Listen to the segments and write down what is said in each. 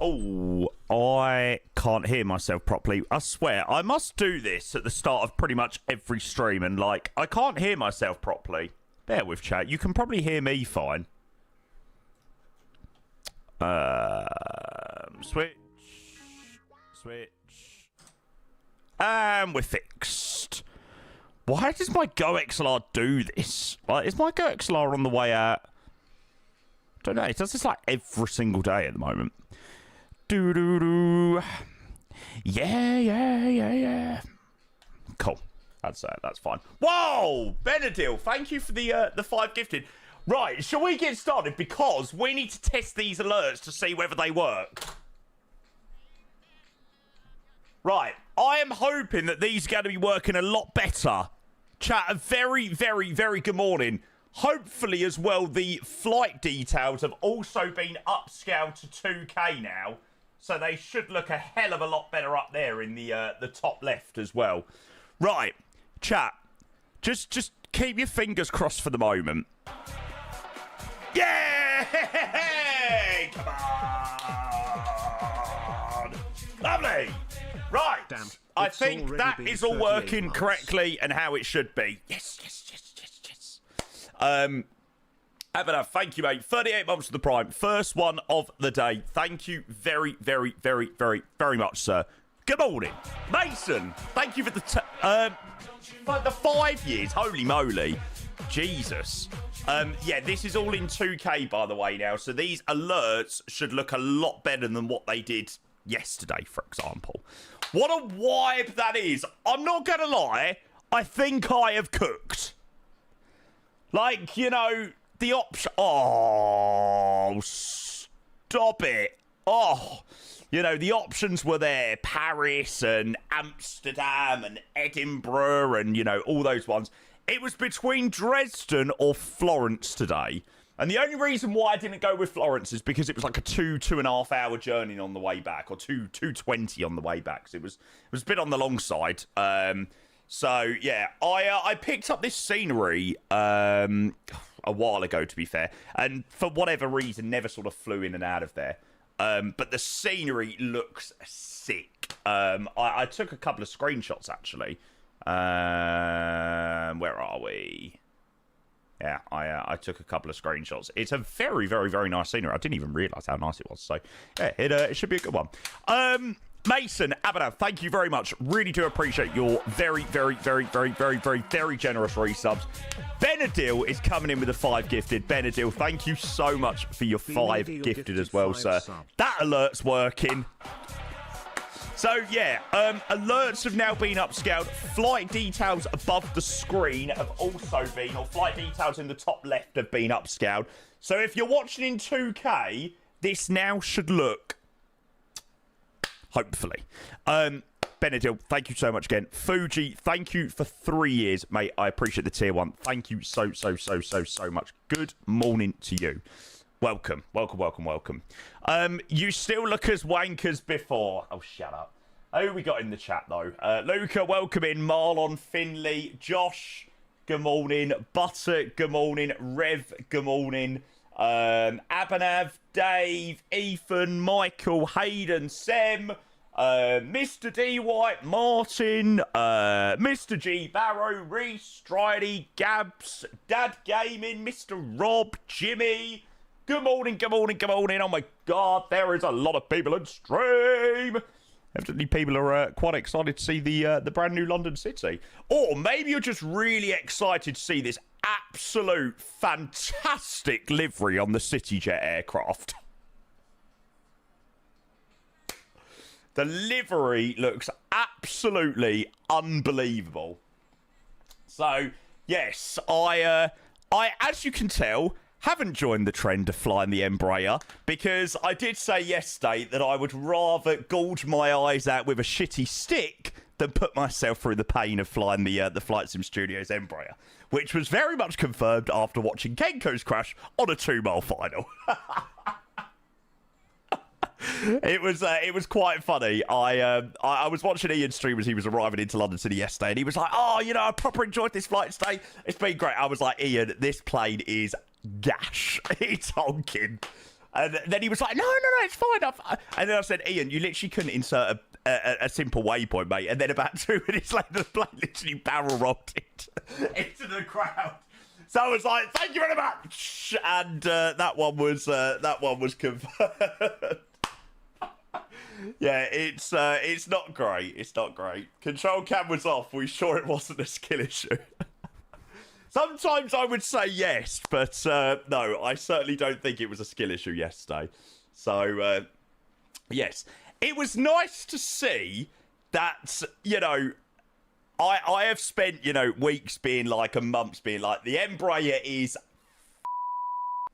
Oh, I can't hear myself properly. I swear, I must do this at the start of pretty much every stream, and, like, I can't hear myself properly. Bear with, chat. You can probably hear me fine. Switch. And we're fixed. Why does my GoXLR do this? Like, is my GoXLR on the way out? I don't know. It does this, like, every single day at the moment. Doo-doo-doo. Yeah. Cool. That's fine. Whoa! Benadil, thank you for the 5 gifted. Right, shall we get started? Because we need to test these alerts to see whether they work. Right, I am hoping that these are going to be working a lot better. Chat, a very, very, very good morning. Hopefully, as well, the flight details have also been upscaled to 2K now. So they should look a hell of a lot better up there in the top left as well. Right, chat, just keep your fingers crossed for the moment. Yeah! Come on! Lovely! Right, damn, I think that is all working correctly and how it should be. Yes. Avro, thank you, mate. 38 months to the Prime. First one of the day. Thank you very, very, very, very, very much, sir. Good morning. Mason, thank you for the 5 years. Holy moly. Jesus. Yeah, this is all in 2K, by the way, now. So these alerts should look a lot better than what they did yesterday, for example. What a vibe that is. I'm not going to lie. I think I have cooked. Like, you know, the option... Oh, stop it. Oh, you know, the options were there. Paris and Amsterdam and Edinburgh and, you know, all those ones. It was between Dresden or Florence today. And the only reason why I didn't go with Florence is because it was like a 2.5 hour journey on the way back, or 2:20 on the way back. So it was a bit on the long side. So yeah, I picked up this scenery a while ago, to be fair, and for whatever reason, never sort of flew in and out of there. But the scenery looks sick. I took a couple of screenshots actually. Where are we? Yeah, I took a couple of screenshots. It's a very, very, very nice scenery. I didn't even realise how nice it was. So, yeah, it should be a good one. Mason, Abhinav, thank you very much. Really do appreciate your very, very, very, very, very, very, very generous resubs. Benadil is coming in with a 5 gifted. Benadil, thank you so much for your 5 gifted as well, sir. That alert's working. So, yeah, alerts have now been upscaled. Flight details above the screen have also been, or flight details in the top left have been upscaled. So if you're watching in 2K, this now should look, hopefully. Benadil, thank you so much again. Fuji, thank you for 3 years, mate. I appreciate the tier 1. Thank you so much. Good morning to you. Welcome. You still look as wank as before. Oh, shut up. Who we got in the chat, though? Luca, welcome in. Marlon, Finley, Josh, good morning. Butter, good morning. Rev, good morning. Abhinav, Dave, Ethan, Michael, Hayden, Sem, Mr. D. White, Martin, Mr. G. Barrow, Reese, Stridey, Gabs, Dad Gaming, Mr. Rob, Jimmy. Good morning. Oh my god, there is a lot of people in stream. Evidently people are quite excited to see the brand new London City. Or maybe you're just really excited to see this absolute fantastic livery on the Cityjet aircraft. The livery looks absolutely unbelievable. So, yes, I as you can tell, haven't joined the trend of flying the Embraer, because I did say yesterday that I would rather gouge my eyes out with a shitty stick than put myself through the pain of flying the Flight Sim Studios Embraer, which was very much confirmed after watching Kenko's crash on a 2-mile final. It was quite funny. I was watching Ian's stream as he was arriving into London City yesterday, and he was like, "Oh, you know, I proper enjoyed this flight today. It's been great." I was like, "Ian, this plane is gash. It's honking." And then he was like, no, it's fine. And then I said, Ian, you literally couldn't insert a simple waypoint, mate. And then about 2 minutes later, the plane literally barrel rolled it into the crowd. So I was like, thank you very much. And that one was confirmed. Yeah, it's not great. It's not great. Control cam was off. We sure it wasn't a skill issue. Sometimes I would say yes, but no, I certainly don't think it was a skill issue yesterday. So, yes. It was nice to see that, you know, I have spent, you know, weeks being like, and months being like, the Embraer is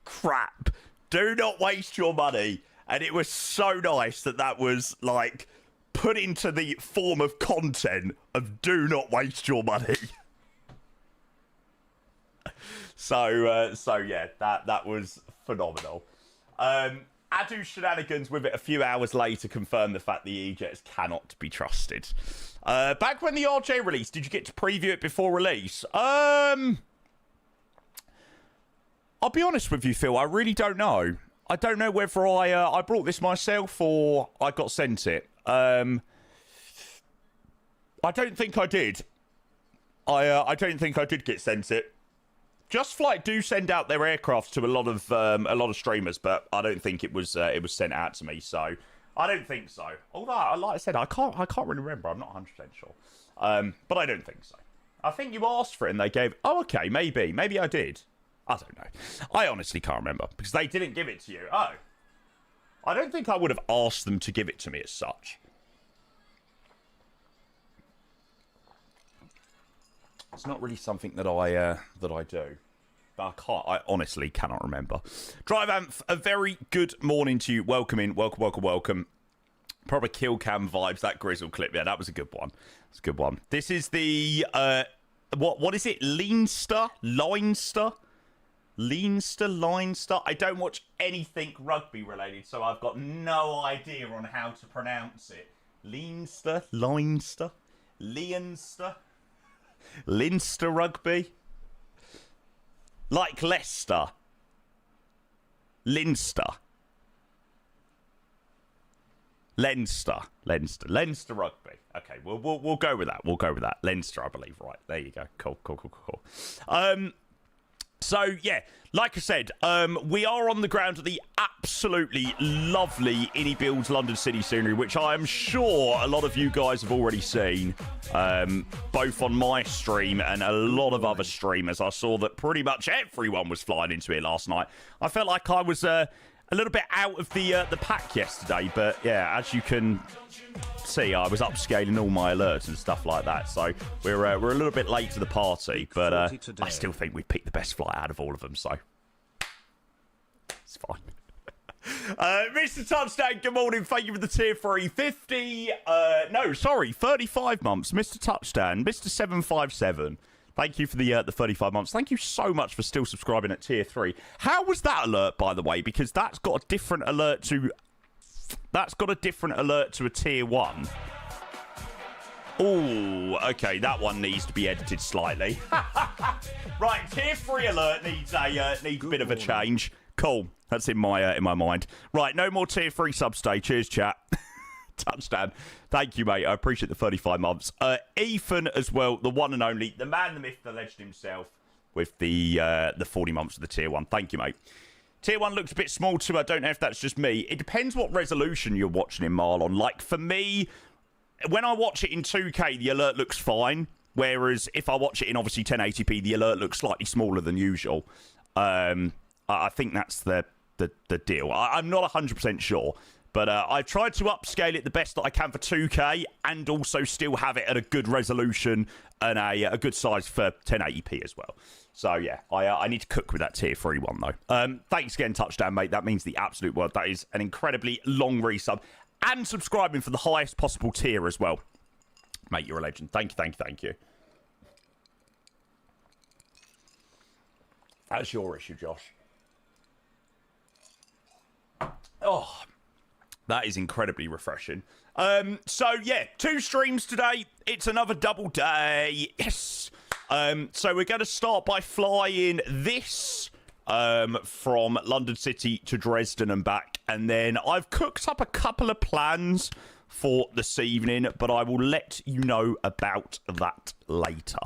crap. Do not waste your money. And it was so nice that was, like, put into the form of content of do not waste your money. So yeah, that was phenomenal. Adu Shenanigans with it a few hours later confirmed the fact the E-Jets cannot be trusted. Back when the RJ released, did you get to preview it before release? I'll be honest with you, Phil, I really don't know. I don't know whether I brought this myself or I got sent it. I don't think I did. I don't think I did get sent it. Just Flight do send out their aircraft to a lot of streamers, but I don't think it was sent out to me. So I don't think so. Although, like I said, I can't really remember. I'm not 100% sure. But I don't think so. I think you asked for it and they gave. Oh, okay, maybe I did. I don't know. I honestly can't remember because they didn't give it to you. Oh, I don't think I would have asked them to give it to me as such. It's not really something that I do. But I honestly cannot remember. Drive Amph, a very good morning to you. Welcome in. Welcome. Proper kill cam vibes, that Grizzle clip. Yeah, that was a good one. It's a good one. This is the what is it? Leinster? I don't watch anything rugby related, so I've got no idea on how to pronounce it. Leinster rugby? Like Leicester. Leinster rugby. Okay, we'll go with that. Leinster, I believe. Right, there you go. Cool. So, yeah, like I said, we are on the ground at the absolutely lovely iniBuilds London City scenery, which I am sure a lot of you guys have already seen, both on my stream and a lot of other streamers. I saw that pretty much everyone was flying into it last night. I felt like I was a little bit out of the pack yesterday, but yeah, as you can see, I was upscaling all my alerts and stuff like that, so we're a little bit late to the party, but I still think we picked the best flight out of all of them, so it's fine. Mr. Touchdown, good morning. Thank you for the tier 3. 35 months. Mr. Touchdown, Mr. 757. Thank you for the 35 months. Thank you so much for still subscribing at tier 3. How was that alert, by the way? Because that's got a different alert to a tier 1. Oh, okay, that one needs to be edited slightly. Right, tier 3 alert needs a bit of a change. Cool. That's in my mind. Right, no more tier 3 substay. Cheers, chat. Touchdown. Thank you, mate. I appreciate the 35 months. Ethan as well, the one and only, the man, the myth, the legend himself, with the 40 months of the tier 1. Thank you, mate. Tier 1 looks a bit small too. I don't know if that's just me. It depends what resolution you're watching in, Marlon. Like, for me, when I watch it in 2K, the alert looks fine. Whereas if I watch it in, obviously, 1080p, the alert looks slightly smaller than usual. I think that's the deal. I'm not 100% sure. But I've tried to upscale it the best that I can for 2K and also still have it at a good resolution and a good size for 1080p as well. So, yeah, I need to cook with that tier 3 one, though. Thanks again, Touchdown, mate. That means the absolute world. That is an incredibly long resub. And subscribing for the highest possible tier as well. Mate, you're a legend. Thank you. That's your issue, Josh. Oh, that is incredibly refreshing. So, yeah, 2 streams today. It's another double day. Yes. So we're going to start by flying this from London City to Dresden and back. And then I've cooked up a couple of plans for this evening, but I will let you know about that later.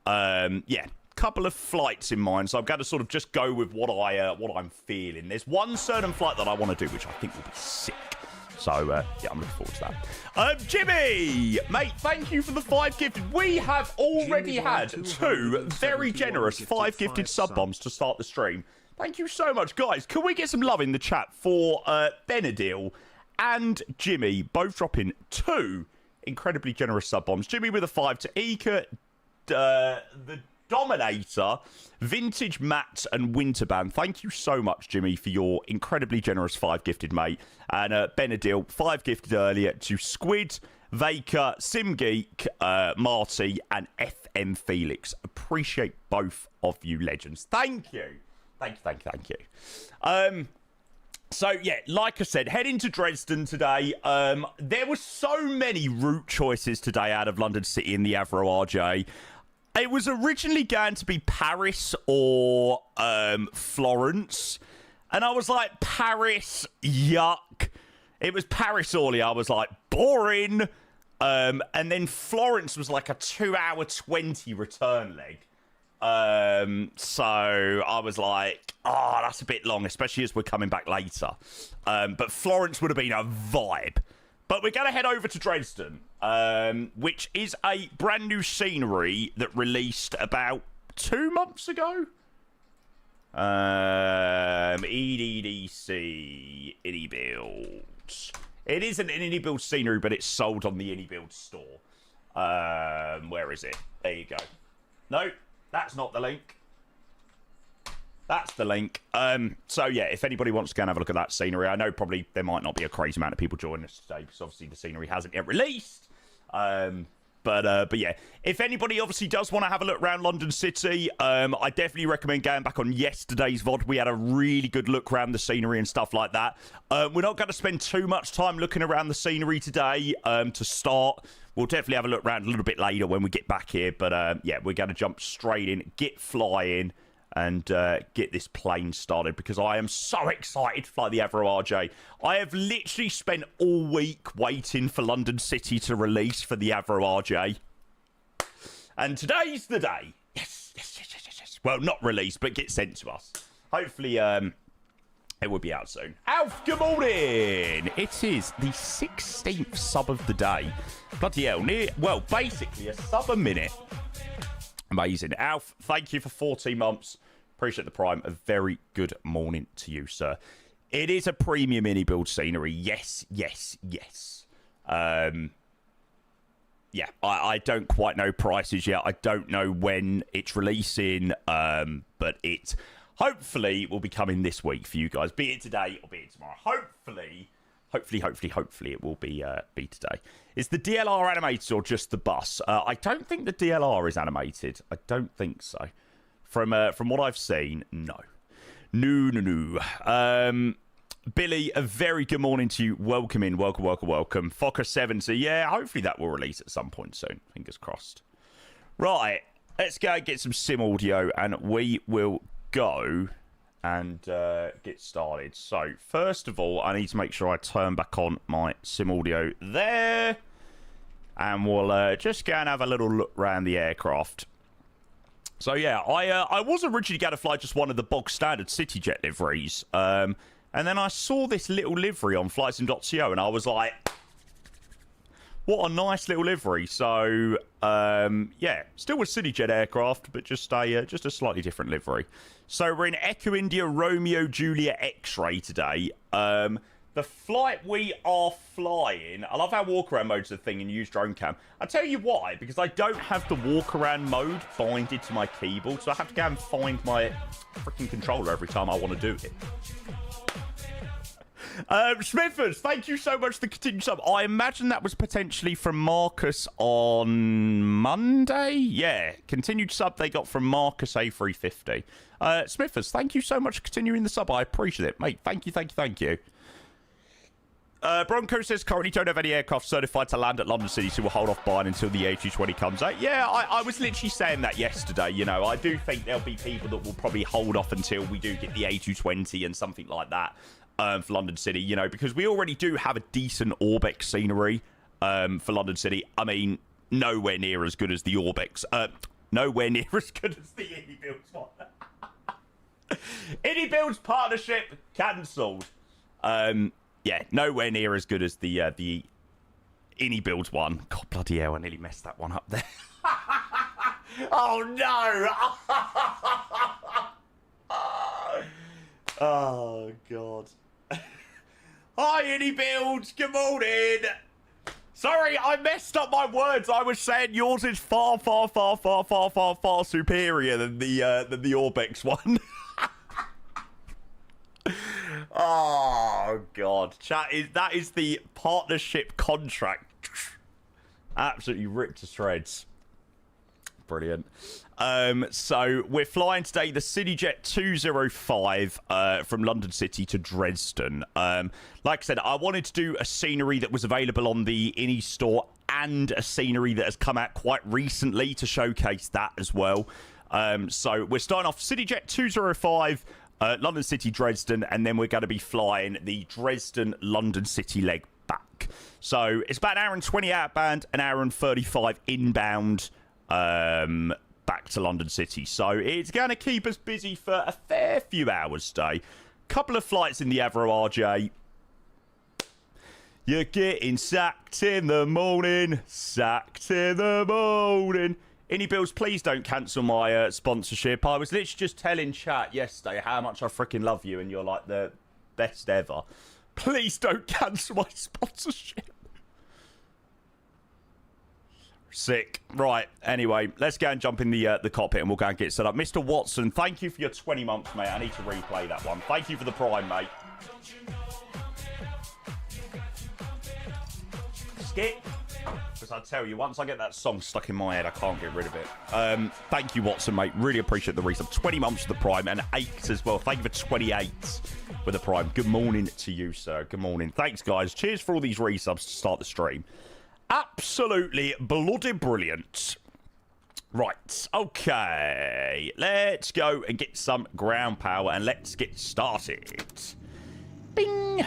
Yeah, couple of flights in mind, so I'm going to sort of just go with what I'm feeling. There's one certain flight that I want to do, which I think will be sick. So, yeah, I'm looking forward to that. Jimmy, mate, thank you for the 5 gifted. We have already had 2 very generous 5 gifted sub-bombs to start the stream. Thank you so much, guys. Can we get some love in the chat for Benadil and Jimmy, both dropping 2 incredibly generous sub-bombs. Jimmy with a 5 to Eka, the Dominator, Vintage Matt, and Winterband. Thank you so much, Jimmy, for your incredibly generous 5 gifted, mate. And Benadil, 5 gifted earlier to Squid, Vaker, SimGeek, Marty, and FM Felix. Appreciate both of you legends. Thank you. Thank you. So, yeah, like I said, heading to Dresden today. There were so many route choices today out of London City in the Avro RJ. It was originally going to be Paris or Florence. And I was like, Paris, yuck. It was Paris earlier. I was like, boring. And then Florence was like a 2-hour 20 return leg. So I was like, oh, that's a bit long, especially as we're coming back later. But Florence would have been a vibe. But we're going to head over to Dresden, which is a brand new scenery that released about 2 months ago. EDDC, iniBuilds. It is an iniBuilds scenery, but it's sold on the iniBuilds store. Where is it? There you go. No, that's not the link. That's the link. So, yeah, if anybody wants to go and have a look at that scenery, I know probably there might not be a crazy amount of people joining us today because obviously the scenery hasn't yet released. But yeah, if anybody obviously does want to have a look around London City, I definitely recommend going back on yesterday's VOD. We had a really good look around the scenery and stuff like that. We're not going to spend too much time looking around the scenery today to start. We'll definitely have a look around a little bit later when we get back here. But yeah, we're going to jump straight in, get flying, and get this plane started because I am so excited to fly the Avro RJ. I have literally spent all week waiting for London City to release for the Avro RJ. And today's the day. Yes. Well, not release, but get sent to us. Hopefully, it will be out soon. Alf, good morning. It is the 16th sub of the day. Bloody hell. Well, basically a sub a minute. Amazing. Alf, thank you for 14 months. Appreciate the prime. A very good morning to you, sir. It is a premium iniBuild scenery. Yes. Yeah, I don't quite know prices yet. I don't know when it's releasing, but it hopefully will be coming this week for you guys. Be it today or be it tomorrow. Hopefully it will be today. Is the DLR animated or just the bus? I don't think the DLR is animated. I don't think so. From what I've seen, no. Billy, a very good morning to you. Welcome in. Welcome. Fokker70. Yeah, hopefully that will release at some point soon. Fingers crossed. Right. Let's go get some sim audio and we will go and get started. So, first of all, I need to make sure I turn back on my sim audio there. And we'll just go and have a little look around the aircraft. So, yeah, I was originally going to fly just one of the bog standard Cityjet liveries. And then I saw this little livery on flightsim.co and I was like, what a nice little livery. So, yeah, still with Cityjet aircraft, but just a slightly different livery. So we're in Echo India Romeo Julia X-ray today. The flight we are flying, I love how walk-around mode's a thing and use drone cam. I'll tell you why, because I don't have the walk-around mode binded to my keyboard, so I have to go and find my freaking controller every time I want to do it. Smithers, thank you so much for the continued sub. I imagine that was potentially from Marcus on Monday. Yeah, continued sub they got from Marcus A350. Smithers, thank you so much for continuing the sub. I appreciate it, mate. Thank you. Bronco says currently don't have any aircraft certified to land at London City, so we'll hold off buying until the A220 comes out. Yeah, I was literally saying that yesterday. You know, I do think there'll be people that will probably hold off until we do get the A220 and something like that for London City, you know, because we already do have a decent Orbex scenery for London City. I mean, nowhere near as good as the Orbex. Nowhere near as good as the iniBuilds one. iniBuilds partnership cancelled. Yeah, nowhere near as good as the iniBuilds one. God bloody hell, I nearly messed that one up there. Oh no! Oh god. Hi iniBuilds, good morning. Sorry, I messed up my words. I was saying yours is far superior than the Orbex one. Oh god, chat, that is the partnership contract. Absolutely ripped to shreds. Brilliant. So we're flying today the Cityjet 205 from London City to Dresden. Like I said, I wanted to do a scenery that was available on the Ini store and a scenery that has come out quite recently to showcase that as well. So we're starting off Cityjet 205 London City, Dresden, and then we're going to be flying the Dresden London City leg back. So it's about an hour and 20 outbound, an hour and 35 inbound back to London City. So it's going to keep us busy for a fair few hours today. Couple of flights in the Avro RJ. You're getting sacked in the morning, sacked in the morning. iniBuilds, please don't cancel my sponsorship. I was literally just telling chat yesterday how much I freaking love you and you're like the best ever. Please don't cancel my sponsorship. Sick. Right, anyway, let's go and jump in the cockpit and we'll go and get set up. Mr. Watson, thank you for your 20 months, mate. I need to replay that one. Thank you for the prime, mate. Skip. Because I tell you, once I get that song stuck in my head, I can't get rid of it. Thank you, Watson, mate. Really appreciate the resub. 20 months for the prime and 8 as well. Thank you for 28 with the prime. Good morning to you, sir. Good morning. Thanks, guys. Cheers for all these resubs to start the stream. Absolutely bloody brilliant. Right, okay. Let's go and get some ground power and let's get started. Bing!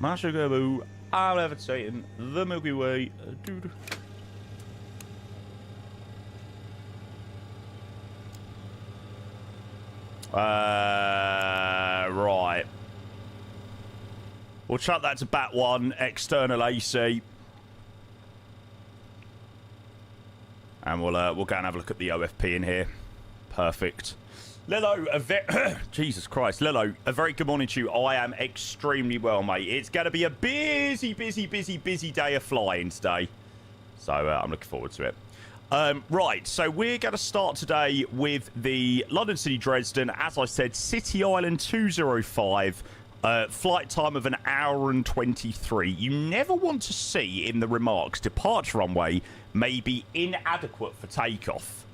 Marshall Gobu, I'm levitating the Milky Way. Dude. Right. We'll chuck that to bat 1, external AC. And we'll go and have a look at the OFP in here. Perfect. Lilo, Jesus Christ. Lilo, a very good morning to you. I am extremely well, mate. It's going to be a busy day of flying today. So I'm looking forward to it. Right, so we're going to start today with the London City Dresden. As I said, City Island 205. Flight time of an hour and 23. You never want to see in the remarks departure runway may be inadequate for takeoff.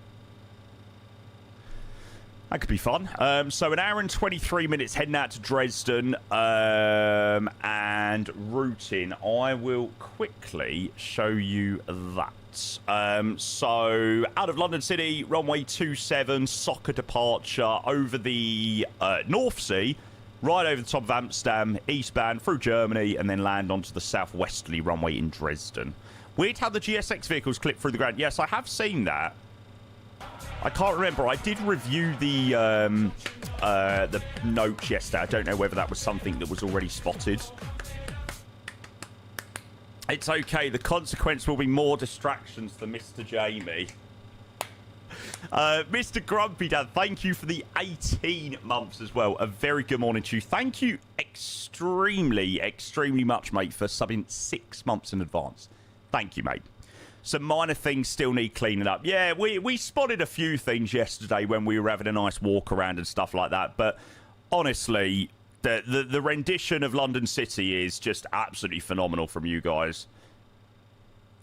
That could be fun. So an hour and 23 minutes heading out to Dresden and routing. I will quickly show you that. So out of London City, runway 27, soccer departure over the North Sea. Right over the top of Amsterdam, eastbound through Germany, and then land onto the southwesterly runway in Dresden. Weird how the GSX vehicles clip through the ground. Yes, I have seen that. I can't remember. I did review the notes yesterday. I don't know whether that was something that was already spotted. It's okay. The consequence will be more distractions for Mr. Jamie. Mr. Grumpy Dad, thank you for the 18 months as well. A very good morning to you. Thank you extremely much, mate, for subbing 6 months in advance. Thank you, mate. Some minor things still need cleaning up. Yeah, we spotted a few things yesterday when we were having a nice walk around and stuff like that. But honestly, the rendition of London City is just absolutely phenomenal from you guys.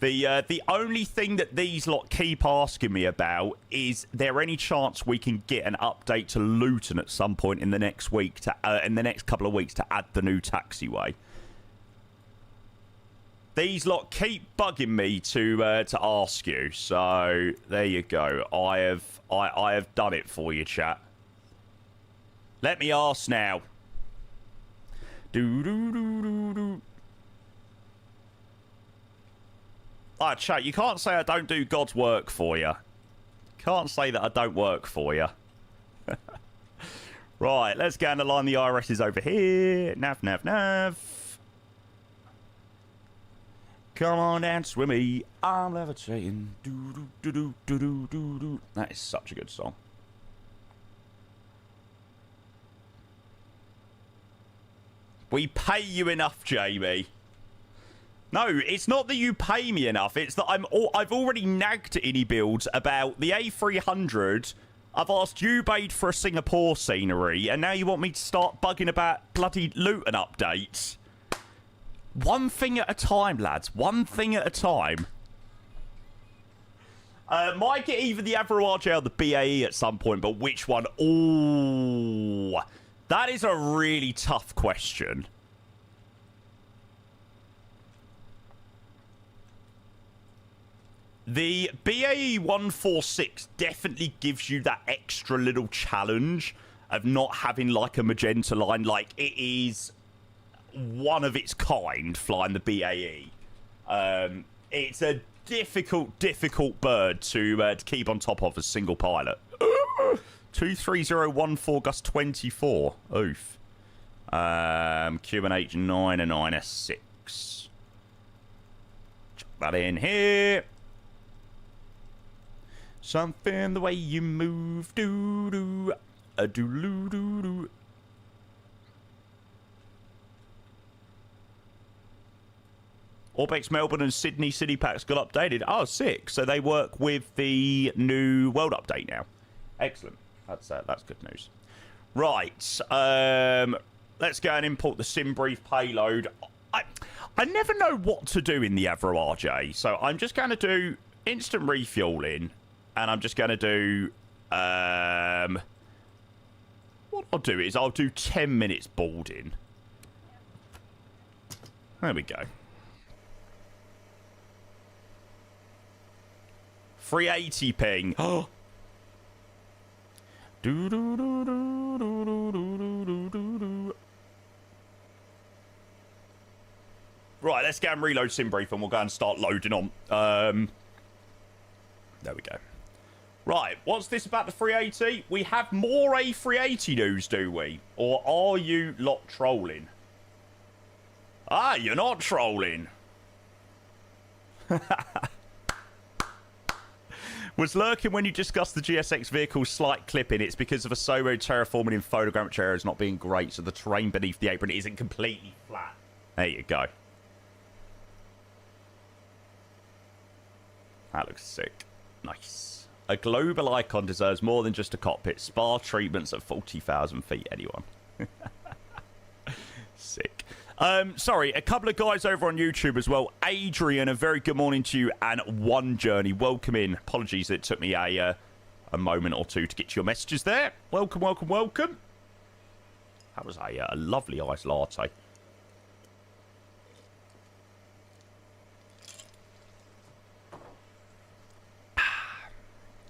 The only thing that these lot keep asking me about is there any chance we can get an update to Luton at some point in the next week in the next couple of weeks to add the new taxiway. These lot keep bugging me to ask you, so there you go. I have done it for you, chat. Let me ask now. Ah, chat, you can't say I don't do God's work for you. Can't say that I don't work for you. Right, let's get on the line. The IRS is over here. Nav, nav, nav. Come on, dance with me. I'm levitating. Do, do, do, do, do, do, do. That is such a good song. We pay you enough, Jamie. No, it's not that you pay me enough. It's that I've already nagged at iniBuilds about the A300. I've asked you, Bade, for a Singapore scenery, and now you want me to start bugging about bloody Luton updates. One thing at a time, lads. One thing at a time. Might get either the Avro RJ or the BAE at some point, but which one? Ooh, that is a really tough question. The BAE 146 definitely gives you that extra little challenge of not having like a magenta line. Like, it is one of its kind flying the BAE. It's a difficult bird to keep on top of as single pilot. 23014 gust 24. Oof. QNH 9 and 9S6. Chuck that in here. Something the way you move, doo doo, a doo doo doo. Orbex Melbourne and Sydney City Packs got updated. Oh, sick. So they work with the new world update now. Excellent. That's good news. Right. Let's go and import the SimBrief payload. I never know what to do in the Avro RJ, so I'm just going to do instant refueling, and I'm just going to do... what I'll do is I'll do 10 minutes boarding. There we go. 380 ping. Oh. Right, let's go and reload SimBrief and we'll go and start loading on. There we go. Right, what's this about the 380? We have more A380 news, do we? Or are you lot trolling? Ah, you're not trolling. Was lurking when you discussed the GSX vehicle's slight clipping. It's because of a Soho terraforming in photogrammetry errors not being great, so the terrain beneath the apron isn't completely flat. There you go. That looks sick. Nice. A global icon deserves more than just a cockpit. Spa treatments at 40,000 feet, anyone. Sick. Sorry, a couple of guys over on YouTube as well. Adrian, a very good morning to you, and One Journey. Welcome in. Apologies that it took me a moment or two to get to your messages there. Welcome, welcome, welcome. That was a lovely iced latte.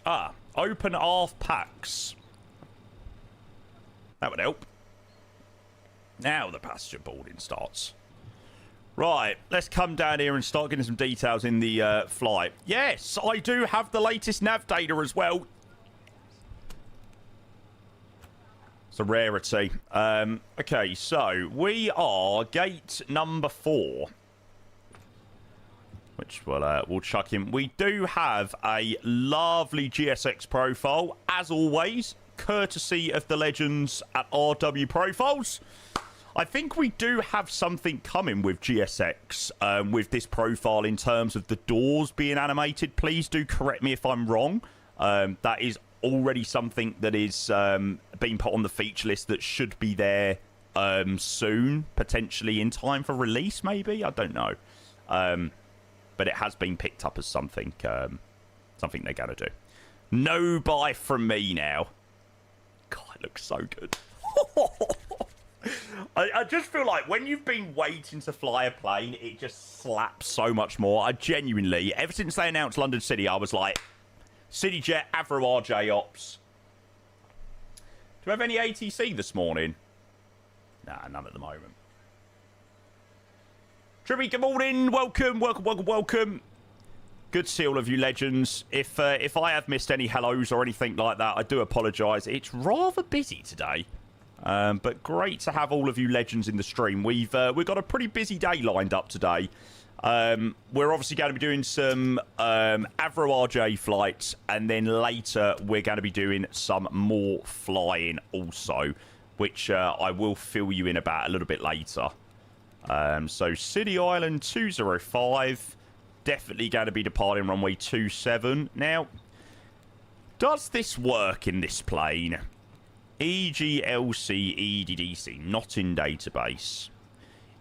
Ah, open half packs. That would help. Now the passenger boarding starts. Right, let's come down here and start getting some details in the flight. Yes, I do have the latest nav data as well. It's a rarity. Okay, so we are gate number 4. Which we'll chuck in. We do have a lovely GSX profile, as always, courtesy of the legends at RW Profiles. I think we do have something coming with GSX with this profile in terms of the doors being animated. Please do correct me if I'm wrong. That is already something that is being put on the feature list that should be there soon, potentially in time for release, maybe? I don't know. but it has been picked up as something something they're going to do. No buy from me now. God, it looks so good. I just feel like when you've been waiting to fly a plane, it just slaps so much more. I genuinely, ever since they announced London City, I was like, Cityjet, Avro, RJ Ops. Do we have any ATC this morning? Nah, none at the moment. Tribby, good morning. Welcome, welcome, welcome, welcome. Good to see all of you legends. If I have missed any hellos or anything like that, I do apologise. It's rather busy today. But great to have all of you legends in the stream. We've got a pretty busy day lined up today. We're obviously going to be doing some Avro RJ flights, and then later we're going to be doing some more flying also, which I will fill you in about a little bit later. So City Island 205, definitely going to be departing runway 27. Now, does this work in this plane? EGLC-EDDC, not in database.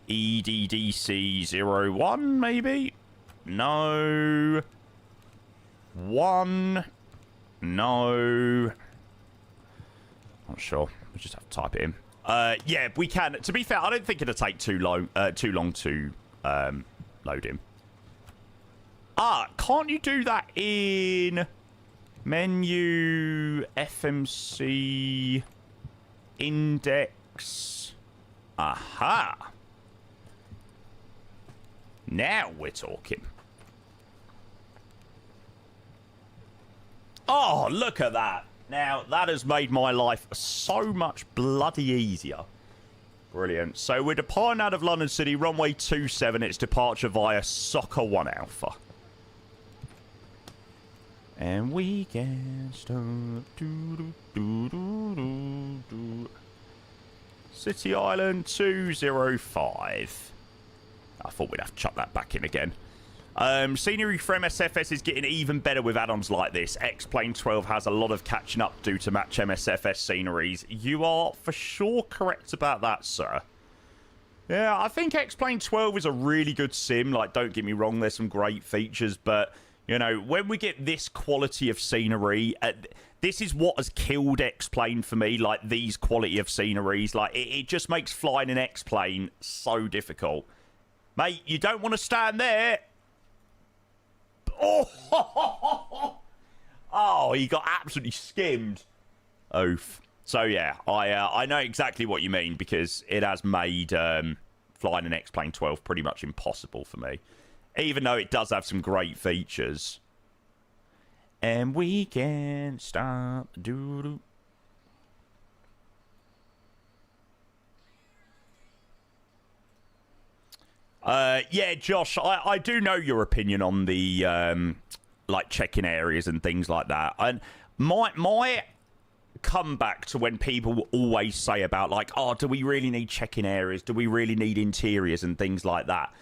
EDDC-01, maybe? No. 1. No. Not sure. We'll just have to type it in. Yeah, we can. To be fair, I don't think it'll take too long to load him. Ah, can't you do that in menu, FMC, index? Aha. Now we're talking. Oh, look at that. Now, that has made my life so much bloody easier. Brilliant. So we're departing out of London City, runway 27. It's departure via Soccer 1 Alpha. And we can start. City Island 205. I thought we'd have to chuck that back in again. Scenery for MSFS is getting even better with add-ons like this. X-Plane 12 has a lot of catching up to do to match MSFS sceneries. You are for sure correct about that, sir. Yeah, I think X-Plane 12 is a really good sim. Like, don't get me wrong, there's some great features, but, you know, when we get this quality of scenery, this is what has killed X-Plane for me, like, these quality of sceneries. Like, it just makes flying an X-Plane so difficult. Mate, you don't want to stand there. Oh, he got absolutely skimmed. Oof. So, yeah, I know exactly what you mean, because it has made flying an X-Plane 12 pretty much impossible for me. Even though it does have some great features. And we can stop. Doo-doo. Yeah, Josh, I do know your opinion on the like check-in areas and things like that. And my comeback to when people always say about like, oh, do we really need check-in areas? Do we really need interiors and things like that?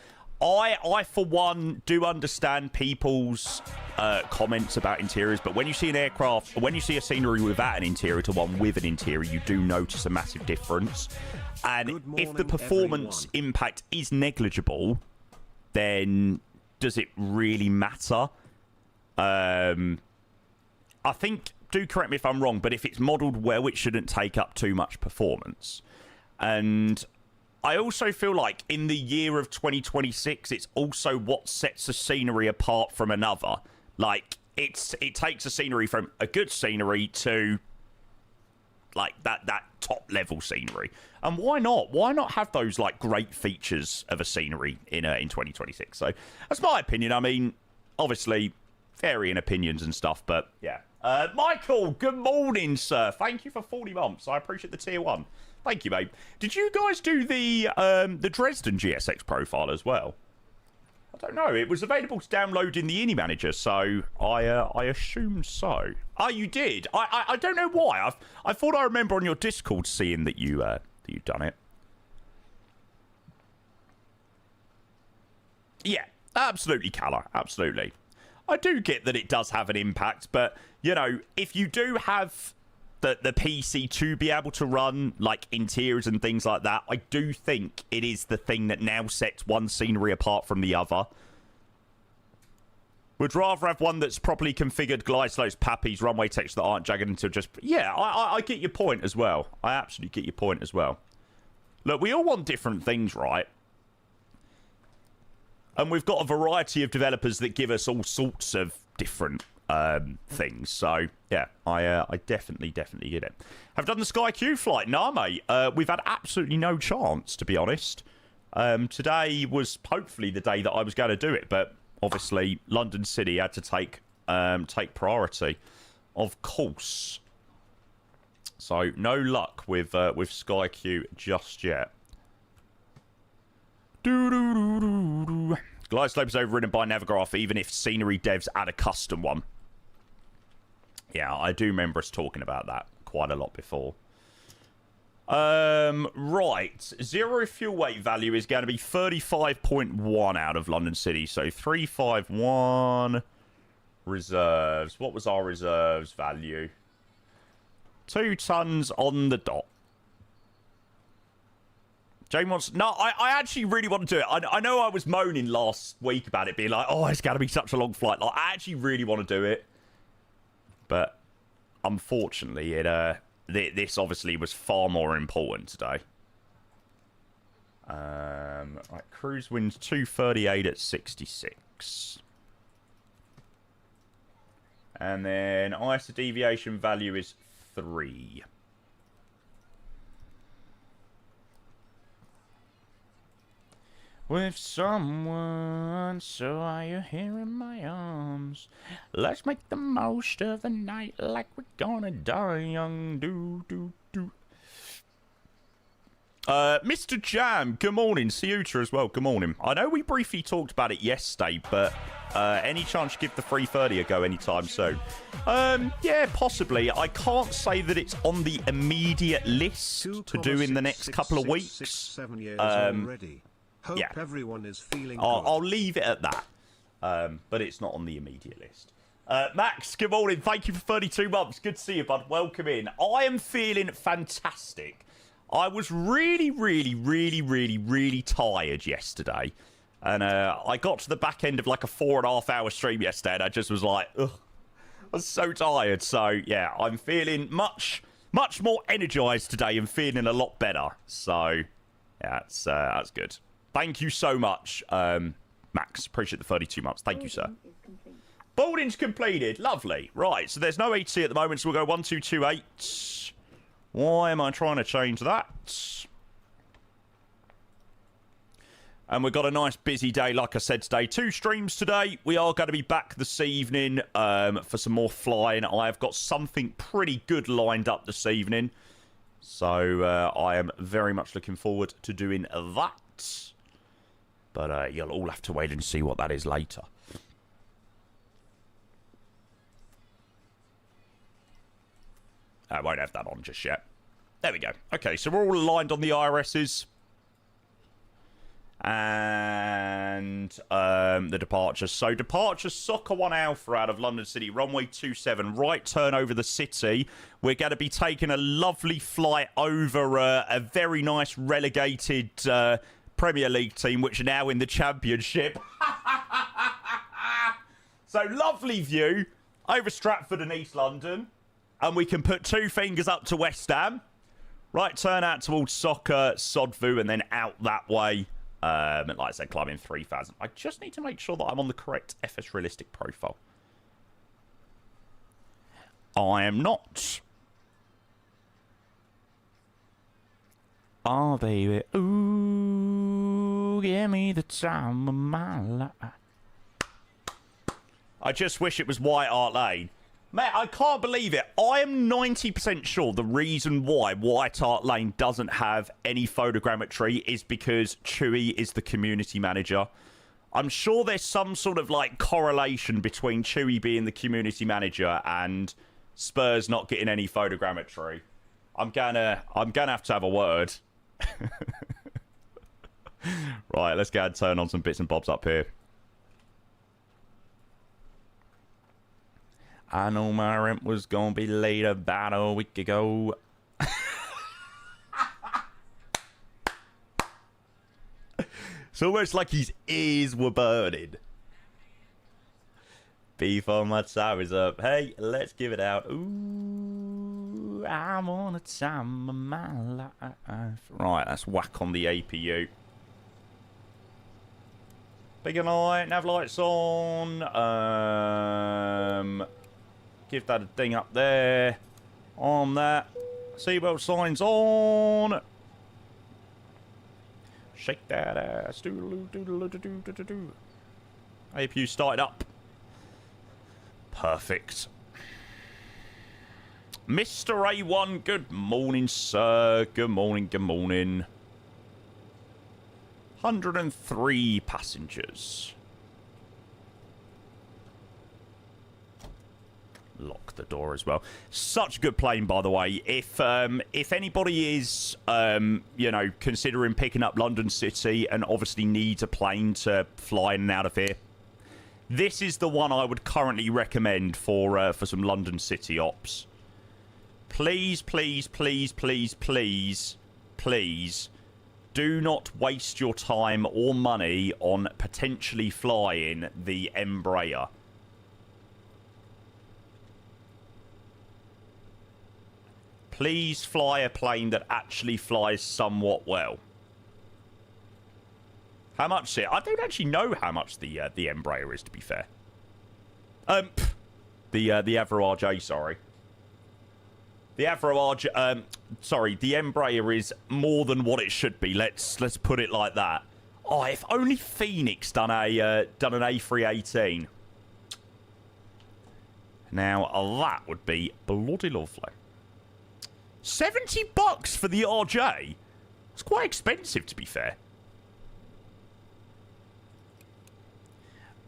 I for one do understand people's comments about interiors, but when you see an aircraft, when you see a scenery without an interior to one with an interior, you do notice a massive difference. And if the performance impact is negligible, then does it really matter? I think, do correct me if I'm wrong, but if it's modelled well, it shouldn't take up too much performance. And I also feel like in the year of 2026, it's also what sets a scenery apart from another. Like, it takes a scenery from a good scenery to like that top level scenery. And why not? Why not have those like great features of a scenery in 2026? So that's my opinion. I mean, obviously varying opinions and stuff, but yeah. Michael, good morning, sir. Thank you for 40 months. I appreciate the tier 1. Thank you, mate. Did you guys do the Dresden GSX profile as well? I don't know. It was available to download in the iniManager, so I assumed so. Oh, you did? I don't know why. I thought I remember on your Discord seeing that you'd done it. Yeah, absolutely, Calla. Absolutely. I do get that it does have an impact, but, you know, if you do have the PC to be able to run, like, interiors and things like that, I do think it is the thing that now sets one scenery apart from the other. Would rather have one that's properly configured, glide slopes, pappies, runway textures that aren't jagged until just... Yeah, I get your point as well. I absolutely get your point as well. Look, we all want different things, right? And we've got a variety of developers that give us all sorts of different things. So, yeah, I definitely get it. Have done the Sky Q flight? Nah, mate. We've had absolutely no chance, to be honest. Today was hopefully the day that I was going to do it, but... Obviously, London City had to take priority, of course. So no luck with Sky Q just yet. Glide slope is overridden by Navigraph, even if scenery devs add a custom one. Yeah, I do remember us talking about that quite a lot before. Right. Zero fuel weight value is going to be 35.1 out of London City. So 351 reserves. What was our reserves value? 2 tons on the dot. Jane wants... No, I actually really want to do it. I know I was moaning last week about it being like, oh, it's going to be such a long flight. Like, I actually really want to do it. But unfortunately, this obviously was far more important today. Right, cruise winds 238 at 66. And then ISO deviation value is 3. With someone, so are you here in my arms? Let's make the most of the night like we're gonna die young. Mr. Jam, good morning. Ciuta as well, good morning. I know we briefly talked about it yesterday, but any chance you give the 330 a go anytime soon? Yeah, possibly. I can't say that it's on the immediate list to do in the next couple of weeks. 7 years already. Hope yeah. Everyone is feeling I'll leave it at that. But it's not on the immediate list. Max, good morning. Thank you for 32 months. Good to see you, bud. Welcome in. I am feeling fantastic. I was really tired yesterday. And I got to the back end of like a 4.5 hour stream yesterday, and I just was like, ugh. I was so tired. So, yeah, I'm feeling much more energized today and feeling a lot better. So, yeah, that's good. Thank you so much, Max. Appreciate the 32 months. Thank you, sir. Boarding's completed. Lovely. Right, so there's no HC at the moment, so we'll go 1228. Why am I trying to change that? And we've got a nice busy day, like I said today. 2 streams today. We are going to be back this evening for some more flying. I have got something pretty good lined up this evening. So I am very much looking forward to doing that. But you'll all have to wait and see what that is later. I won't have that on just yet. There we go. Okay, so we're all aligned on the IRSs. And the departures. So departure Soccer 1 Alpha out of London City, runway 27, right turn over the city. We're going to be taking a lovely flight over a very nice relegated Premier League team, which are now in the Championship. So lovely view over Stratford and East London. And we can put 2 fingers up to West Ham. Right turn out towards Soccer, Sodvu, and then out that way. Like I said, climbing 3,000. I just need to make sure that I'm on the correct FS Realistic profile. I am not. Oh, baby. Ooh, give me the time of my life. I just wish it was White Hart Lane. Mate, I can't believe it. I am 90% sure the reason why White Hart Lane doesn't have any photogrammetry is because Chewy is the community manager. I'm sure there's some sort of like correlation between Chewy being the community manager and Spurs not getting any photogrammetry. I'm gonna have to have a word. Right, let's go and turn on some bits and bobs up here. I know my rent was gonna be late about a week ago. It's almost like his ears were burning. Before my time is up. Hey, let's give it out. Ooh, I'm on a time of my life. Right, let's whack on the APU. Big and light, nav lights on. Give that a ding up there. On that. Seatbelt signs on. Shake that ass. Doodaloo, doodaloo, doodaloo, doodaloo. APU started up. Perfect. Mr. A1, good morning, sir. Good morning, good morning. 103 passengers. Lock the door as well. Such a good plane, by the way. If anybody is, you know, considering picking up London City and obviously needs a plane to fly in and out of here, this is the one I would currently recommend for some London City ops. Please, please, please, please, please, please, do not waste your time or money on potentially flying the Embraer. Please fly a plane that actually flies somewhat well. How much is it? I don't actually know how much the Embraer is, to be fair. The Avro RJ, sorry. The Avro RJ, sorry, the Embraer is more than what it should be. Let's put it like that. Oh, if only Phoenix done an A318. Now that would be bloody lovely. $70 for the RJ. It's quite expensive, to be fair.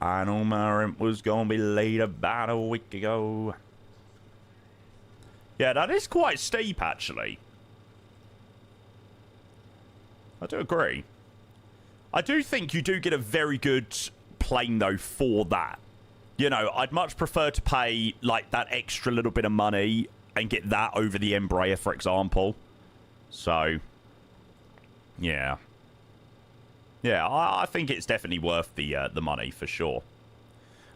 I know my rent was gonna be late about a week ago. Yeah, that is quite steep, actually. I do agree. I do think you do get a very good plane, though, for that. You know, I'd much prefer to pay, like, that extra little bit of money and get that over the Embraer, for example. So, yeah. Yeah, I think it's definitely worth the money, for sure.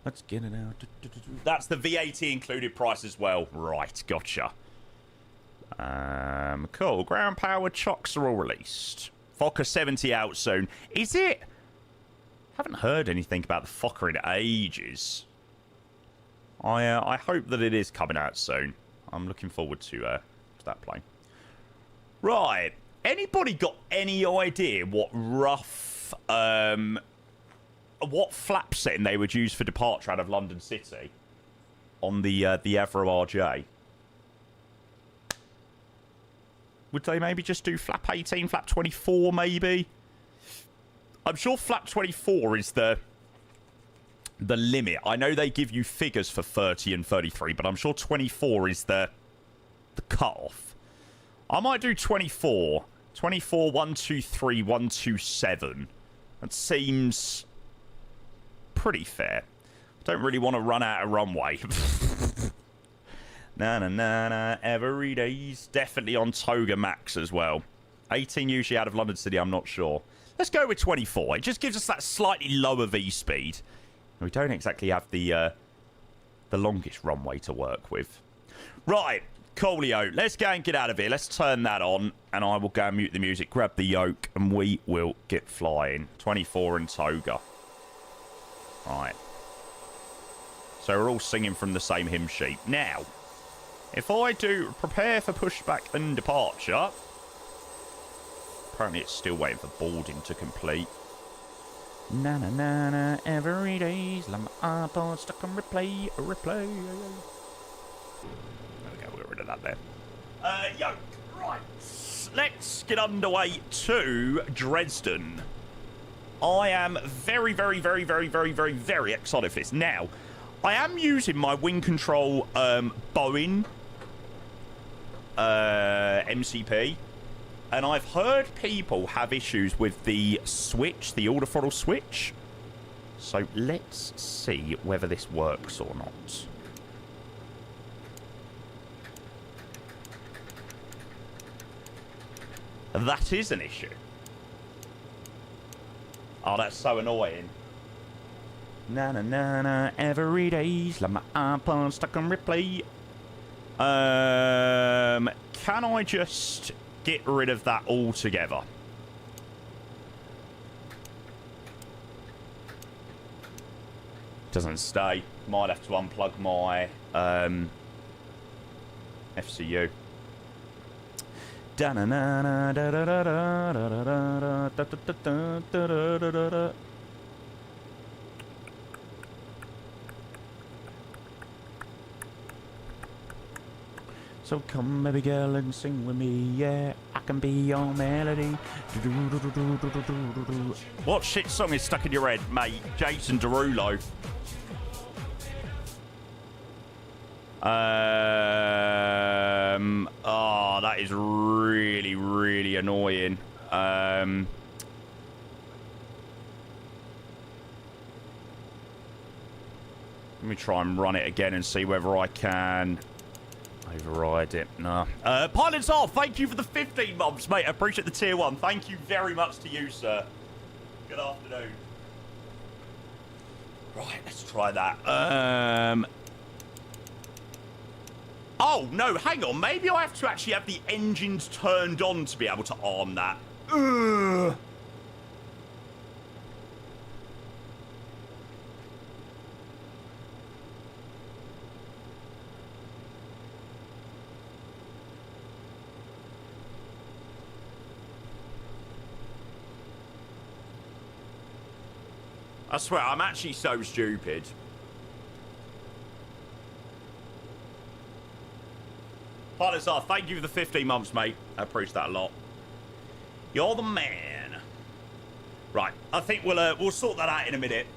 Let's get it out. That's the VAT included price as well. Right, gotcha. Cool. Ground power chocks are all released. Fokker 70 out soon. Is it? Haven't heard anything about the Fokker in ages. I hope that it is coming out soon. I'm looking forward to that plane. Right. Anybody got any idea what rough what flap setting they would use for departure out of London City on the Avro RJ? Would they maybe just do flap 18, flap 24 maybe? I'm sure flap 24 is the limit. I know they give you figures for 30 and 33, but I'm sure 24 is the cut-off. I might do 24. 24, 123, 127. That seems pretty fair. I don't really want to run out of runway. Na every day's definitely on Toga Max as well. 18 usually out of London City, I'm not sure. Let's go with 24. It just gives us that slightly lower V speed. We don't exactly have the longest runway to work with. Right. Coolio, let's go and get out of here. Let's turn that on, and I will go and mute the music, grab the yoke, and we will get flying. 24 and Toga. Right. So we're all singing from the same hymn sheet. Now, if I do prepare for pushback and departure... Apparently it's still waiting for boarding to complete. Na every day's like my iPod stuck on replay. Rid of that there. Yoke. Right. Let's get underway to Dresden. I am very, very, very, very, very, very, very excited for this. Now, I am using my wing control Boeing MCP, and I've heard people have issues with the switch, the auto throttle switch. So let's see whether this works or not. That is an issue. Oh, that's so annoying. Na na na na. Every day's like my iPod stuck on replay. Can I just get rid of that altogether? Doesn't stay. Might have to unplug my FCU. So come, baby girl, and sing with me, yeah. I can be your melody. What shit song is stuck in your head, mate? Jason Derulo. Oh, that is really, really annoying. Let me try and run it again and see whether I can override it. No. Pilots off. Thank you for the 15 months, mate. I appreciate the tier 1. Thank you very much to you, sir. Good afternoon. Right, let's try that. Oh, no, hang on. Maybe I have to actually have the engines turned on to be able to arm that. Ugh. I swear, I'm actually so stupid. Pilots are, thank you for the 15 months, mate. I appreciate that a lot. You're the man. Right, I think we'll sort that out in a minute.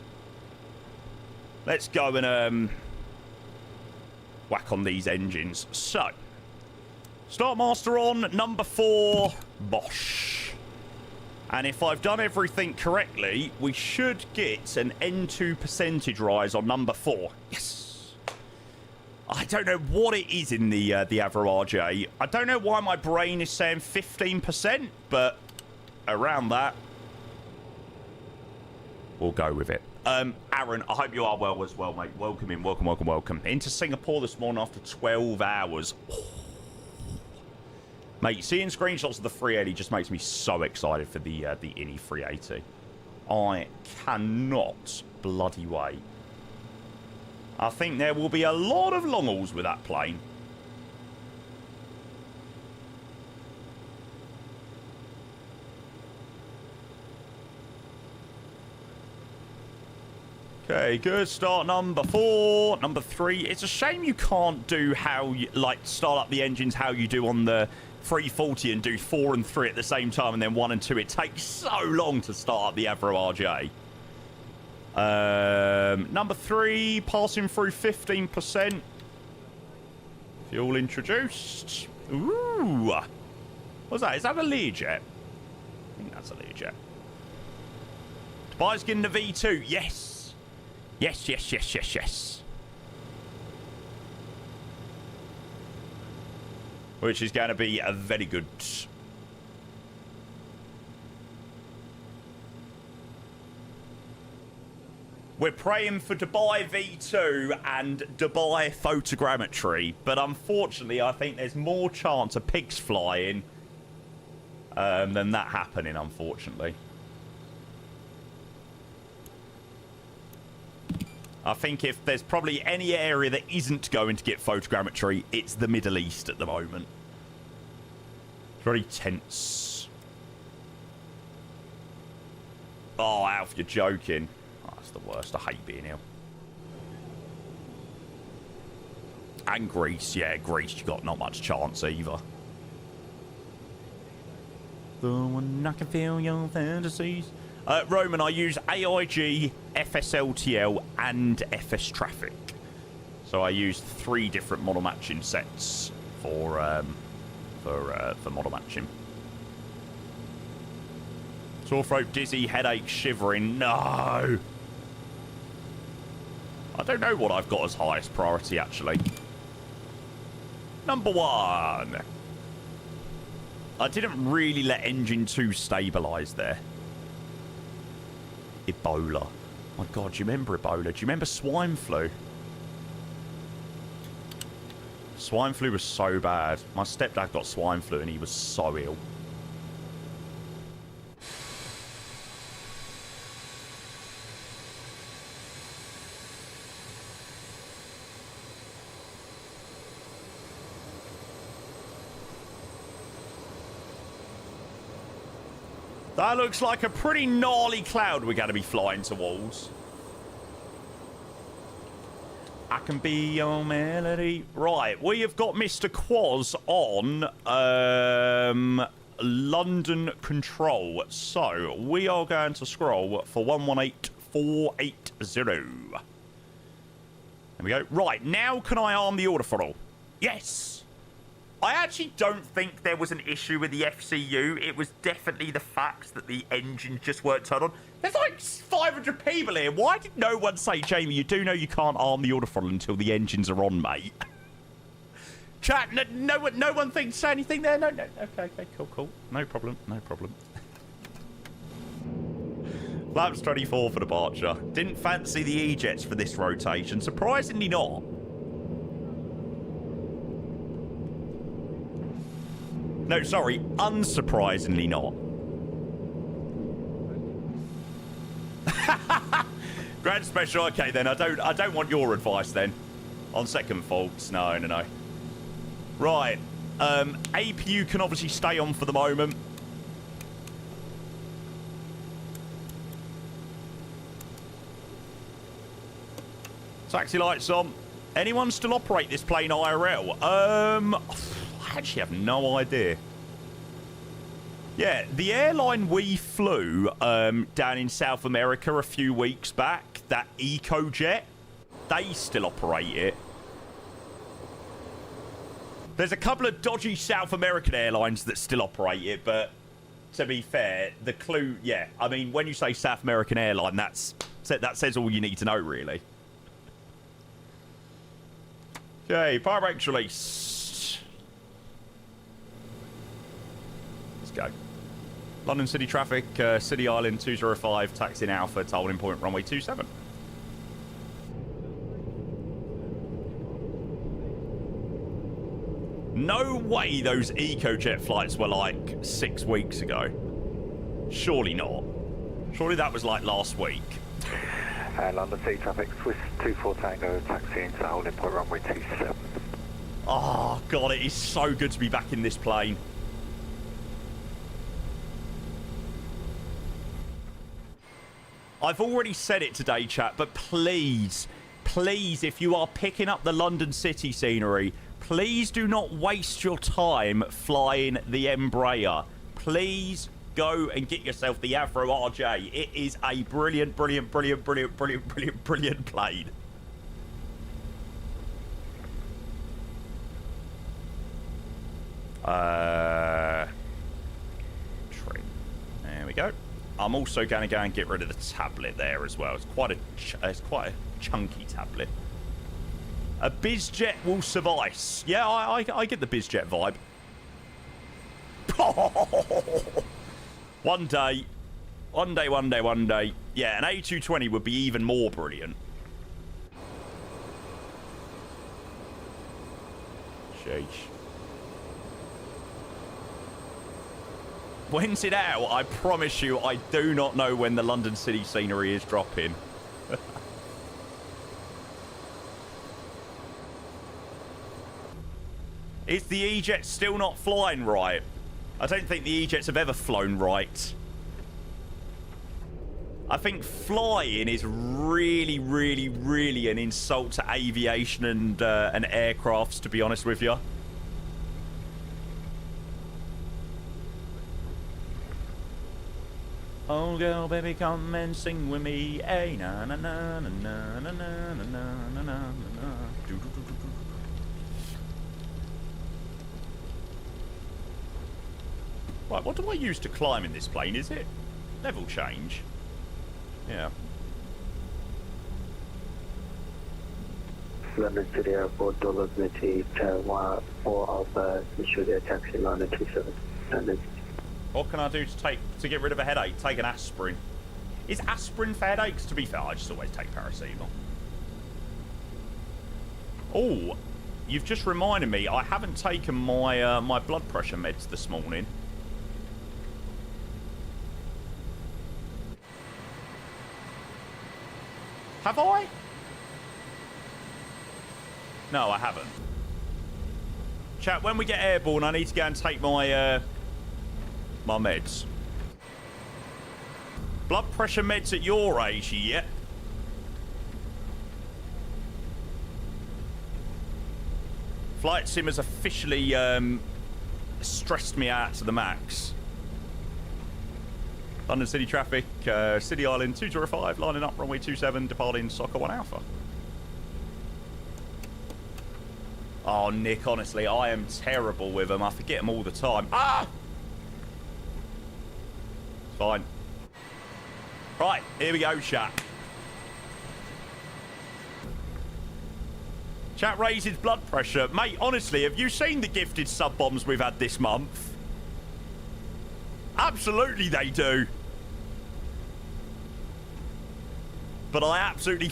Let's go and whack on these engines. So, Start Master on, number 4, Bosch. And if I've done everything correctly, we should get an N2 percentage rise on number 4. Yes. I don't know what it is in the Avro RJ. I don't know why my brain is saying 15%, but around that, we'll go with it. Aaron, I hope you are well as well, mate. Welcome in, welcome, welcome, welcome. Into Singapore this morning after 12 hours. Oh. Mate, seeing screenshots of the 380 just makes me so excited for the Ini 380. I cannot bloody wait. I think there will be a lot of long hauls with that plane. Okay, good. Start number 4. Number 3. It's a shame you can't do how you, like, start up the engines how you do on the 340 and do 4 and 3 at the same time and then 1 and 2. It takes so long to start up the Avro RJ. Number 3, passing through 15%. Fuel introduced. Ooh. What's that? Is that a Learjet? I think that's a Learjet. Dubai's getting the V2. Yes. Yes, yes, yes, yes, yes. Which is going to be a very good. We're praying for Dubai V2 and Dubai photogrammetry, but unfortunately, I think there's more chance of pigs flying than that happening, unfortunately. I think if there's probably any area that isn't going to get photogrammetry, it's the Middle East at the moment. It's very tense. Oh, Alf, you're joking. Oh, that's the worst. I hate being ill. And Greece. Yeah, Greece, you got not much chance either. The one I can feel your fantasies. Roman, I use AIG, FSLTL, and FS Traffic. So I used 3 different model matching sets for model matching. Sore throat, dizzy, headache, shivering. No! I don't know what I've got as highest priority, actually. Number 1. I didn't really let engine 2 stabilise there. Ebola. My God, do you remember Ebola? Do you remember swine flu? Swine flu was so bad. My stepdad got swine flu and he was so ill. That looks like a pretty gnarly cloud we're going to be flying towards. I can be your melody. Right, we have got Mr. Quaz on London Control. So, we are going to scroll for 118480. There we go. Right, now can I arm the order throttle? Yes! I actually don't think there was an issue with the FCU. It was definitely the fact that the engine just weren't turned on. There's like 500 people here. Why did no one say, Jamie, you do know you can't arm the order throttle until the engines are on, mate? Chat, no one thinks say anything there? No. Okay, cool. No problem. Flaps 24 for departure. Didn't fancy the E-Jets for this rotation. Surprisingly not. No, sorry, unsurprisingly not. Grand Special, okay then, I don't want your advice then. On second thoughts, no. Right, APU can obviously stay on for the moment. Taxi lights on. Anyone still operate this plane IRL? I actually have no idea. Yeah, the airline we flew down in South America a few weeks back, that EcoJet, they still operate it. There's a couple of dodgy South American airlines that still operate it, but to be fair, the clue, yeah, I mean, when you say South American airline, that says all you need to know, really. Okay, power brakes release. Go. London City traffic, City Island 205, taxi in Alpha, holding point runway 27. No way those EcoJet flights were like 6 weeks ago. Surely not. Surely that was like last week. London City traffic, Swiss 24 Tango, taxi into holding point runway 27. Oh, God, it is so good to be back in this plane. I've already said it today, chat, but please, if you are picking up the London City scenery, please do not waste your time flying the Embraer. Please go and get yourself the Avro RJ. It is a brilliant plane. Trim. There we go. I'm also going to go and get rid of the tablet there as well. It's quite a chunky tablet. A BizJet will suffice. Yeah, I get the BizJet vibe. One day. Yeah, an A220 would be even more brilliant. Sheesh. When's it out? I promise you, I do not know when the London City scenery is dropping. Is the E-Jet still not flying right? I don't think the E-Jets have ever flown right. I think flying is really an insult to aviation and aircrafts, to be honest with you. Oh girl, baby, come and sing with me. Hey, na na na na na na na na na na na. Right, what do I use to climb in this plane? Is it level change? Yeah. London City Airport, Dollars City, Tower 4 Alpha, Julia Taxi, London 27. London. What can I do to get rid of a headache? Take an aspirin. Is aspirin for headaches? To be fair, I just always take paracetamol. Oh, you've just reminded me, I haven't taken my my blood pressure meds this morning. Have I? No, I haven't. Chat, when we get airborne, I need to go and take my my meds. Blood pressure meds at your age yet? Flight sim has officially stressed me out to the max. London City traffic, City Island 205, lining up runway 27, departing Soccer 1 Alpha. Oh, Nick, honestly, I am terrible with them. I forget them all the time. Ah! It's fine. Right, here we go, chat. Chat raises blood pressure. Mate, honestly, have you seen the gifted sub-bombs we've had this month? Absolutely they do. But I absolutely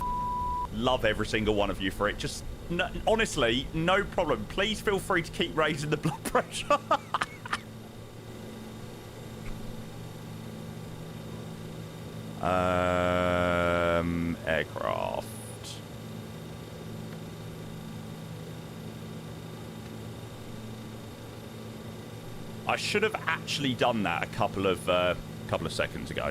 love every single one of you for it. Just, no, honestly, no problem. Please feel free to keep raising the blood pressure. Aircraft. I should have actually done that a couple of seconds ago.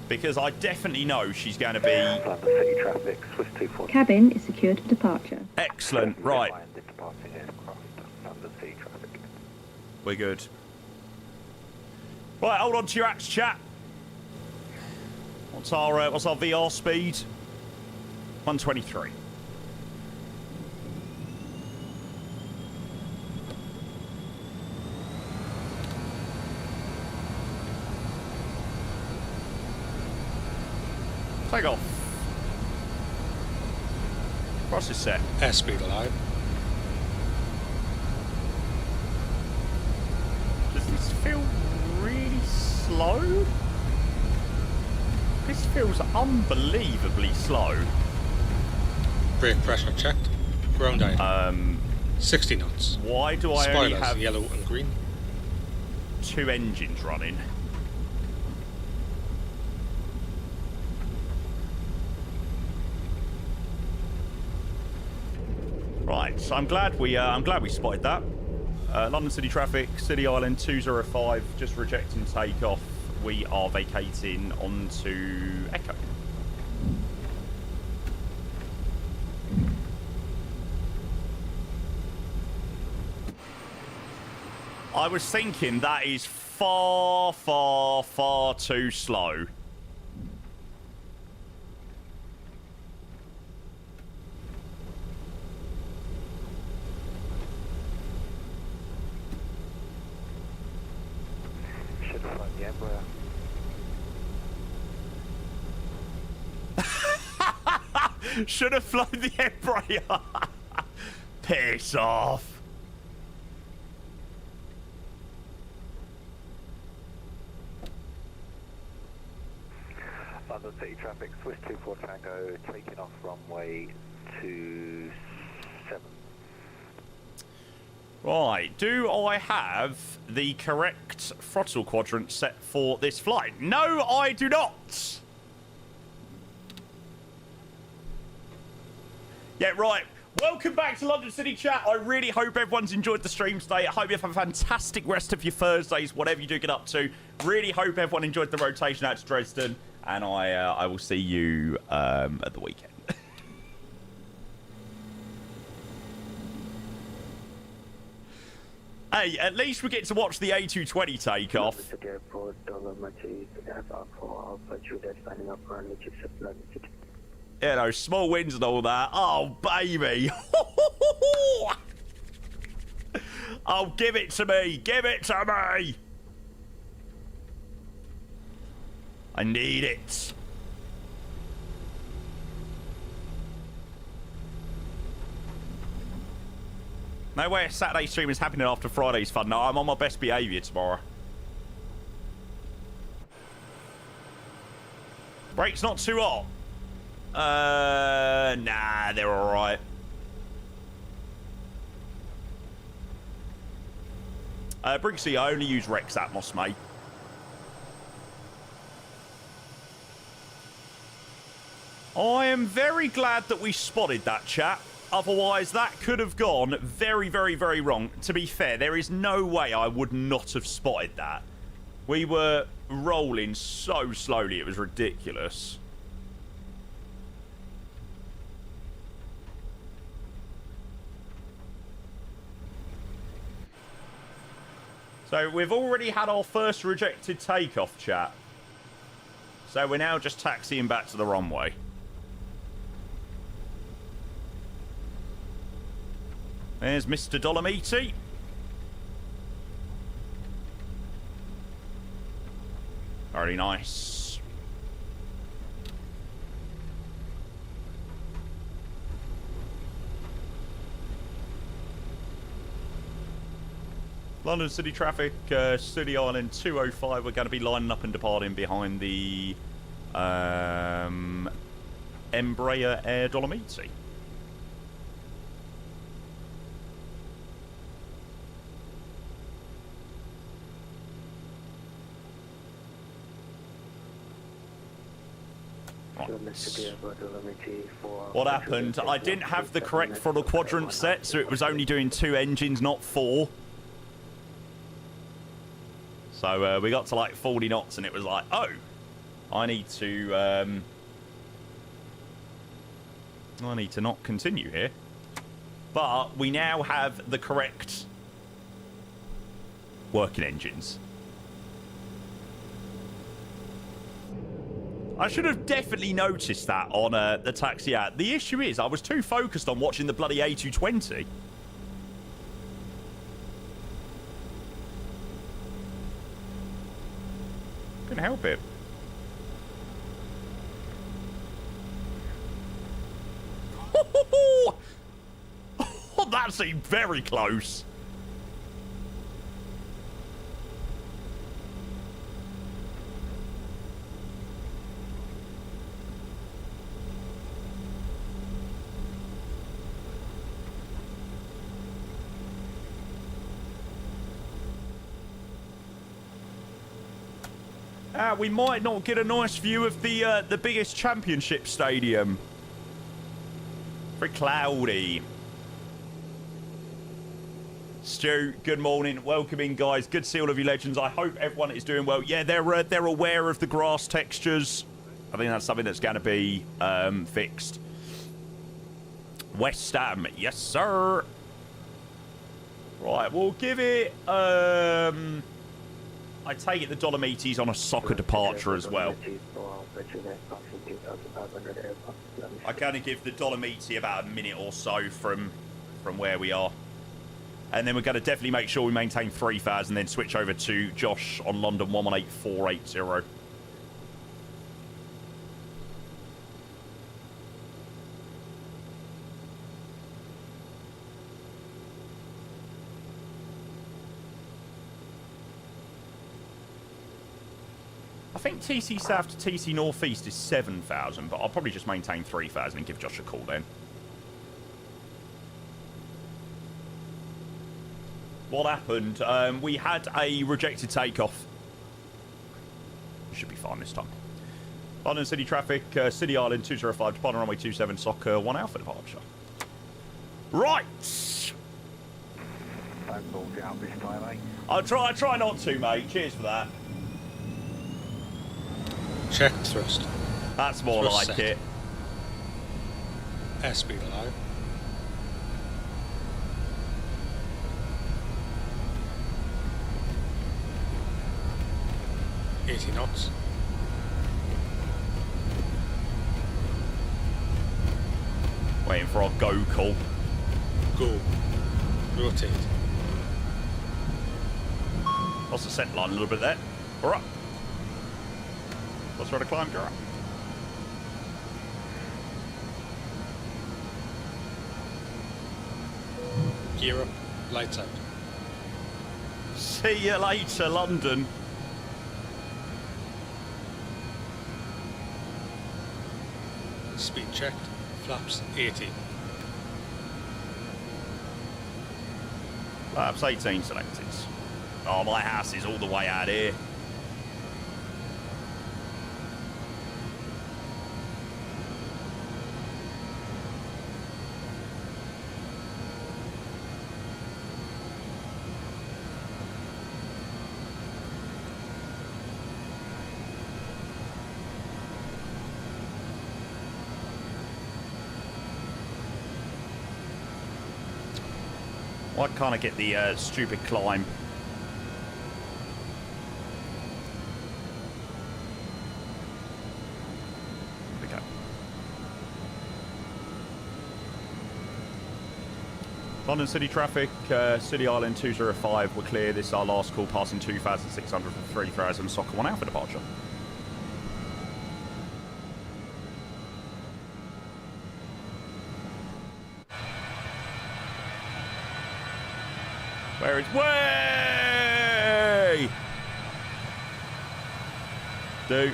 Because I definitely know she's going to be... London City traffic, Swiss 240. Cabin is secured for departure. Excellent, right. Departing aircraft, London City traffic. We're good. Right, hold on to your axe, chat. What's our VR speed? 123. Take off. Cross is set. Airspeed alive. Does this feel really slow? This feels unbelievably slow. Brake pressure checked. Ground iron. 60 knots. Why do I only Spoilers, have yellow and green. 2 engines running? Right, so I'm glad we spotted that. London City traffic, City Island 205, just rejecting takeoff. We are vacating onto Echo. I was thinking that is far, far, far too slow. Should have flown the Embraer. Should have flown the Embraer. Piss off. London City traffic, Swiss 24 Tango, taking off runway 27. Right, do I have the correct throttle quadrant set for this flight? No, I do not. Yeah, right. Welcome back to London City Chat. I really hope everyone's enjoyed the stream today. I hope you have a fantastic rest of your Thursdays, whatever you do get up to. Really hope everyone enjoyed the rotation out to Dresden. And I will see you at the weekend. Hey, at least we get to watch the A220 take off. City Airport, Dollar Machi, Alpha Alpha Juliet, signing up for an Egypt, London City. You know, small wins and all that. Oh, baby. Oh, give it to me. Give it to me. I need it. No way a Saturday stream is happening after Friday's fun. No, I'm on my best behaviour tomorrow. Brakes not too hot. Nah, they're all right. Briggsy, I only use Rex Atmos, mate. I am very glad that we spotted that, chap. Otherwise, that could have gone very, very, very wrong. To be fair, there is no way I would not have spotted that. We were rolling so slowly, it was ridiculous. So we've already had our first rejected takeoff, chat. So we're now just taxiing back to the runway. There's Mr. Dolomiti. Very nice. London City traffic, City Island 205. We're going to be lining up and departing behind the Embraer Air Dolomiti. What happened? I didn't have the correct throttle quadrant set, so it was only doing 2 engines, not 4. So we got to like 40 knots, and it was like, oh, I need to not continue here. But we now have the correct working engines. I should have definitely noticed that on the taxi app. The issue is I was too focused on watching the bloody A220. Couldn't help it. Oh, that seemed very close. We might not get a nice view of the biggest championship stadium. Very cloudy. Stu, good morning. Welcome in, guys. Good to see all of you legends. I hope everyone is doing well. Yeah, they're aware of the grass textures. I think that's something that's going to be fixed. West Ham, yes, sir. Right, we'll give it... I take it the Dolomiti's on a soccer departure as well. I kind of give the Dolomiti about a minute or so from where we are. And then we're going to definitely make sure we maintain 3,000, then switch over to Josh on London 118480. I think TC South to TC Northeast is 7,000, but I'll probably just maintain 3,000 and give Josh a call then. What happened? We had a rejected takeoff. Should be fine this time. London City traffic, City Island 205, departing runway 27, Soccer 1 Alpha departure. Right! Don't balls it out this time, eh? I'll try not to, mate. Cheers for that. Check thrust. That's more Thrust like set. it. Airspeed alive. $80 knots. Waiting for our go call. Go. Rotate. Lost the scent line a little bit there. We're up. Let's try to climb, go up. Gear up. Lights out. See you later, London. Speed checked. Flaps 80. Flaps 18 selected. Oh, my house is all the way out here. Why can't I get the stupid climb? There we go. London City traffic, City Island 205, we're clear. This is our last call passing 2,600 from 3,000 Soccer 1 Alpha departure. Where is way? Do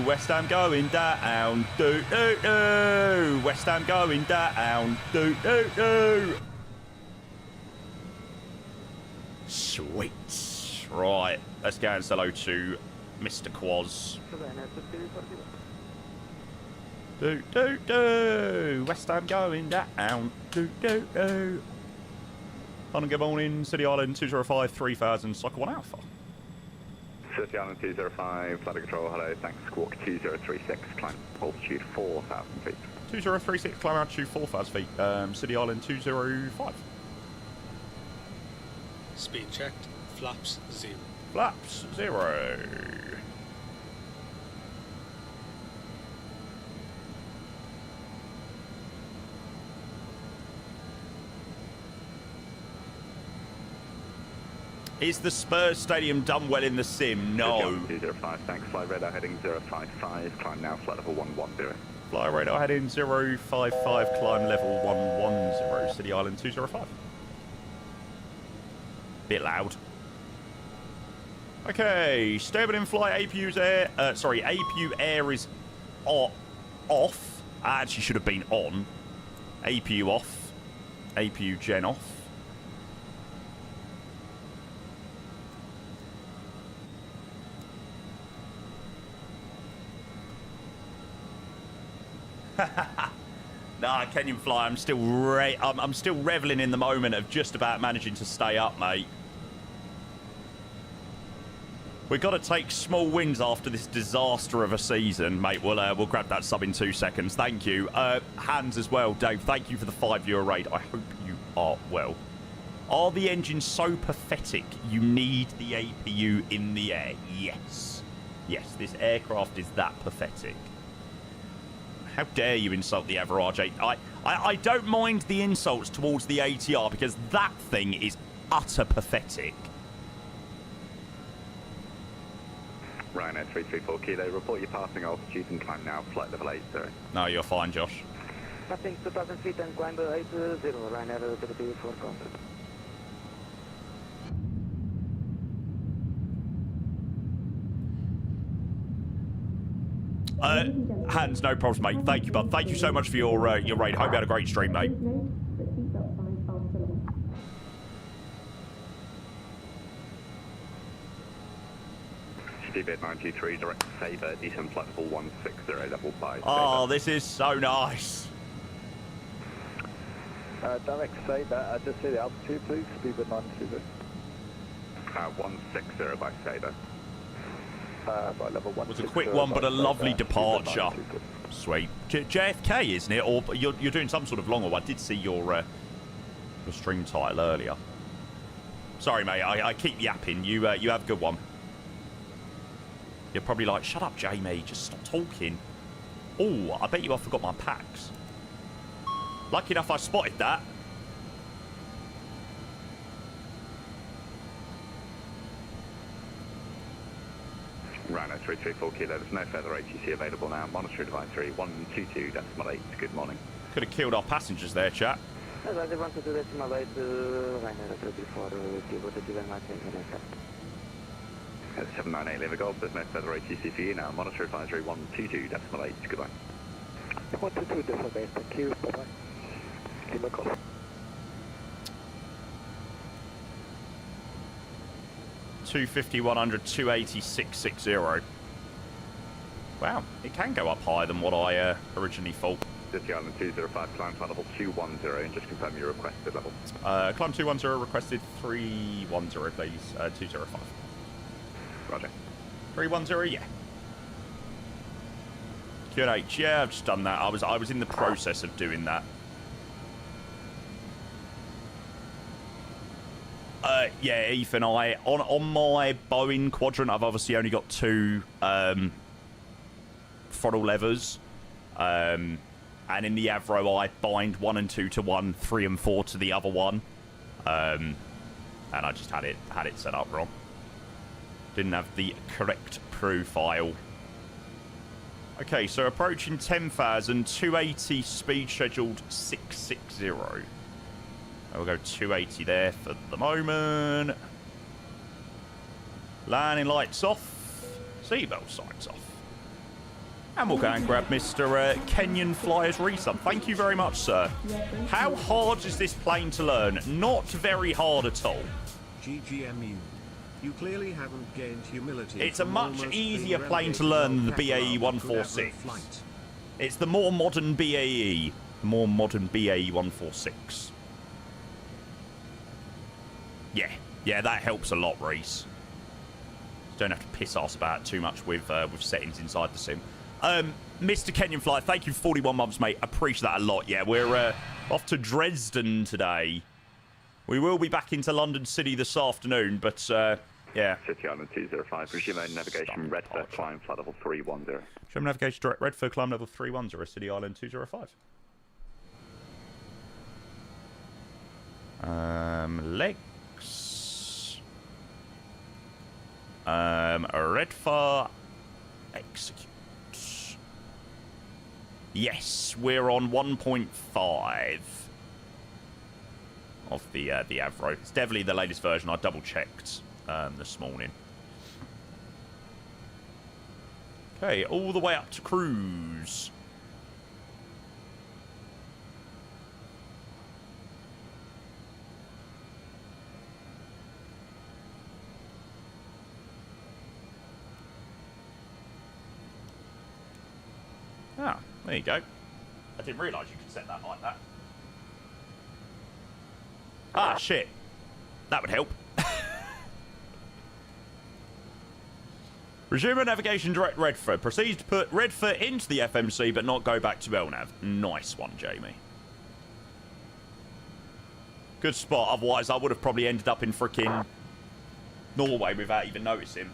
West Ham going down. Do West Ham going down. Do. Sweet. Right, let's go and say hello to Mr. Quaz. Do West Ham going down. Do. London, good morning. City Island 205 3000 Soccer 1 Alpha. City Island 205, flight control, hello, thanks, squawk 2036, climb altitude 4,000 feet. 2036, climb altitude 4,000 feet, City Island 205. Speed checked. Flaps 0. Flaps 0. Is the Spurs Stadium done well in the sim? No. 205, thanks, fly radar heading 055, climb now, flight level 110. Fly radar heading 055, climb level 110, City Island 205. Bit loud. Okay, stable in flight, APU's air, APU air is off. Actually should have been on. APU off. APU gen off. Nah, Kenyan Fly, I'm still I'm still reveling in the moment of just about managing to stay up, mate. We've got to take small wins after this disaster of a season, mate. We'll grab that sub in 2 seconds. Thank you. Hands as well, Dave. Thank you for the €5 raid. I hope you are well. Are the engines so pathetic you need the APU in the air? Yes. Yes, this aircraft is that pathetic. How dare you insult the Avro RJ? I don't mind the insults towards the ATR because that thing is utter pathetic. Ryanair 334 Kilo, report your passing altitude and climb now, flight level 80. No, you're fine, Josh. Passing 2,000 feet and climb 80, Ryanair 334 contact. Hans, no problems, mate. Thank you, bud. Thank you so much for your raid. Hope you had a great stream, mate. Cityjet 923, direct Sabre, descent flight level 160, level 5. Oh, this is so nice. Direct Sabre, just say the altitude, please. Speedbird 920. 160 by Sabre. By level 160. It was a quick one, but a lovely departure. Sweet. JFK, isn't it? Or you're doing some sort of longer one. I did see your stream title earlier. Sorry, mate. I keep yapping. You have a good one. You're probably like, shut up, Jamie. Just stop talking. Oh, I bet you I forgot my packs. Lucky enough I spotted that. Ryanair 334 Kilo, there's no further ATC available now. Monitor advisory 122.8. Good morning. Could have killed our passengers there, chat. Advisory 122.8, Ryanair 334, Kilo, thank you very much. 798 Lima Golf, there's no further ATC for you now. Monitor advisory 122.8. Goodbye. 122 Delta Base, thank you, bye-bye. Lima Golf. 250, 100, 280, 660. Wow, it can go up higher than what I originally thought. City Island 205, climb flight level 210, and just confirm your requested level. Climb 210, requested 310, please. 205. Roger. 310, yeah. QNH, yeah, I've just done that. I was in the process of doing that. Yeah, Ethan, on my Boeing quadrant, I've obviously only got 2 throttle levers. And in the Avro, I bind 1 and 2 to one, 3 and 4 to the other one. And I just had it set up wrong. Didn't have the correct profile. Okay, so approaching 10,000, 280, speed scheduled 660. We'll go 280 there for the moment. Landing lights off. Seatbelt signs off. And we'll go and grab Mr. Kenyan Flyers Resub. Thank you very much, sir. How hard is this plane to learn? Not very hard at all. GGMU. You clearly haven't gained humility. It's a much easier plane to learn than the BAE 146. It's the more modern BAE. The more modern BAE 146. Yeah, that helps a lot, Reese. Don't have to piss us about too much with settings inside the sim. Mr. Kenyan Fly, thank you for 41 months, mate. Appreciate that a lot. Yeah, we're off to Dresden today. We will be back into London City this afternoon, but yeah. City Island 205, resume navigation, Redford, climb flight level 310. Show navigation direct Redford, climb level 310, City Island 205. Legs. Redford, execute. Yes, we're on 1.5 of the Avro. It's definitely the latest version. I double checked this morning. Okay, all the way up to cruise. Ah, there you go. I didn't realise you could set that like that. Ah, shit. That would help. Resume navigation direct Redford. Proceed to put Redford into the FMC, but not go back to LNAV. Nice one, Jamie. Good spot. Otherwise, I would have probably ended up in frickin' Norway without even noticing.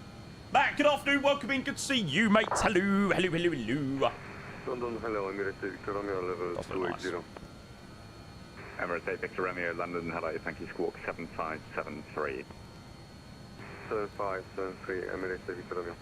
Matt, good afternoon. Welcome in. Good to see you, mate. Hello. Hello, hello, hello. London, hello, Emirates Victor Romeo, level 280. Emirates Victor Romeo, London, hello, thank you, squawk 7573. 7573, Emirates Victor Romeo.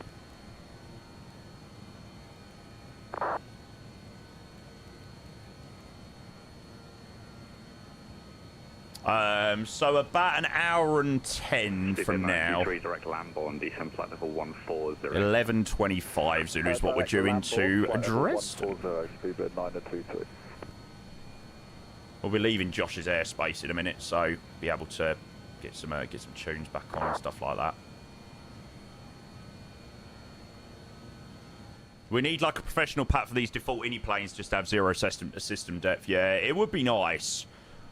So about an hour and 10 from now. Direct Lamborn, descent flight level 140. 11:25 Zulu is what we're due into Dresden. We'll be leaving Josh's airspace in a minute, so be able to get some tunes back on and stuff like that. We need like a professional pat for these default ini planes just to have zero system depth. Yeah, it would be nice.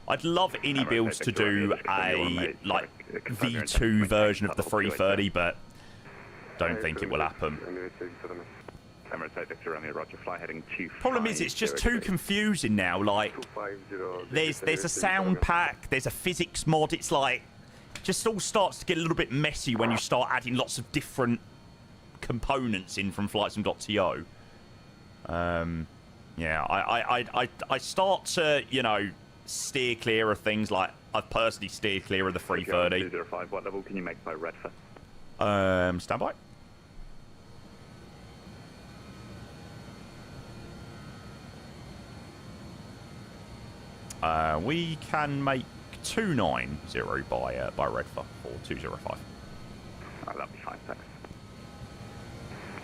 I'd love iniBuilds to do a like V2 version of the 330, but don't think it will happen. Problem is, it's just too confusing now. Like, there's a sound pack, there's a physics mod. It's like, just all starts to get a little bit messy when you start adding lots of different components in from flightsim.to. Yeah, I start to, you know, steer clear of things. Like, I've personally steered clear of the 330. 205, what level can you make by Redford? Stand by. We can make 290 by Redford for 205. Oh, that'll be fine, thanks.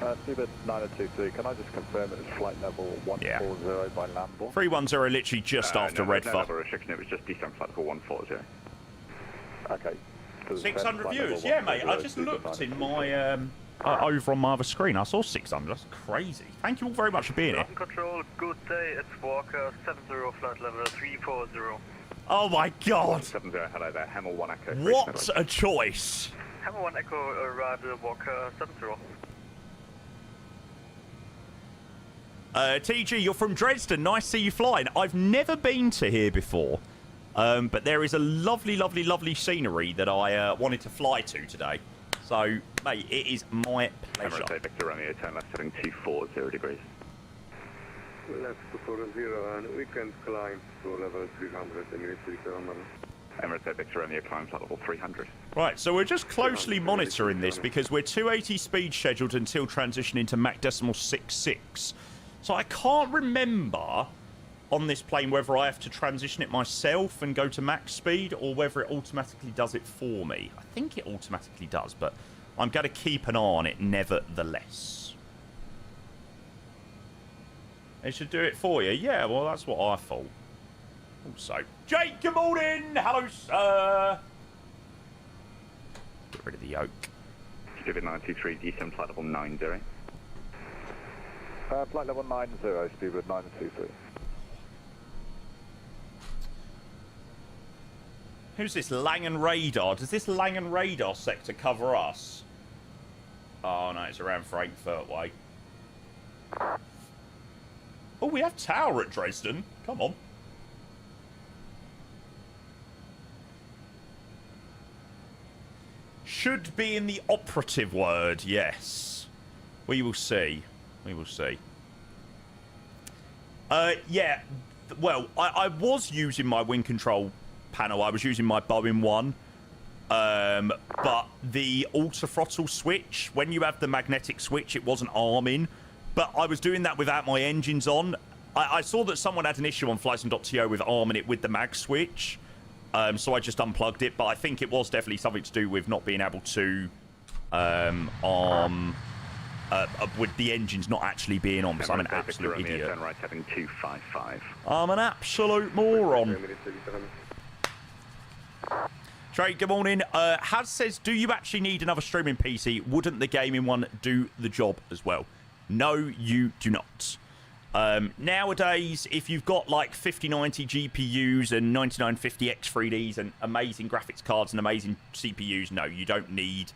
Speedbird 9023, can I just confirm it was flight level 140 by Lambo? 310 literally just after Red No Far. level restriction, it was just descent flight level 140. Okay. 600 views, yeah, mate. I just looked in my over on my other screen. I saw 600. That's crazy. Thank you all very much for being here. Control, good day. It's Walker 70 flight level 340. Oh my God! 70, hello there. Hamel 1 Echo. What a choice! Hammer 1 Echo arrival Walker 70. TG, you're from Dresden. Nice to see you flying. I've never been to here before, but there is a lovely, lovely, lovely scenery that I wanted to fly to today. So, mate, it is my pleasure. Emirates Victor Romeo, turn left heading 240 degrees. Left to 40 and we can climb to level 300 immediately. Emirates Victor Romeo, climb flight level 300. Right, so we're just closely monitoring this because we're 280 speed scheduled until transitioning to Mach decimal 66. So I can't remember on this plane whether I have to transition it myself and go to max speed or whether it automatically does it for me. I think it automatically does, but I'm going to keep an eye on it nevertheless. It should do it for you. Yeah, well, that's what I thought. Also, Jake, good morning. Hello, sir. Get rid of the yoke. Stupid 923, descent flight level 90. Flight level 90, speedbird 923. Who's this? Langen Radar. Does this Langen Radar sector cover us? Oh, no, it's around Frankfurt way. Oh, we have tower at Dresden. Come on. Should be in the operative word, yes. We will see. We will see. Yeah, well, I was using my wing control panel. I was using my Boeing 1. But the auto-throttle switch, when you have the magnetic switch, it wasn't arming. But I was doing that without my engines on. I saw that someone had an issue on flightsim.to with arming it with the mag switch. So I just unplugged it. But I think it was definitely something to do with not being able to arm... with the engines not actually being on, because I'm an absolute idiot. Turn right heading 255. I'm an absolute moron. Trey, good morning. Haz says, do you actually need another streaming PC? Wouldn't the gaming one do the job as well? No, you do not. Nowadays, if you've got like 5090 GPUs and 9950 X3Ds and amazing graphics cards and amazing CPUs, no, you don't need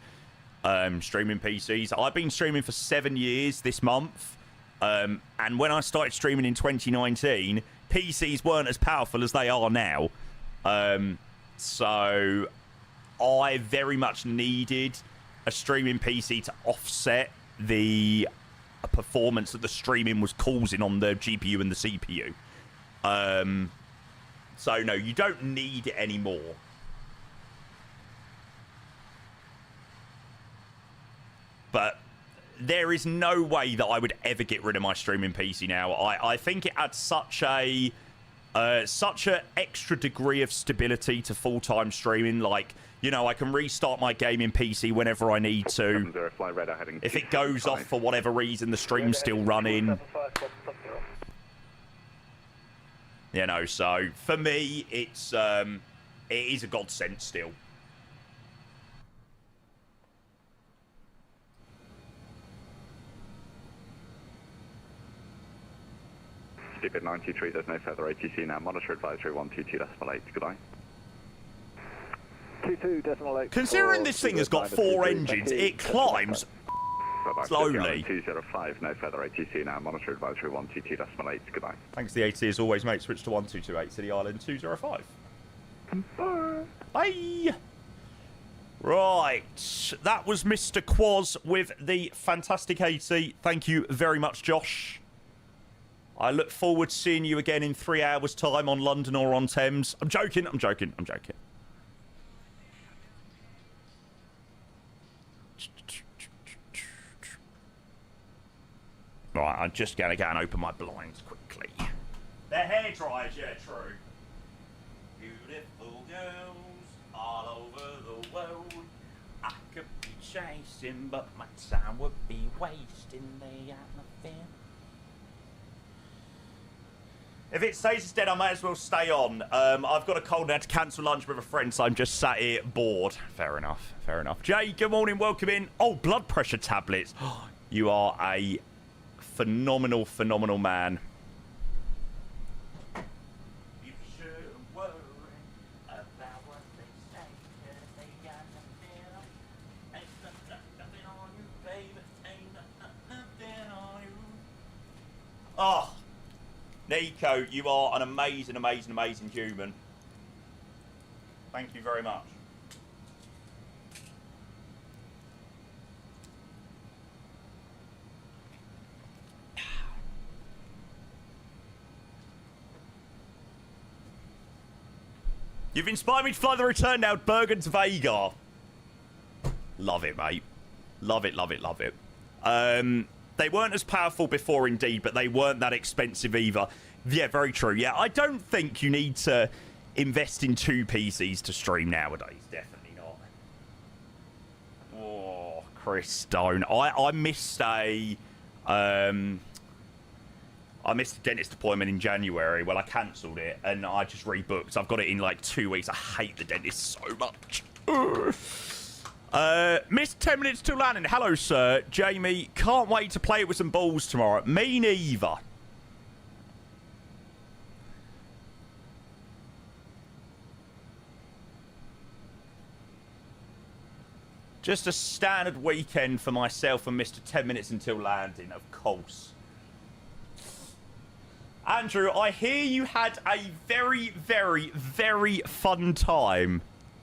streaming PCs. I've been streaming for 7 years this month. And when I started streaming in 2019, PCs weren't as powerful as they are now. So I very much needed a streaming PC to offset the performance that the streaming was causing on the GPU and the CPU. So no, you don't need it anymore. But there is no way that I would ever get rid of my streaming PC now. I think it adds such a extra degree of stability to full-time streaming. Like, you know, I can restart my gaming PC whenever I need to. If it goes off for whatever reason, the stream's still running. You know, so for me, it is a godsend still. Stupid 93, there's no further ATC now. Monitor advisory 122.8. Goodbye. 22.8. Considering this thing has got 4 engines, it climbs slowly. 205, no further ATC now. Monitor advisory 122.8. Goodbye. Thanks to the AT as always, mate. Switch to 1228 City Island 205. Bye. Bye. Right. That was Mr. Quaz with the fantastic AT. Thank you very much, Josh. I look forward to seeing you again in 3 hours' time on London or on Thames. I'm joking, I'm joking, I'm joking. Right, I'm just going to go and open my blinds quickly. They're hair dryers, yeah, true. Beautiful girls all over the world. I could be chasing, but my time would be wasting the atmosphere. If it stays as dead, I may as well stay on. I've got a cold and had to cancel lunch with a friend, so I'm just sat here bored. Fair enough, fair enough. Jay, good morning, welcome in. Oh, blood pressure tablets. You are a phenomenal, phenomenal man. You shouldn't worry about what they say, 'cause they got nothing. Ain't nothing on you, baby. Ain't nothing on you. Oh. Nico, you are an amazing, amazing, amazing human. Thank you very much. You've inspired me to fly the return now, Bergen to Vega. Love it, mate. Love it, love it, love it. They weren't as powerful before, indeed, but they weren't that expensive either. Yeah, very true. Yeah, I don't think you need to invest in 2 PCs to stream nowadays. Definitely not. Oh, Chris Stone. I missed a... I missed a dentist appointment in January. Well, I cancelled it, and I just rebooked. I've got it in, like, 2 weeks. I hate the dentist so much. Missed 10 minutes till landing. Hello, sir. Jamie, can't wait to play it with some balls tomorrow. Me neither. Just a standard weekend for myself and Mr. 10 minutes until landing, of course. Andrew, I hear you had a very, very, very fun time.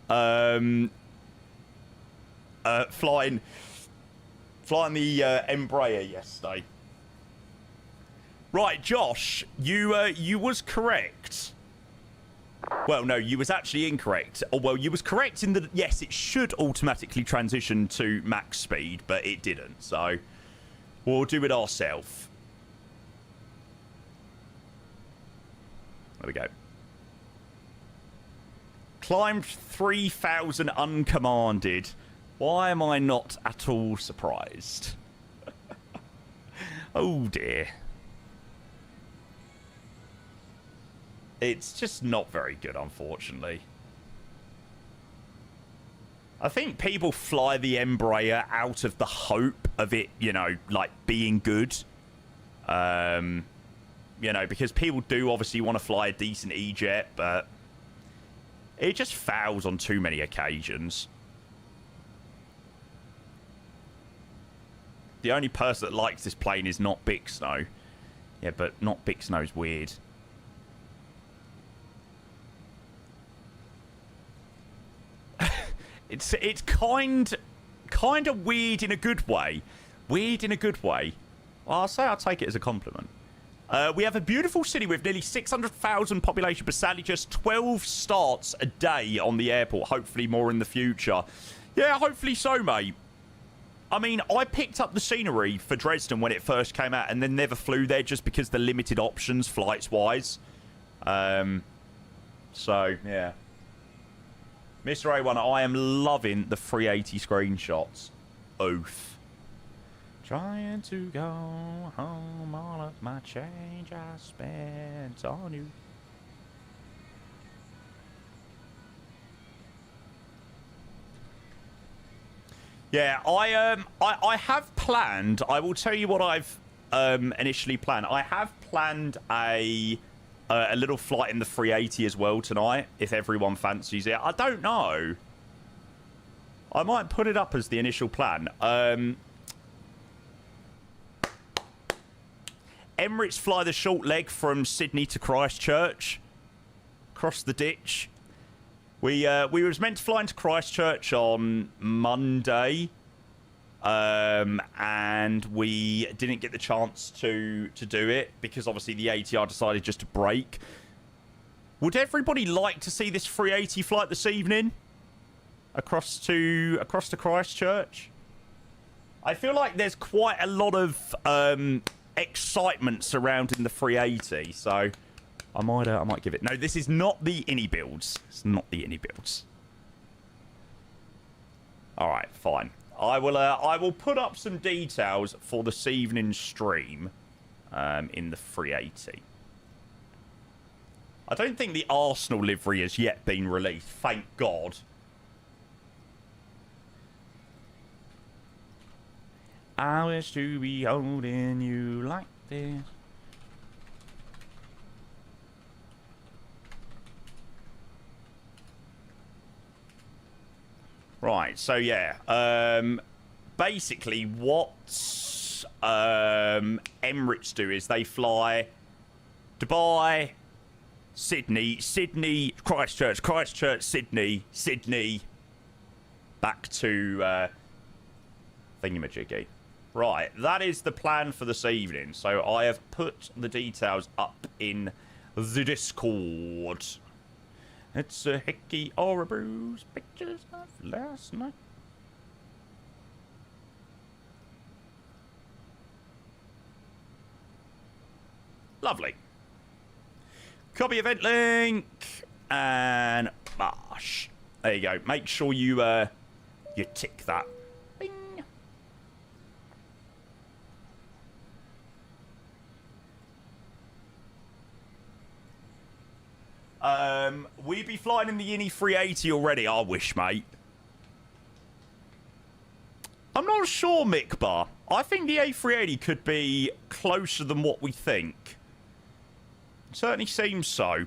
Flying the Embraer yesterday. Right, Josh, you was correct. Well, no, you was actually incorrect. Oh, well, you was correct in that, yes, it should automatically transition to max speed, but it didn't. So we'll do it ourselves. There we go. Climbed 3,000 uncommanded. Why am I not at all surprised? Oh, dear. It's just not very good, unfortunately. I think people fly the Embraer out of the hope of it, you know, like, being good. You know, because people do obviously want to fly a decent E-Jet, but it just fails on too many occasions. The only person that likes this plane is not Big Snow. Yeah, but not Big Snow's weird. It's kind of weird in a good way. Weird in a good way. Well, I'll take it as a compliment. We have a beautiful city with nearly 600,000 population, but sadly just 12 starts a day on the airport. Hopefully more in the future. Yeah, hopefully so, mate. I mean, I picked up the scenery for Dresden when it first came out and then never flew there just because the limited options flights-wise. So, yeah. Mr. A1, I am loving the 380 screenshots. Oath. Trying to go home, all of my change I spent on you. Yeah, I have planned, I will tell you what I've initially planned. I have planned a little flight in the 380 as well tonight, if everyone fancies it. I don't know. I might put it up as the initial plan. Emirates fly the short leg from Sydney to Christchurch. Across the ditch. We was meant to fly into Christchurch on Monday. And we didn't get the chance to do it because obviously the ATR decided just to break. Would everybody like to see this 380 flight this evening? Across to Christchurch? I feel like there's quite a lot of excitement surrounding the 380, so I might give it. No, this is not the iniBuilds. It's not the iniBuilds. All right, fine. I will put up some details for this evening's stream in the 380. I don't think the Arsenal livery has yet been released, thank God. I wish to be holding you like this. Right, so yeah, basically what Emirates do is they fly Dubai, Sydney, Christchurch, Sydney, back to thingamajiggy. Right, that is the plan for this evening. So I have put the details up in the Discord. It's a hickey or a bruise, pictures of last night. Lovely. Copy event link and bash. There you go. Make sure you you tick that. Bing. We be flying in the Uni 380 already. I wish, mate. I'm not sure, Mickbar. I think the A380 could be closer than what we think. Certainly seems so.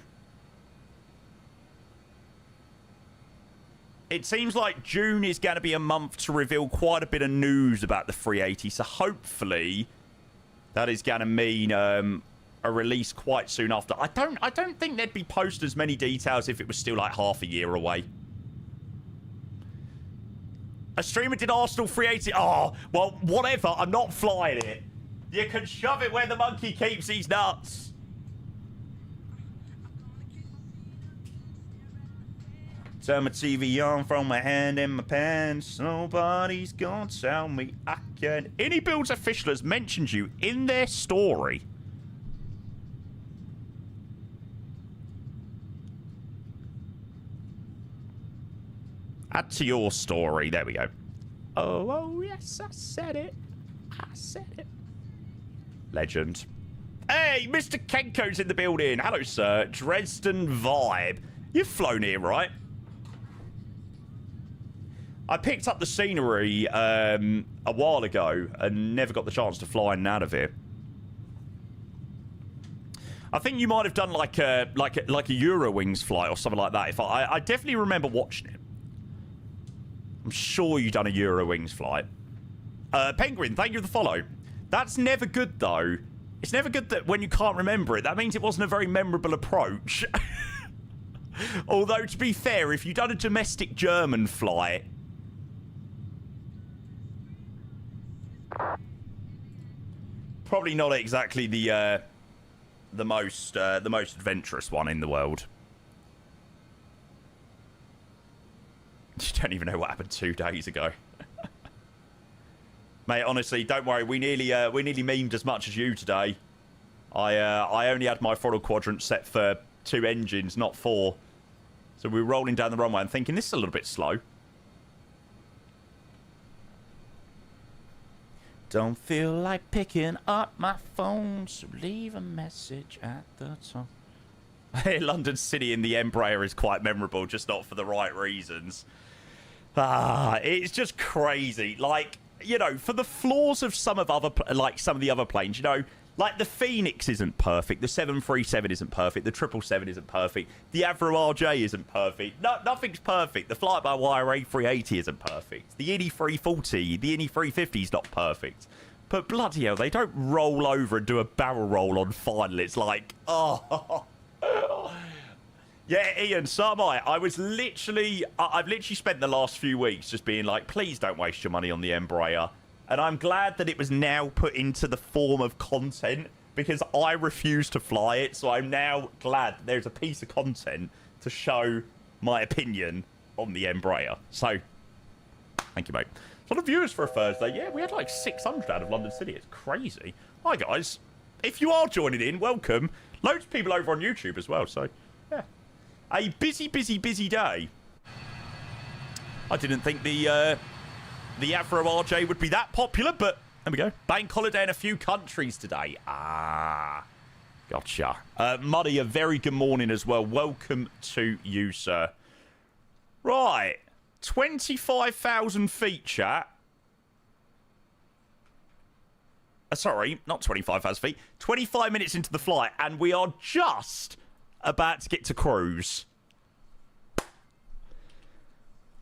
It seems like June is going to be a month to reveal quite a bit of news about the 380, so hopefully that is going to mean a release quite soon after. I don't think they'd be posting as many details if it was still like half a year away. A streamer did Arsenal 380. Oh, well, whatever. I'm not flying it. You can shove it where the monkey keeps his nuts. Turn my TV on, throw my hand in my pants. Nobody's gonna tell me I can. iniBuilds official has mentioned you in their story. Add to your story. There we go. Oh, yes, I said it. I said it. Legend. Hey, Mr. Kenko's in the building. Hello, sir. Dresden vibe. You've flown here, right? I picked up the scenery a while ago and never got the chance to fly in and out of it. I think you might have done like a Eurowings flight or something like that. If I definitely remember watching it. I'm sure you've done a Eurowings flight. Penguin, thank you for the follow. That's never good, though. It's never good that when you can't remember it. That means it wasn't a very memorable approach. Although, to be fair, if you'd done a domestic German flight... probably not exactly the most adventurous one in the world. You don't even know what happened 2 days ago. Mate, honestly, don't worry. We nearly memed as much as you today. I only had my throttle quadrant set for 2 engines, not 4. So we were rolling down the runway and thinking, this is a little bit slow. Don't feel like picking up my phone, so leave a message at the top. London City in the Embraer is quite memorable, just not for the right reasons. It's just crazy. Like, you know, for the flaws of some of the other planes, you know, like the Phoenix isn't perfect, the 737 isn't perfect, the 777 isn't perfect, the Avro RJ isn't perfect. Nothing's perfect. The fly-by-wire A380 isn't perfect. The ini340, the ini350 is not perfect. But bloody hell, they don't roll over and do a barrel roll on final. It's like, oh. Yeah, Ian, so am I. I've literally spent the last few weeks just being like, please don't waste your money on the Embraer. And I'm glad that it was now put into the form of content because I refuse to fly it. So I'm now glad that there's a piece of content to show my opinion on the Embraer. So, thank you, mate. A lot of viewers for a Thursday. Yeah, we had like 600 out of London City. It's crazy. Hi, guys. If you are joining in, welcome. Loads of people over on YouTube as well. So, yeah. A busy, busy, busy day. I didn't think the the Avro RJ would be that popular, but there we go. Bank holiday in a few countries today. Ah, gotcha. Muddy, a very good morning as well. Welcome to you, sir. Right. 25,000 feet, chat. Sorry, not 25,000 feet. 25 minutes into the flight, and we are just about to get to cruise.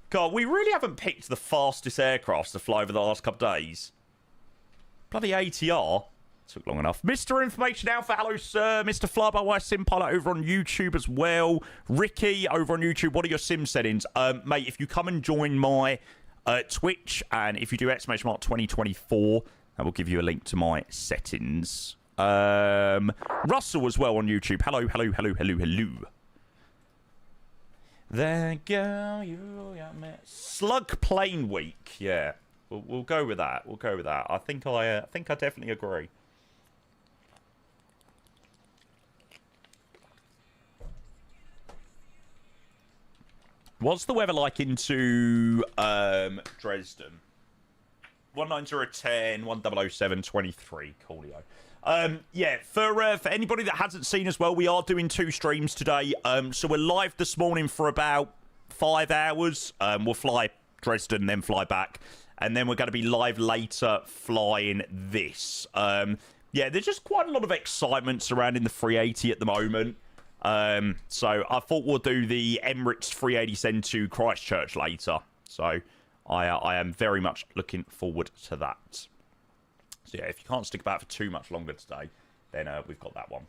God, we really haven't picked the fastest aircraft to fly over the last couple of days. Bloody ATR. Took long enough. Mr. Information Alpha, hello, sir. Mr. Flyby Sim Pilot over on YouTube as well. Ricky over on YouTube, what are your sim settings? Mate, if you come and join my Twitch, and if you do !2024, I will give you a link to my settings. Russell as well on YouTube. Hello, hello, hello, hello, hello. That girl you got me. Slug Plane Week. Yeah, we'll go with that. We'll go with that. I think I definitely agree. What's the weather like into Dresden? 19010 1007 23. Coolio. Yeah, for anybody that hasn't seen as well, we are doing 2 streams today. So we're live this morning for about 5 hours. We'll fly Dresden, then fly back, and then we're going to be live later flying this. Yeah, there's just quite a lot of excitement surrounding the 380 at the moment. So I thought we'll do the Emirates 380 send to Christchurch later. So I am very much looking forward to that. So yeah, if you can't stick about for too much longer today, then we've got that one.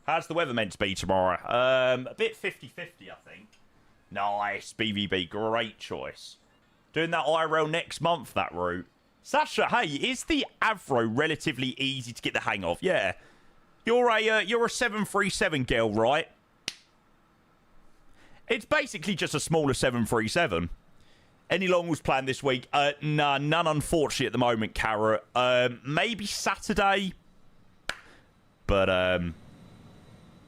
How's the weather meant to be tomorrow? A bit 50-50, I think. Nice, BVB, great choice. Doing that IRL next month, that route. Sasha, hey, is the Avro relatively easy to get the hang of? Yeah. You're a 737 girl, right? It's basically just a smaller 737. Any long hauls planned this week? Nah, none unfortunately at the moment, Cara. Maybe Saturday. But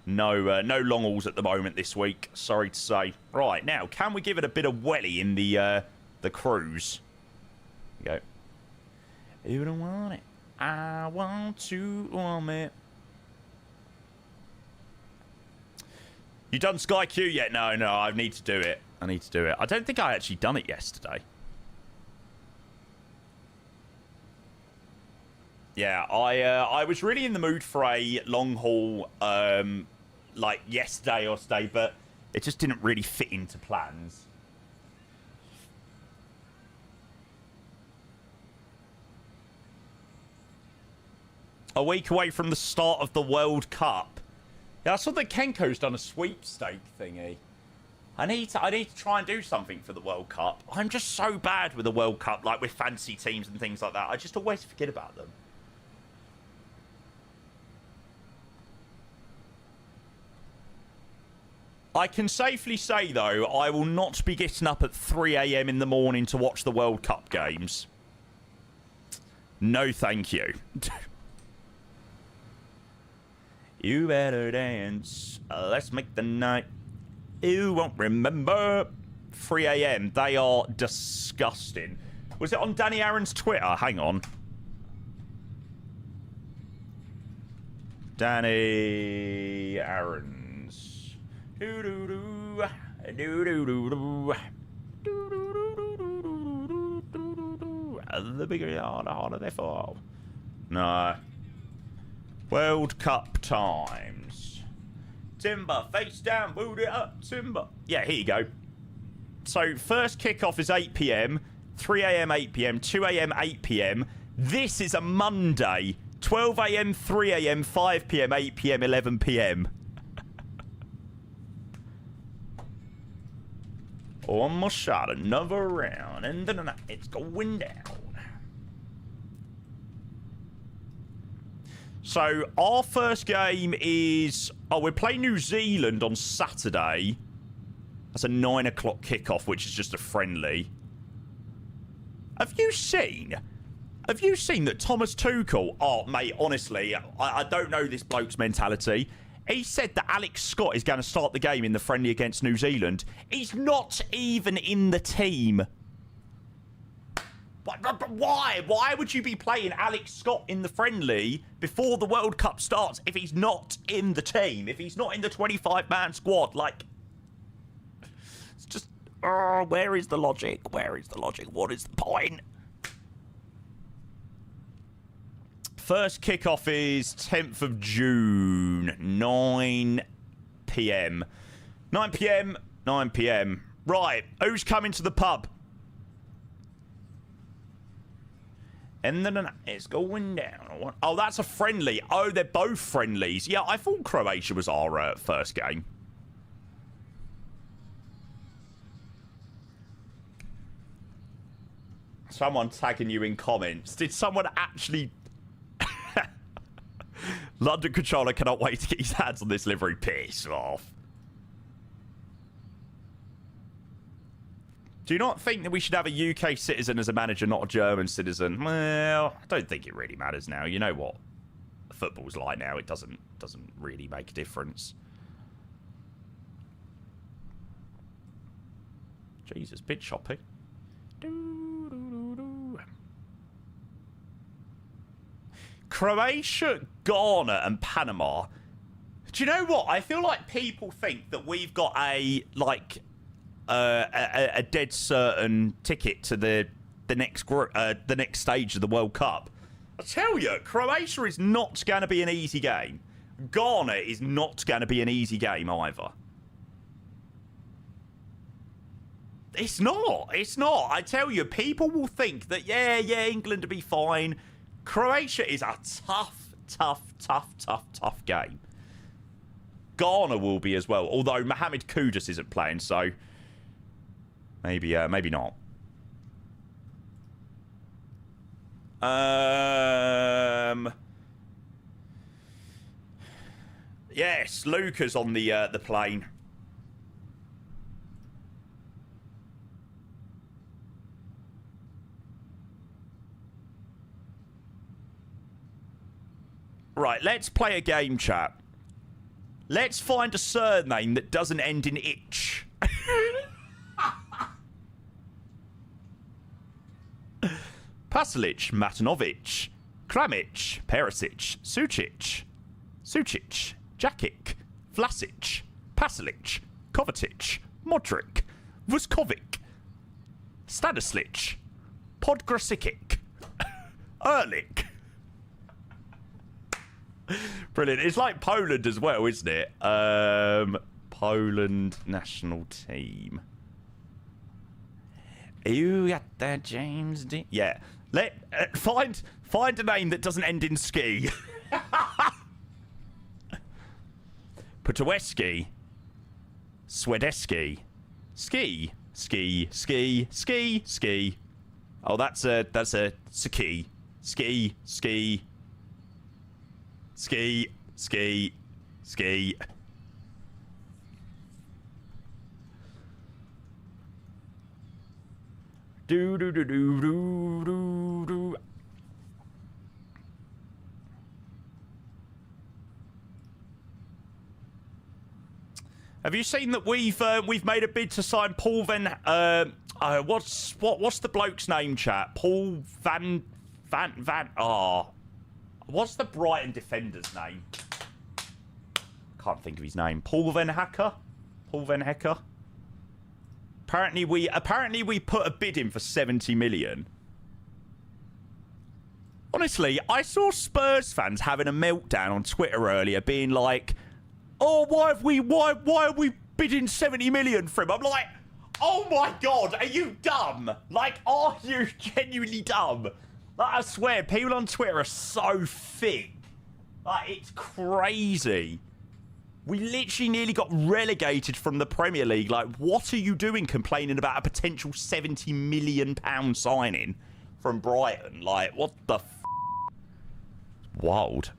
no long hauls at the moment this week. Sorry to say. Right, now, can we give it a bit of welly in the cruise? Here we go. You don't want it. I want to want it. You done Sky Q yet? No, I need to do it. I don't think I actually done it yesterday. Yeah, I was really in the mood for a long haul, like yesterday or today, but it just didn't really fit into plans. A week away from the start of the World Cup. Yeah, I saw that Kenko's done a sweepstake thingy. I need to try and do something for the World Cup. I'm just so bad with the World Cup, like with fancy teams and things like that. I just always forget about them. I can safely say, though, I will not be getting up at 3 a.m. in the morning to watch the World Cup games. No, thank you. You better dance. Let's make the night. You won't remember. 3 a.m. They are disgusting. Was it on Danny Aaron's Twitter? Hang on. Danny Aaron's. Do-do-do. Do-do-do-do. Do-do-do-do-do-do-do. The bigger the harder they fall. No. World Cup times. Timber, face down, boot it up, Timber. Yeah, here you go. So, first kickoff is 8 p.m., 3 a.m., 8 p.m., 2 a.m., 8 p.m. This is a Monday. 12 a.m., 3 a.m., 5 p.m., 8 p.m., 11 p.m. Almost shot another round, and then it's going down. So, our first game is... Oh, we're playing New Zealand on Saturday. That's a 9 o'clock kickoff, which is just a friendly. Have you seen that Thomas Tuchel... Oh, mate, honestly, I don't know this bloke's mentality. He said that Alex Scott is going to start the game in the friendly against New Zealand. He's not even in the team. Why? Why would you be playing Alex Scott in the friendly before the World Cup starts if he's not in the team? If he's not in the 25-man squad? Like, it's just... Oh, where is the logic? Where is the logic? What is the point? First kickoff is 10th of June, 9 p.m. 9 p.m., 9 p.m. Right, who's coming to the pub? And then it's going down. Oh, that's a friendly. Oh, they're both friendlies. Yeah, I thought Croatia was our first game. Someone tagging you in comments. Did someone actually... London Controller cannot wait to get his hands on this livery. Piss off. Do you not think that we should have a UK citizen as a manager, not a German citizen? Well, I don't think it really matters now. You know what football's like now. It doesn't really make a difference. Jesus, bit choppy. Croatia, Ghana, and Panama. Do you know what? I feel like people think that we've got a dead certain ticket to the next group, the next stage of the World Cup. I tell you, Croatia is not going to be an easy game. Ghana is not going to be an easy game either. It's not. It's not. I tell you, people will think that yeah, England will be fine. Croatia is a tough game. Ghana will be as well, although Mohamed Kudus isn't playing, so maybe not. Yes, Luca's on the plane. Right, let's play a game, chat. Let's find a surname that doesn't end in itch. Pasalic, Matanovic, Kramic, Perisic, Sucic, Jakic, Vlasic, Pasalic, Kovacic, Modric, Vuskovic, Stanislic, Podgrasikic, Erlich. Brilliant. It's like Poland as well, isn't it? Poland national team. You got that, James D? Yeah. Find a name that doesn't end in ski. Putoweski. Swedeski. Ski. Oh, that's a ski. Ski. Do. Have you seen that we've made a bid to sign Paul Van? What's the bloke's name, chat? Paul Van. Oh. What's the Brighton defender's name? Can't think of his name. Paul Van Hecker? Apparently we put a bid in for 70 million. Honestly, I saw Spurs fans having a meltdown on Twitter earlier, being like, "Oh, why are we bidding 70 million for him?" I'm like, "Oh my god, are you dumb? Like, are you genuinely dumb?" Like, I swear, people on Twitter are so thick. Like, it's crazy. We literally nearly got relegated from the Premier League. Like, what are you doing complaining about a potential £70 million signing from Brighton? Like, what the f***? Wild.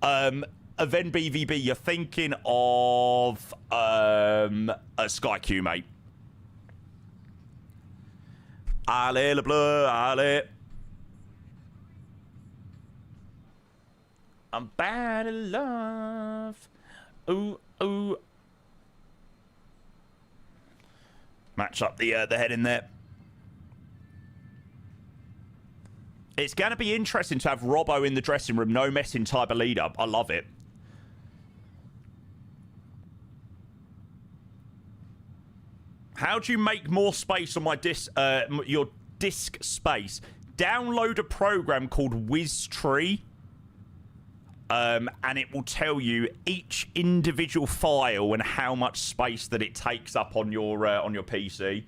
Then BVB, you're thinking of a Sky Q, mate. Allez, le bleu, allez. I'm bad in love. Ooh. Match up the head in there. It's going to be interesting to have Robbo in the dressing room. No messing type of leader. I love it. How do you make more space on my your disk space? Download a program called WizTree. And it will tell you each individual file and how much space that it takes up on your PC.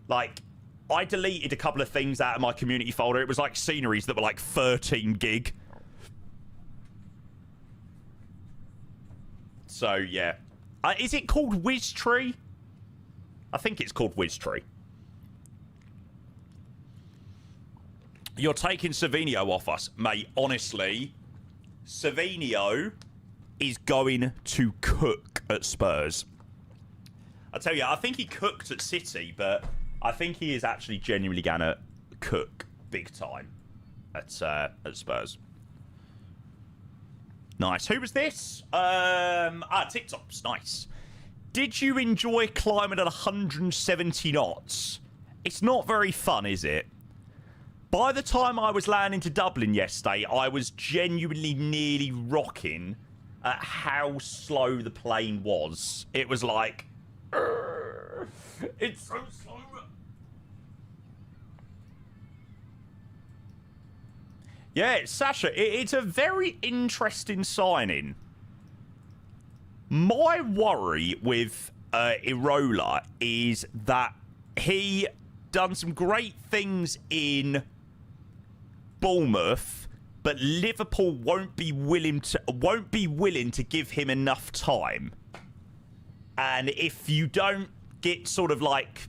Like, I deleted a couple of things out of my community folder. It was like sceneries that were like 13 gig. So, yeah. Is it called WizTree? I think it's called WizTree. You're taking Savinio off us. Mate, honestly, Savinio is going to cook at Spurs. I tell you, I think he cooked at City, but I think he is actually genuinely going to cook big time at Spurs. Nice. Who was this? TikToks. Nice. Did you enjoy climbing at 170 knots? It's not very fun, is it? By the time I was landing to Dublin yesterday, I was genuinely nearly rocking at how slow the plane was. It was like, it's so slow. Yeah, Sasha, it's a very interesting signing. My worry with Irola is that he done some great things in Bournemouth, but Liverpool won't be willing to give him enough time. And if you don't get sort of like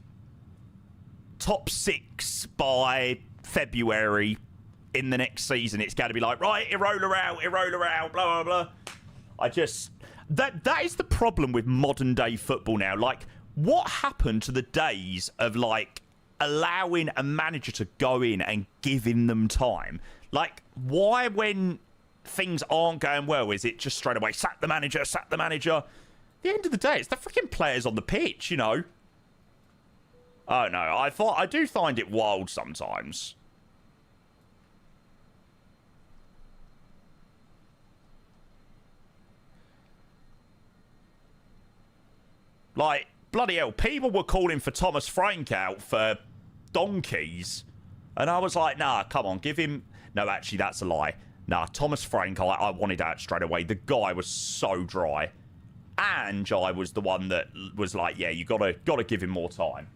top 6 by February in the next season, it's going to be like, right, Irola out, blah, blah, blah. That is the problem with modern day football now. Like, what happened to the days of like allowing a manager to go in and giving them time? Like, why, when things aren't going well, is it just straight away sack the manager? At the end of the day, it's the freaking players on the pitch, you know. Oh no, I do find it wild sometimes. Like, bloody hell, people were calling for Thomas Frank out for donkeys. And I was like, nah, come on, give him... No, actually, that's a lie. Nah, Thomas Frank, I wanted out straight away. The guy was so dry. And I was the one that was like, yeah, you gotta give him more time.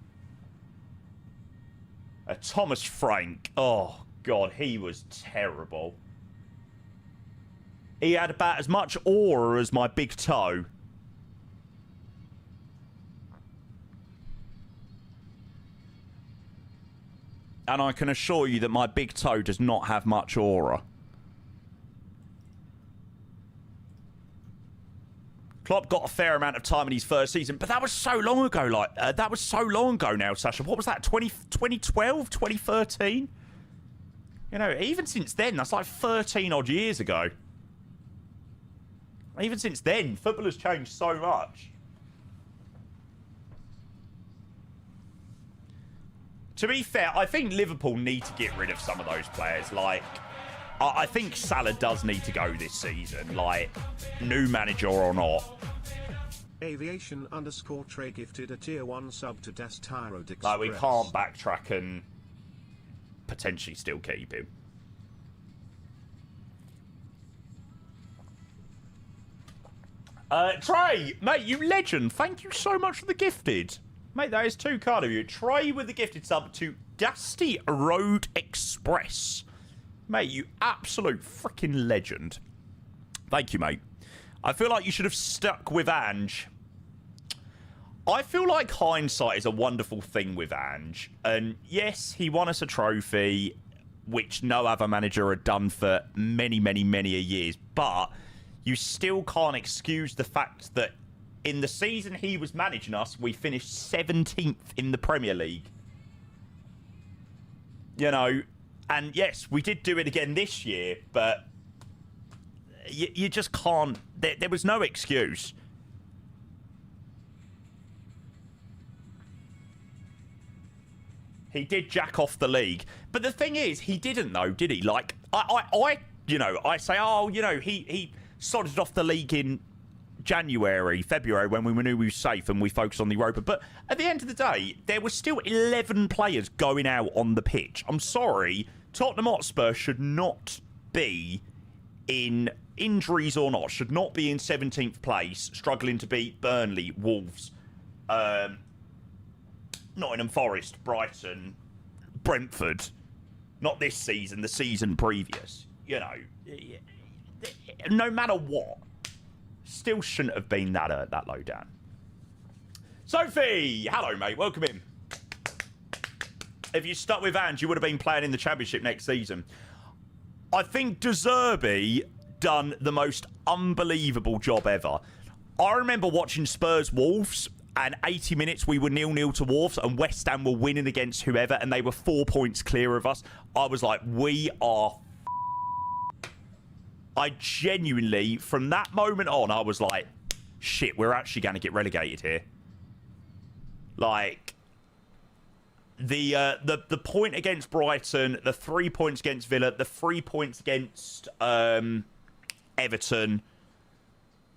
Thomas Frank, oh, God, he was terrible. He had about as much aura as my big toe. And I can assure you that my big toe does not have much aura. Klopp got a fair amount of time in his first season, but that was so long ago. Like, that was so long ago now, Sasha. What was that, 2012, 2013? You know, even since then, that's like 13 odd years ago. Even since then, football has changed so much. To be fair, I think Liverpool need to get rid of some of those players. Like, I think Salah does need to go this season. Like, new manager or not. Aviation_Trey gifted a tier 1 sub to Das Tyro Express. Like, we can't backtrack and potentially still keep him. Trey, mate, you legend. Thank you so much for the gifted. Mate, that is too kind of you. Trey with the gifted sub to Dusty Road Express. Mate, you absolute freaking legend. Thank you, mate. I feel like you should have stuck with Ange. I feel like hindsight is a wonderful thing with Ange. And yes, he won us a trophy, which no other manager had done for many, many, many a years. But you still can't excuse the fact that in the season he was managing us, we finished 17th in the Premier League. You know, and yes, we did do it again this year, but you just can't... There was no excuse. He did jack off the league. But the thing is, he didn't though, did he? Like, I say, oh, he sodded off the league in January, February, when we knew we were safe and we focused on the Europa. But at the end of the day, there were still 11 players going out on the pitch. I'm sorry, Tottenham Hotspur should not be in, injuries or not, should not be in 17th place, struggling to beat Burnley, Wolves, Nottingham Forest, Brighton, Brentford. Not this season, the season previous. You know, no matter what, still shouldn't have been that low down. Sophie, hello mate, welcome in. If you stuck with Ange, you would have been playing in the Championship next season. I think De Zerbi done the most unbelievable job ever. I remember watching Spurs Wolves, and 80 minutes we were 0-0 to Wolves, and West Ham were winning against whoever, and they were 4 points clear of us. I was like, we are... I genuinely, from that moment on, I was like, shit, we're actually going to get relegated here. Like, the point against Brighton, the 3 points against Villa, the 3 points against Everton,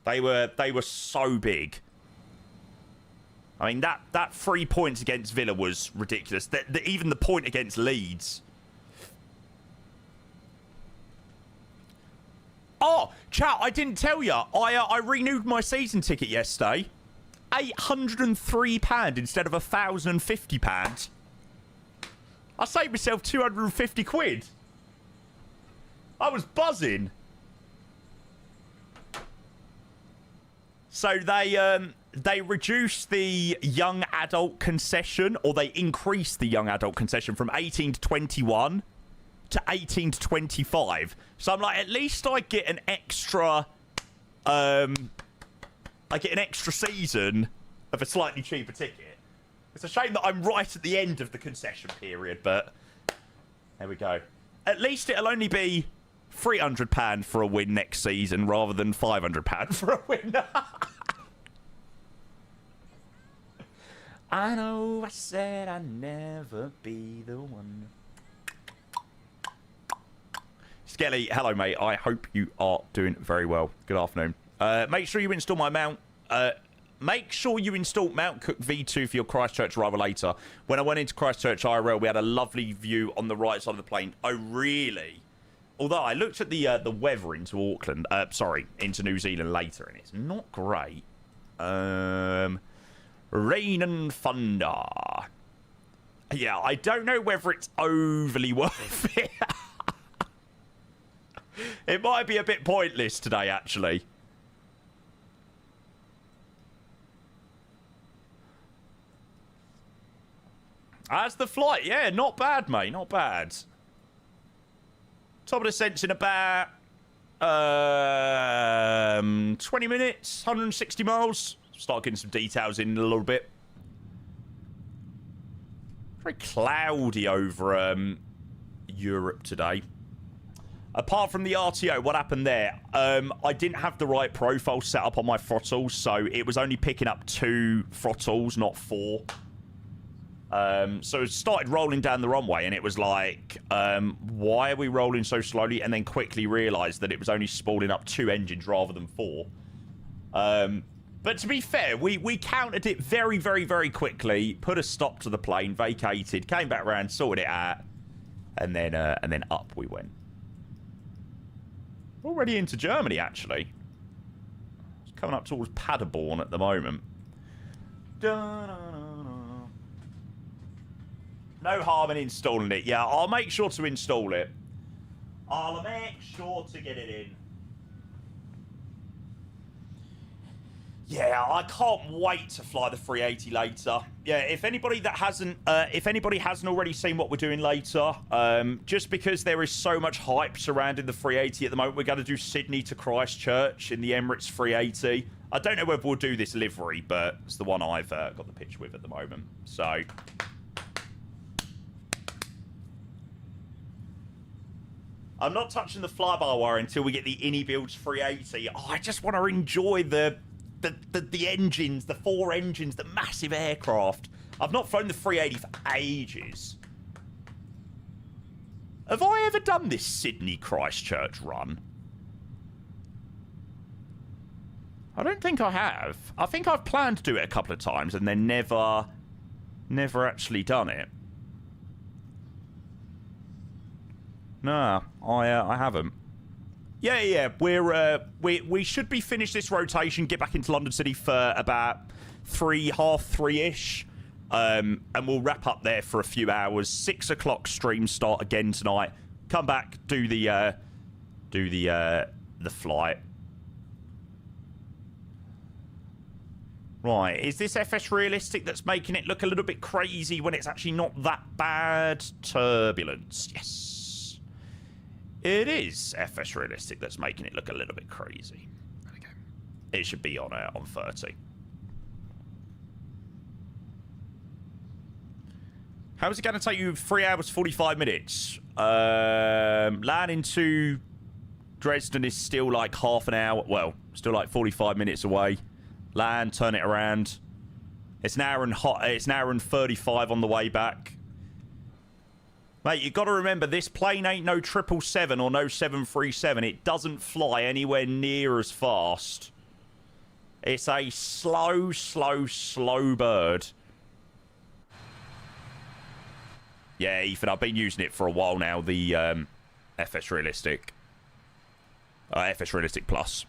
they were so big. I mean, that 3 points against Villa was ridiculous. Even the point against Leeds. Oh, chat, I didn't tell you. I renewed my season ticket yesterday. £803 instead of £1,050. I saved myself 250 quid. I was buzzing. So they reduced the young adult concession, or they increased the young adult concession from 18 to 21 to 18 to 25. So I'm like, at least I get an extra season of a slightly cheaper ticket. It's a shame that I'm right at the end of the concession period, but there we go. At least it'll only be £300 for a win next season rather than £500 for a win. I know I said I'd never be the one. Skelly, hello mate. I hope you are doing very well. Good afternoon. Make sure you install my mount. Make sure you install Mount Cook V2 for your Christchurch arrival later. When I went into Christchurch IRL, we had a lovely view on the right side of the plane. Oh, really? Although I looked at the weather into Auckland, into New Zealand later, and it's not great. Rain and thunder. Yeah, I don't know whether it's overly worth it. It might be a bit pointless today, actually. As the flight, yeah, not bad, mate, not bad. Top of the descent's in about 20 minutes, 160 miles. Start getting some details in a little bit. Very cloudy over Europe today. Apart from the RTO, what happened there? I didn't have the right profile set up on my throttles, so it was only picking up 2 throttles, not 4. So it started rolling down the runway, and it was like, why are we rolling so slowly? And then quickly realised that it was only spooling up 2 engines rather than 4. But to be fair, we countered it very, very, very quickly, put a stop to the plane, vacated, came back around, sorted it out, and then up we went. Already into Germany, actually. It's coming up towards Paderborn at the moment. No harm in installing it. Yeah, I'll make sure to install it. I'll make sure to get it in. Yeah, I can't wait to fly the 380 later. Yeah, if anybody hasn't already seen what we're doing later, just because there is so much hype surrounding the 380 at the moment, we're going to do Sydney to Christchurch in the Emirates 380. I don't know whether we'll do this livery, but it's the one I've got the picture with at the moment. So I'm not touching the flyby-wire until we get the iniBuilds 380. Oh, I just want to enjoy the engines, the 4 engines, the massive aircraft. I've not flown the 380 for ages. Have I ever done this Sydney Christchurch run? I don't think I have. I think I've planned to do it a couple of times and then never actually done it. No, I haven't. Yeah. We should be finished this rotation, get back into London City for about half three-ish. And we'll wrap up there for a few hours. 6 o'clock stream start again tonight. Come back, do the flight. Right, is this FS realistic that's making it look a little bit crazy when it's actually not that bad? Turbulence, yes. It is FS realistic that's making it look a little bit crazy. Okay. It should be on 30. How is it going to take you 3 hours, 45 minutes? Landing to Dresden is still like half an hour. Well, still like 45 minutes away. Land, turn it around. It's an hour and 35 on the way back. Mate, you got to remember, this plane ain't no 777 or no 737. It doesn't fly anywhere near as fast. It's a slow bird. Yeah, Ethan, I've been using it for a while now, the FS Realistic. FS Realistic Plus.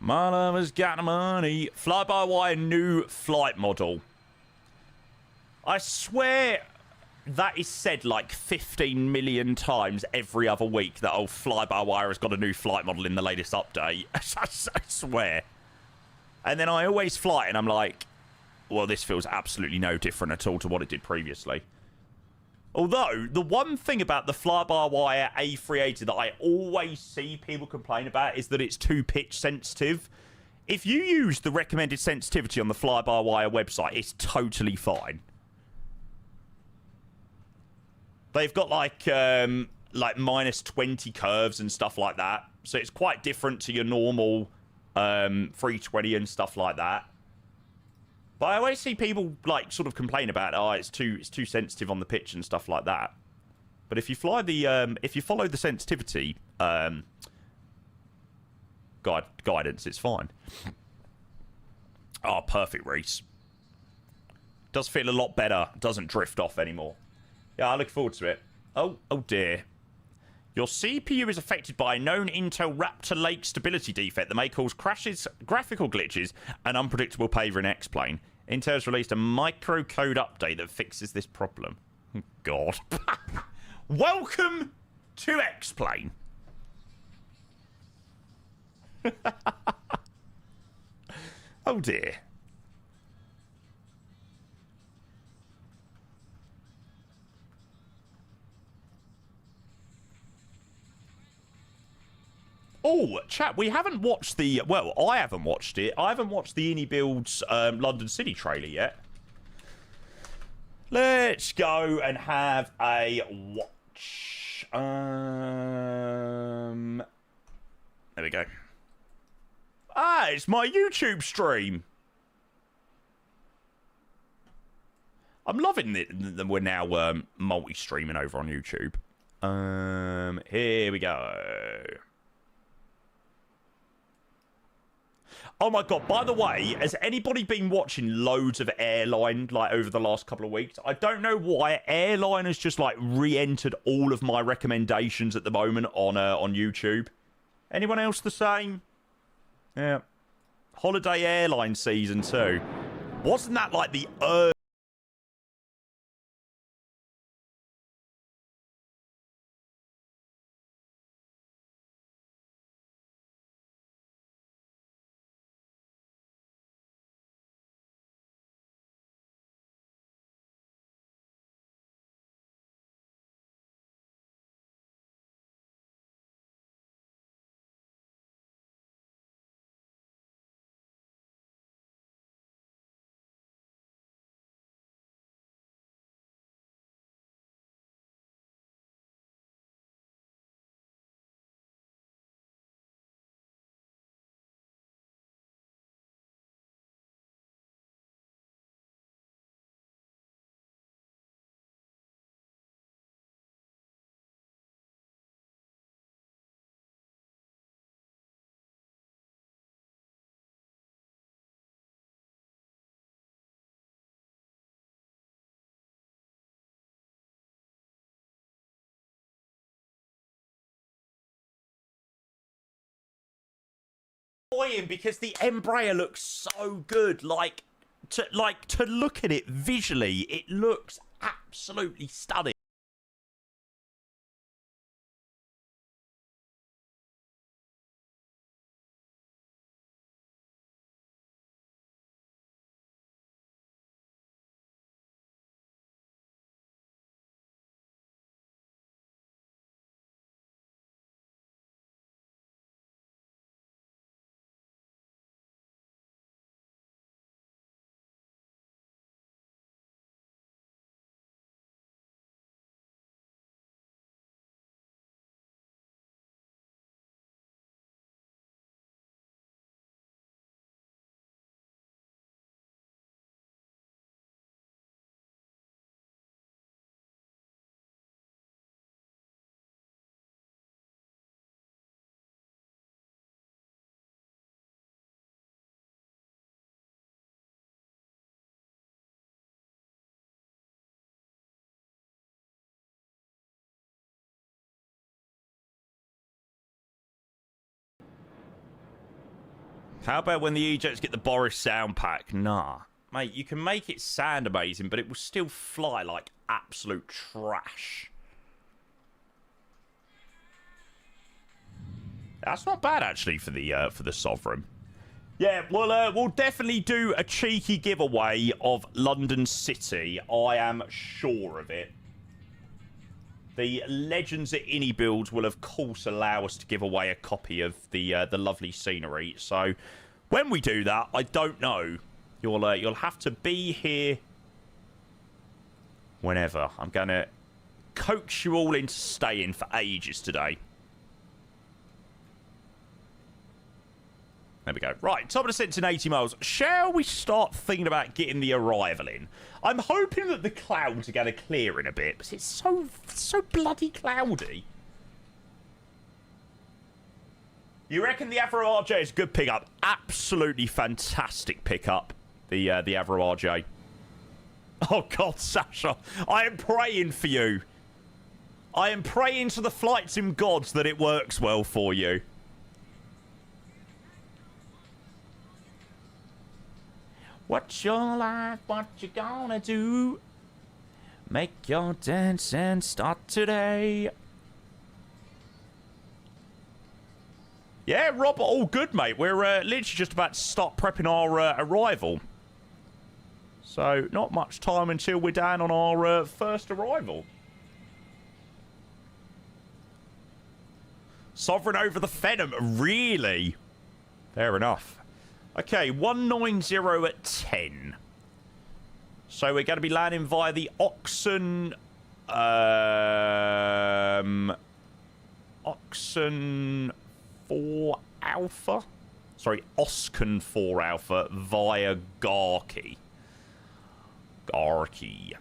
My lover's got the money. Fly-by-wire new flight model. I swear that is said like 15 million times every other week that old fly-by-wire has got a new flight model in the latest update. I swear. And then I always fly it and I'm like, well, this feels absolutely no different at all to what it did previously. Although, the one thing about the fly-by-wire A380 that I always see people complain about is that it's too pitch sensitive. If you use the recommended sensitivity on the fly-by-wire website, it's totally fine. They've got like minus 20 curves and stuff like that. So it's quite different to your normal 320 and stuff like that. But I always see people like sort of complain about, oh, it's too sensitive on the pitch and stuff like that. But if you fly the if you follow the sensitivity guidance, it's fine. Oh, perfect, Reese. Does feel a lot better. Doesn't drift off anymore. Yeah, I look forward to it. Oh dear. Your CPU is affected by a known Intel Raptor Lake stability defect that may cause crashes, graphical glitches, and unpredictable behavior in X-Plane. Intel's released a microcode update that fixes this problem. God. Welcome to X-Plane. Oh dear. Oh, chat, we haven't watched the... Well, I haven't watched it. I haven't watched the iniBuilds London City trailer yet. Let's go and have a watch. There we go. Ah, it's my YouTube stream. I'm loving it that we're now multi-streaming over on YouTube. Here we go. Oh my god, by the way, has anybody been watching loads of Airline, like, over the last couple of weeks? I don't know why Airline has just, like, re-entered all of my recommendations at the moment on YouTube. Anyone else the same? Yeah. Holiday Airline Season 2. Wasn't that, like, the annoying because the Embraer looks so good. Like to look at it visually, it looks absolutely stunning. How about when the E-Jets get the Boris sound pack? Nah. Mate, you can make it sound amazing, but it will still fly like absolute trash. That's not bad, actually, for the Sovereign. Yeah, well, we'll definitely do a cheeky giveaway of London City. I am sure of it. The legends at iniBuilds will, of course, allow us to give away a copy of the lovely scenery. So, when we do that, I don't know. You'll have to be here whenever. I'm going to coax you all into staying for ages today. There we go. Right, top of the descent in 80 miles. Shall we start thinking about getting the arrival in? I'm hoping that the clouds are going to clear in a bit, because it's so bloody cloudy. You reckon the Avro RJ is a good pickup? Absolutely fantastic pickup, the Avro RJ. Oh, God, Sasha. I am praying for you. I am praying to the flight sim gods that it works well for you. What's your life? What you gonna do? Make your dance and start today. Yeah, Rob, all good, mate. We're literally just about to start prepping our arrival. So, not much time until we're down on our first arrival. Sovereign over the Phenom, really? Fair enough. Okay, 190 at 10. So we're going to be landing via the Oxen... Oxen 4 Alpha? Sorry, Oscan 4 Alpha via Garkey. Garkey.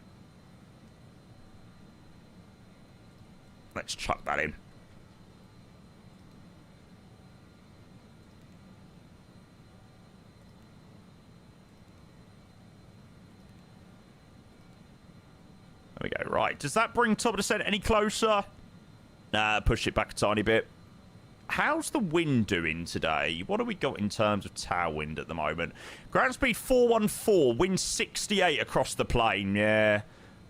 Let's chuck that in. There we go. Right. Does that bring top of descent any closer? Nah, push it back a tiny bit. How's the wind doing today? What have we got in terms of tail wind at the moment? Ground speed 414, wind 68 across the plane. Yeah.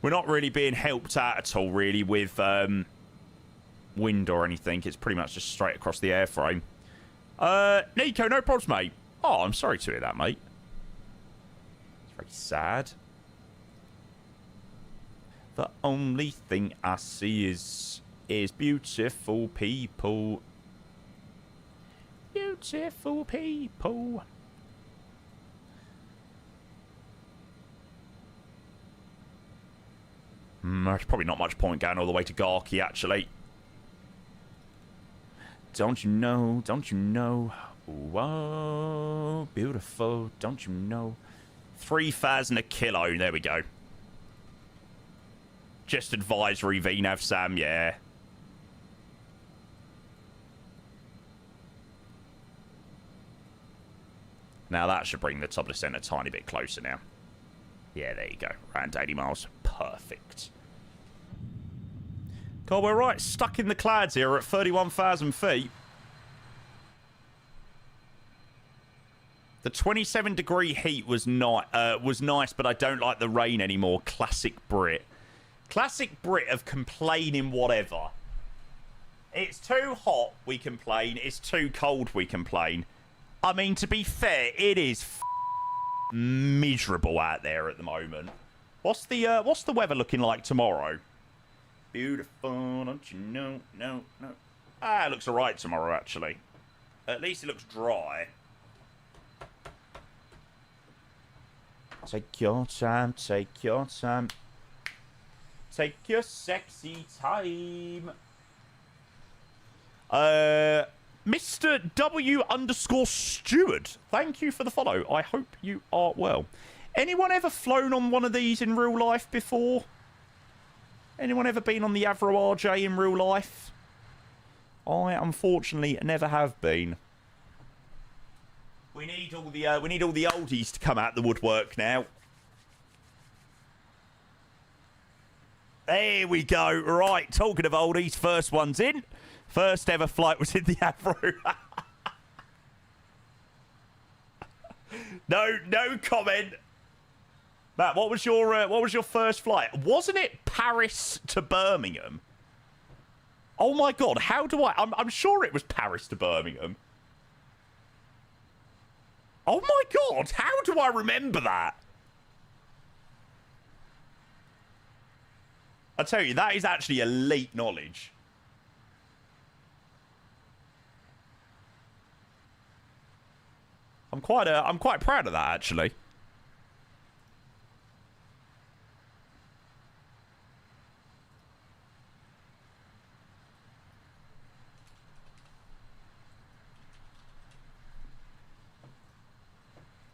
We're not really being helped out at all, really, with wind or anything. It's pretty much just straight across the airframe. Nico, no problems, mate. Oh, I'm sorry to hear that, mate. It's very sad. The only thing I see is beautiful people. Beautiful people. There's probably not much point going all the way to Garkey, actually. Don't you know, don't you know? Whoa, beautiful, don't you know? 3,000 a kilo, there we go. Just advisory, VNAV Sam, yeah. Now that should bring the top of the centre a tiny bit closer now. Yeah, there you go. Around 80 miles. Perfect. God, we're right stuck in the clouds here at 31,000 feet. The 27-degree heat was nice, but I don't like the rain anymore. Classic Brit. Classic Brit of complaining whatever. It's too hot, we complain. It's too cold, we complain. I mean, to be fair, it is miserable out there at the moment. What's the weather looking like tomorrow? Beautiful, don't you know? No. Ah, it looks alright tomorrow, actually. At least it looks dry. Take your time, take your time. Take your sexy time. Mr. W_Stewart, thank you for the follow. I hope you are well. Anyone ever flown on one of these in real life before? Anyone ever been on the Avro RJ in real life? I unfortunately never have been. We need all the oldies to come out the woodwork now. There we go. Right, talking of oldies, first one's in. First ever flight was in the Avro. No comment. Matt, what was your first flight? Wasn't it Paris to Birmingham? Oh my god, how do I'm sure it was Paris to Birmingham. Oh my god, how do I remember that? I tell you, that is actually elite knowledge. I'm quite proud of that, actually.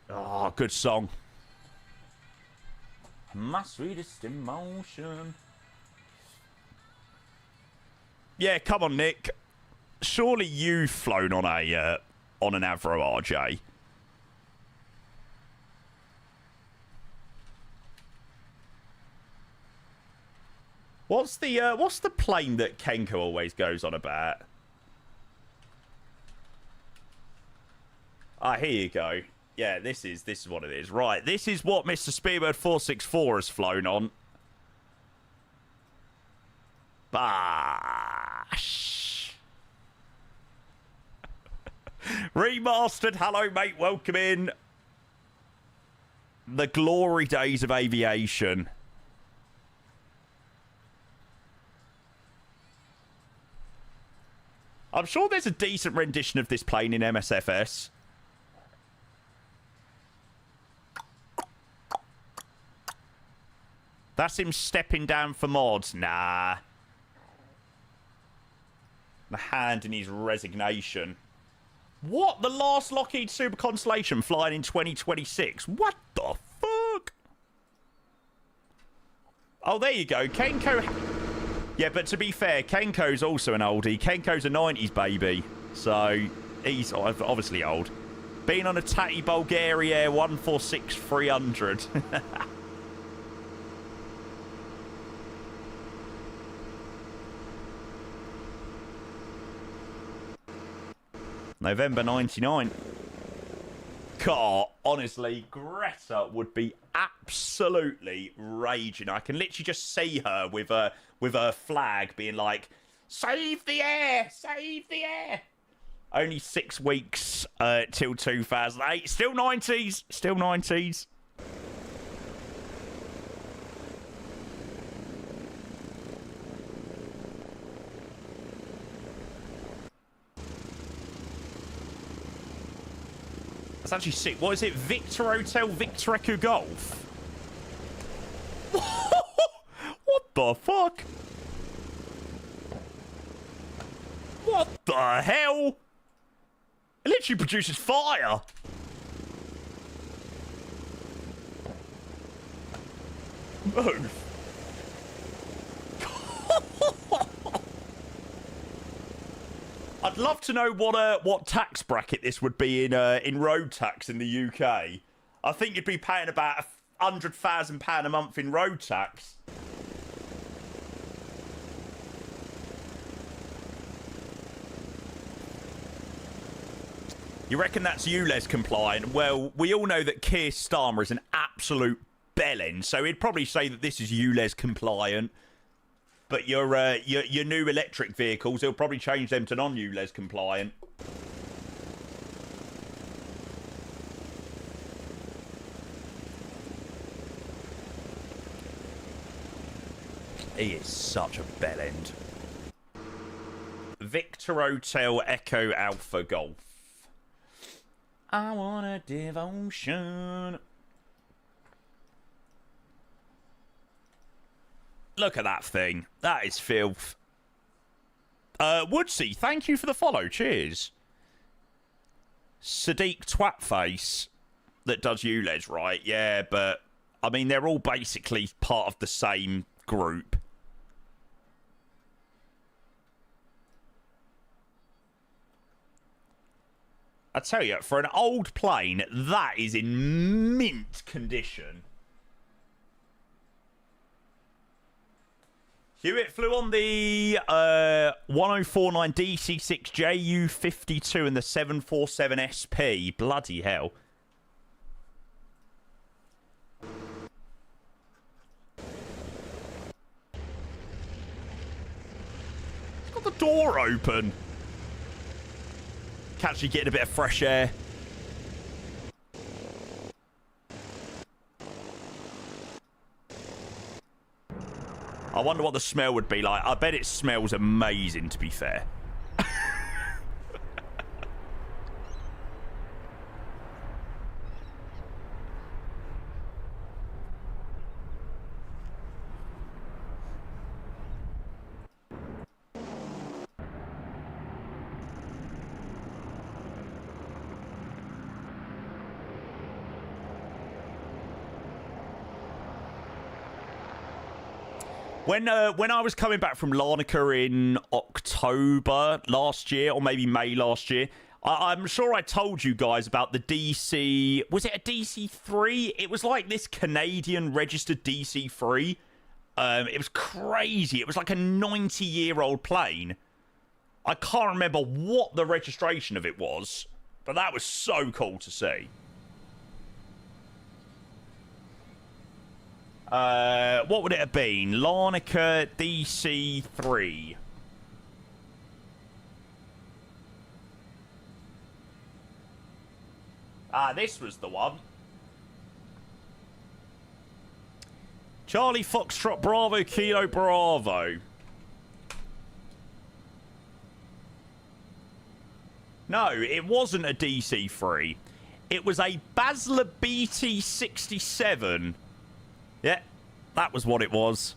Oh, good song. My sweetest emotion. Yeah, come on, Nick. Surely you've flown on a on an Avro RJ. What's the plane that Kenko always goes on about? Ah, here you go. Yeah, this is what it is. Right, this is what Mr. Spearbird 464 has flown on. Bash. Remastered. Hello, mate. Welcome in. The glory days of aviation. I'm sure there's a decent rendition of this plane in MSFS. That's him stepping down for mods. Nah. The hand in his resignation. What? The last Lockheed Super Constellation flying in 2026? What the fuck? Oh, there you go. Kenko... Yeah, but to be fair, Kenko's also an oldie. Kenko's a 90s baby. So, he's obviously old. Been on a Tatty Bulgaria 146-300. November 99. God, honestly, Greta would be absolutely raging. I can literally just see her with her flag being like, "Save the air! Save the air!" Only 6 weeks till 2008. Still 90s. Still 90s. That's actually sick. What is it? Victor Hotel, Victor Echo Golf? What the fuck? What the hell? It literally produces fire. Oh. I'd love to know what tax bracket this would be in road tax in the UK. I think you'd be paying about £100,000 a month in road tax. You reckon that's ULEZ compliant? Well, we all know that Keir Starmer is an absolute bellend, so he'd probably say that this is ULEZ compliant. But your new electric vehicles, he'll probably change them to non-ULEZ compliant. He is such a bellend. Victor Hotel Echo Alpha Golf. I want a devotion. Look at that thing. That is filth. Woodsy, thank you for the follow. Cheers. Sadiq Twatface that does ULEZ, right? Yeah, but I mean, they're all basically part of the same group. I tell you, for an old plane, that is in mint condition. Hewitt flew on the 1049 DC-6 JU-52 and the 747 SP. Bloody hell. It's got the door open. Actually getting a bit of fresh air. I wonder what the smell would be like. I bet it smells amazing, to be fair. When I was coming back from Larnaca in October last year, or maybe May last year, I'm sure I told you guys about the DC... Was it a DC-3? It was like this Canadian registered DC-3. It was crazy. It was like a 90-year-old plane. I can't remember what the registration of it was, but that was so cool to see. What would it have been? Larnaca DC-3. Ah, this was the one. Charlie Foxtrot Bravo Kilo Bravo. No, it wasn't a DC-3. It was a Basler BT-67. Yeah, that was what it was.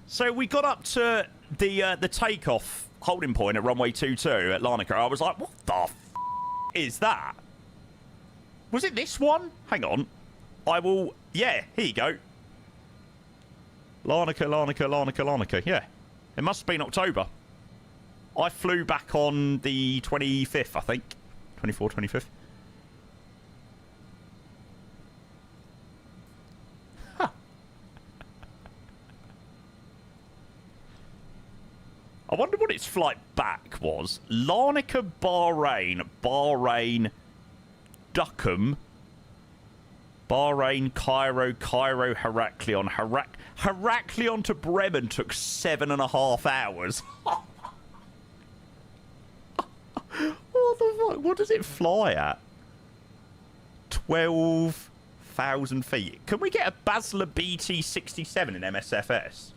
So we got up to the takeoff holding point at runway 22 at Larnaca. I was like, what the f is that? Was it this one? Hang on. I will... Yeah, here you go. Larnaca. Yeah. It must have been October. I flew back on the 25th, I think. 24th, 25th. I wonder what its flight back was. Larnaca, Bahrain, Duckham, Bahrain, Cairo, Heraklion. Heraklion to Bremen took 7.5 hours. What the fuck? What does it fly at? 12,000 feet. Can we get a Basler BT-67 in MSFS?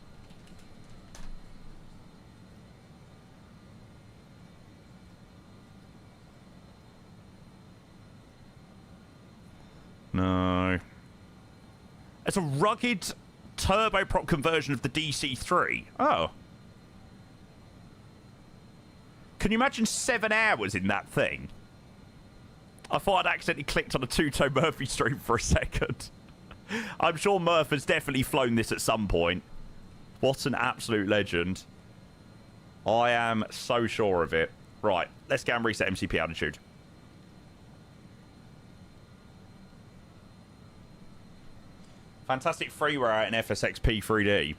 No. It's a rugged turboprop conversion of the DC-3. Oh. Can you imagine 7 hours in that thing? I thought I'd accidentally clicked on a two-tone Murphy stream for a second. I'm sure Murph has definitely flown this at some point. What an absolute legend. I am so sure of it. Right, let's go and reset MCP altitude. Fantastic freeware in FSXP 3D.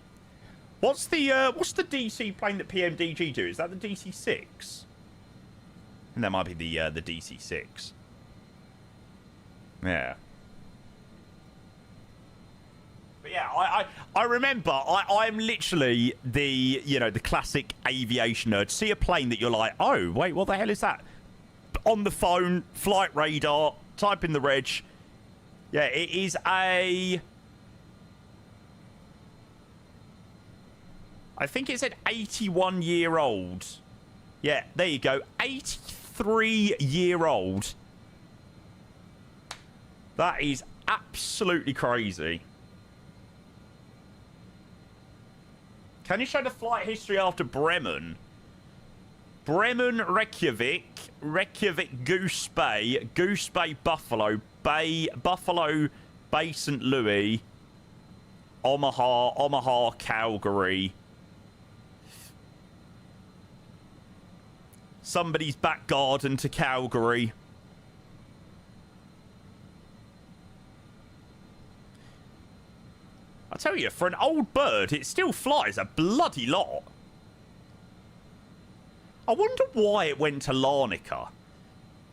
What's the DC plane that PMDG do? Is that the DC-6? And that might be the DC-6. Yeah. But yeah, I remember, I'm literally the, you know, the classic aviation nerd. See a plane that you're like, oh, wait, what the hell is that? On the phone, flight radar, type in the reg. Yeah, it is a... I think it's an 81-year-old. Yeah, there you go. 83-year-old. That is absolutely crazy. Can you show the flight history after Bremen? Bremen, Reykjavik, Reykjavik, Goose Bay, Buffalo, Buffalo, Bay St. Louis, Omaha, Calgary. Somebody's back garden to Calgary. I tell you, for an old bird, it still flies a bloody lot. I wonder why it went to Larnaca.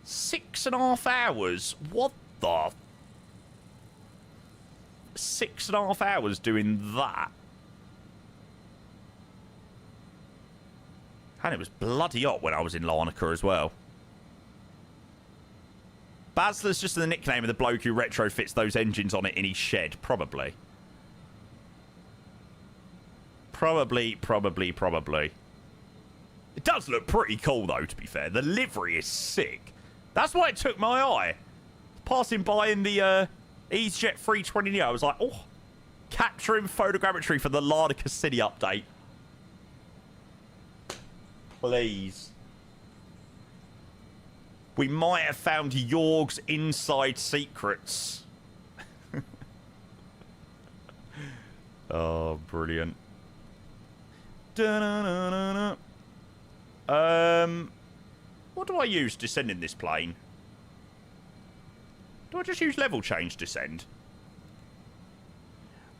6.5 hours? What the... 6.5 hours doing that? And it was bloody hot when I was in Larnaca as well. Basler's just the nickname of the bloke who retrofits those engines on it in his shed. Probably. Probably. It does look pretty cool, though, to be fair. The livery is sick. That's why it took my eye. Passing by in the EasyJet 320, I was like, oh, capturing photogrammetry for the Larnaca City update. Please. We might have found Jorg's inside secrets. Oh, brilliant. Da-na-na-na-na. What do I use descending this plane? Do I just use level change descend?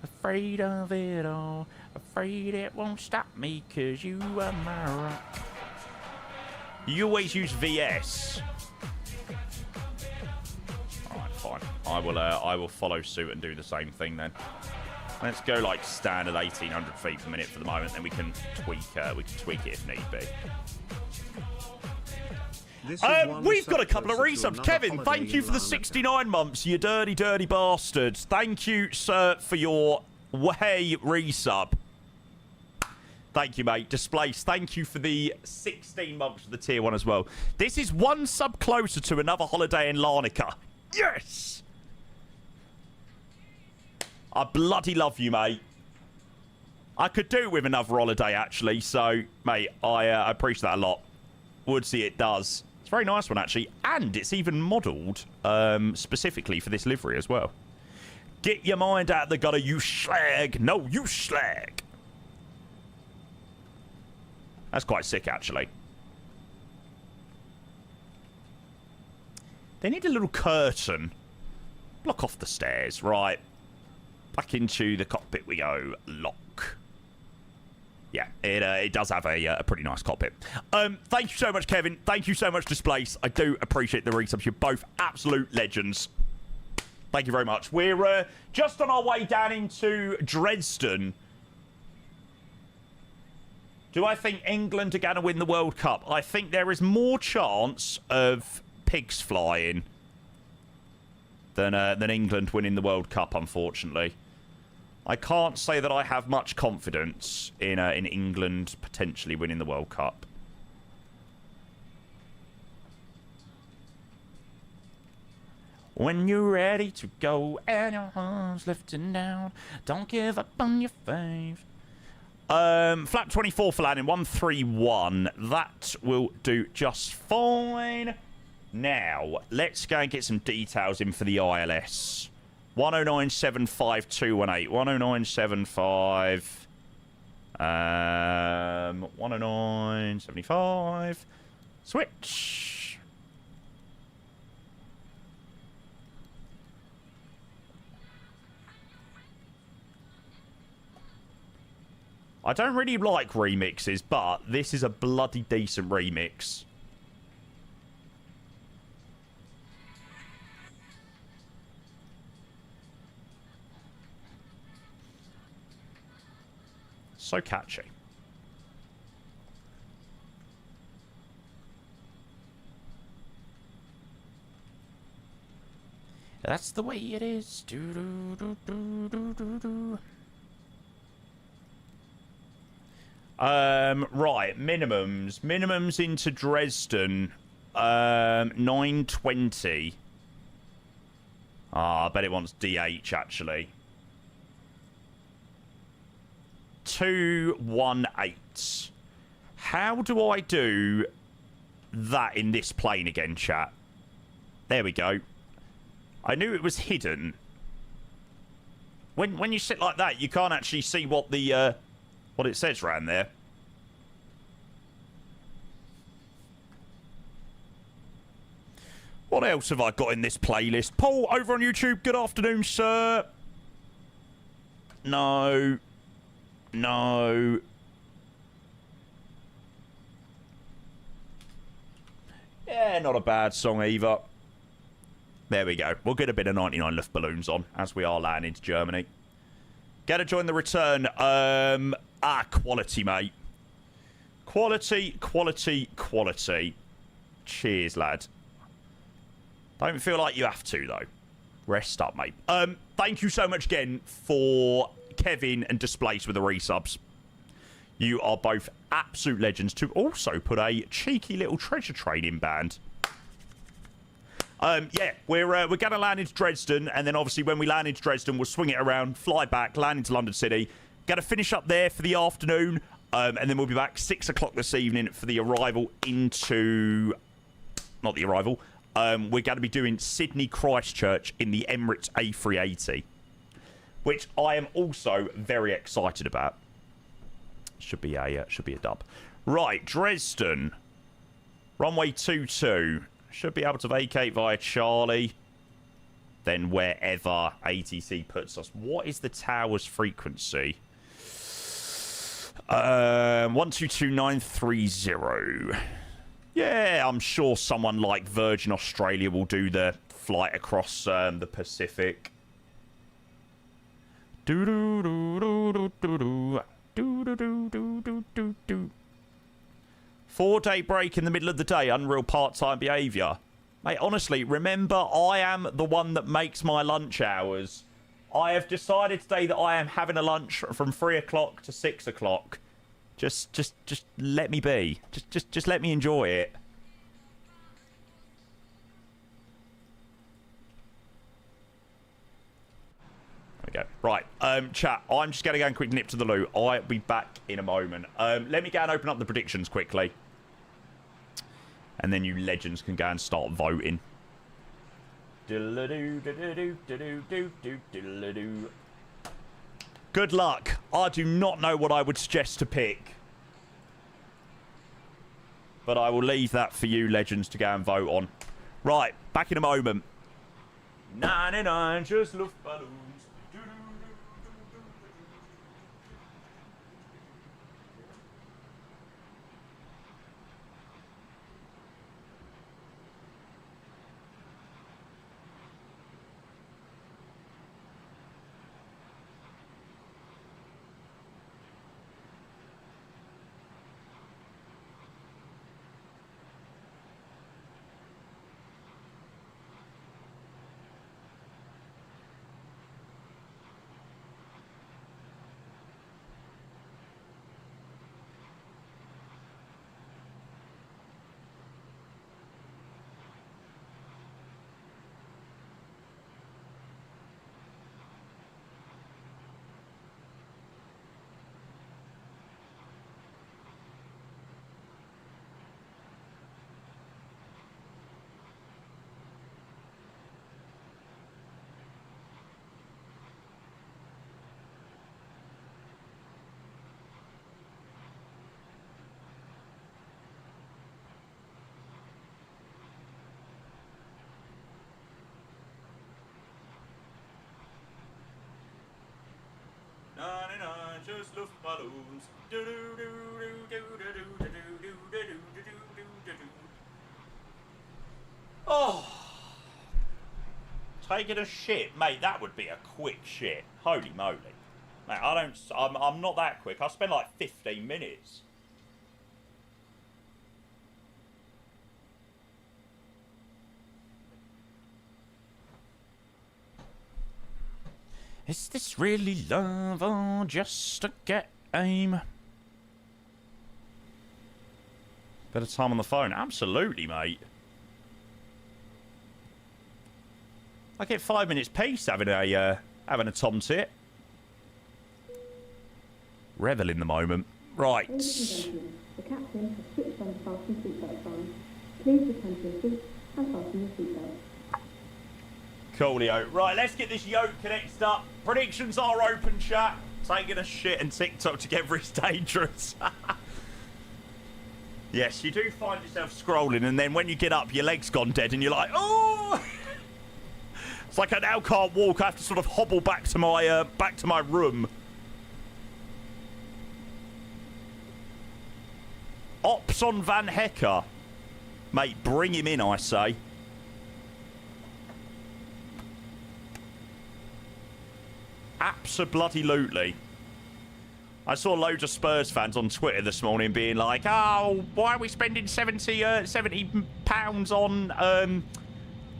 Afraid of it all. Afraid it won't stop me, 'cause you are my rock. You always use VS. Alright, fine. I will follow suit and do the same thing then. Let's go like standard 1800 feet per minute for the moment, then we can tweak it if need be. We've got a couple of resubs. Kevin, thank you for the 69 months, you dirty, dirty bastards. Thank you, sir, for your way resub. Thank you, mate. Displaced, thank you for the 16 months of the tier 1 as well. This is one sub closer to another holiday in Larnaca. Yes! I bloody love you, mate. I could do with another holiday, actually. So, mate, I appreciate that a lot. Woodsy, it does. It's a very nice one, actually. And it's even modelled specifically for this livery as well. Get your mind out of the gutter, you slag. No, you slag. That's quite sick, actually. They need a little curtain. Block off the stairs. Right. Back into the cockpit we go. Lock. Yeah, it does have a pretty nice cockpit. Thank you so much, Kevin. Thank you so much, Displace. I do appreciate the resubs. You're both absolute legends. Thank you very much. We're just on our way down into Dresden. Do I think England are going to win the World Cup? I think there is more chance of pigs flying than England winning the World Cup, unfortunately. I can't say that I have much confidence in England potentially winning the World Cup. When you're ready to go and your arms lifting down, don't give up on your fave. Flap 24 for landing, 131. That will do just fine. Now, let's go and get some details in for the ILS. 109.75.218. 109.75. 109.75. Switch. I don't really like remixes, but this is a bloody decent remix. So catchy. That's the way it is. Right, minimums. Minimums into Dresden. 920. I bet it wants DH, actually. 218. How do I do that in this plane again, chat? There we go. I knew it was hidden. When you sit like that, you can't actually see what the what it says around there. What else have I got in this playlist? Paul, over on YouTube, good afternoon, sir. No. No. Yeah, not a bad song either. There we go. We'll get a bit of 99 Luftballons on as we are landing to Germany. Gotta join the return. Quality, mate. Quality, quality, quality. Cheers, lad. Don't feel like you have to, though. Rest up, mate. Thank you so much again for Kevin and Displaced with the resubs. You are both absolute legends to also put a cheeky little treasure trading band. Yeah, we're going to land into Dresden, and then obviously when we land into Dresden, we'll swing it around, fly back, land into London City. Going to finish up there for the afternoon, and then we'll be back 6 o'clock this evening for the arrival into... Not the arrival. We're going to be doing Sydney Christchurch in the Emirates A380, which I am also very excited about. Should be a dub. Right, Dresden. Runway 22. Should be able to vacate via Charlie. Then wherever ATC puts us. What is the tower's frequency? 122930. Yeah, I'm sure someone like Virgin Australia will do the flight across the Pacific. 4-day break in the middle of the day, unreal part-time behaviour. Mate, honestly, remember, I am the one that makes my lunch hours. I have decided today that I am having a lunch from 3 o'clock to 6 o'clock. Just let me be. Just let me enjoy it. There we go. Right, chat, I'm just going to go and quick nip to the loo. I'll be back in a moment. Let me go and open up the predictions quickly. And then you legends can go and start voting. Good luck. I do not know what I would suggest to pick. But I will leave that for you, legends, to go and vote on. Right, back in a moment. 99 just Luftballons. Just Luftballons. Oh, taking a shit, mate. That would be a quick shit. Holy moly. Mate, I'm not that quick. I spend like 15 minutes. Is this really love or just a game? Better time on the phone. Absolutely, mate. I get 5 minutes peace having a tom tit. Revel in the moment. Right. Ladies and gentlemen, the captain has switched on the fasten seatbelt sign. Please return to your seats and fasten your seatbelt. Coolio. Right, let's get this yoke connected up. Predictions are open, chat. Taking a shit and TikTok together is dangerous. Yes, you do find yourself scrolling, and then when you get up, your leg's gone dead, and you're like, oh! It's like I now can't walk. I have to sort of hobble back to my room. Ops on Van Hecker. Mate, bring him in, I say. Abso-bloody-lutely. I saw loads of Spurs fans on Twitter this morning being like, oh, why are we spending 70 pounds on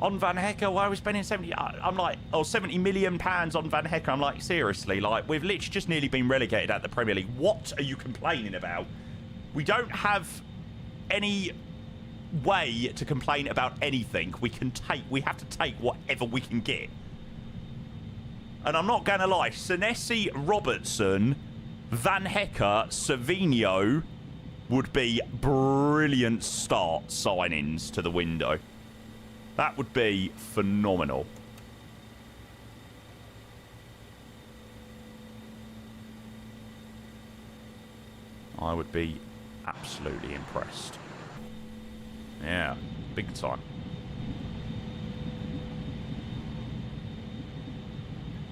Van Hecker? Why are we spending 70? I'm like, oh, 70 million pounds on Van Hecker. I'm like, seriously, like, we've literally just nearly been relegated out of the Premier League. What are you complaining about? We don't have any way to complain about anything. We have to take whatever we can get. And I'm not going to lie, Senesi, Robertson, Van Hecker, Savinho would be brilliant start signings to the window. That would be phenomenal. I would be absolutely impressed. Yeah, big time.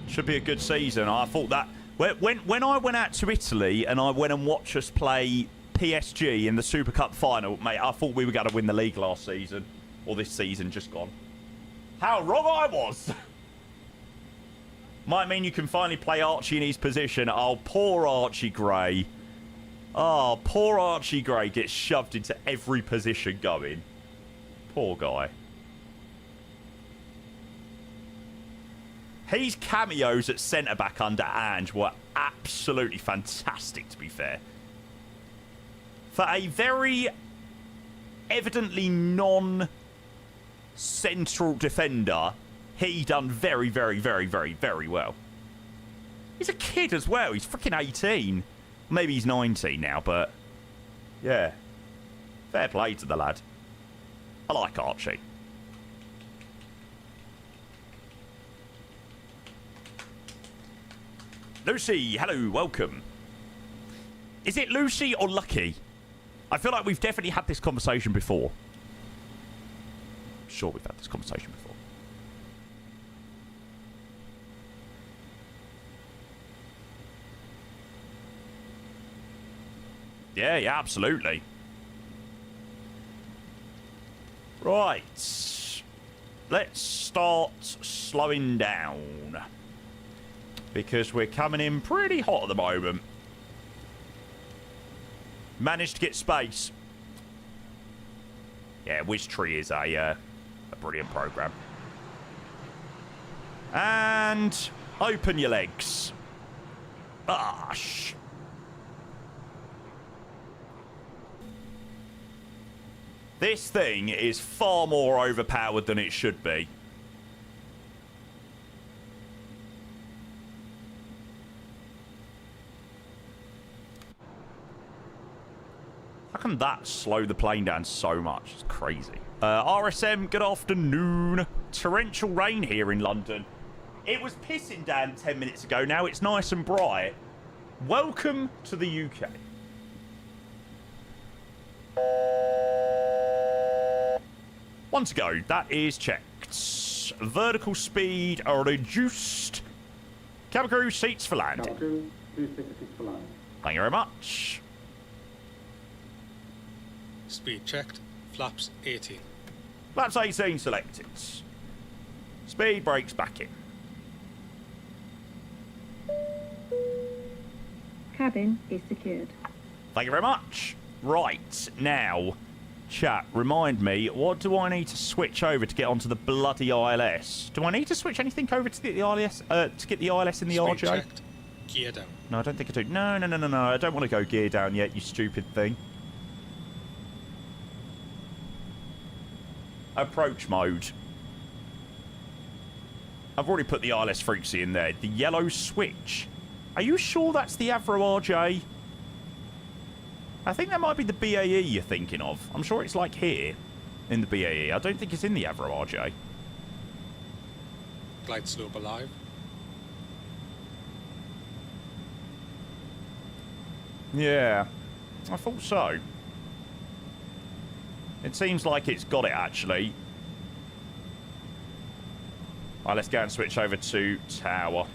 Should be a good season. I thought that when I went out to Italy and I went and watched us play PSG in the Super Cup final, mate, I thought we were going to win the league last season, or this season just gone. How wrong I was. Might mean you can finally play Archie in his position. Oh, poor Archie Gray. Oh, poor Archie Gray gets shoved into every position going. Poor guy. His cameos at centre-back under Ange were absolutely fantastic, to be fair. For a very evidently non-central defender, he done very, very, very, very, very well. He's a kid as well. He's freaking 18. Maybe he's 19 now, but yeah. Fair play to the lad. I like Archie. Lucy, hello, welcome. Is it Lucy or Lucky? I feel like we've definitely had this conversation before. I'm sure we've had this conversation before. Yeah, absolutely. Right. Let's start slowing down. Because we're coming in pretty hot at the moment. Managed to get space. Yeah, Wiztree is a brilliant program. And open your legs. Gosh. This thing is far more overpowered than it should be. How can that slow the plane down so much? It's crazy. RSM, good afternoon. Torrential rain here in London. It was pissing down 10 minutes ago. Now it's nice and bright. Welcome to the UK. One to go. That is checked. Vertical speed are reduced. Cabin crew, seats for landing. Cabin crew, please take a seat for landing. Thank you very much. Speed checked. Flaps 18. Flaps 18 selected. Speed brakes back in. cabin is secured. Thank you very much. Right, now, chat, remind me, what do I need to switch over to get onto the bloody ILS? Do I need to switch anything over to get the ILS, in the Speed RJ? checked. Gear down. No, I don't think I do. No, I don't want to go gear down yet, you stupid thing. Approach mode. I've already put the ILS frequency in there. The yellow switch. Are you sure that's the Avro RJ? I think that might be the BAE you're thinking of. I'm sure it's like here in the BAE. I don't think it's in the Avro RJ. Glide slope alive. Yeah, I thought so. It seems like it's got it, actually. Alright, let's go and switch over to Tower.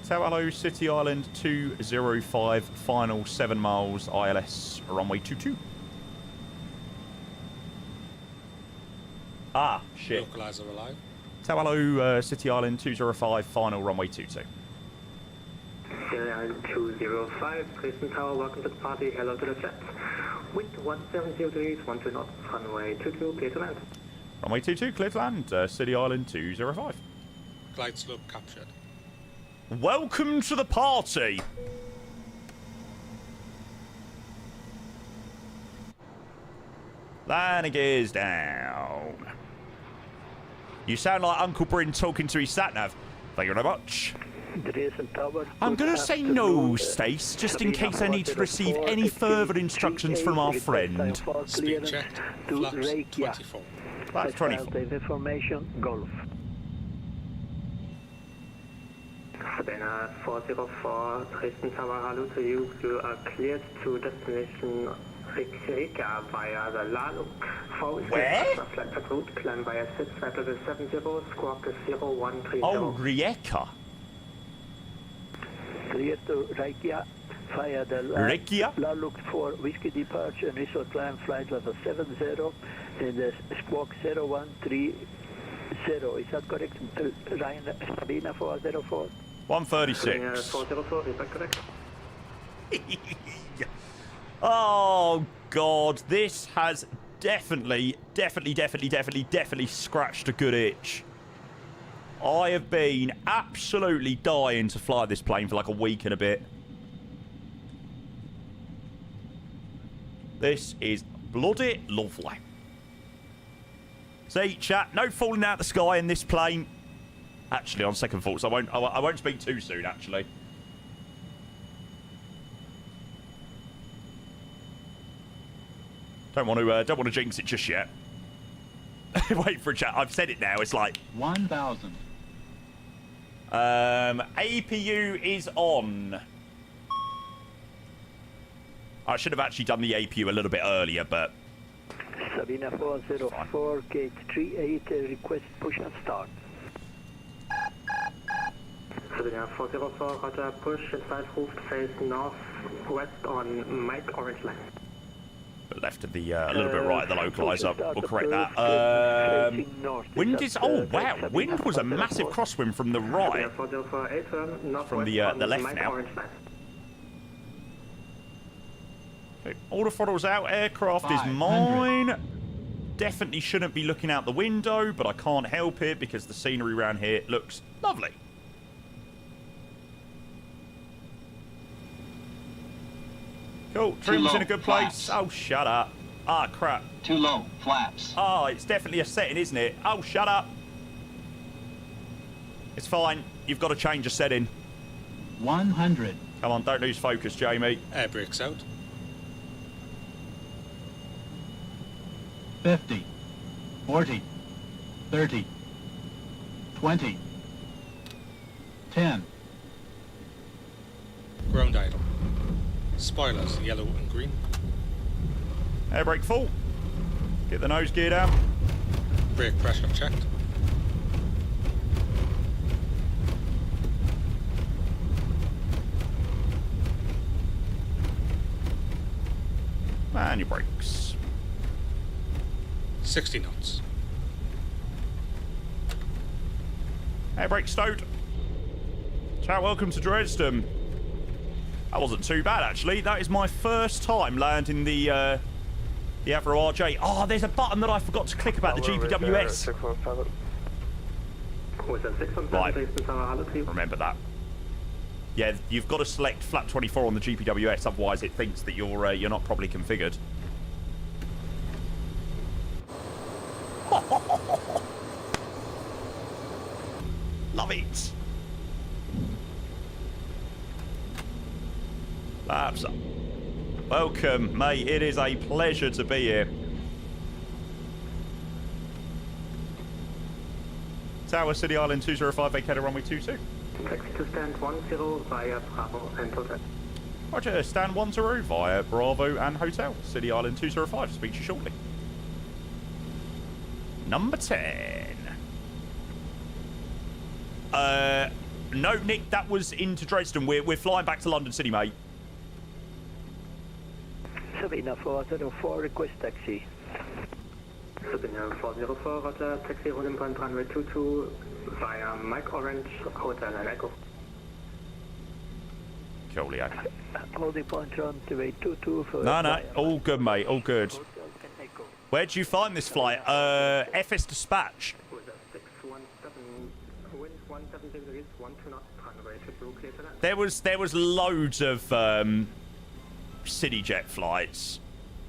Tower, hello, City Island 205, final 7 miles, ILS, runway 22. Ah, shit. Localizer alive. Tower, hello, City Island 205, final runway 22. City Island 205, Dresden Tower, welcome to the party, hello to the jet. Wind 170 degrees, 12 knots, runway 22, clear to land. Runway 22, clear to land, City Island 205. Glide slope captured. Welcome to the party! Landing gears down. You sound like Uncle Bryn talking to his sat-nav. Thank you very much. I'm going to say no, Stace, just in case I need to receive any further instructions from our friend. Speed checked. Flaps 24. That's 24. Information, Golf. Sabina 404, Dresden Tower, hello to you. You are cleared to destination Riga via the Laluk. Where? Flight route, climb via 6, flight level 70, squawk 0130. Oh, Rijeka. Clear to Riga via the Riga? Laluk for whiskey departure, initial climb flight level 70 and the squawk 0130. Is that correct? Ryan Sabina 404? 136. 404, is that correct? Oh, God. This has definitely scratched a good itch. I have been absolutely dying to fly this plane for like a week and a bit. This is bloody lovely. See, chat, no falling out the sky in this plane. Actually, on second thoughts, I won't speak too soon, actually. Don't want to jinx it just yet. Wait for a chat. I've said it now. It's like 1,000. APU is on. I should have actually done the APU a little bit earlier, but Sabina 404, gate 38, request push and start. Sabina 404, roger, push inside roof, face northwest on Mike Orange Line. left of the, a little bit right of the localizer. We'll correct that. Wind is, oh wow, wind was a massive crosswind from the right. From the left now. Okay, all the throttles out, aircraft is mine. Definitely shouldn't be looking out the window, but I can't help it because the scenery around here looks lovely. Cool, trim's in a good place. Flaps. Oh, shut up. Ah, crap. Too low, flaps. Oh, it's definitely a setting, isn't it? Oh, shut up. It's fine. You've got to change a setting. 100. Come on, don't lose focus, Jamie. Air brakes out. 50. 40. 30. 20. 10. Ground idle. Spoilers, yellow and green. Air brake full. Get the nose gear down. Brake pressure checked. And your brakes. 60 knots. Air brake stowed. Ciao, welcome to Dresden. That wasn't too bad, actually. That is my first time landing the Avro RJ. Oh, there's a button that I forgot to click about the GPWS. Right. Remember that. Yeah, you've got to select flap 24 on the GPWS, otherwise it thinks that you're not properly configured. Love it. Laps up. Welcome, mate. It is a pleasure to be here. Tower City Island 205, vacated runway 22. Taxi to stand 10 via Bravo and Hotel. Roger, stand 10 via Bravo and Hotel. City Island 205, speak to you shortly. Number 10. No, Nick, that was into Dresden. We're flying back to London City, mate. Sabina 404, request taxi. Sabina 404, Roger, taxi rolling point runway 22 via Mike Orange, Hotel and Echo. Coolio. Holding point runway 22 for... No, all good, mate, all good. Where'd you find this flight? FS Dispatch. There was loads of Cityjet flights.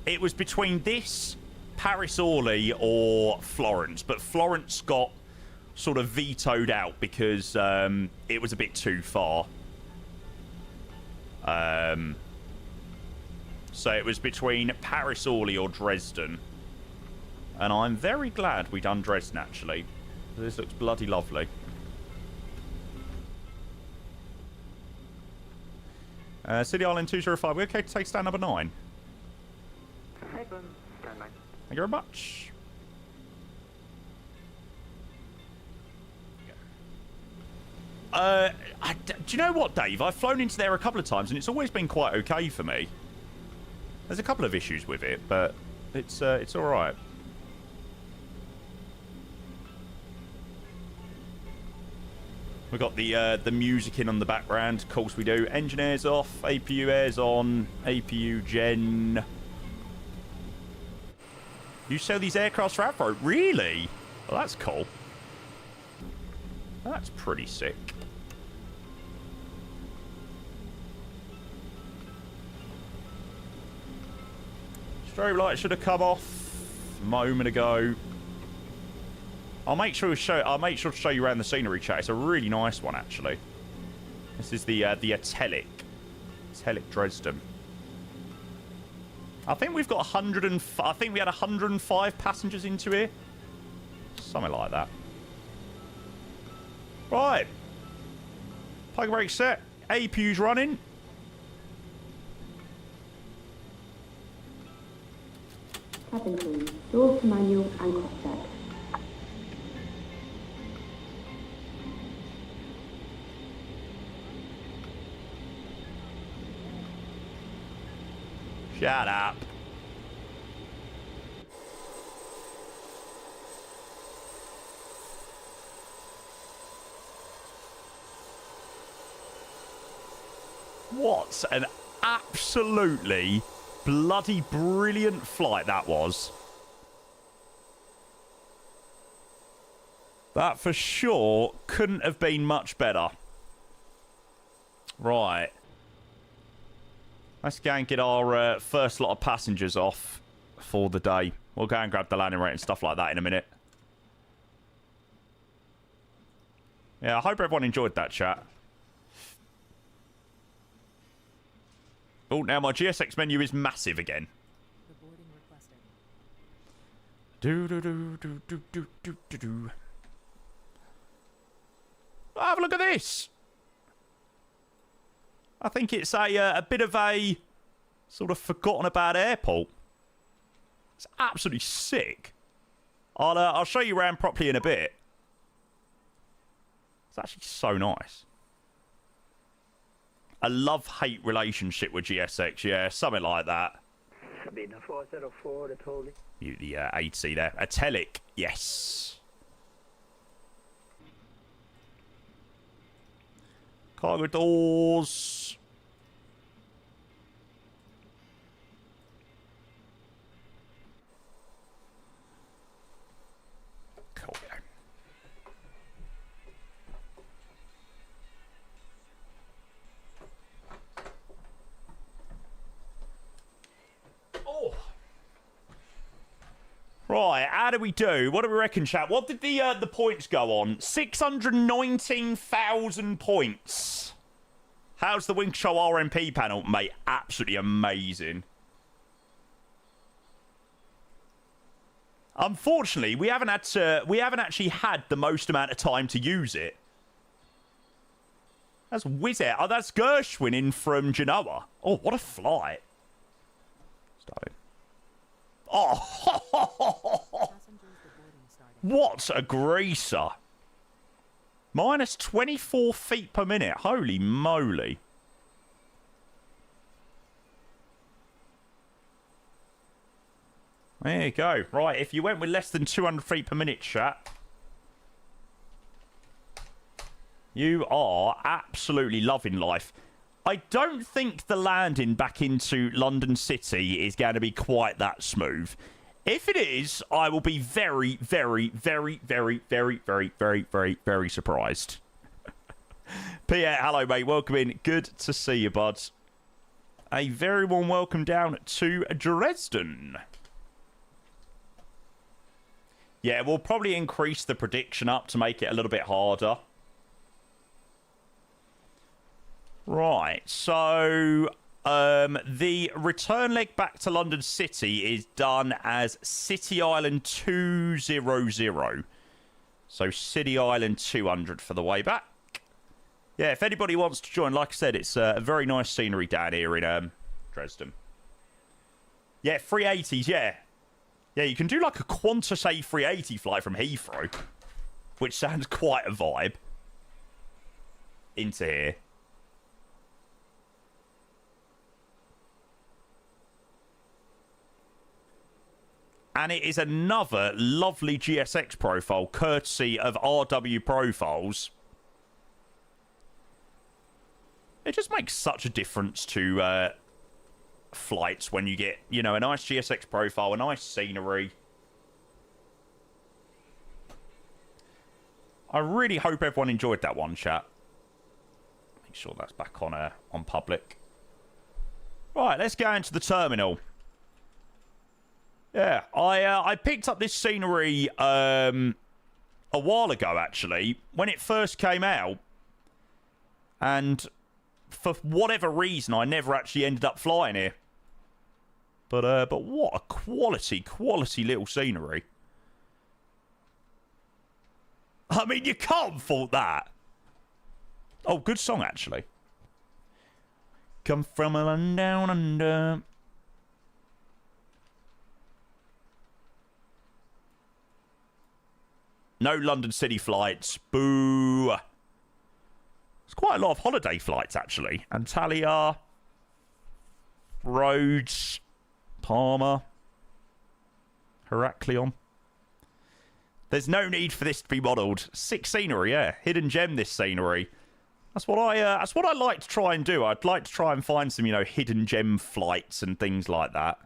It was between this, Paris Orly, or Florence, but Florence got sort of vetoed out because it was a bit too far. So it was between Paris Orly or Dresden. And I'm very glad we done Dresden, actually. This looks bloody lovely. City Island 205, we're okay to take stand number 9. Thank you very much. Do you know what, Dave? I've flown into there a couple of times and it's always been quite okay for me. There's a couple of issues with it, but it's all right. We've got the music in on the background. Of course we do. Engine air's off. APU air's on. APU gen. You sell these aircraft for Avro? Really? Well, that's cool. That's pretty sick. Strobe light should have come off a moment ago. I'll make sure to show you around the scenery, chat. It's a really nice one, actually. This is the Atelic Dresden. I think we've got 105. I think we had 105 passengers into here, something like that. Right. Plug brake set. APU's running. Cabin crew, doors to manual and cross check. Shut up. What an absolutely bloody brilliant flight that was. That for sure couldn't have been much better. Right. Let's go and get our first lot of passengers off for the day. We'll go and grab the landing rate and stuff like that in a minute. Yeah, I hope everyone enjoyed that, chat. Oh, now my GSX menu is massive again. Do. Have a look at this. I think it's a bit of a sort of forgotten about airport. It's absolutely sick. I'll show you around properly in a bit. It's actually so nice. A love-hate relationship with GSX, yeah, something like that. Sabina 404, that's holding. You, the 8C there. Atelic, yes. Cargo doors. Cool. Oh. Right, how do we do? What do we reckon, chat? What did the points go on? 619,000 points. How's the Wing Show RMP panel, mate? Absolutely amazing. Unfortunately, we haven't actually had the most amount of time to use it. That's Wizz Air. Oh, that's Gershwin in from Genoa. Oh, what a flight. Starting. Oh, what a greaser. Minus 24 feet per minute. Holy moly. There you go. Right, if you went with less than 200 feet per minute, chat, you are absolutely loving life. I don't think the landing back into London City is going to be quite that smooth. If it is, I will be very, very, very, very, very, very, very, very, very surprised. Pierre, hello, mate. Welcome in. Good to see you, bud. A very warm welcome down to Dresden. Yeah, we'll probably increase the prediction up to make it a little bit harder. Right, so the return leg back to London City is done as City Island 200. So City Island 200 for the way back. Yeah, if anybody wants to join, like I said, it's a very nice scenery down here in Dresden. Yeah, 380s, yeah. Yeah, you can do like a Qantas A380 flight from Heathrow, which sounds quite a vibe, into here. And it is another lovely GSX profile, courtesy of RW Profiles. It just makes such a difference to flights when you get, you know, a nice GSX profile, a nice scenery. I really hope everyone enjoyed that one, chat. Make sure that's back on public. Right, let's go into the terminal. Yeah, I picked up this scenery a while ago, actually, when it first came out. And for whatever reason, I never actually ended up flying here. But what a quality little scenery. I mean, you can't fault that. Oh, good song, actually. Come from a land down under. No London City flights. Boo. There's quite a lot of holiday flights, actually. Antalya, Rhodes, Parma, Heraklion. There's no need for this to be modelled. Sick scenery, yeah. Hidden gem, this scenery. That's what I like to try and do. I'd like to try and find some, you know, hidden gem flights and things like that.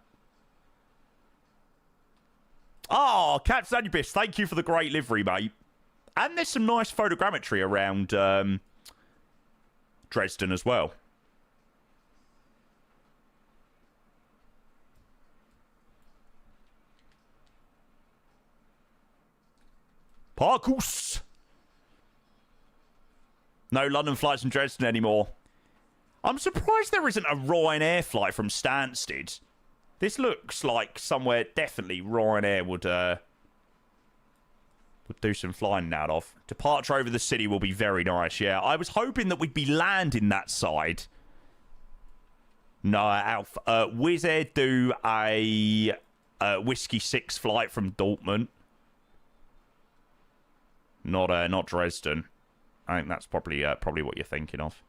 Oh, Captain Anubis, thank you for the great livery, mate. And there's some nice photogrammetry around Dresden as well. Parkus! No London flights from Dresden anymore. I'm surprised there isn't a Ryanair flight from Stansted. This looks like somewhere definitely Ryanair would do some flying out of. Departure over the city will be very nice, yeah. I was hoping that we'd be landing that side. No, Alf. Wizz Air do a Whiskey 6 flight from Dortmund. Not Dresden. I think that's probably what you're thinking of.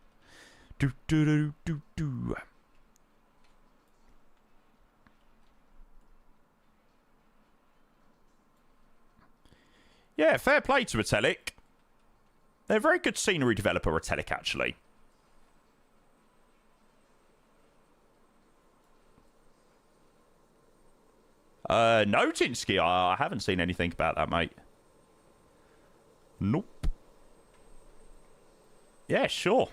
Yeah, fair play to Retelik. They're a very good scenery developer, Retelik, actually. No, Tinsky, I haven't seen anything about that, mate. Nope. Yeah, sure.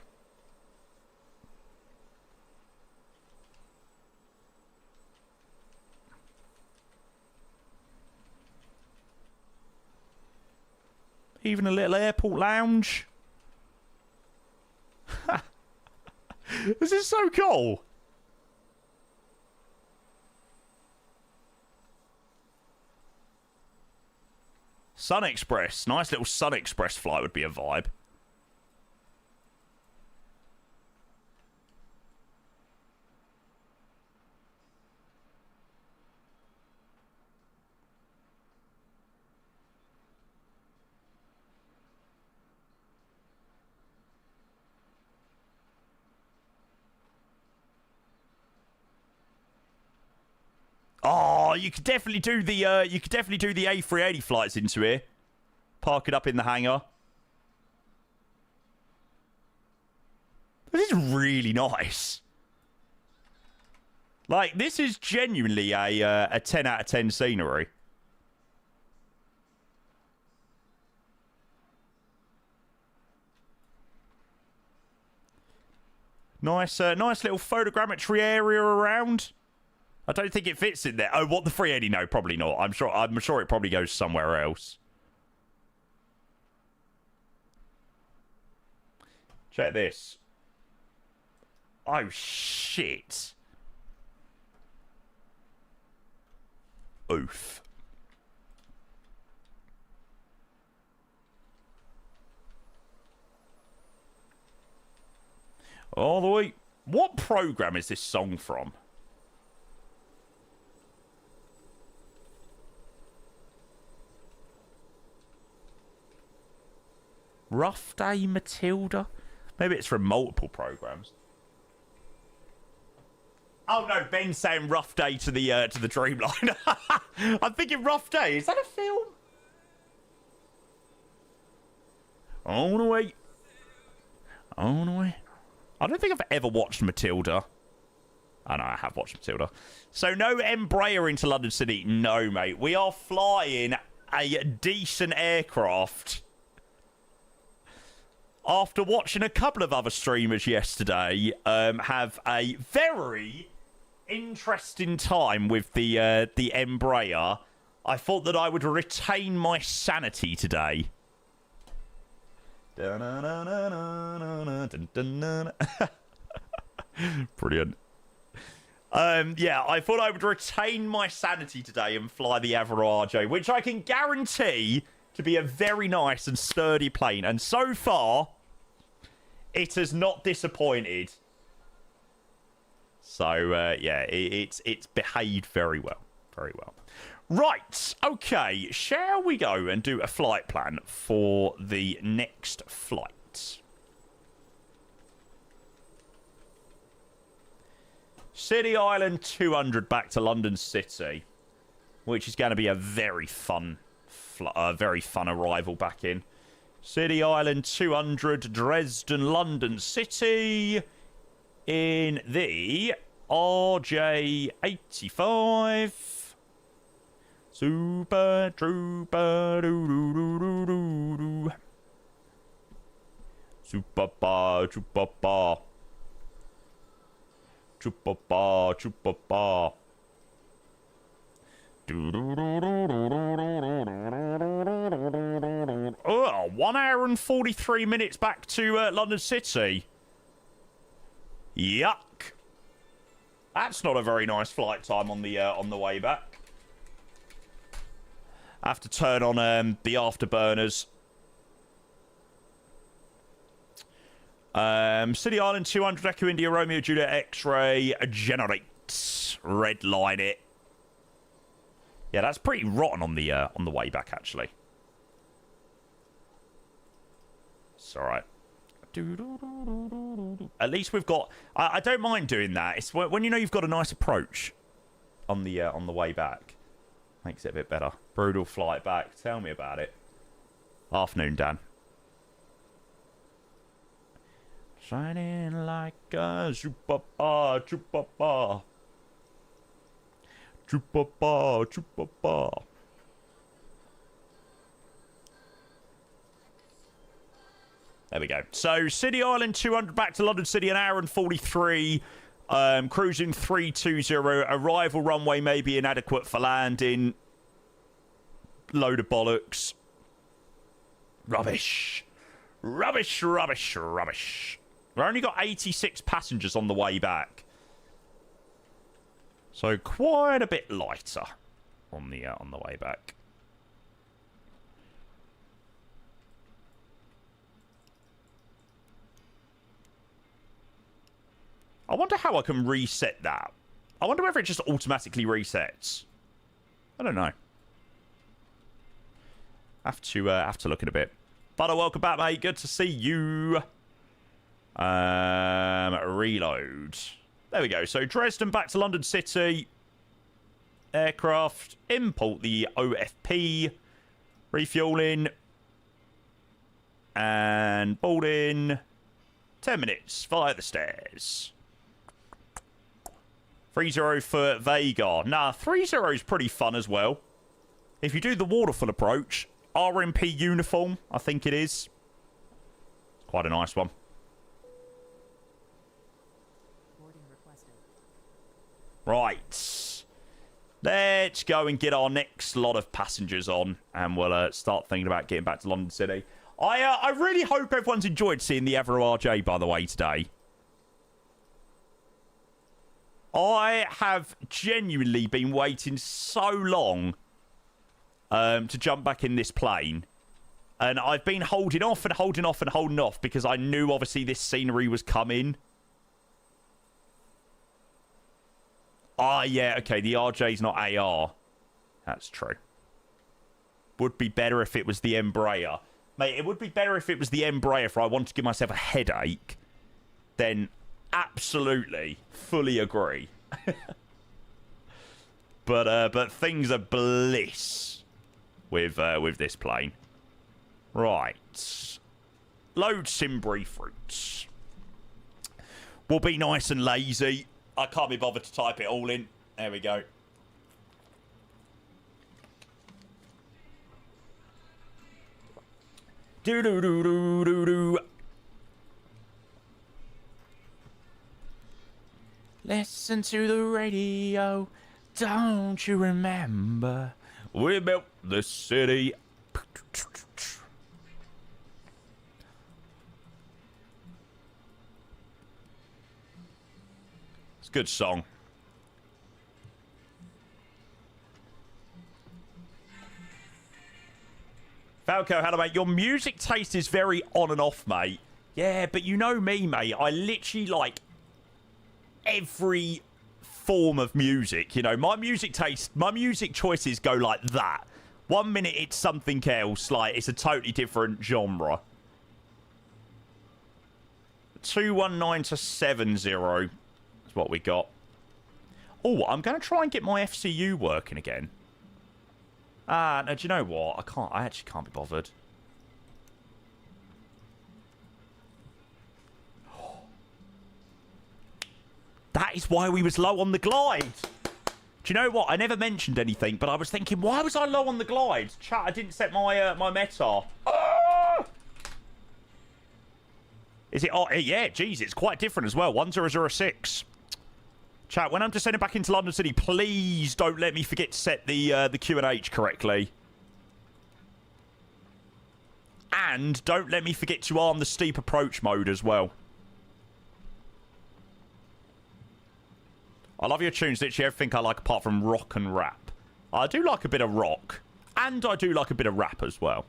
Even a little airport lounge. This is so cool. Sun Express. Nice little Sun Express flight would be a vibe. Oh, you could definitely do the A380 flights into here. Park it up in the hangar. This is really nice. Like, this is genuinely a 10 out of 10 scenery. Nice little photogrammetry area around. I don't think it fits in there. Oh, what, the 380? No, probably not. I'm sure it probably goes somewhere else. Check this. Oh, shit. Oof. All the way. What program is this song from? Rough Day Matilda? Maybe it's from multiple programs. Oh no, Ben's saying Rough Day to the Dreamliner. I'm thinking Rough Day. Is that a film? On the way. On the way. I don't think I've ever watched Matilda. Oh no, I have watched Matilda. So no Embraer into London City. No, mate. We are flying a decent aircraft. After watching a couple of other streamers yesterday have a very interesting time with the Embraer, I thought that I would retain my sanity today. Brilliant. Yeah, I thought I would retain my sanity today and fly the Avro RJ, which I can guarantee to be a very nice and sturdy plane. And so far, it has not disappointed. So, yeah, it's behaved very well. Very well. Right, okay. Shall we go and do a flight plan for the next flight? City Island 200 back to London City, which is going to be a very fun arrival back in. City Island 200, Dresden, London City, in the RJ85. Super Trooper, doo-doo-doo-doo-doo. Super bar, super bar. Super bar, super bar. 1 hour and 43 minutes back to London City. Yuck. That's not a very nice flight time on the way back. I have to turn on the afterburners. City Island 200 Echo India Romeo Juliet X-ray generate. Red line it. Yeah, that's pretty rotten on the way back, actually. It's all right. At least we've got. I don't mind doing that. It's when you know you've got a nice approach on the way back. Makes it a bit better. Brutal flight back. Tell me about it. Afternoon, Dan. Shining like a super bar, super bar. Chupapa, chupapa. There we go. So, City Island 200 back to London City, an hour and 43. Cruising 320. Arrival runway may be inadequate for landing. Load of bollocks. Rubbish. Rubbish, rubbish, rubbish. We've only got 86 passengers on the way back. So, quite a bit lighter on the way back. I wonder how I can reset that. I wonder whether it just automatically resets. I don't know. Have to look in a bit. But welcome back, mate. Good to see you. Reload. There we go. So Dresden back to London City. Aircraft. Import the OFP. Refueling. And boarding. 10 minutes. Via the stairs. 30 for Vega. Nah, 30 is pretty fun as well. If you do the waterfall approach, RMP uniform, I think it is. Quite a nice one. Right. Let's go and get our next lot of passengers on, and we'll start thinking about getting back to London City. I really hope everyone's enjoyed seeing the Avro RJ, by the way, today. I have genuinely been waiting so long to jump back in this plane. And I've been holding off and holding off and holding off because I knew, obviously, this scenery was coming. Ah, yeah, okay, the RJ's not AR. That's true. Would be better if it was the Embraer. Mate, it would be better if it was the Embraer if I wanted to give myself a headache. Then... absolutely, fully agree. but things are bliss with this plane. Right, load Simbury fruits. We'll be nice and lazy. I can't be bothered to type it all in. There we go. Do do do do do do. Listen to the radio, don't you remember? We built the city. It's a good song. Falco, hello, mate. Your music taste is very on and off, mate. Yeah, but you know me, mate. I literally like... every form of music, you know, my music choices go like that. 1 minute it's something else, like it's a totally different genre. 219 to 70 is what we got. Oh, I'm going to try and get my FCU working again. No, do you know what? I actually can't be bothered. That is why we was low on the glide. Do you know what? I never mentioned anything, but I was thinking, why was I low on the glide? Chat, I didn't set my my meta. Ah! Is it? Oh, yeah, geez, it's quite different as well. 1006. Chat, when I'm descending back into London City, please don't let me forget to set the Q&H correctly. And don't let me forget to arm the steep approach mode as well. I love your tunes, literally everything I like apart from rock and rap. I do like a bit of rock. And I do like a bit of rap as well.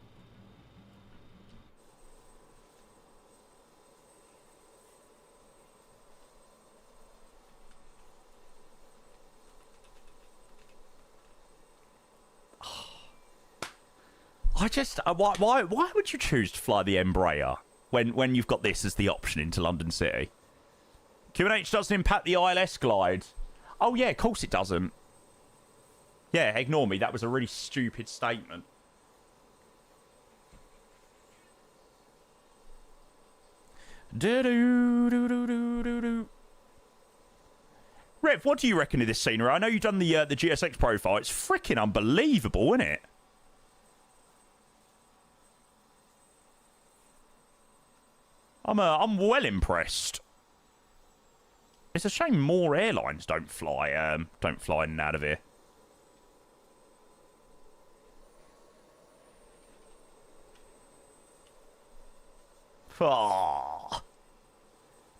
I just... why would you choose to fly the Embraer when you've got this as the option into London City? Q&H doesn't impact the ILS glide. Oh, yeah, of course it doesn't. Yeah, ignore me. That was a really stupid statement. Do-do-do-do-do-do-do. Rev, what do you reckon of this scenery? I know you've done the GSX profile. It's freaking unbelievable, isn't it? I'm well impressed. It's a shame more airlines don't fly in and out of here. Oh,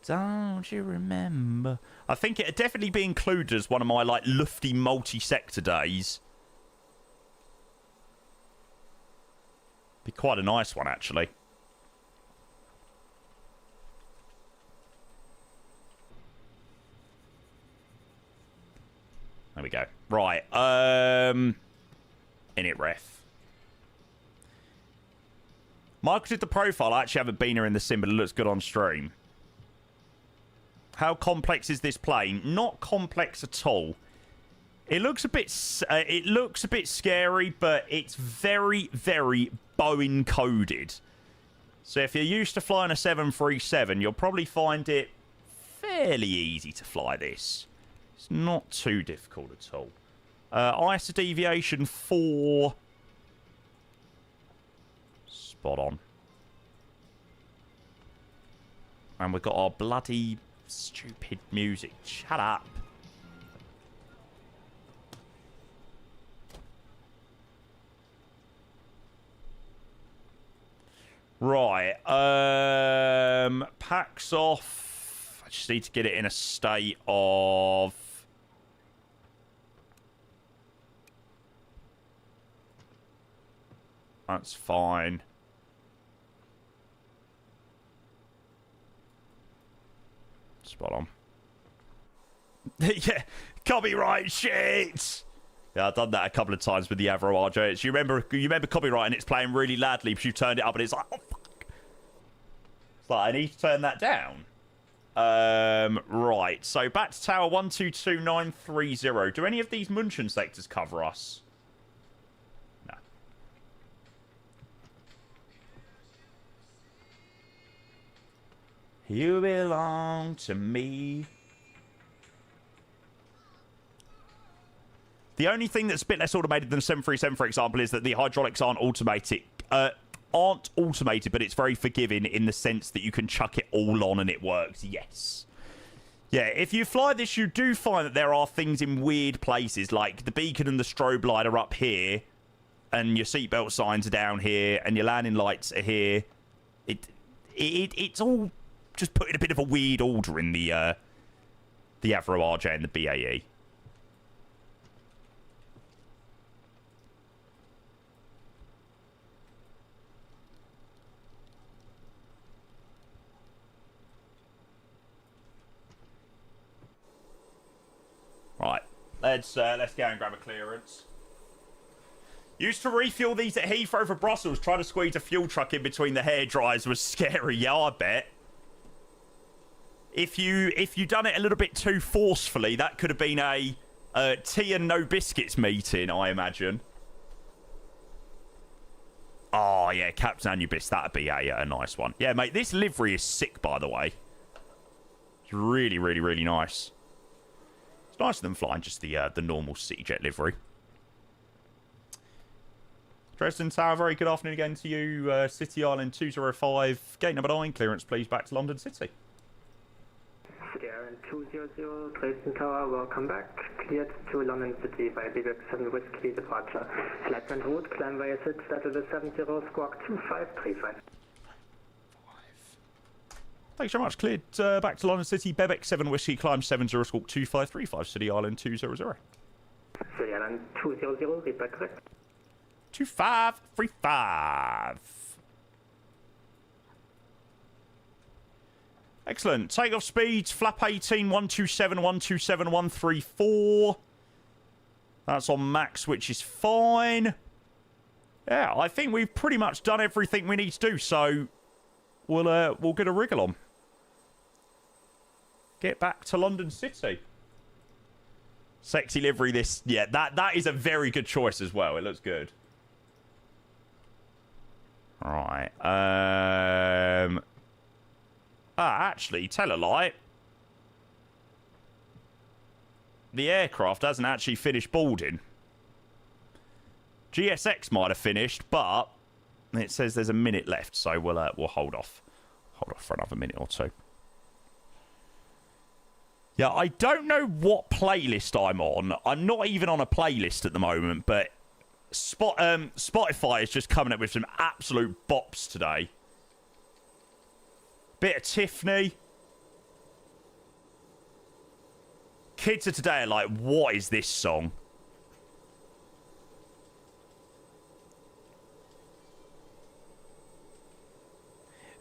don't you remember? I think it'd definitely be included as one of my, like, lufty multi-sector days. Be quite a nice one, actually. There we go. Right. Init ref. Michael did the profile. I actually haven't been here in the sim, but it looks good on stream. How complex is this plane? Not complex at all. It looks a bit scary, but it's very, very Boeing coded. So if you're used to flying a 737, you'll probably find it fairly easy to fly this. It's not too difficult at all. ISO deviation 4. Spot on. And we've got our bloody stupid music. Shut up. Right. Packs off. I just need to get it in a state of... That's fine. Spot on. Yeah, copyright shit. Yeah, I've done that a couple of times with the Avro RJ. You remember copyright and it's playing really loudly because you turned it up and it's like, oh fuck. It's like, I need to turn that down. Right. So back to tower 122930. Do any of these Munchen sectors cover us? No. You belong to me. The only thing that's a bit less automated than 737, for example, is that the hydraulics aren't automated. But it's very forgiving in the sense that you can chuck it all on and it works. Yes. Yeah, if you fly this, you do find that there are things in weird places, like the beacon and the strobe light are up here, and your seatbelt signs are down here, and your landing lights are here. It's all just put in a bit of a weird order in the Avro RJ and the BAE. Right, let's go and grab a clearance. Used to refuel these at Heathrow for Brussels. Trying to squeeze a fuel truck in between the hair dryers was scary. Yeah, I bet. If you done it a little bit too forcefully, that could have been a tea and no biscuits meeting, I imagine. Oh yeah, Captain Anubis, that'd be a nice one. Yeah, mate, this livery is sick, by the way. It's really, really, really nice. It's nicer than flying just the normal Cityjet livery. Dresden Tower, very good afternoon again to you. City Island 205, gate number 9, clearance please back to London City. City Island 200, Dresden Tower, welcome back. Cleared to London City by Big 7 Whiskey departure. Flight en route, climb via 6, settle to 70, squawk 2535. Thanks very much. Cleared back to London City. Bebeck 7 Whiskey, climb 70, squawk 2535, City Island 200. City Island 200, read back correct. 2535. Excellent. Takeoff speeds, flap 18, 127, 127, 134. That's on max, which is fine. Yeah, I think we've pretty much done everything we need to do, so we'll get a wriggle on. Get back to London City. Sexy livery this. Yeah, that is a very good choice as well. It looks good. Right. Actually, tell a lie. the aircraft hasn't actually finished boarding. GSX might have finished, but it says there's a minute left, so we'll hold off. Hold off for another minute or two. Yeah, I don't know what playlist I'm on. I'm not even on a playlist at the moment, but Spotify is just coming up with some absolute bops today. Bit of Tiffany. Kids of today are like, what is this song?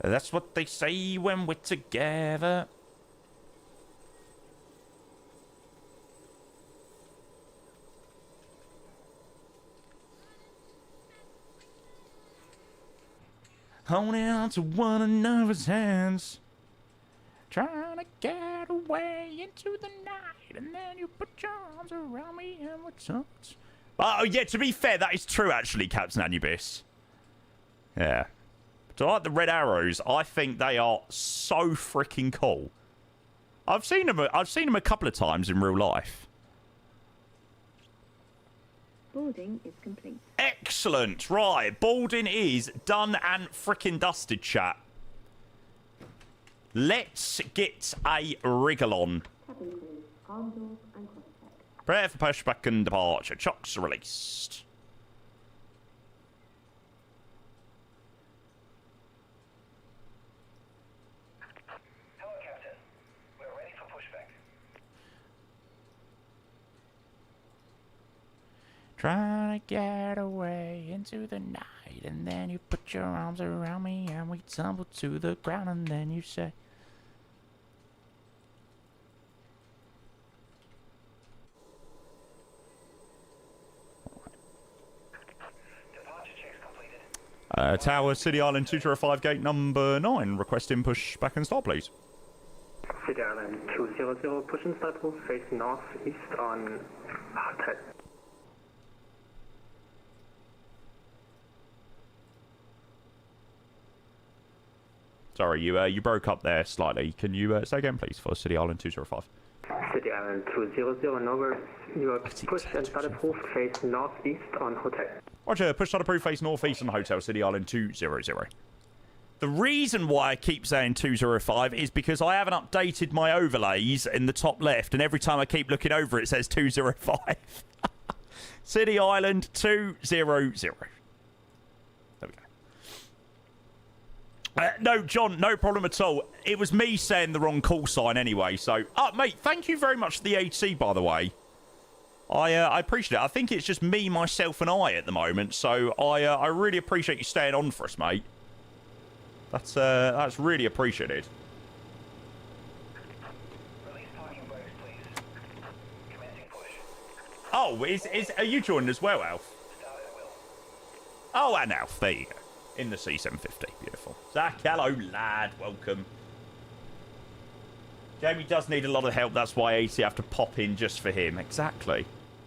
That's what they say when we're together. Holding on to one another's hands. Trying to get away into the night. And then you put your arms around me and we're touched. Oh, yeah, to be fair, that is true, actually, Captain Anubis. Yeah. So I like the red arrows. I think they are so freaking cool. I've seen them a couple of times in real life. Boarding is complete. Excellent. Right, boarding is done and freaking dusted, chat. Let's get a wriggle on. Cabin crew, arm doors and cross-check. Prepare for pushback and departure. Chocks released. Hello, Captain. We're ready for pushback. Trying to get away into the night, and then you put your arms around me, and we tumble to the ground, and then you say... Tower, City Island 205, gate number 9. Requesting push back and start, please. City Island 200, push and start, face northeast on hotel. Sorry, you broke up there slightly. Can you say again, please, for City Island 205? City Island 200, Nova, your push and start approved, face northeast on hotel. Roger, push start approved, face northeast on Hotel City Island 200. The reason why I keep saying 205 is because I haven't updated my overlays in the top left, and every time I keep looking over it says 205. City Island 200. There we go. No, John, no problem at all. It was me saying the wrong call sign anyway, so... mate, thank you very much for the HC, by the way. I appreciate it. I think it's just me, myself, and I at the moment, so I really appreciate you staying on for us, mate. That's really appreciated. Release parking brakes, please. Commencing push. Oh, are you joined as well, Alf? Start at will. Oh, and Alf, there you go. In the C750, beautiful. Zach, hello, lad, welcome. Jamie does need a lot of help, that's why AC have to pop in just for him. Exactly.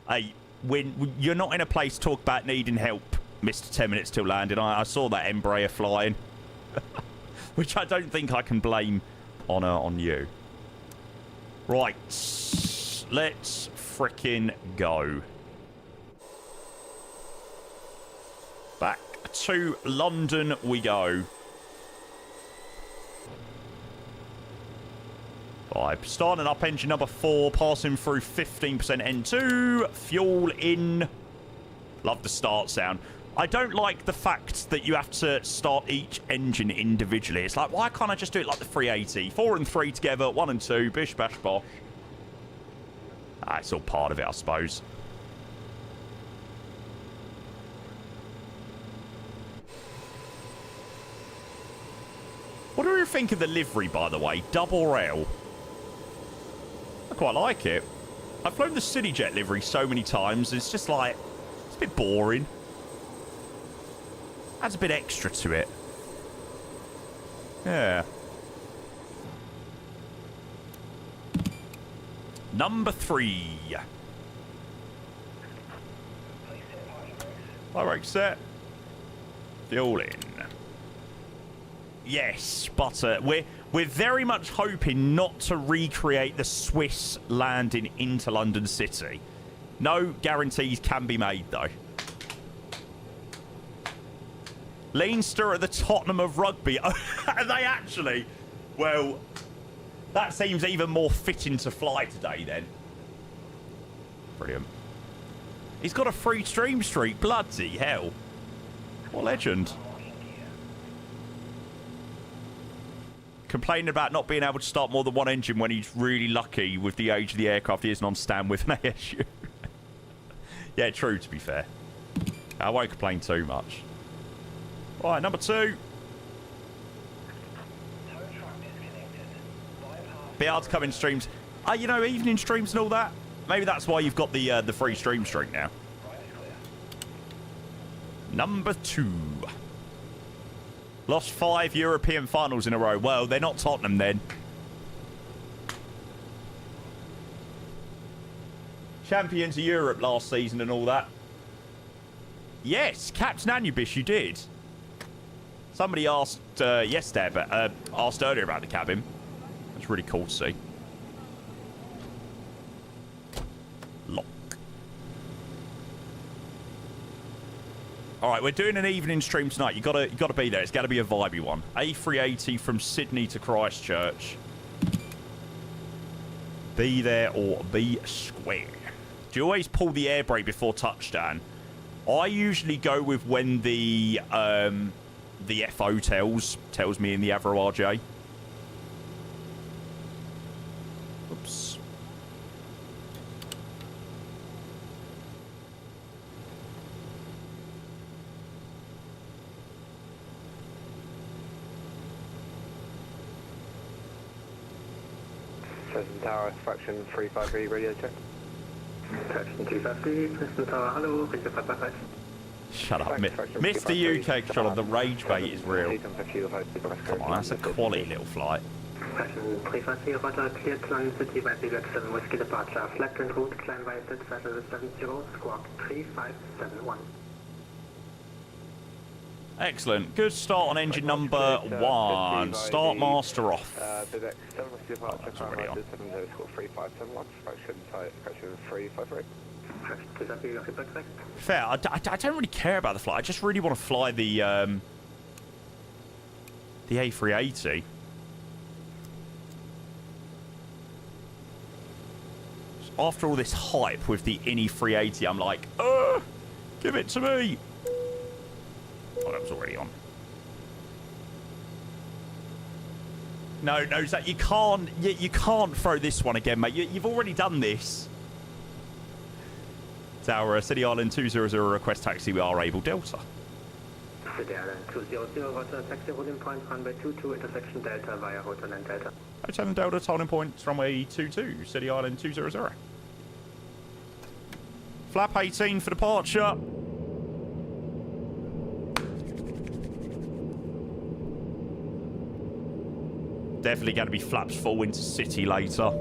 Hey, when you're not in a place to talk about needing help, Mr. 10 minutes till landing. I saw that Embraer flying. Which I don't think I can blame on you. Right. Let's frickin' go. Back to London we go. Right, starting up engine number 4, passing through 15% N2, fuel in. Love the start sound. I don't like the fact that you have to start each engine individually. It's like, why can't I just do it like the 380? 4 and 3 together, 1 and 2, bish, bash, bosh. It's all part of it, I suppose. What do you think of the livery, by the way? Double rail. I quite like it. I've flown the Cityjet livery so many times, it's just like, it's a bit boring. Adds a bit extra to it. Yeah. Number 3. Fly brake set. Fuel in. Yes, but we're very much hoping not to recreate the Swiss landing into London City. No guarantees can be made, though. Leinster are the Tottenham of rugby. Are they actually? Well, that seems even more fitting to fly today, then. Brilliant. He's got a free stream streak. Bloody hell. What a legend. Complaining about not being able to start more than one engine when he's really lucky with the age of the aircraft he isn't on stand with an ASU. Yeah, true, to be fair. I won't complain too much. Right, number 2. Be able to come in streams. You know, evening streams and all that. Maybe that's why you've got the free stream streak now. Number 2. Lost 5 European finals in a row. Well, they're not Tottenham then. Champions of Europe last season and all that. Yes, Captain iniBuilds, you did. Somebody asked yesterday, but asked earlier about the cabin. That's really cool to see. Lock. All right, we're doing an evening stream tonight. You gotta be there. It's got to be a vibey one. A380 from Sydney to Christchurch. Be there or be square. Do you always pull the air brake before touchdown? I usually go with when the FO tells me in the Avro RJ. Oops. Dresden Tower, fraction 353, radio check. Fraction 250, Dresden Tower, hello, radio 555. Shut up, Mr. UK Controller, the rage bait is real. Come on, that's a quality little flight. Fraction 350, roger, clear to London City by Big 7 Whiskey departure. Flat and route, climb by set, level 70, squawk 3571. Excellent. Good start on engine number 1. Start master off. Oh, that's already on. Fair. I don't really care about the flight. I just really want to fly the A380. After all this hype with the iniFree80, I'm like, give it to me. Oh, that was already on. No, Zach, you can't throw this one again, mate. You've already done this. Tower, City Island 200, request taxi, we are able Delta. City Island 200, roger, taxi holding point, runway 22, intersection Delta via Hotel and Delta. Hotel and Delta, holding point, runway 22, City Island 200. Flap 18 for departure. Definitely going to be flaps full into City later.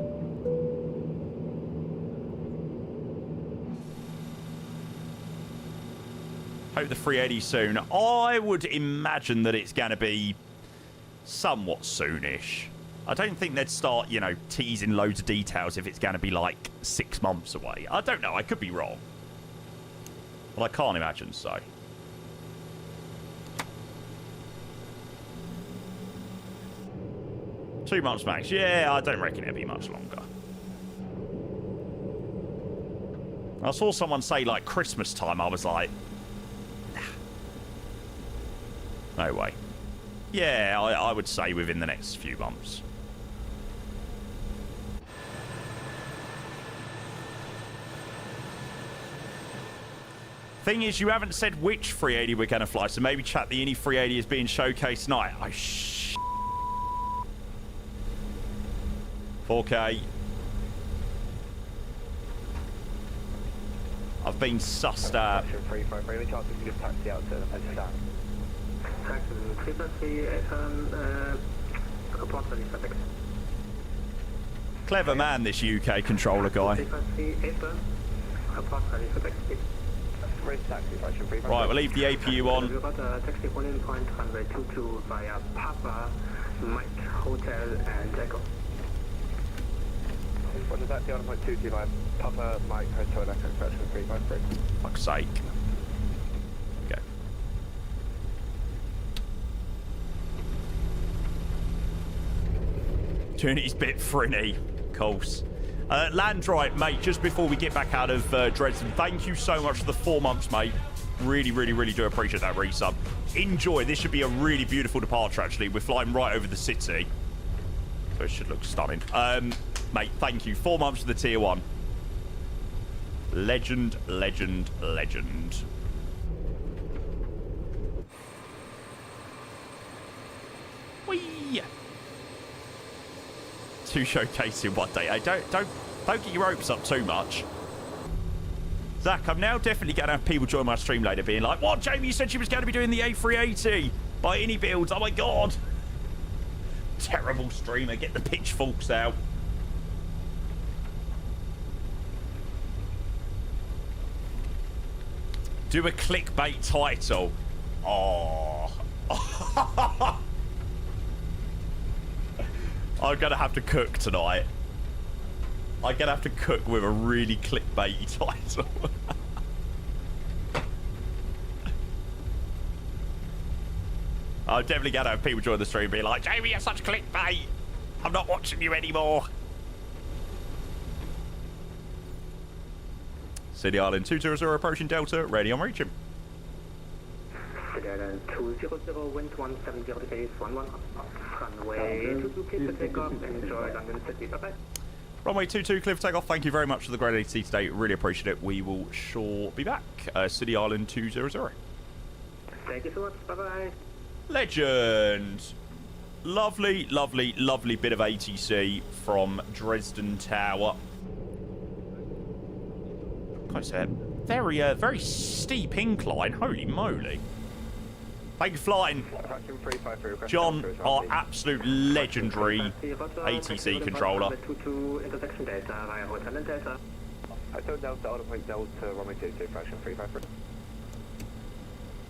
Hope the 380 soon. I would imagine that it's going to be somewhat soonish. I don't think they'd start, you know, teasing loads of details if it's going to be like 6 months away. I don't know. I could be wrong. But I can't imagine so. Two months max. Yeah, I don't reckon it'll be much longer. I saw someone say, like, Christmas time. I was like, nah. No way. Yeah, I would say within the next few months. Thing is, you haven't said which 380 we're going to fly, so maybe chat the iniFree80 is being showcased tonight. Oh, 4K. I've been sussed out. Clever man, this UK controller guy. Right, we'll leave the APU on. We've got a taxi holding point runway 22 via Papa, Mike, Hotel, and Echo. What is that? The on point 22 via Papa, Mike, Hotel, Echo, correction 353. Fuck's sake. Okay. Tuni's bit frinny. Of course. Land right, mate, just before we get back out of Dresden, thank you so much for the 4 months, mate. Really, really, really do appreciate that resub. Enjoy. This should be a really beautiful departure, actually. We're flying right over the city. So it should look stunning. Mate, thank you. 4 months for the tier 1. Legend, legend, legend. Whee! 2 showcases in 1 day. Hey, don't get your hopes up too much. Zach, I'm now definitely going to have people join my stream later being like, what, Jamie, you said she was going to be doing the A380 by iniBuilds. Oh my god. Terrible streamer. Get the pitchforks out. Do a clickbait title. Oh. I'm going to have to cook tonight. I'm going to have to cook with a really clickbaity title. I'm definitely going to have people join the stream and be like, Jamie, you're such clickbait. I'm not watching you anymore. City Island 200 approaching Delta, ready on reach him. City Island 200, wind 170 degrees, 11. Runway 22, clear for takeoff. Enjoy London City. Bye-bye. Runway 22, clear for takeoff. Thank you very much for the great ATC today. Really appreciate it. We will sure be back. City Island 200. Thank you so much. Bye-bye. Legend. Lovely, lovely, lovely bit of ATC from Dresden Tower. Quite a very steep incline. Holy moly. Thank you, flying. John, our absolute legendary ATC controller.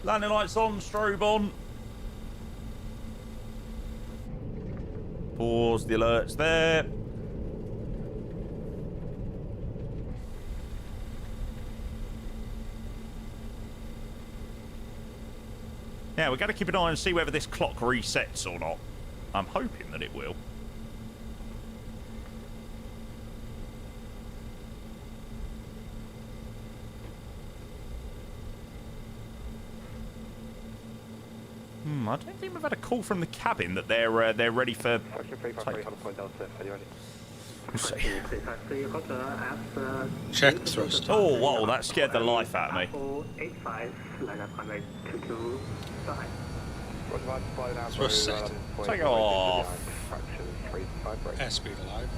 Landing lights on, strobe on. Pause the alerts there. Yeah, we've got to keep an eye and see whether this clock resets or not. I'm hoping that it will. I don't think we've had a call from the cabin that they're ready for takeoff. We'll see. Check thrust. Oh, whoa, that scared the life out of me. Thrust set. Take off. Airspeed alive.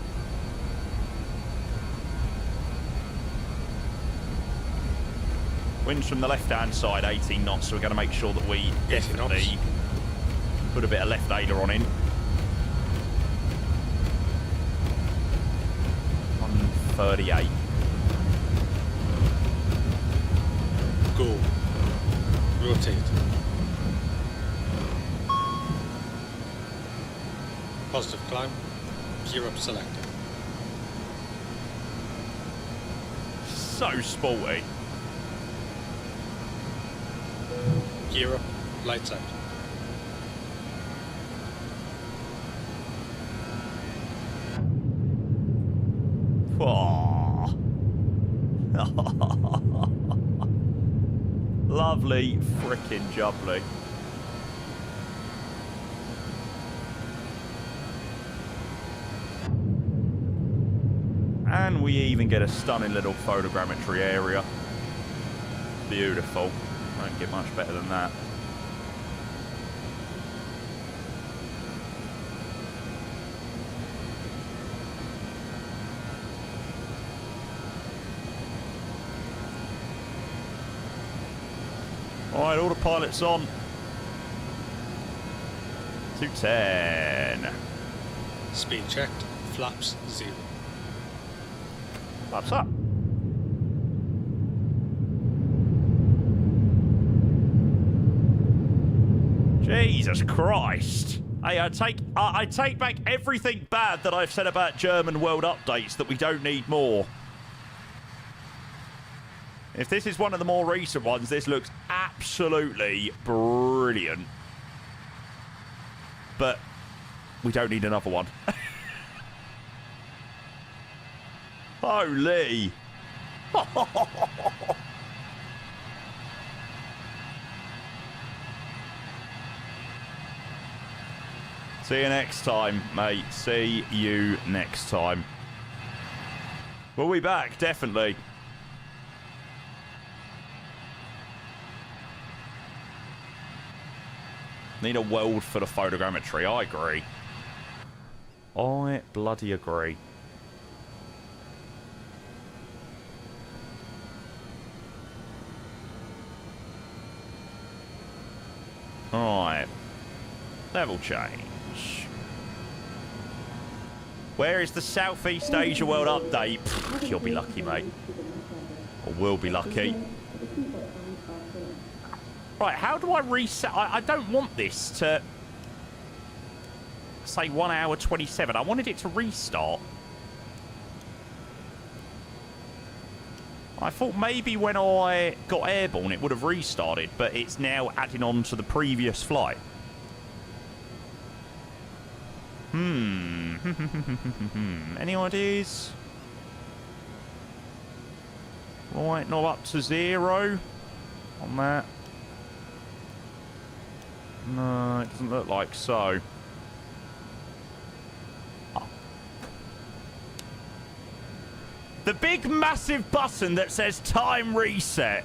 Winds from the left-hand side, 18 knots, so we're going to make sure that we 18 definitely knots. put a bit of left aileron in. 138. Go. Rotate. Positive climb. Gear up selected. So sporty. Gear up, lights out. Aww. Lovely frickin' jubbly. And we even get a stunning little photogrammetry area. Beautiful. Won't get much better than that. Alright, all the pilots on. 210. Speed checked. Flaps 0. Flaps up. Jesus Christ. Hey, I take back everything bad that I've said about German world updates, that we don't need more. If this is one of the more recent ones, this looks absolutely brilliant. But we don't need another one. Holy. See you next time, mate. See you next time. We'll be back, definitely. Need a world for the photogrammetry. I agree. I bloody agree. Alright. Level change. Where is the Southeast Asia World Update? Pfft, you'll be lucky, mate. Or will be lucky. Right, how do I reset? I don't want this to say 1 hour 27. I wanted it to restart. I thought maybe when I got airborne it would have restarted, but it's now adding on to the previous flight. Any ideas? Right, not up to 0 on that. No, it doesn't look like so. Oh. The big massive button that says time reset.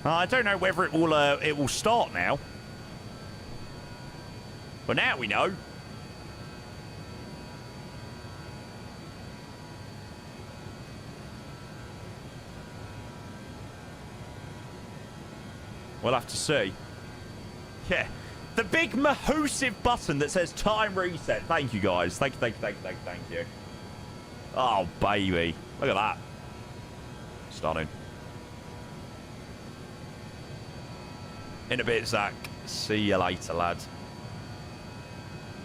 I don't know whether it will start now. But now we know. We'll have to see. Yeah. The big mahoosive button that says time reset. Thank you, guys. Thank you. Oh, baby. Look at that. Stunning. In a bit, Zach. See you later, lad.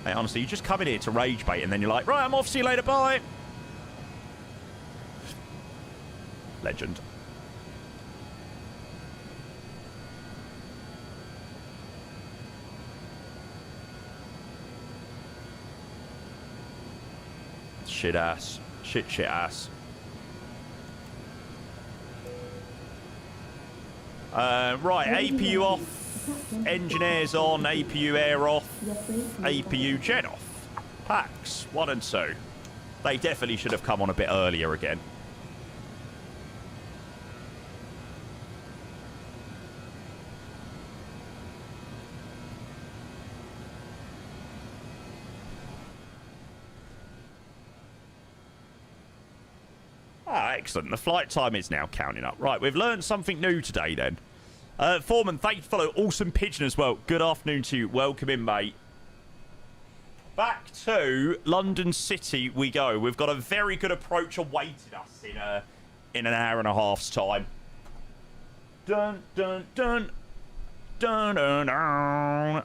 Hey, honestly, you just come in here to rage bait and then you're like, right, I'm off. See you later. Bye. Legend. Shit ass. Shit ass. Right, APU off. Engineers on. APU air off. APU jet off. Packs 1 and 2. They definitely should have come on a bit earlier again. Excellent. The flight time is now counting up. Right, we've learned something new today then. Foreman, thank you for following. Awesome pigeon as well. Good afternoon to you. Welcome in, mate. Back to London City we go. We've got a very good approach awaiting us in an hour and a half's time. Dun, dun, dun. Dun, dun, dun.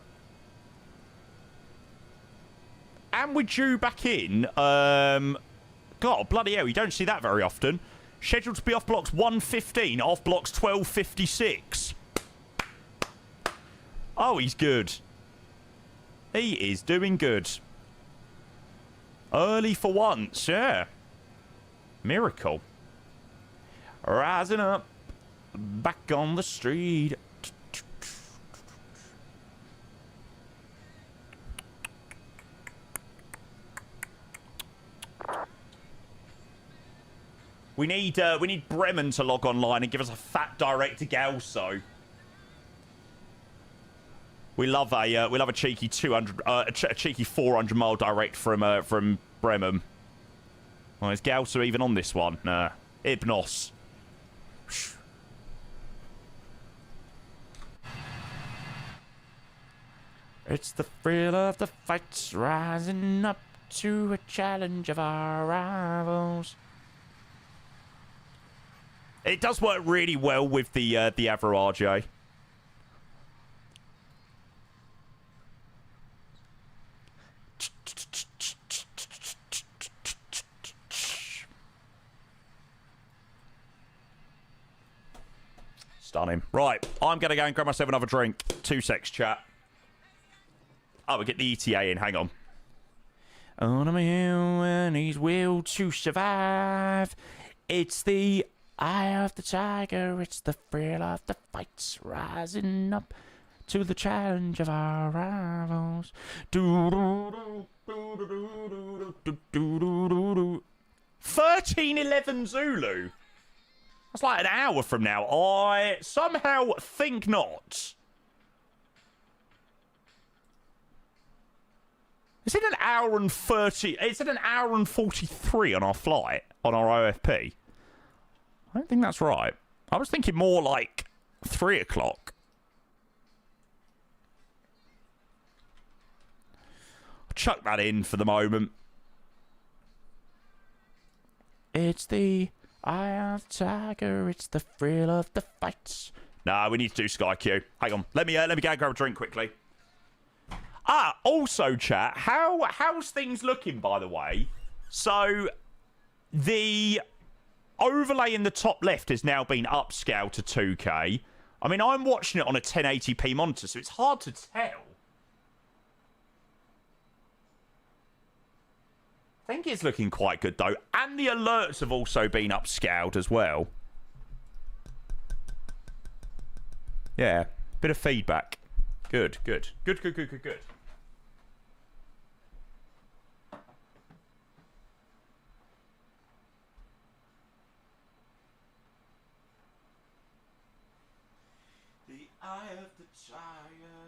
And we're due back in. God, bloody hell, you don't see that very often. Scheduled to be off blocks 115, off blocks 1256. Oh, he's good. He is doing good. Early for once, yeah. Miracle. Rising up, back on the street. We need Bremen to log online and give us a fat direct to Gelso. We love a cheeky 200 a cheeky 400 mile direct from Bremen. Well, is Gelso even on this one? Nah. Ibnos. It's the thrill of the fights rising up to a challenge of our rivals. It does work really well with the Avro RJ. Stunning. Right, I'm going to go and grab myself another drink. 2 secs, chat. Oh, we'll get the ETA in. Hang on. On a hill and he's will to survive. It's the eye of the tiger. It's the thrill of the fights. Rising up to the challenge of our rivals. 13:11 Zulu. That's like an hour from now. I somehow think not. Is it an hour and 30? Is it an hour and 43 on our flight, on our OFP? I don't think that's right. I was thinking more like 3 o'clock. I'll chuck that in for the moment. It's the eye of the tiger. It's the thrill of the fights. Nah, we need to do Sky Q. Hang on. Let me go and grab a drink quickly. Ah, also, chat, how's things looking, by the way? So, the overlay in the top left has now been upscaled to 2K. I mean, I'm watching it on a 1080p monitor, so it's hard to tell. I think it's looking quite good, though. And the alerts have also been upscaled as well. Yeah, bit of feedback. Good. The eye of the tiger.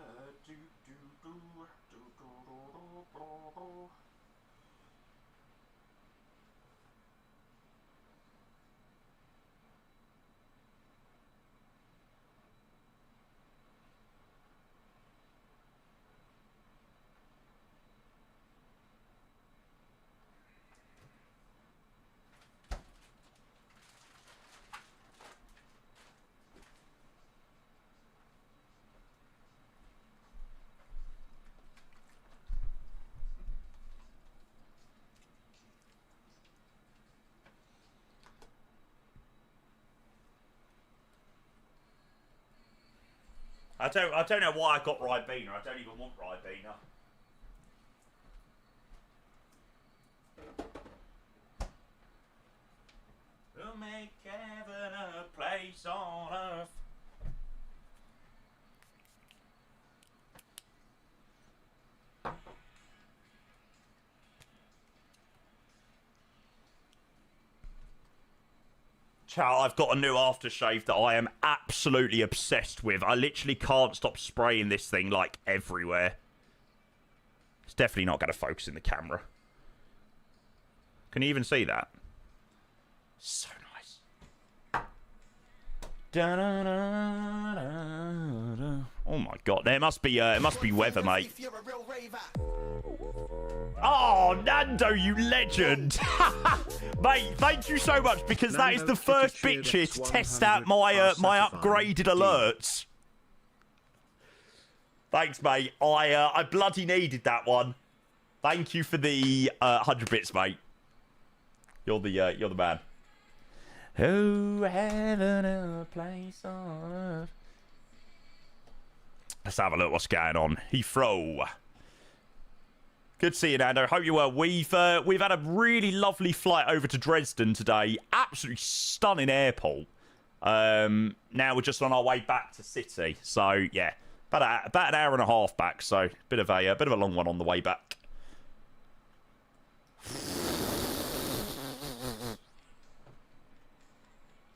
I don't know why I got Ribena. I don't even want Ribena. We'll make heaven a place on earth. Chow, I've got a new aftershave that I am absolutely obsessed with. I literally can't stop spraying this thing, like, everywhere. It's definitely not going to focus in the camera. Can you even see that? So nice. Oh my god, it must be weather, mate. Oh, Nando, you legend! Mate, thank you so much, because that is the first bitch here to test out my upgraded alerts. Thanks, mate. I bloody needed that one. Thank you for the 100 bits, mate. You're the man. Oh, heaven a place on earth. Let's have a look what's going on. Heathrow. Good to see you, Nando. Hope you're well. We've had a really lovely flight over to Dresden today. Absolutely stunning airport. Now we're just on our way back to City. So yeah, about an hour and a half back. So bit of a long one on the way back.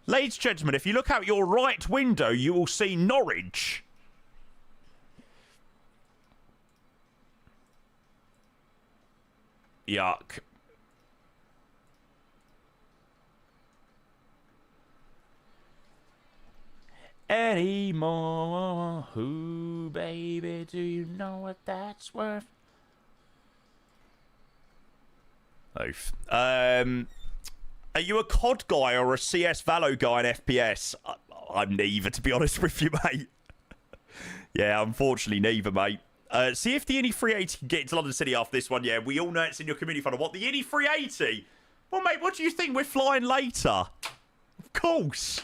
Ladies and gentlemen, if you look out your right window, you will see Norwich. Yuck. Anymore. Who, baby, do you know what that's worth? Oof. Are you a COD guy or a CS Valo guy in FPS? I'm neither, to be honest with you, mate. Yeah, unfortunately, neither, mate. See if the iniFree80 can get into London City after this one. Yeah, we all know it's in your community fund. What, the iniFree80? Well, mate, what do you think? We're flying later. Of course.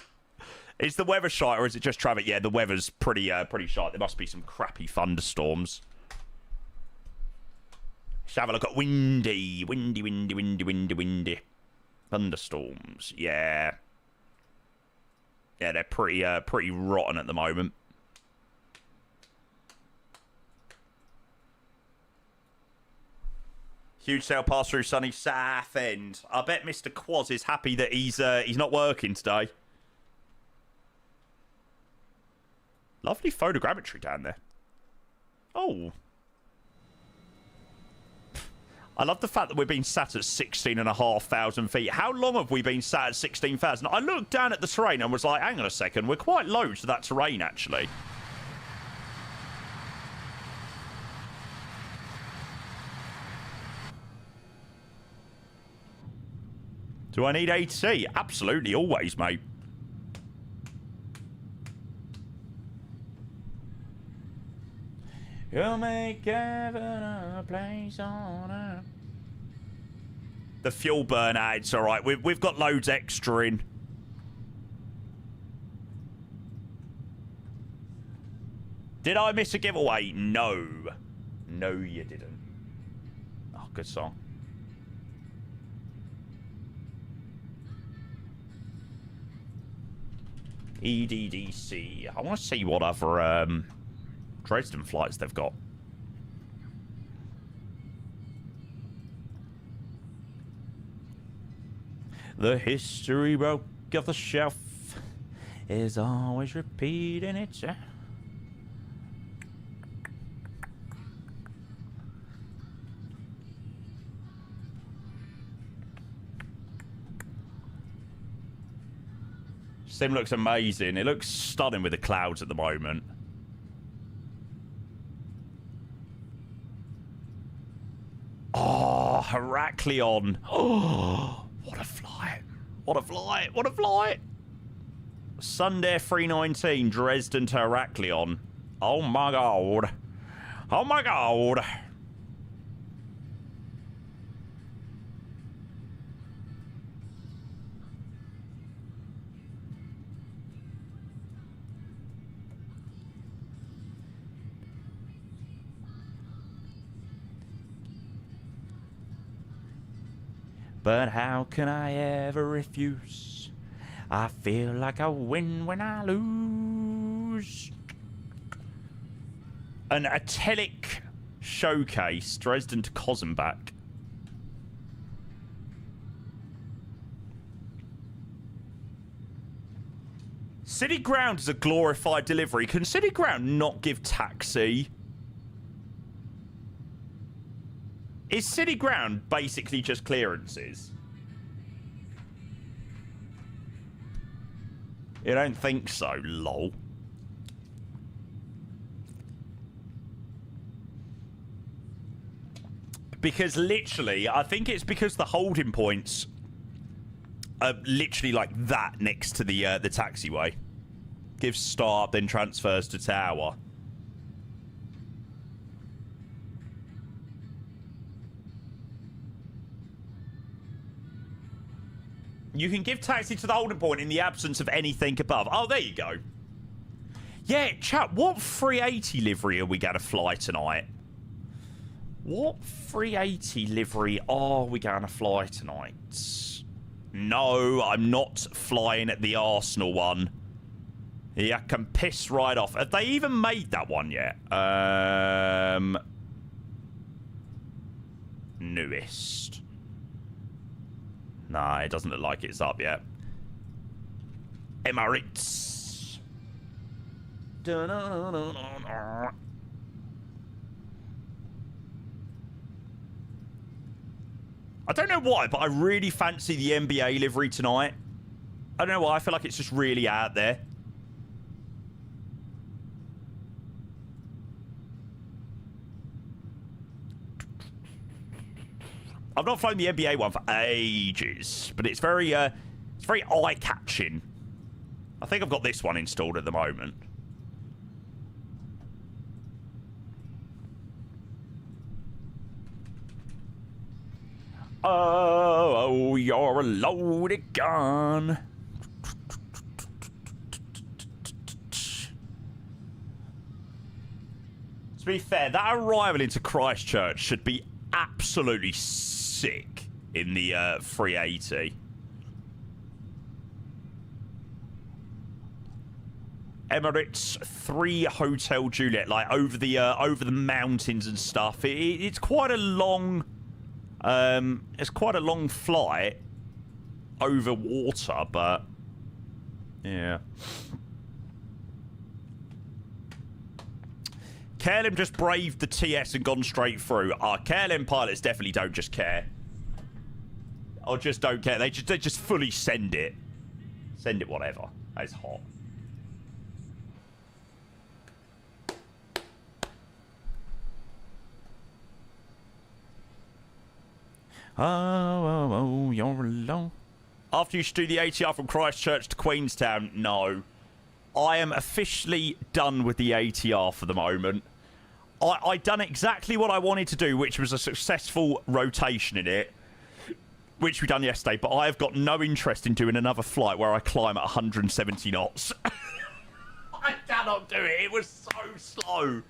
Is the weather shite or is it just traffic? Yeah, the weather's pretty shite. There must be some crappy thunderstorms. Let's have a look at windy. Thunderstorms. Yeah. Yeah, they're pretty rotten at the moment. Huge sale pass through sunny Southend. I bet Mr. Quaz is happy that he's not working today. Lovely photogrammetry down there. Oh. I love the fact that we're being sat at 16,500 feet. How long have we been sat at 16,000? I looked down at the terrain and was like, hang on a second, we're quite low to that terrain, actually. Do I need AT? Absolutely, always, mate. You'll make heaven a place on earth. The fuel burn out, it's alright. We've got loads extra in. Did I miss a giveaway? No. No, you didn't. Oh, good song. EDDC. I want to see what other Dresden flights they've got. The history broke off the shelf is always repeating itself. Sim looks amazing. It looks stunning with the clouds at the moment. Oh, Heraklion. Oh, what a flight. What a flight. What a flight. Sunday 319, Dresden to Heraklion. Oh my god. Oh my god. But how can I ever refuse? I feel like I win when I lose. An Atelic showcase, Dresden to Kosenbach. City Ground is a glorified delivery. Can City Ground not give taxi? Is City Ground basically just clearances? You don't think so, lol. Because literally, I think it's because the holding points are literally like that next to the taxiway. Gives start, then transfers to tower. You can give taxi to the holding point in the absence of anything above. Oh, there you go. Yeah, chat, what 380 livery are we going to fly tonight? What 380 livery are we going to fly tonight? No, I'm not flying at the Arsenal one. Yeah, I can piss right off. Have they even made that one yet? Newest. Nah, it doesn't look like it's up yet. Emirates. I don't know why, but I really fancy the NBA livery tonight. I don't know why. I feel like it's just really out there. I've not flown the NBA one for ages, but it's very eye-catching. I think I've got this one installed at the moment. Oh, you're a loaded gun. To be fair, that arrival into Christchurch should be absolutely sick in the 380. Emirates 3 Hotel Juliet, like over the mountains and stuff. It's quite a long, it's quite a long flight over water, but yeah. KLM just braved the TS and gone straight through. Our KLM pilots definitely don't just care. Or just don't care. They just fully send it. Send it whatever. It's hot. Oh, you're alone. After you do the ATR from Christchurch to Queenstown, no. I am officially done with the ATR for the moment. I done exactly what I wanted to do, which was a successful rotation in it, which we done yesterday, but I have got no interest in doing another flight where I climb at 170 knots. I cannot do it. It was so slow.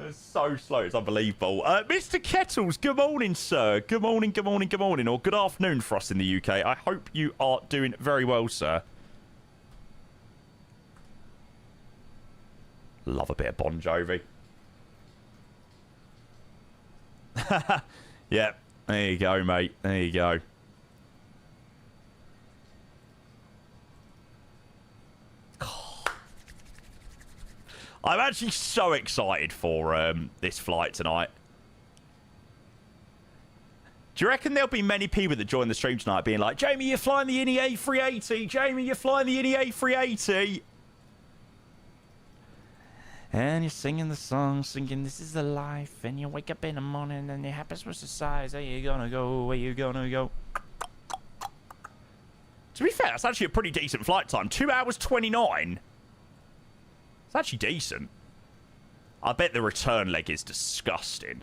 It's so slow. It's unbelievable. Mr. Kettles, good morning, sir. Good morning, good morning, good morning, or good afternoon for us in the UK. I hope you are doing very well, sir. Love a bit of Bon Jovi. Yep. There you go, mate. There you go. I'm actually so excited for this flight tonight. Do you reckon there'll be many people that join the stream tonight being like, Jamie, you're flying the INI A380. Jamie, you're flying the INI A380. And you're singing the song, singing this is the life. And you wake up in the morning and your happiness was the size. Where you gonna go? Where you gonna go? To be fair, that's actually a pretty decent flight time. 2 hours 29. It's actually decent. I bet the return leg is disgusting.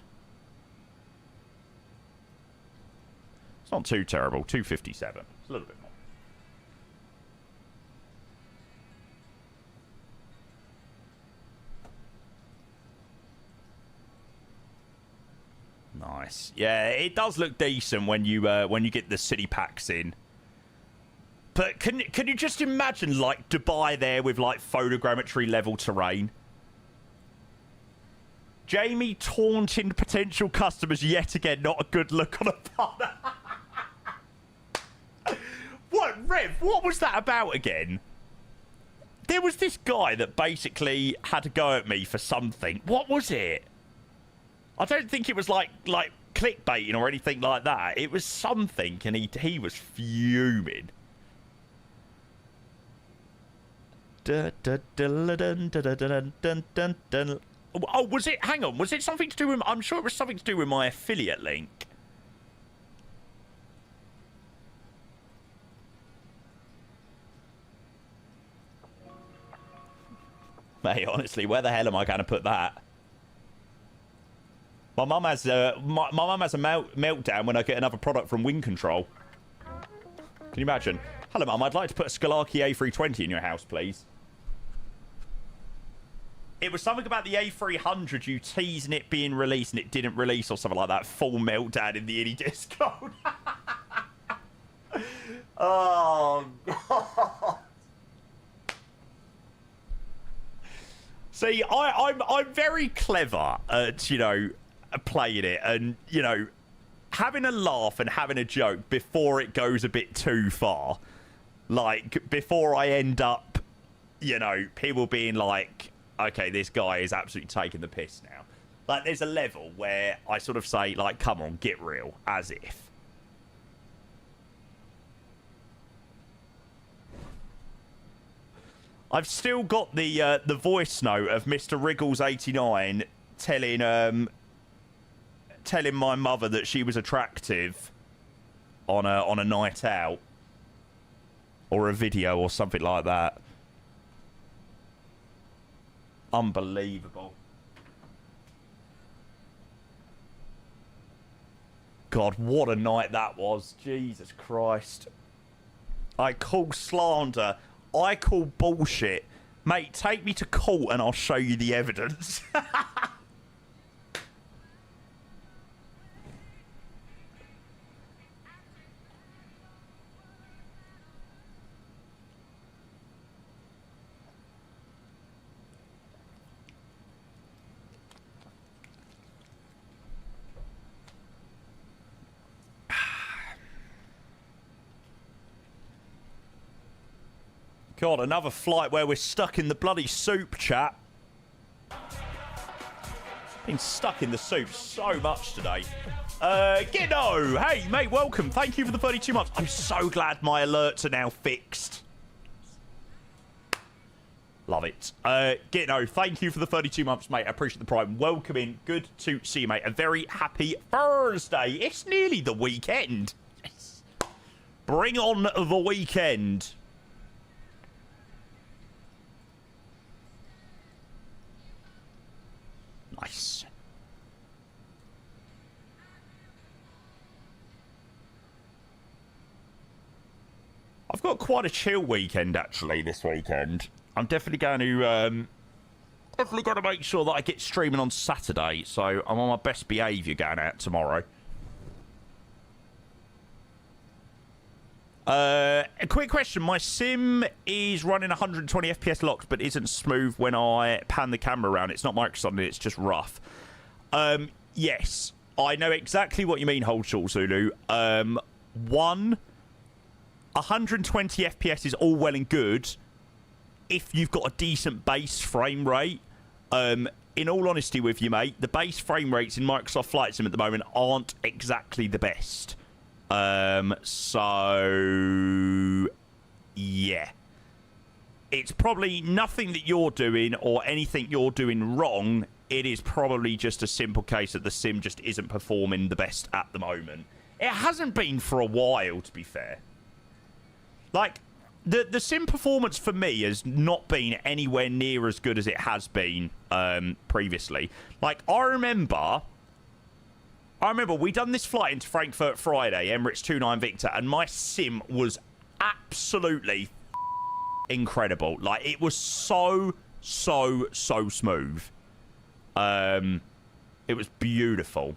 It's not too terrible. 257. It's a little bit more. Nice. Yeah, it does look decent when you get the city packs in. But can you just imagine like Dubai there with like photogrammetry level terrain? Jamie taunting potential customers yet again. Not a good look on a partner. What, Rev? What was that about again? There was this guy that basically had to go at me for something. What was it? I don't think it was like clickbaiting or anything like that. It was something, and he was fuming. Oh, was it? Hang on. Was it something to do with? I'm sure it was something to do with my affiliate link. Mate, honestly, where the hell am I going to put that? My mum has a meltdown when I get another product from Wing Control. Can you imagine? Hello, Mum. I'd like to put a Skolaki A320 in your house, please. It was something about the A300, you teasing it being released and it didn't release or something like that. Full meltdown in the INI Discord. Oh, God. See, I'm very clever at, you know, playing it and, you know, having a laugh and having a joke before it goes a bit too far. Like, before I end up, you know, people being like, okay, this guy is absolutely taking the piss now. Like, there's a level where I sort of say, like, come on, get real, as if. I've still got the voice note of Mr. Wriggles89 telling my mother that she was attractive on a night out, or a video or something like that. Unbelievable. God, what a night that was. Jesus Christ. I call slander, I call bullshit Mate, take me to court and I'll show you the evidence. God, another flight where we're stuck in the bloody soup, chat. Been stuck in the soup so much today. Giddo! Hey, mate, welcome. Thank you for the 32 months. I'm so glad my alerts are now fixed. Love it. Gitno, thank you for the 32 months, mate. I appreciate the prime. Welcome in. Good to see you, mate. A very happy Thursday. It's nearly the weekend. Yes. Bring on the weekend. Nice. I've got quite a chill weekend, actually, this weekend. I'm definitely going to make sure that I get streaming on Saturday, so I'm on my best behaviour going out tomorrow. A quick question. My sim is running 120 FPS locked, but isn't smooth when I pan the camera around. It's not Microsoft, it's just rough. Yes, I know exactly what you mean, Hold Short Zulu. 120 FPS is all well and good if you've got a decent base frame rate. In all honesty with you, mate, the base frame rates in Microsoft Flight Sim at the moment aren't exactly the best. So yeah, it's probably nothing that you're doing or anything you're doing wrong. It is probably just a simple case that the sim just isn't performing the best at the moment. It hasn't been for a while, to be fair. Like, the sim performance for me has not been anywhere near as good as it has been previously. Like, I remember we done this flight into Frankfurt Friday, Emirates 29 Victor, and my sim was absolutely incredible. Like, it was so smooth. It was beautiful.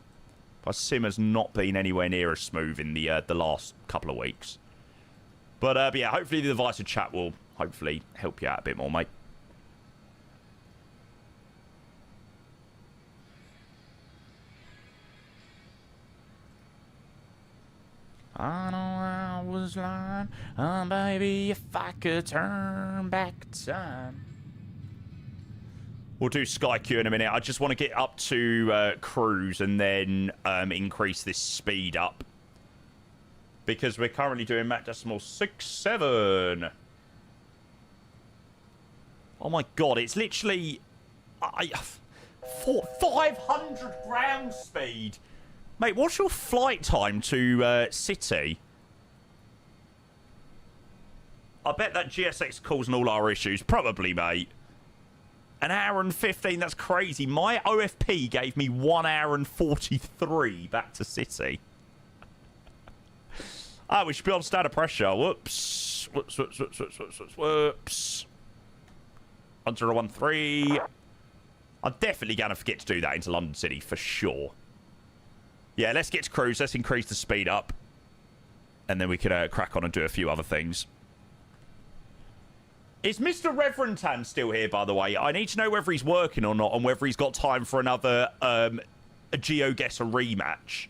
My sim has not been anywhere near as smooth in the last couple of weeks. But yeah, hopefully the device of chat will hopefully help you out a bit more, mate. I know I was lying, baby, if I could turn back time. We'll do Sky Q in a minute. I just want to get up to cruise and then increase this speed up. Because we're currently doing Mach decimal 67. Oh my god, it's literally 500 ground speed. Mate, what's your flight time to City? I bet that GSX causing all our issues. Probably, mate. An hour and 15, that's crazy. My OFP gave me 1 hour and 43 back to City. Ah, we should be on standard pressure. Whoops. Whoops. 1013. I'm definitely going to forget to do that into London City, for sure. Yeah, let's get to cruise. Let's increase the speed up. And then we can crack on and do a few other things. Is Mr. Reverentan still here, by the way? I need to know whether he's working or not and whether he's got time for another a GeoGuessr rematch.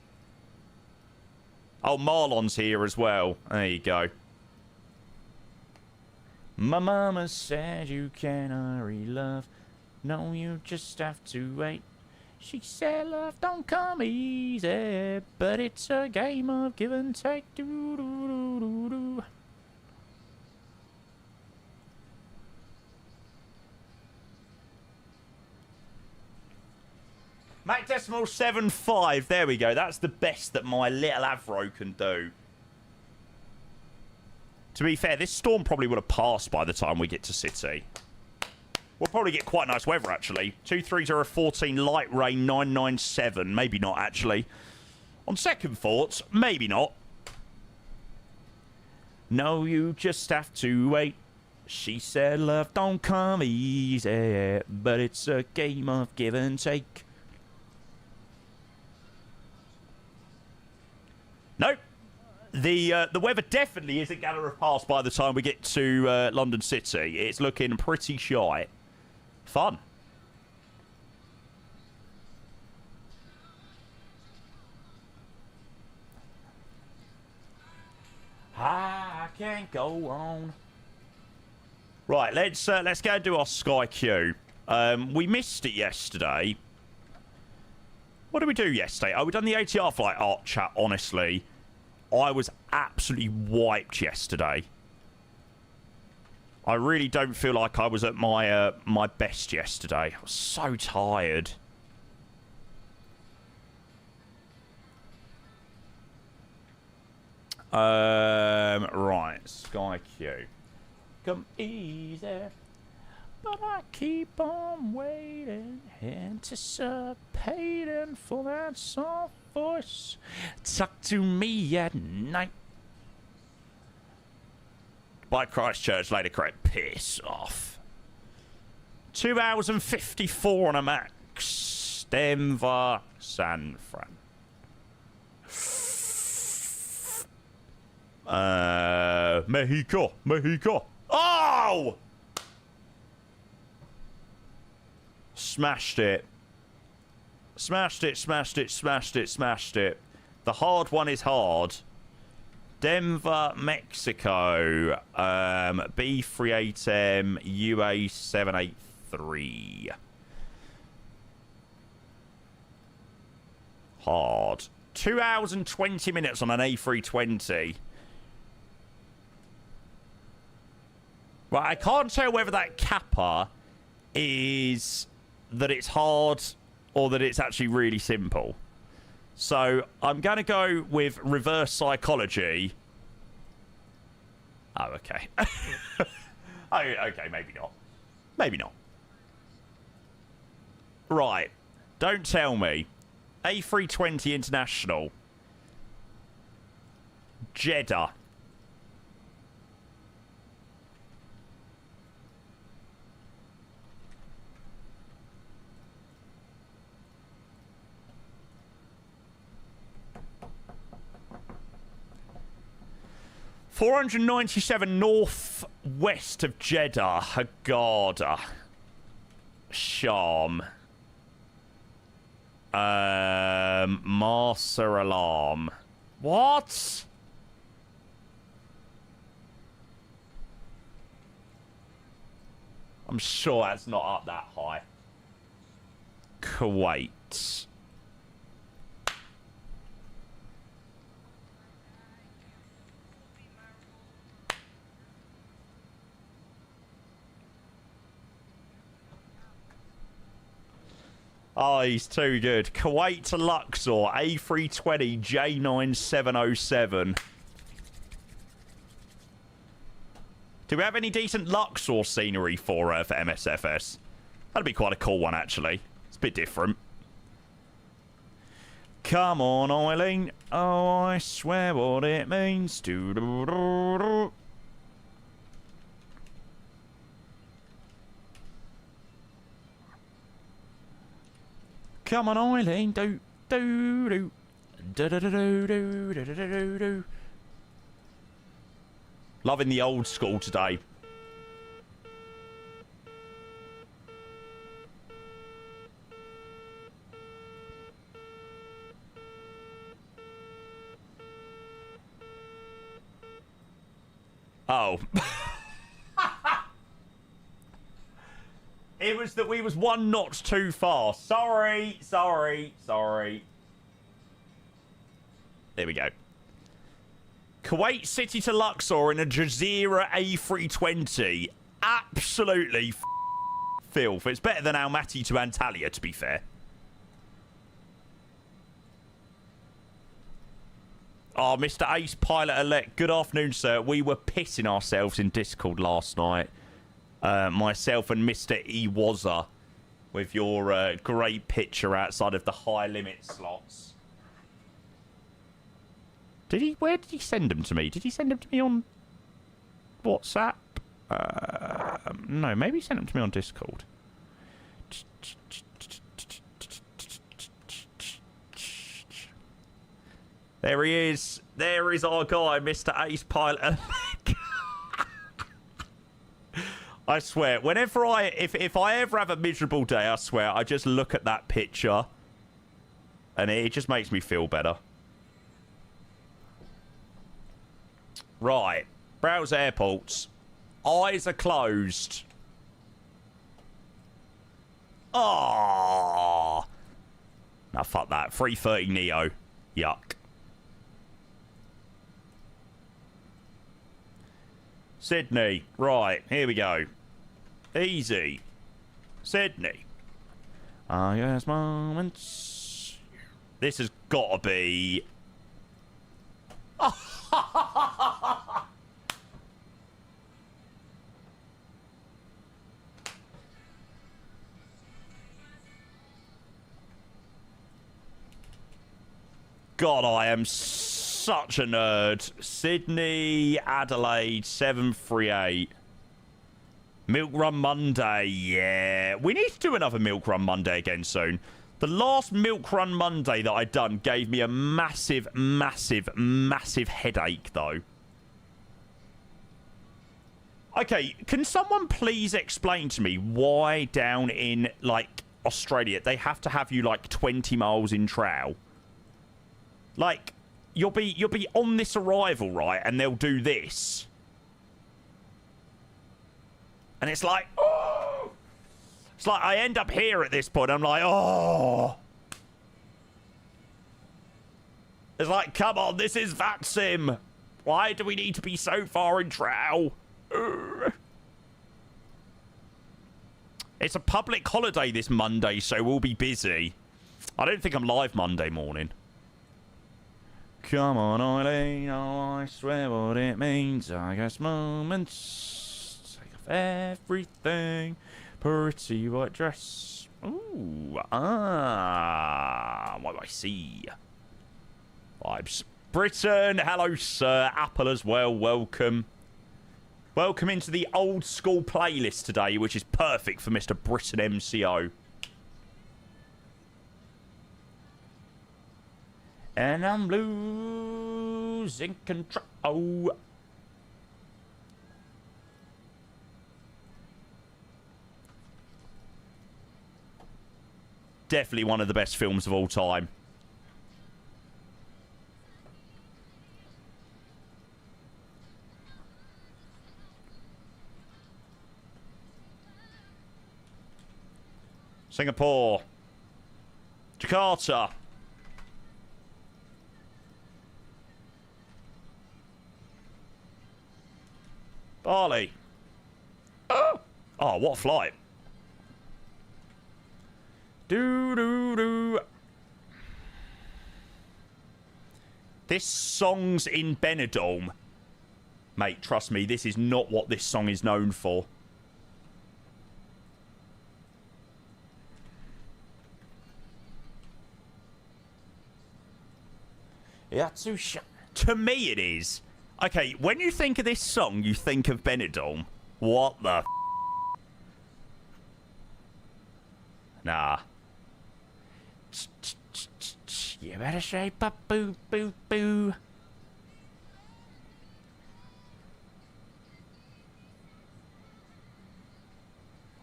Oh, Marlon's here as well. There you go. My mama said you can't hurry love. No, you just have to wait. She said love don't come easy, but it's a game of give and take. Do-do-do-do-do. Mach decimal 75. There we go. That's the best that my little Avro can do. To be fair, this storm probably would have passed by the time we get to City. We'll probably get quite nice weather, actually. 23014, light rain, 997. Maybe not, actually. On second thoughts, maybe not. No, you just have to wait. She said love don't come easy, but it's a game of give and take. Nope. The weather definitely isn't going to have passed by the time we get to London City. It's looking pretty shy. Fun. I can't go on. Right, let's go and do our Sky Q. We missed it yesterday. What did we do yesterday? Oh, we done the ATR flight. Oh, chat, honestly, I was absolutely wiped yesterday. I really don't feel like I was at my my best yesterday. I was so tired. Right, Sky Q. Come easy, but I keep on waiting, anticipating for that soft voice. Talk to me at night. By Christchurch, Lady Correct. Piss off. 2 hours and 54 on a max. Denver, San Fran. Mexico. Oh! Smashed it. Smashed it. The hard one is hard. Denver, Mexico. B38M UA783. Hard. 2 hours and 20 minutes on an A320. Right, I can't tell whether that kappa is that it's hard or that it's actually really simple. So I'm going to go with reverse psychology. Oh, okay. Oh, okay, maybe not. Maybe not. Right. Don't tell me. A320 International. Jeddah. $497 northwest of Jeddah, Haggadah, Sham, Marsa Alam. What? I'm sure that's not up that high. Kuwait. Oh, he's too good. Kuwait to Luxor, A320 J9707. Do we have any decent Luxor scenery for MSFS? That'd be quite a cool one, actually. It's a bit different. Come on, Eileen. Oh, I swear what it means. Do-do-do-do. Come on, Eileen. Do do do do do do do do do do do. Loving the old school today. Oh. It was that we was 1 notch too fast. Sorry. There we go. Kuwait City to Luxor in a Jazeera A320. Absolutely filth. It's better than Almaty to Antalya, to be fair. Oh, Mr. Ace Pilot Elect. Good afternoon, sir. We were pissing ourselves in Discord last night. Myself and Mr. Ewaza with your great picture outside of the high limit slots. Where did he send them to me? Did he send them to me on WhatsApp? No, maybe send them to me on Discord. There he is. There is our guy, Mr. Ace Pilot. I swear, whenever if I ever have a miserable day, I swear, I just look at that picture and it just makes me feel better. Right. Browse airports. Eyes are closed. Oh. Nah, fuck that. 330 Neo. Yuck. Sydney. Right. Here we go. Easy. Sydney. Yes, moments. This has got to be... God, I am such a nerd. Sydney, Adelaide, 738. Milk Run Monday, yeah. We need to do another Milk Run Monday again soon. The last Milk Run Monday that I'd done gave me a massive, massive, massive headache, though. Okay, can someone please explain to me why down in, like, Australia, they have to have you, like, 20 miles in trow? Like, you'll be on this arrival, right, and they'll do this. And it's like, oh! It's like I end up here at this point. I'm like, oh. It's like, come on, this is VATSIM. Why do we need to be so far in trow? It's a public holiday this Monday, so we'll be busy. I don't think I'm live Monday morning. Come on, Eileen, oh, I swear what it means. I guess moments. Take off everything. Pretty white dress. Ooh, what do I see? Vibes. Britain, hello, sir. Apple as well, welcome. Welcome into the old school playlist today, which is perfect for Mr. Britain MCO. And I'm losing control. Definitely one of the best films of all time. Singapore. Jakarta. Bali. Oh, what a flight. Do. This song's in Benidorm. Mate, trust me, this is not what this song is known for. To me, it is. Okay, when you think of this song, you think of Benidorm. What the f***? Nah. You better shape up, boo, boo, boo.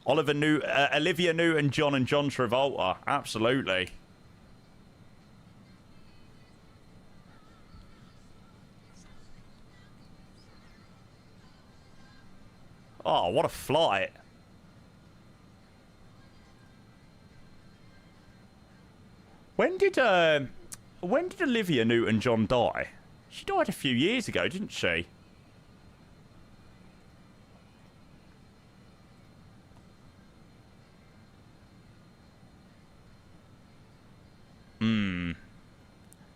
Olivia Newton-John and John Travolta. Absolutely. Oh, what a flight. When did Olivia Newton-John die? She died a few years ago, didn't she?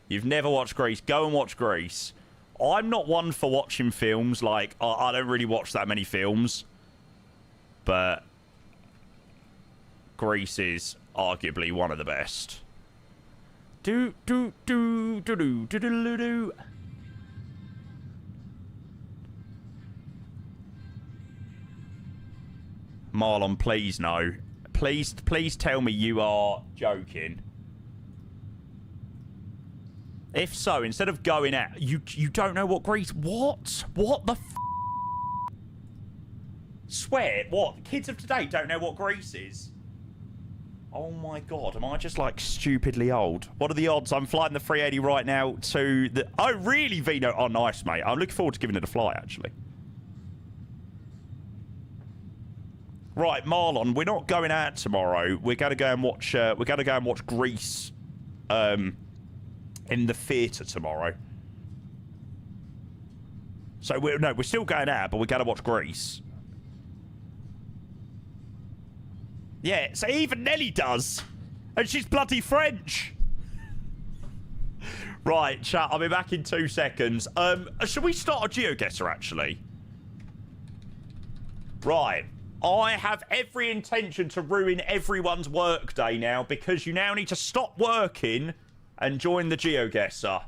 You've never watched Grease. Go and watch Grease. I'm not one for watching films. Like, I don't really watch that many films. But Grease is arguably one of the best. Do. Marlon, please no. Please tell me you are joking. If so, instead of going out, you don't know what grease... What? What the f... Swear, what? Kids of today don't know what grease is? Oh my god, am I just like stupidly old? What are the odds? I'm flying the 380 right now to the... Oh, really, Vino? Oh, nice, mate. I'm looking forward to giving it a fly, actually. Right, Marlon, we're not going out tomorrow. We're going to go and watch... we're going to go and watch Grease in the theatre tomorrow. So, we're still going out, but we're going to watch Grease. Yeah, so even Nelly does. And she's bloody French. Right, chat, I'll be back in 2 seconds. Should we start a GeoGuessr, actually? Right. I have every intention to ruin everyone's work day now because you now need to stop working and join the GeoGuessr.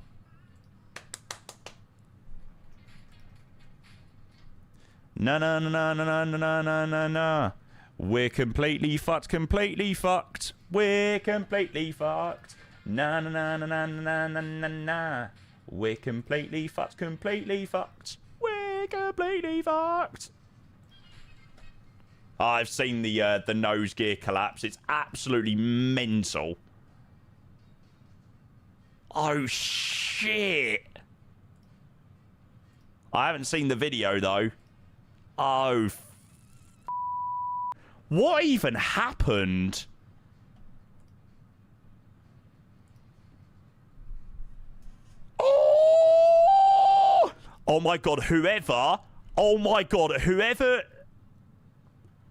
No, no, no, no, no, no, no, no, no, no. We're completely fucked, completely fucked. We're completely fucked. Na na na na na na na na na. We're completely fucked, completely fucked. We're completely fucked. I've seen the nose gear collapse. It's absolutely mental. Oh shit! I haven't seen the video though. Oh. What even happened? Oh! Oh my god, whoever... Oh my god, whoever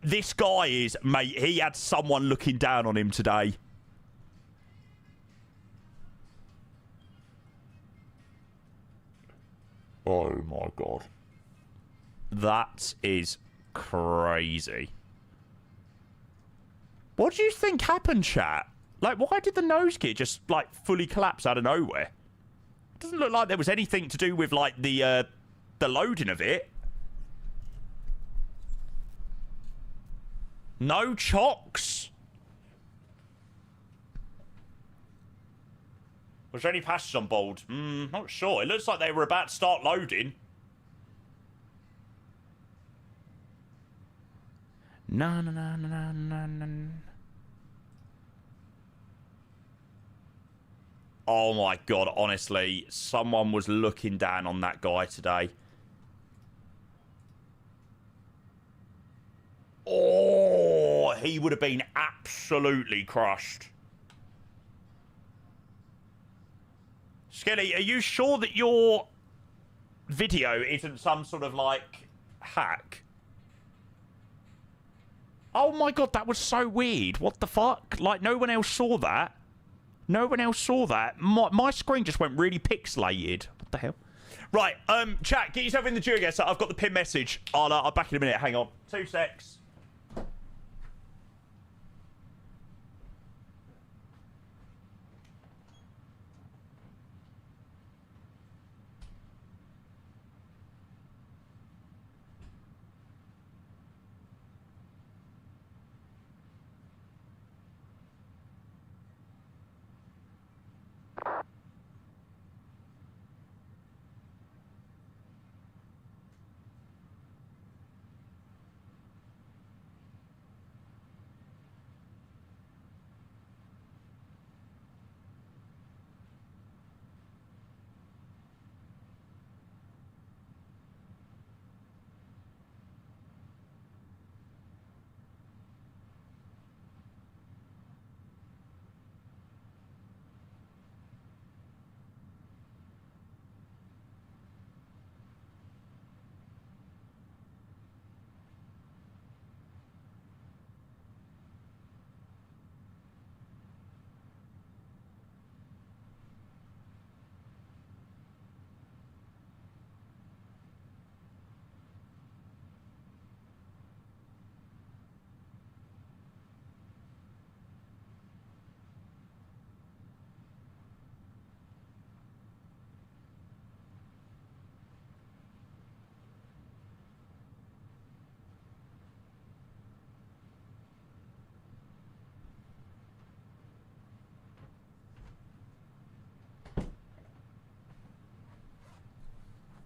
this guy is, mate, he had someone looking down on him today. Oh my god. That is crazy. What do you think happened, chat? Like, why did the nose gear just, like, fully collapse out of nowhere? It doesn't look like there was anything to do with, like, the loading of it. No chocks. Was there any passengers on board? Not sure. It looks like they were about to start loading. No, no, no, no, no, no, no. Oh my god, honestly, someone was looking down on that guy today. Oh, he would have been absolutely crushed. Skelly, are you sure that your video isn't some sort of, like, hack? Oh my god, that was so weird. What the fuck? Like, no one else saw that. No one else saw that. My screen just went really pixelated. What the hell? Right, chat, get yourself in the GeoGuessr. I've got the pin message. I'll back in a minute. Hang on. 2 secs.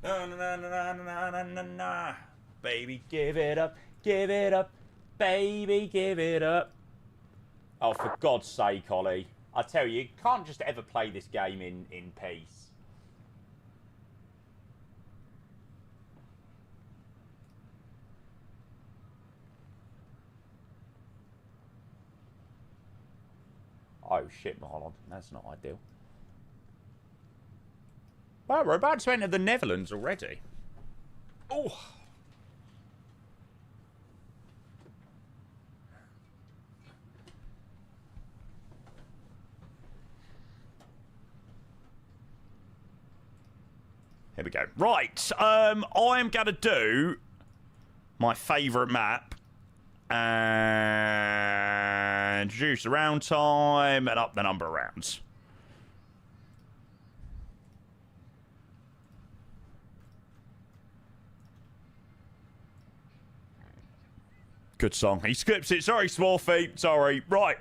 Na, na, na, na, na, na, na. Baby, give it up, baby, give it up. Oh, for God's sake, Ollie. I tell you can't just ever play this game in peace. Oh, shit, Marlon. That's not ideal. Well, we're about to enter the Netherlands already. Oh. Here we go. Right, I'm going to do my favourite map. And reduce the round time and up the number of rounds. Good song. He skips it. Sorry, small feet. Sorry. Right.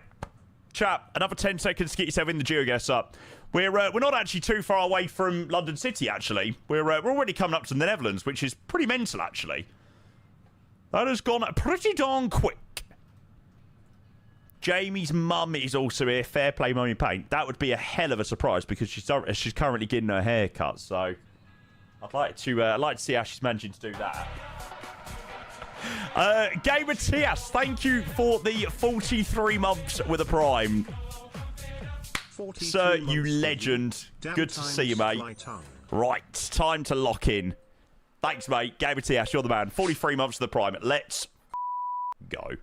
Chap, another 10 seconds to get yourself in the geogas up. We're not actually too far away from London City, actually. We're already coming up to the Netherlands, which is pretty mental, actually. That has gone pretty darn quick. Jamie's mum is also here. Fair play, Mummy Paint. That would be a hell of a surprise because she's currently getting her hair cut. So I'd like to see how she's managing to do that. Gamer Tias, thank you for the 43 months with a Prime. Sir, you legend. Good to see you, mate. Right, time to lock in. Thanks, mate. Gamer Tias, you're the man. 43 months of the Prime. Let's go.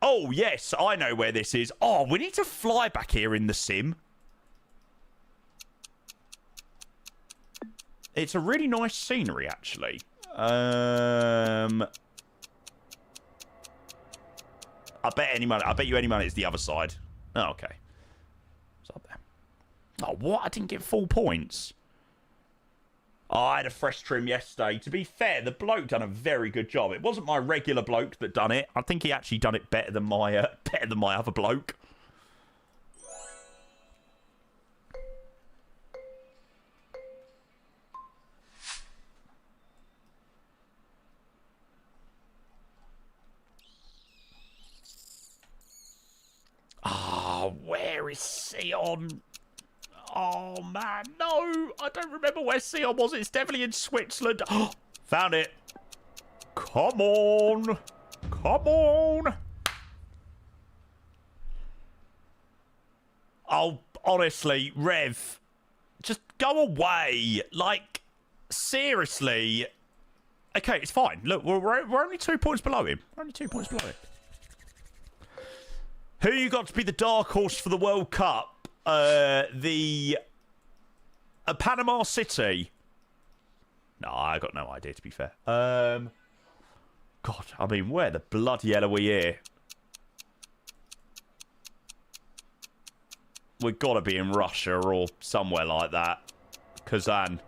Oh, yes, I know where this is. Oh, we need to fly back here in the sim. It's a really nice scenery, actually. I bet you any money it's the other side. Oh, okay. It's up there. Oh, what? I didn't get full points. Oh, I had a fresh trim yesterday. To be fair, the bloke done a very good job. It wasn't my regular bloke that done it. I think he actually done it better than my other bloke. Ah, where is Sion? Oh, man, no. I don't remember where Sion was. It's definitely in Switzerland. Found it. Come on. Come on. Oh, honestly, Rev, just go away. Like, seriously. Okay, it's fine. Look, we're only 2 points below him. We're only 2 points below him. Who you got to be the dark horse for the World Cup? Panama City. No, I got no idea, to be fair. God, I mean, where the bloody hell are we here? We've got to be in Russia or somewhere like that. Kazan.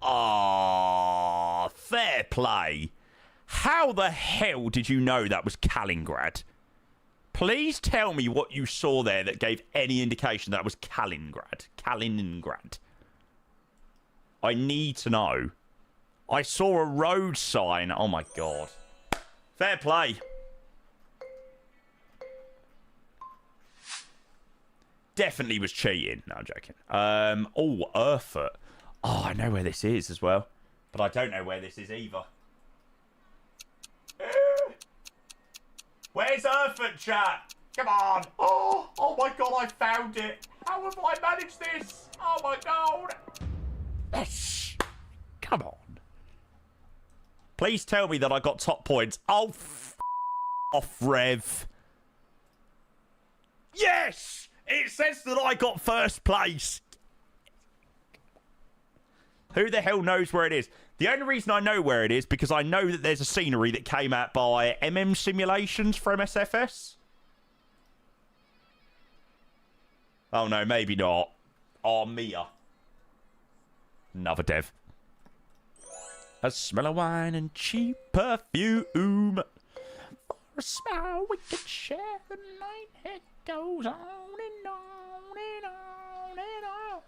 Ah, fair play. How the hell did you know that was Kaliningrad? Please tell me what you saw there that gave any indication that was Kaliningrad. Kaliningrad. I need to know. I saw a road sign. Oh, my God. Fair play. Definitely was cheating. No, I'm joking. Oh, Erfurt. Oh, I know where this is as well. But I don't know where this is either. Where's Erfurt, chat? Come on. Oh my God, I found it. How have I managed this? Oh my God. Yes. Come on. Please tell me that I got top points. Oh, off, Rev. Yes! It says that I got first place. Who the hell knows where it is? The only reason I know where it is because I know that there's a scenery that came out by Simulations from SFS. Oh, no, maybe not. Oh, Mia. Another dev. A smell of wine and cheap perfume. For a smile we can share the night. It goes on and on and on and on.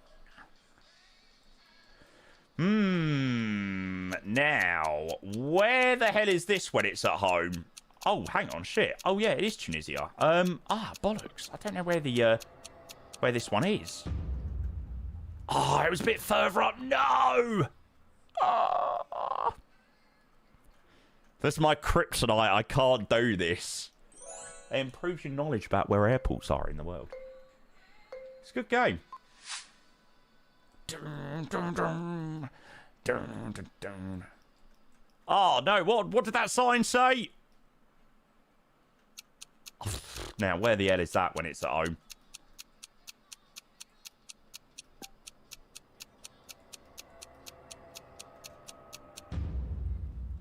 now, where the hell is this when it's at home? Oh, hang on, shit. Oh, yeah, it is Tunisia. Bollocks. I don't know where this one is. Oh, it was a bit further up. No! Oh. That's my kryptonite. I can't do this. It improves your knowledge about where airports are in the world. It's a good game. Dun, dun, dun. Dun, dun, dun. Oh, no. What did that sign say? Now, where the hell is that when it's at home?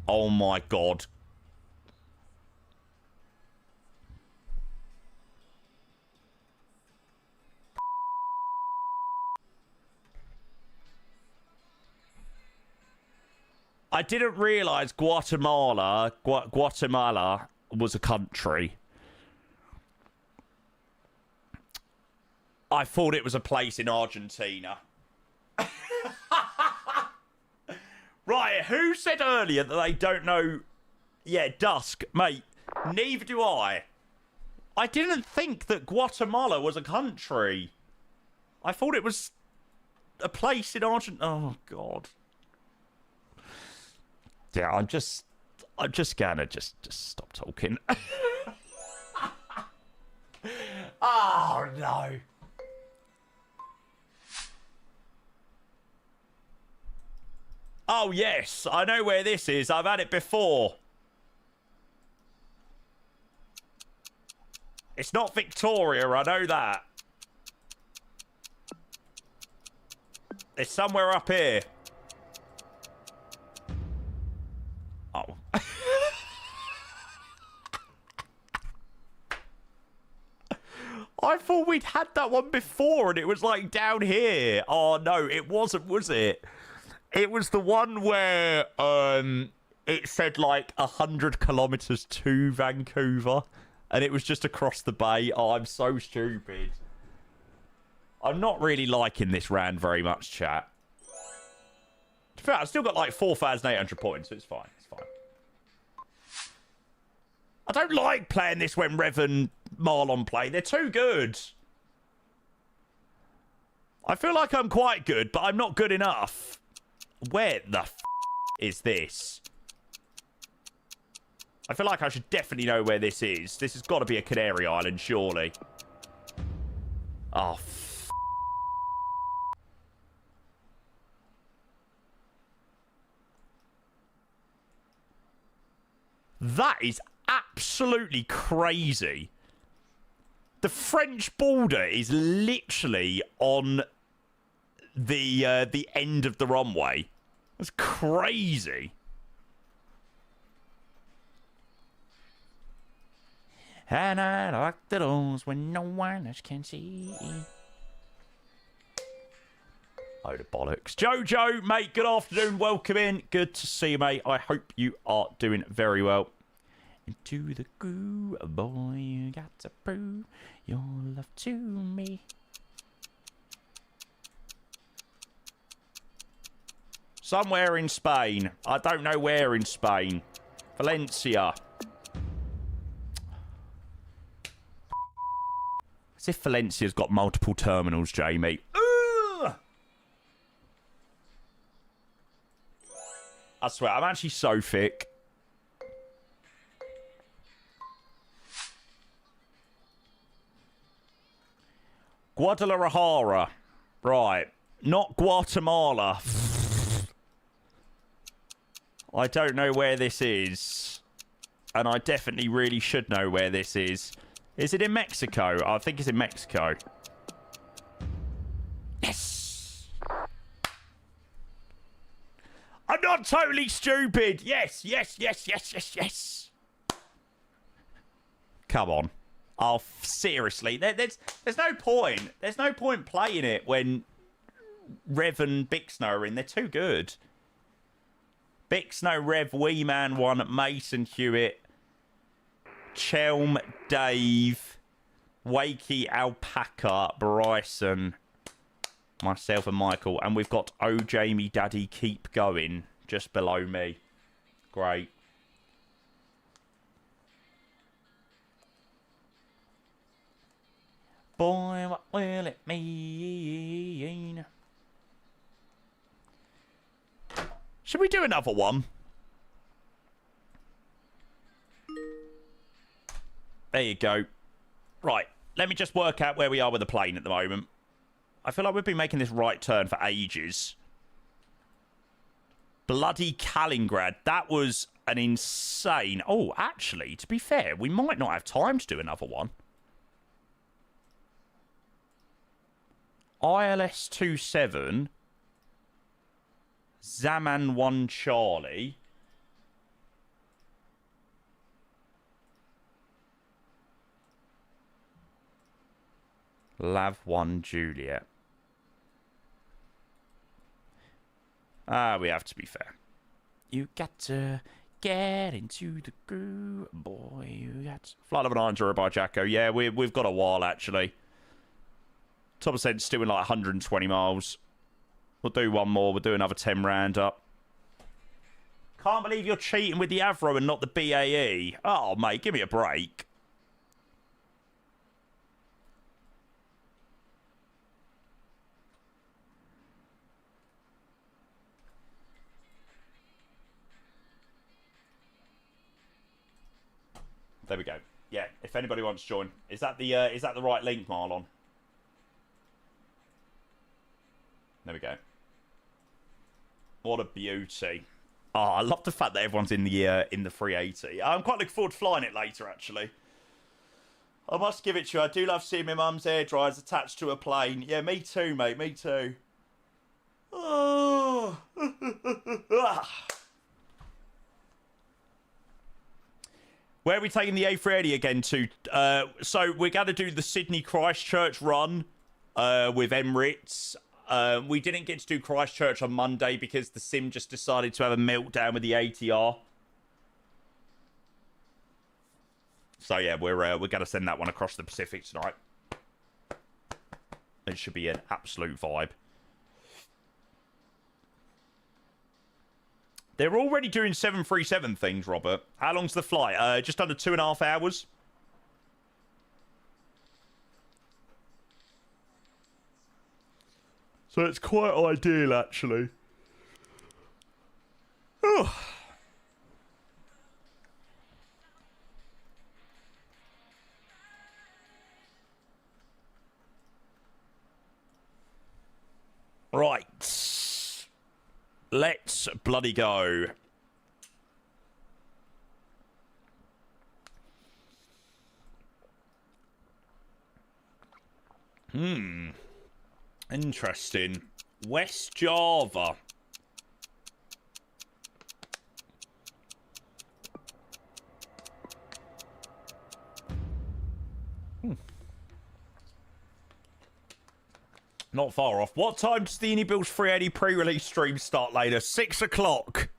Oh, my God. I didn't realise Guatemala was a country. I thought it was a place in Argentina. Right, who said earlier that they don't know... Yeah, Dusk, mate, neither do I. I didn't think that Guatemala was a country. I thought it was a place in Argentina. Oh, God. Yeah, I'm just gonna just stop talking. Oh, no. Oh, yes. I know where this is. I've had it before. It's not Victoria. I know that. It's somewhere up here. Oh. I thought we'd had that one before and it was like down here. Oh, no, it wasn't, was it? It was the one where it said like 100 kilometers to Vancouver and it was just across the bay. Oh, I'm so stupid. I'm not really liking this round very much, chat. To be fair, I've still got like 4,800 points, so it's fine. It's fine. I don't like playing this when Rev and Marlon play. They're too good. I feel like I'm quite good, but I'm not good enough. Where the f is this? I feel like I should definitely know where this is. This has got to be a Canary Island, surely. Oh, f. That is absolutely crazy. The French border is literally on the end of the runway. That's crazy. And I lock the doors when no one else can see. Oh, the bollocks. Jojo, mate, good afternoon. Welcome in. Good to see you, mate. I hope you are doing very well. Into the groove, boy, you got to prove your love to me. Somewhere in Spain. I don't know where in Spain. Valencia. As if Valencia's got multiple terminals, Jamie. Ugh! I swear, I'm actually so thick. Guadalajara. Right. Not Guatemala. I don't know where this is. And I definitely really should know where this is. Is it in Mexico? I think it's in Mexico. Yes! I'm not totally stupid! Yes, yes, yes, yes, yes, yes! Come on. Oh, seriously. There's no point. There's no point playing it when Rev and Bixno are in. They're too good. Bixno, Rev, Wee Man 1, Mason Hewitt, Chelm, Dave, Wakey, Alpaca, Bryson, myself and Michael. And we've got Oh Jamie Daddy Keep Going just below me. Great. Boy, what will it mean? Should we do another one? There you go. Right, let me just work out where we are with the plane at the moment. I feel like we've been making this right turn for ages. Bloody Kaliningrad. That was an insane... Oh, actually, to be fair, we might not have time to do another one. ILS 27... Zaman 1 Charlie. Lav 1 Juliet. We have to be fair. You got to get into the groove, boy. You got to... Flight level 9 by Jacko. Yeah, we've got a while, actually. Top percent still in like 120 miles. We'll do one more. We'll do another 10 round up. Can't believe you're cheating with the Avro and not the BAE. Oh, mate, give me a break. There we go. Yeah, if anybody wants to join. Is that the right link, Marlon? There we go. What a beauty. Oh, I love the fact that everyone's in the 380. I'm quite looking forward to flying it later, actually. I must give it to you. I do love seeing my mum's air dryers attached to a plane. Yeah, me too, mate. Me too. Oh. Where are we taking the A380 again to? So we're going to do the Sydney Christchurch run with Emirates. We didn't get to do Christchurch on Monday because the sim just decided to have a meltdown with the ATR. So yeah, we're going to send that one across the Pacific tonight. It should be an absolute vibe. They're already doing 737 things, Robert. How long's the flight? Just under 2.5 hours. So it's quite ideal, actually. Oh. Right. Let's bloody go. Interesting. West Java. Not far off. What time does the iniBuilds 380 pre-release stream start later? 6 o'clock.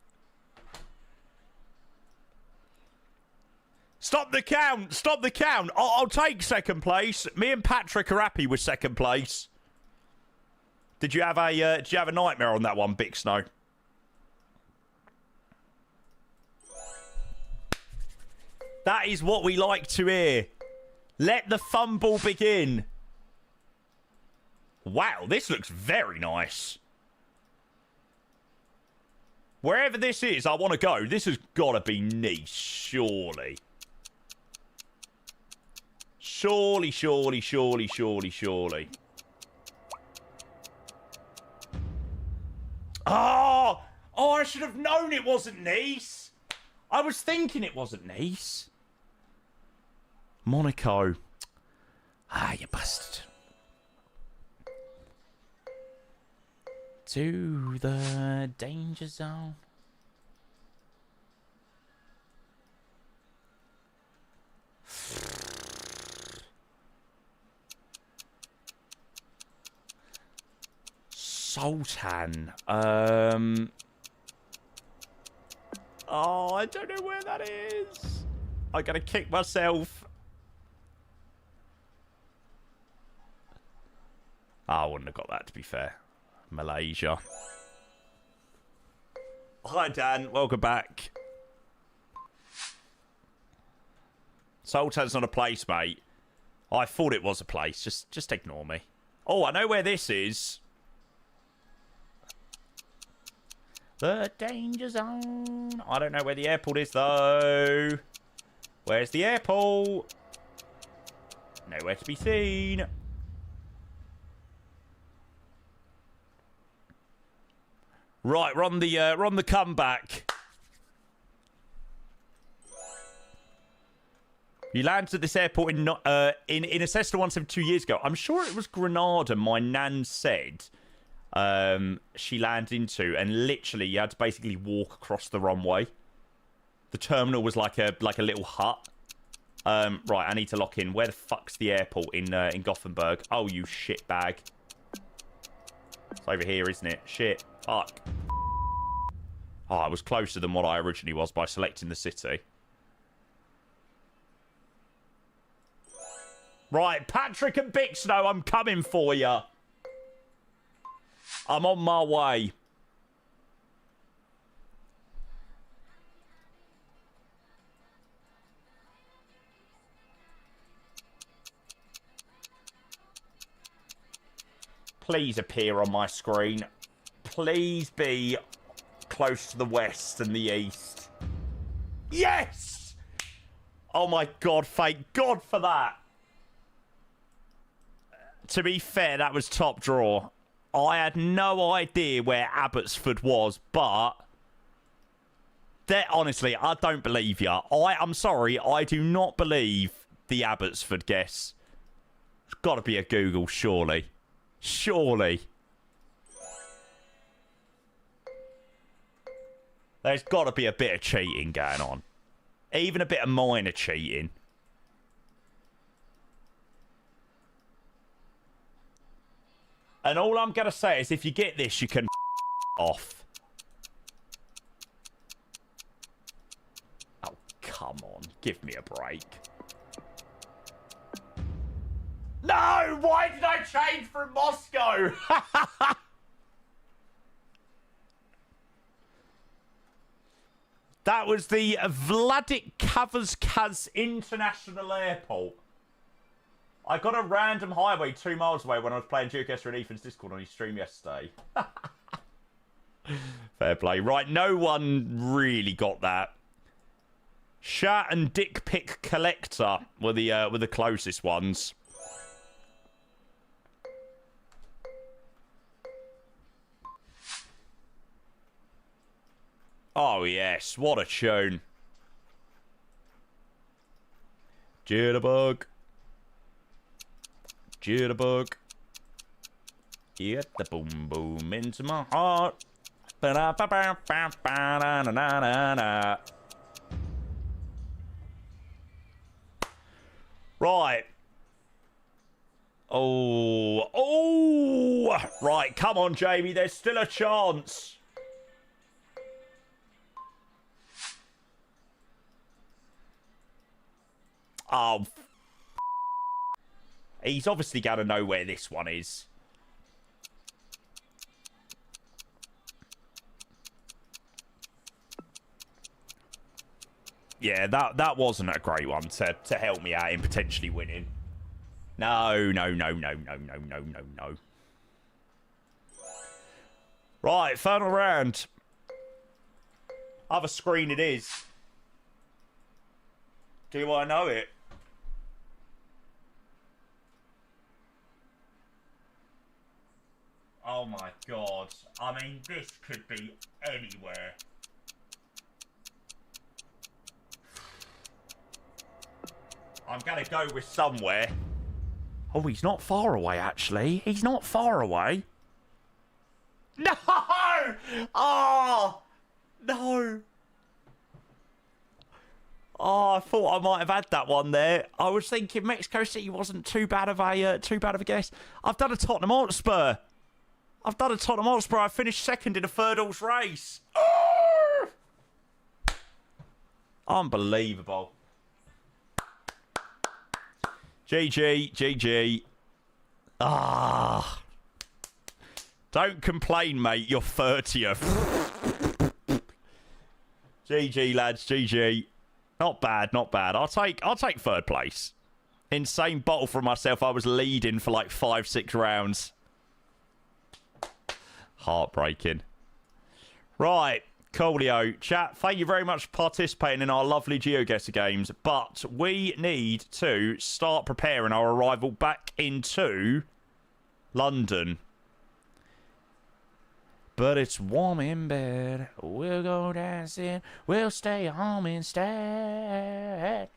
Stop the count. Stop the count. I'll take second place. Me and Patrick are happy with second place. Did you have a nightmare on that one, Big Snow? That is what we like to hear. Let the fumble begin. Wow, this looks very nice. Wherever this is, I want to go. This has got to be Nice, surely. Surely, surely, surely, surely, surely. Oh! Oh, I should have known it wasn't Nice. I was thinking it wasn't Nice. Monaco. Ah, you bastard. To the danger zone. Sultan. Oh, I don't know where that is. I gotta kick myself. I wouldn't have got that, to be fair. Malaysia. Hi, Dan. Welcome back. Sultan's not a place, mate. I thought it was a place. Just ignore me. Oh, I know where this is. The danger zone. I don't know where the airport is, though. Where's the airport? Nowhere to be seen. Right, we're on the comeback. You landed at this airport in a Cessna 172 years ago. I'm sure it was Grenada. My nan said she landed into, and literally you had to basically walk across the runway. The terminal was like a little hut. Right, I need to lock in. Where the fuck's the airport in Gothenburg? Oh, you shitbag. It's over here, isn't it? Shit. Fuck. Oh, I was closer than what I originally was by selecting the city. Right, Patrick and Bixno, I'm coming for you. I'm on my way. Please appear on my screen. Please be close to the west and the east. Yes! Oh my god, thank God for that. To be fair, that was top draw. I had no idea where Abbotsford was, but... honestly, I don't believe you. I'm sorry, I do not believe the Abbotsford guess. It's got to be a Google, surely. Surely. There's got to be a bit of cheating going on. Even a bit of minor cheating. And all I'm going to say is if you get this, you can off. Oh, come on. Give me a break. No! Why did I change from Moscow? That was the Vladikavkaz International Airport. I got a random highway 2 miles away when I was playing Duke and Ethan's Discord on his stream yesterday. Fair play. Right, no one really got that. Shat and Dick Pick Collector were the closest ones. Oh, yes. What a tune. Jitterbug. Jitterbug. Get the boom boom into my heart. Right. Oh. Oh. Right. Come on, Jamie. There's still a chance. Oh, he's obviously going to know where this one is. Yeah, that wasn't a great one to help me out in potentially winning. No. Right, final round. Other screen it is. Do I know it? Oh my god. I mean, this could be anywhere. I'm gonna go with somewhere. Oh, he's not far away, actually. He's not far away. No! Oh! No! Oh, I thought I might have had that one there. I was thinking Mexico City wasn't too bad of a guess. I've done a Tottenham Hotspur. I finished second in a third horse race. Oh! Unbelievable. GG. Ah. Don't complain, mate. You're 30th. GG, lads. GG. Not bad, not bad. I'll take third place. Insane bottle from myself. I was leading for like 5-6 rounds. Heartbreaking. Right. Coolio. Chat, thank you very much for participating in our lovely GeoGuessr games. But we need to start preparing our arrival back into London. But it's warm in bed. We'll go dancing. We'll stay home instead.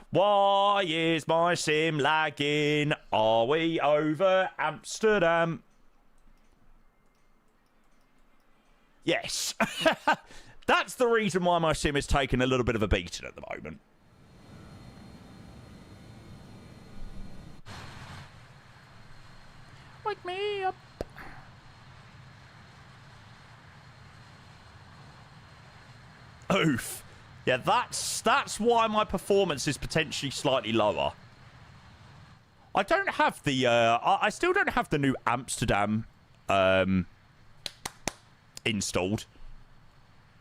Why is my sim lagging? Are we over Amsterdam? Yes. That's the reason why my sim is taking a little bit of a beating at the moment. Wake me up. Oof. Yeah, that's why my performance is potentially slightly lower. I don't have the I still don't have the new Amsterdam installed.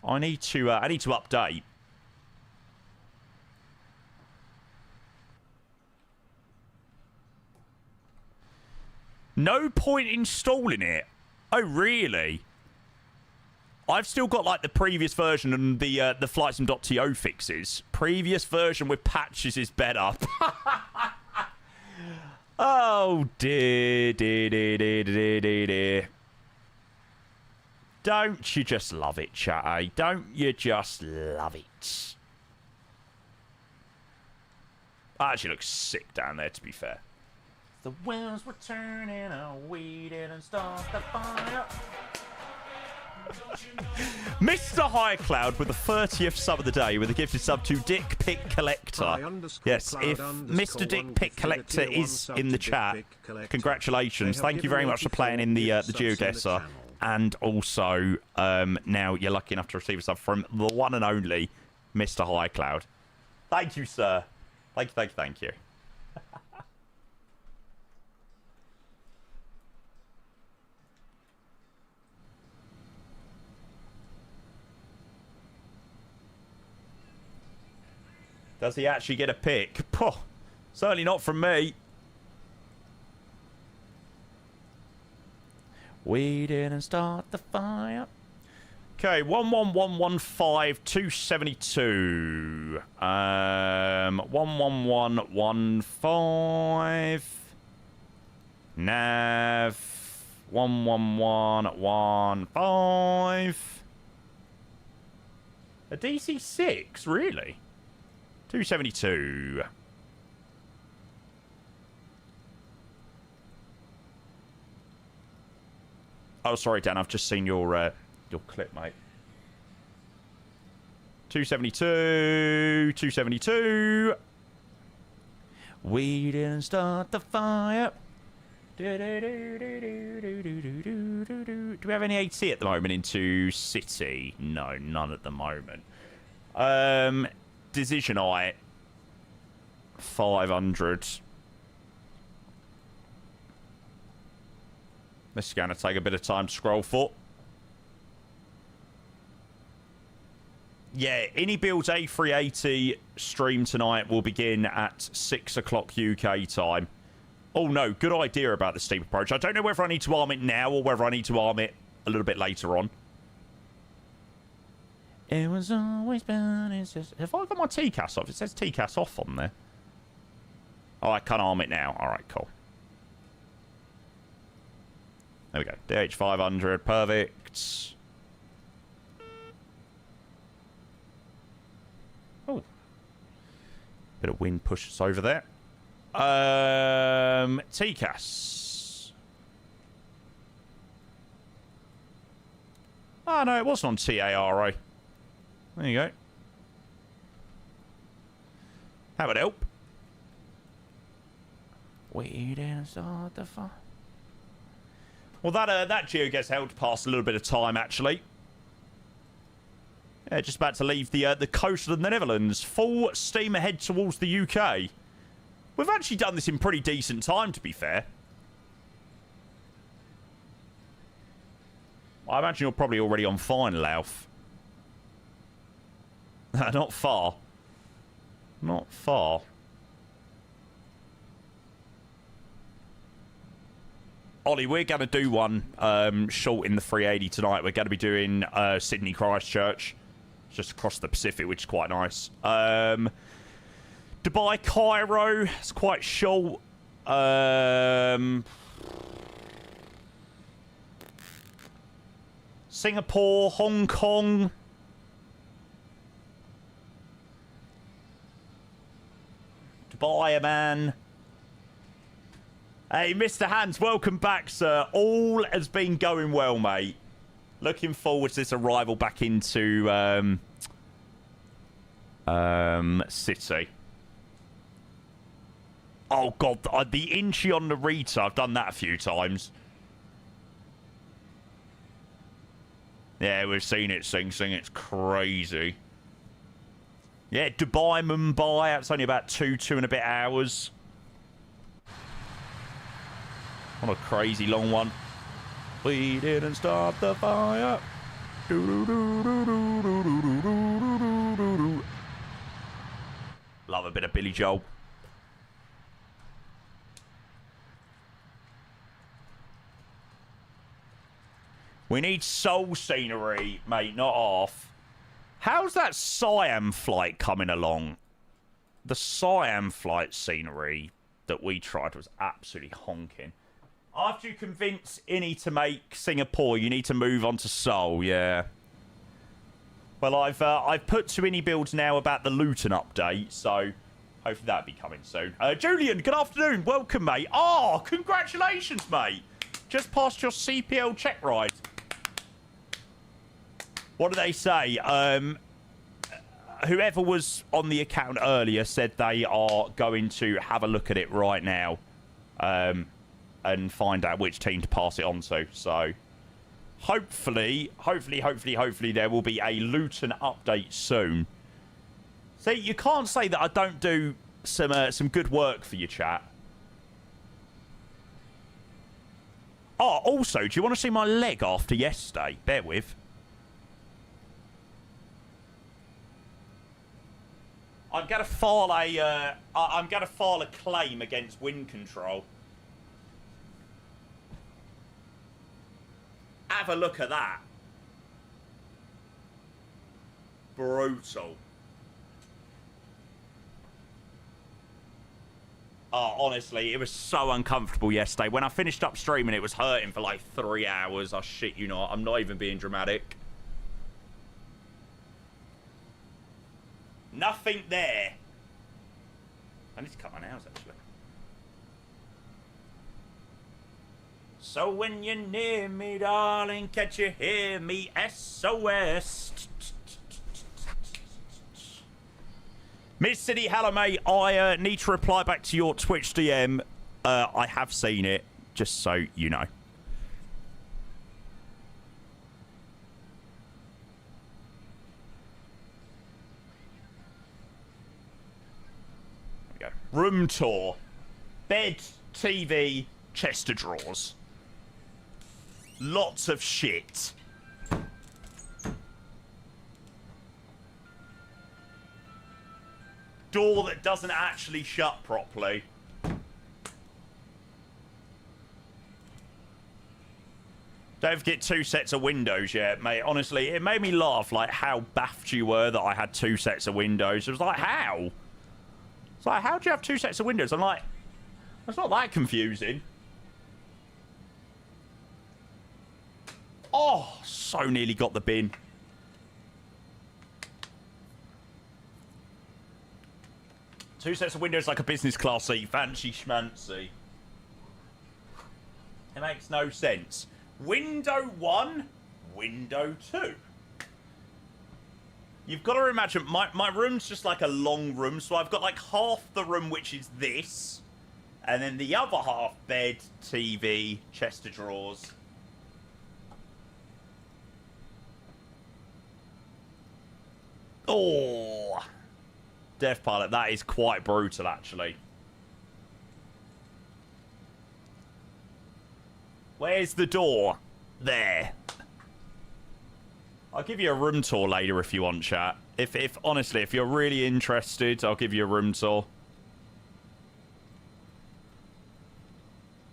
I need to update. No point installing it. Oh, really? I've still got like the previous version and the flightsim.to fixes. Previous version with patches is better. Oh dear. Don't you just love it, chat, eh? Don't you just love it? Actually looks sick down there, to be fair. The wheels were turning and we didn't start the fire. Mr. High Cloud with the 30th sub of the day with a gifted sub to Dick Pick Collector. Yes, if Mr. Dick Pick Collector is in the chat, congratulations. Thank you very much for playing in the GeoGuessr. And also, now you're lucky enough to receive a sub from the one and only Mr. High Cloud. Thank you, sir. Thank you. Does he actually get a pick? Poh, certainly not from me. We didn't start the fire. Okay, 11115 11115 nav 11115. A DC-6, really? 272. Oh, sorry, Dan. I've just seen your clip, mate. 272. 272. We didn't start the fire. Do we have any AT at the moment into City? No, none at the moment. Decision I 500. This is going to take a bit of time to scroll for. Yeah, iniBuilds A380 stream tonight will begin at 6 o'clock UK time. Oh no, good idea about the steep approach. I don't know whether I need to arm it now or whether I need to arm it a little bit later on. It was always been. Have I got my TCAS off? It says TCAS off on there. Oh, I can't arm it now. All right, cool. There we go. DH500, perfect. Oh, bit of wind pushes over there. TCAS. Oh no, it wasn't on TARA. There you go. That would help. We didn't start the fire. Well, that GeoGuessr held past a little bit of time, actually. Yeah, just about to leave the coast of the Netherlands. Full steam ahead towards the UK. We've actually done this in pretty decent time, to be fair. I imagine you're probably already on final, Alf. Not far. Not far. Ollie, we're going to do one short in the 380 tonight. We're going to be doing Sydney Christchurch, just across the Pacific, which is quite nice. Dubai Cairo, it's quite short. Singapore, Hong Kong. Dubai, man. Hey, Mr. Hans, welcome back, sir. All has been going well, mate. Looking forward to this arrival back into City. Oh, God. The Inchi on Narita, I've done that a few times. Yeah, we've seen it, Sing. It's crazy. Yeah, Dubai, Mumbai. It's only about two and a bit hours. What a crazy long one. We didn't start the fire. Love a bit of Billy Joel. We need soul scenery, mate, not off. How's that Siam flight coming along? The Siam flight scenery that we tried was absolutely honking. After you convince Innie to make Singapore, you need to move on to Seoul, yeah. Well, I've put to iniBuilds now about the Luton update, so hopefully that'll be coming soon. Julian, good afternoon. Welcome, mate. Oh, congratulations, mate. Just passed your CPL check ride. What do they say? Whoever was on the account earlier said they are going to have a look at it right now. And find out which team to pass it on to. So, hopefully, there will be a Luton update soon. See, you can't say that I don't do some good work for you, chat. Oh, also, do you want to see my leg after yesterday? Bear with. I'm gonna file a claim against Wind Control. Have a look at that. Brutal. Oh, honestly, it was so uncomfortable yesterday. When I finished up streaming, it was hurting for like 3 hours. I shit you not. I'm not even being dramatic. Nothing there. I need to cut my nails, actually. So when you're near me, darling, can't you hear me? SOS. Miss City, hello, mate. I need to reply back to your Twitch DM. I have seen it, just so you know. There we go. Room tour. Bed, TV, chest of drawers. Lots of shit. Door that doesn't actually shut properly. Don't forget 2 sets of windows yet, mate. Honestly, it made me laugh, like, how baffed you were that I had 2 sets of windows. It was like, how? It's like, how do you have 2 sets of windows? I'm like, that's not that confusing. Oh, so nearly got the bin. Two sets of windows like a business class seat. Fancy schmancy. It makes no sense. Window 1, window 2. You've got to imagine, my room's just like a long room, so I've got like half the room which is this, and then the other half, bed, TV, chest of drawers. Oh, Death Pilot, that is quite brutal, actually. Where's the door? There. I'll give you a room tour later if you want, chat. If honestly, if you're really interested, I'll give you a room tour.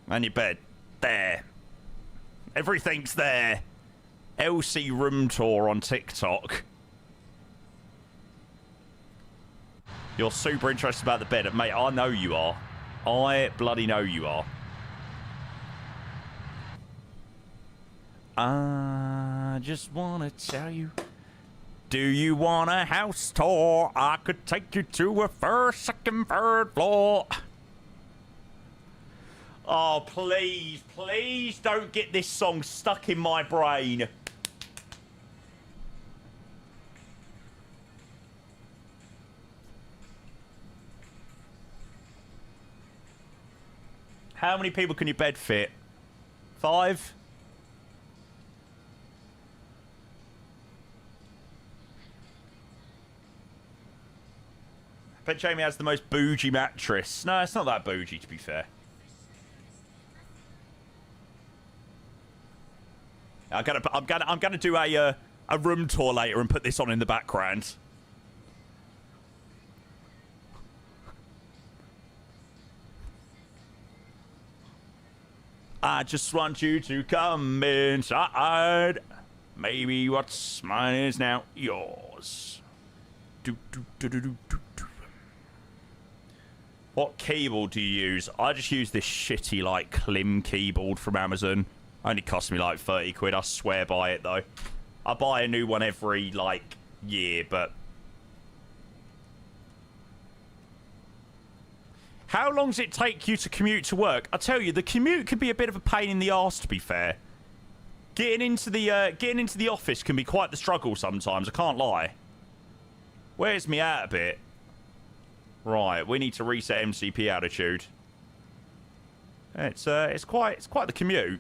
And your bed. There. Everything's there. LC room tour on TikTok. You're super interested about the bed. Mate, I know you are. I bloody know you are. I just want to tell you. Do you want a house tour? I could take you to a first, second, third floor. Oh, please, please don't get this song stuck in my brain. How many people can your bed fit? 5? I bet Jamie has the most bougie mattress. No, it's not that bougie, to be fair. I'm gonna do a room tour later and put this on in the background. I just want you to come inside. Maybe what's mine is now yours. Do, do, do, do, do, do, do. What keyboard do you use? I just use this shitty, like, Klim keyboard from Amazon. Only cost me, like, 30 quid. I swear by it, though. I buy a new one every, like, year, but... How long does it take you to commute to work? I tell you, the commute can be a bit of a pain in the arse, to be fair. Getting into the office can be quite the struggle sometimes, I can't lie. Wears me out a bit. Right, we need to reset MCP attitude. It's quite the commute.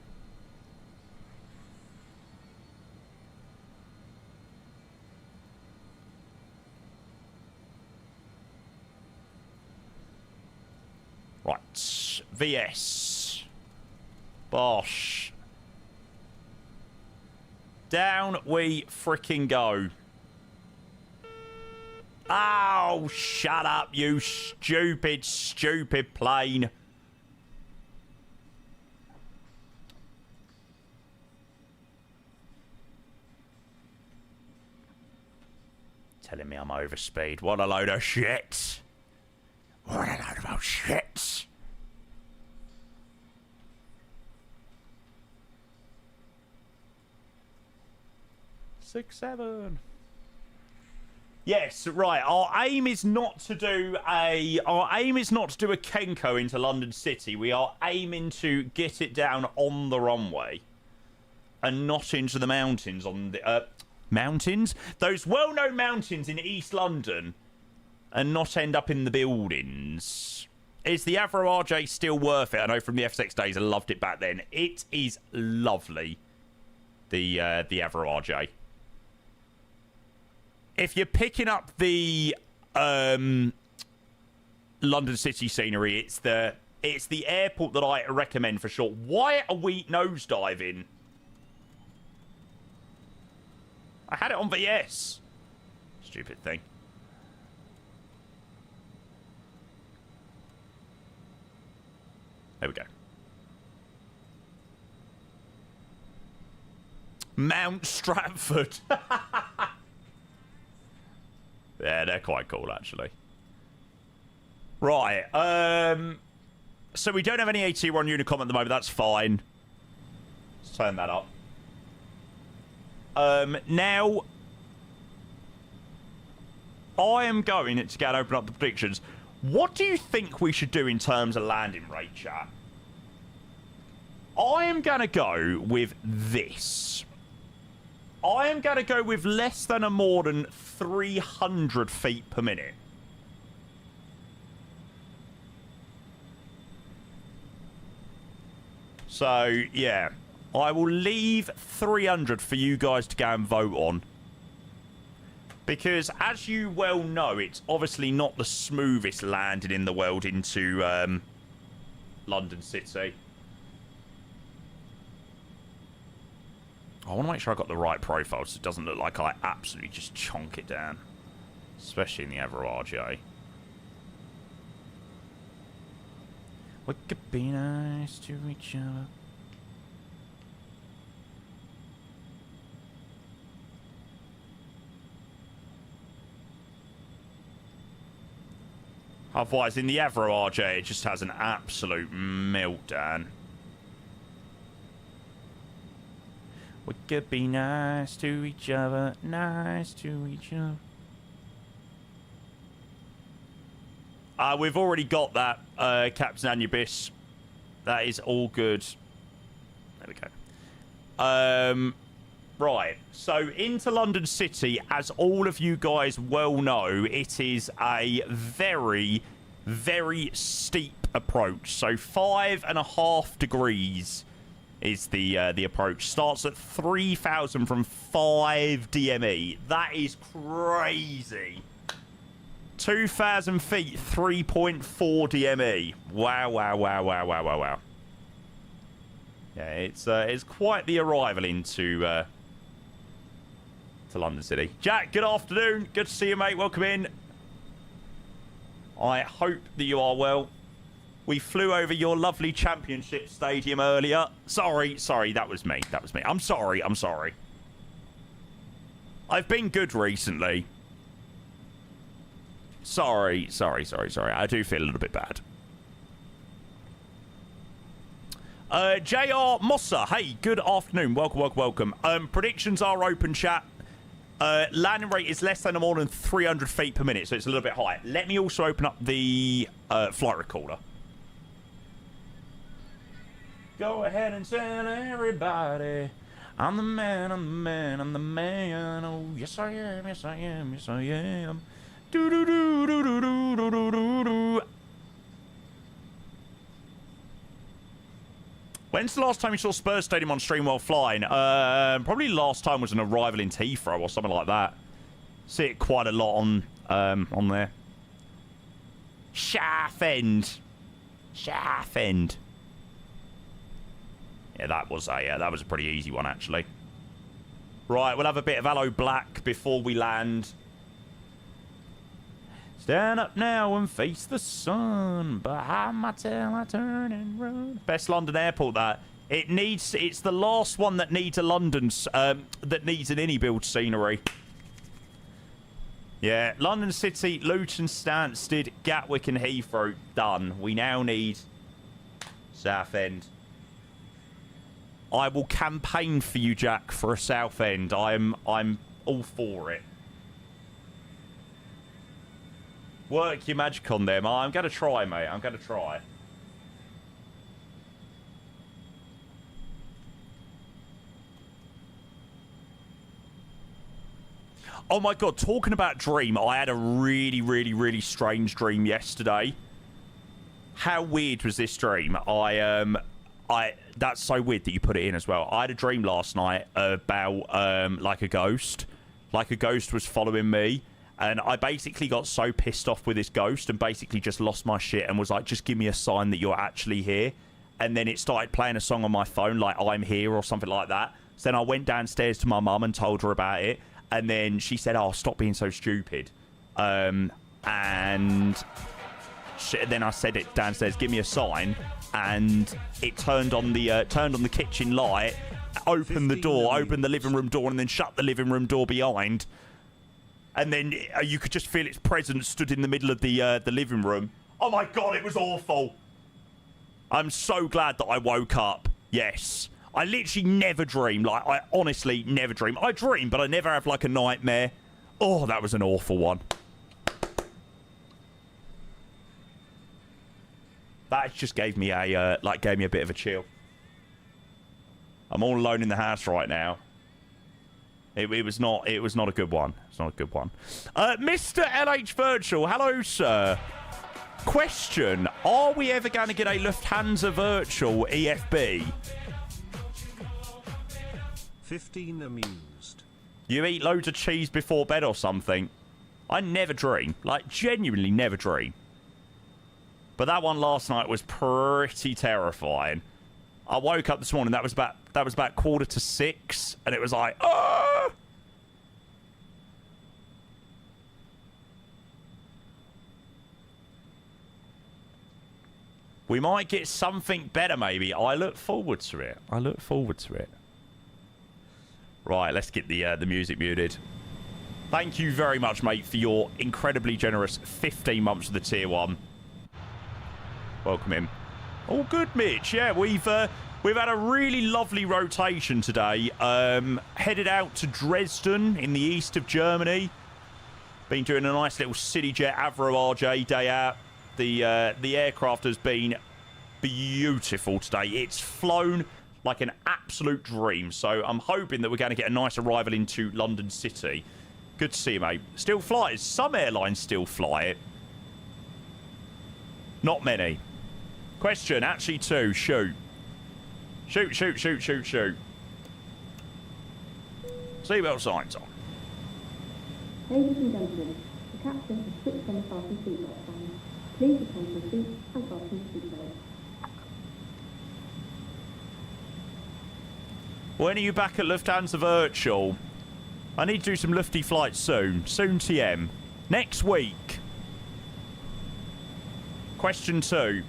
Right, VS. Bosh. Down we frickin' go. Oh, shut up, you stupid, stupid plane. Telling me I'm overspeed. What a load of shit. What a load of shit. Six, 7. Yes, right. Our aim is not to do a Kenko into London City. We are aiming to get it down on the runway and not into the mountains on the mountains? Those well-known mountains in East London, and not end up in the buildings. Is the Avro RJ still worth it? I know from the F6 days I loved it back then. It is lovely. The Avro RJ. If you're picking up the London City scenery, it's the airport that I recommend for sure. Why are we nosediving? I had it on VS. Stupid thing. There we go. Mount Stratford. Yeah, they're quite cool, actually. Right. So we don't have any AT1 Unicom at the moment. That's fine. Let's turn that up. Now, I am going to go and open up the predictions. What do you think we should do in terms of landing rate, chat? I am going to go with this. I am going to go with less than or more than 300 feet per minute. So, yeah. I will leave 300 for you guys to go and vote on. Because, as you well know, it's obviously not the smoothest landing in the world into London City. I want to make sure I got the right profile so it doesn't look like I absolutely just chonk it down. Especially in the Avro RJ. We could be nice to each other. Otherwise, in the Avro RJ, it just has an absolute meltdown. We could be nice to each other, nice to each other. We've already got that, Captain Anubis. That is all good. There we go. Right, so into London City, as all of you guys well know, it is a very, very steep approach. So 5.5 degrees is the approach. Starts at 3,000 from 5 DME. That is crazy. 2,000 feet, 3.4 DME. Wow, wow, wow, wow, wow, wow, wow. Yeah, it's quite the arrival into to London City. Jack, good afternoon. Good to see you, mate. Welcome in. I hope that you are well. We flew over your lovely championship stadium earlier. Sorry, that was me. That was me. I'm sorry. I've been good recently. Sorry. I do feel a little bit bad. JR Mossa, hey, good afternoon. Welcome. Predictions are open, chat. Landing rate is less than or more than 300 feet per minute, so it's a little bit high. Let me also open up the flight recorder. Go ahead and tell everybody I'm the man. Oh, yes I am. Do. When's the last time you saw Spurs Stadium on stream while flying? Probably last time was an arrival in Heathrow or something like that. See it quite a lot on there. Shaftend. Yeah, that was a pretty easy one actually. Right, we'll have a bit of Aloe Black before we land. Stand up now and face the sun. Behind my tail I turn and run. Best London airport, that. It's the last one that needs a London's that needs an iniBuilds scenery. Yeah, London City, Luton, Stansted, Gatwick and Heathrow done. We now need Southend. I will campaign for you, Jack, for a Southend. I'm all for it. Work your magic on them. I'm going to try, mate. I'm going to try. Oh, my God. Talking about dream, I had a really strange dream yesterday. How weird was this dream? That's so weird that you put it in as well. I had a dream last night about, like a ghost. Like a ghost was following me. And I basically got so pissed off with this ghost and basically just lost my shit and was like, just give me a sign that you're actually here. And then it started playing a song on my phone like I'm Here or something like that. So then I went downstairs to my mum and told her about it. And then she said, oh, stop being so stupid. And then I said it downstairs, give me a sign. And it turned on the kitchen light, opened the door, opened the living room door, and then shut the living room door behind. And then you could just feel its presence stood in the middle of the living room. Oh my God, it was awful. I'm so glad that I woke up. Yes. I literally never dream. Like, I honestly never dream. I dream, but I never have, like, a nightmare. Oh, that was an awful one. That just gave me a, gave me a bit of a chill. I'm all alone in the house right now. It was not a good one. It's not a good one. Mr. LH Virtual, hello, sir. Question: are we ever going to get a Lufthansa Virtual EFB? 15 amused. You eat loads of cheese before bed or something? I never dream. Like, genuinely never dream. But that one last night was pretty terrifying. I woke up this morning. That was about 5:45, and it was like, oh! We might get something better, maybe. I look forward to it. I look forward to it. Right, let's get the music muted. Thank you very much, mate, for your incredibly generous 15 months of the Tier 1. Welcome in. All good, Mitch. Yeah, we've had a really lovely rotation today. Headed out to Dresden in the east of Germany. Been doing a nice little Cityjet Avro RJ day out. The aircraft has been beautiful today. It's flown like an absolute dream. So I'm hoping that we're going to get a nice arrival into London City. Good to see you, mate. Still fly it. Some airlines still fly it. Not many. Question, actually 2. Shoot. Shoot, shoot, shoot, shoot, shoot. Seatbelt signs on. Ladies and gentlemen, the captain has switched on the fasten seatbelt sign. Please return to your seat and fasten the seatbelt. When are you back at Lufthansa Virtual? I need to do some lufty flights soon. Soon TM. Next week. Question 2.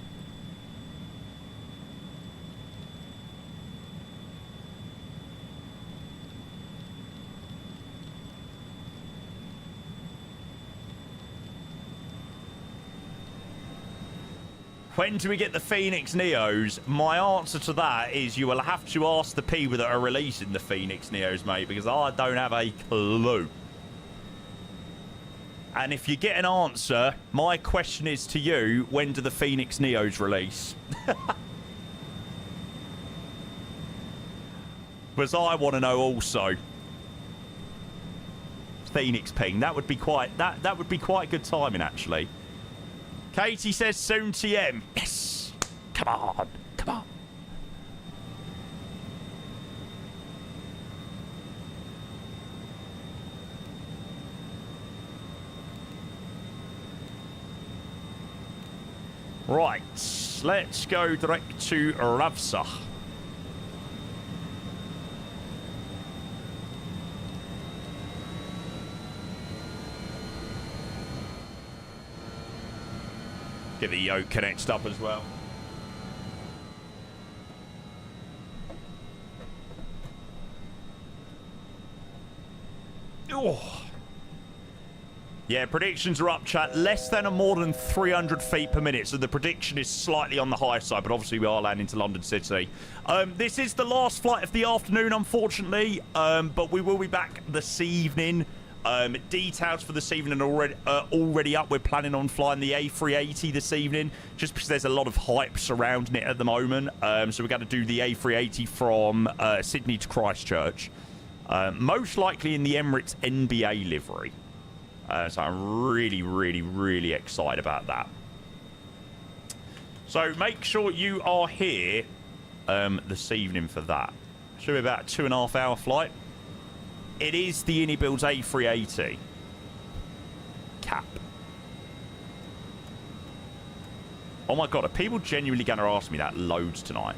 When do we get the Phoenix Neos? My answer to that is you will have to ask the people that are releasing the Phoenix Neos, mate, because I don't have a clue. And if you get an answer, my question is to you, when do the Phoenix Neos release? Because I want to know also. Phoenix ping. That would be quite that would be quite good timing, actually. Katie says soon TM. Yes! Come on. Come on. Right. Let's go direct to Ravsa. Get the yoke connected up as well. Oh. Yeah, predictions are up, chat. Less than or more than 300 feet per minute. So the prediction is slightly on the high side, but obviously we are landing to London City. This is the last flight of the afternoon, unfortunately. But we will be back this evening. Details for this evening are already up. We're planning on flying the A380 this evening, just because there's a lot of hype surrounding it at the moment. So we're going to do the A380 from Sydney to Christchurch, most likely in the Emirates NBA livery. So I'm really, really, really excited about that. So make sure you are here this evening for that. Should be about a 2.5 hour flight. It is the iniBuilds A380 cap. Oh my god, are people genuinely going to ask me that loads tonight?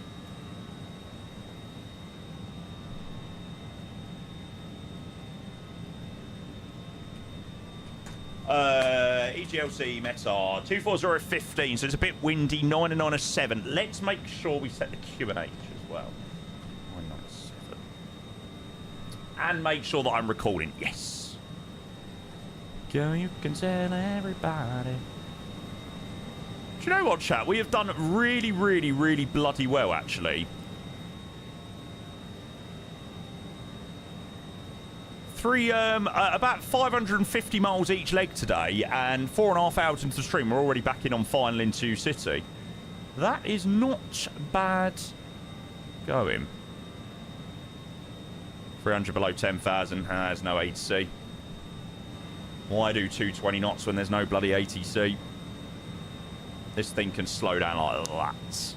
EGLC Meta 24015, so it's a bit windy. 90907. Let's make sure we set the QH as well. 997. And make sure that I'm recording. Yes. Girl, you can tell everybody. Do you know what, chat? We have done really, really, really bloody well, actually. About 550 miles each leg today, and 4.5 hours into the stream, we're already back in on final into City. That is not bad going. 300 below 10,000, there's no ATC. Why do 220 knots when there's no bloody ATC? This thing can slow down like that.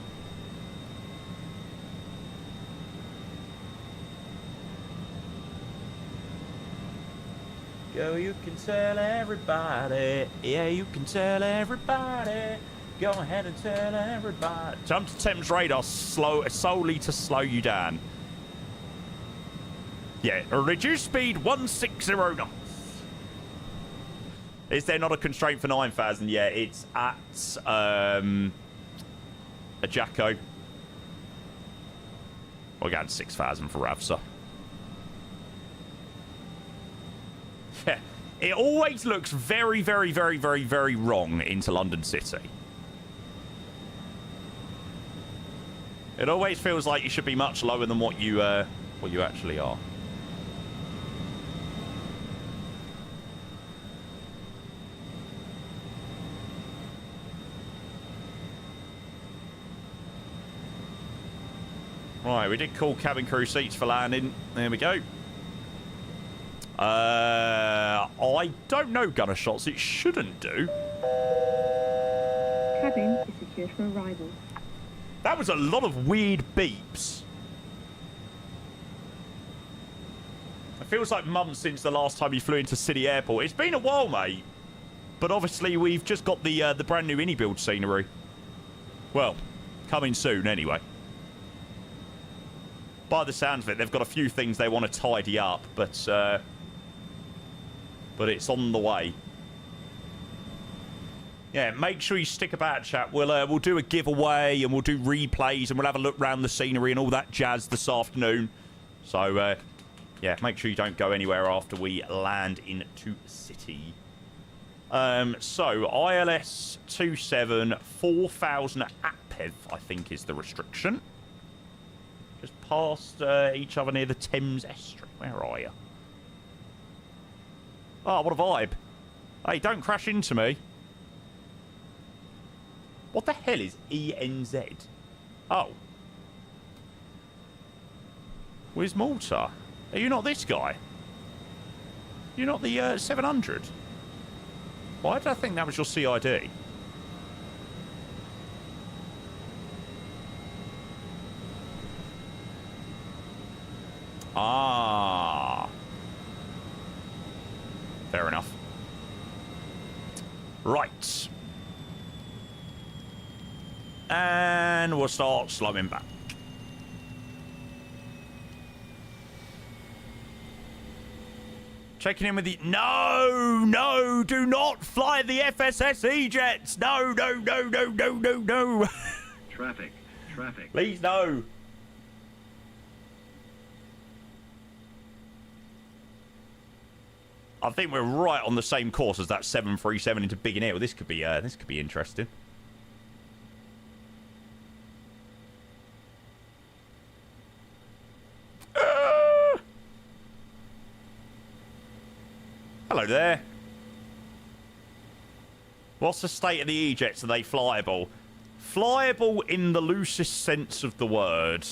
Go, you can tell everybody. Yeah, you can tell everybody. Go ahead and tell everybody. Jump to Thames radar solely to slow you down. Yeah, reduce speed 160 knots. Is there not a constraint for 9,000? Yeah, it's at a Jacko. We're going 6,000 for Ravsa. Yeah. It always looks very, very, very, very, very wrong into London City. It always feels like you should be much lower than what you actually are. Right, we did call cabin crew seats for landing. There we go. I don't know, gunner shots. It shouldn't do. Cabin is secured for arrival. That was a lot of weird beeps. It feels like months since the last time you flew into City Airport. It's been a while, mate. But obviously, we've just got the brand new iniBuild scenery. Well, coming soon, anyway. By the sounds of it, they've got a few things they want to tidy up, but it's on the way. Yeah, make sure you stick about, chat. We'll do a giveaway and we'll do replays and we'll have a look around the scenery and all that jazz this afternoon. So, yeah, make sure you don't go anywhere after we land into City. So, ILS 27, 4,000 APEV, I think, is the restriction. Just past each other near the Thames Estuary. Where are you? Oh, what a vibe. Hey, don't crash into me. What the hell is ENZ? Oh. Where's Malta? Are you not this guy? You're not the 700? Why did I think that was your CID? Ah. Fair enough. Right. And we'll start slowing back. Checking in with the... No, no, do not fly the FSSE jets. No, no, no, no, no, no, no. Traffic. Please, no. I think we're right on the same course as that 737 into Biggin Hill. This could be interesting. Hello there. What's the state of the E-jets? Are they flyable? Flyable in the loosest sense of the word.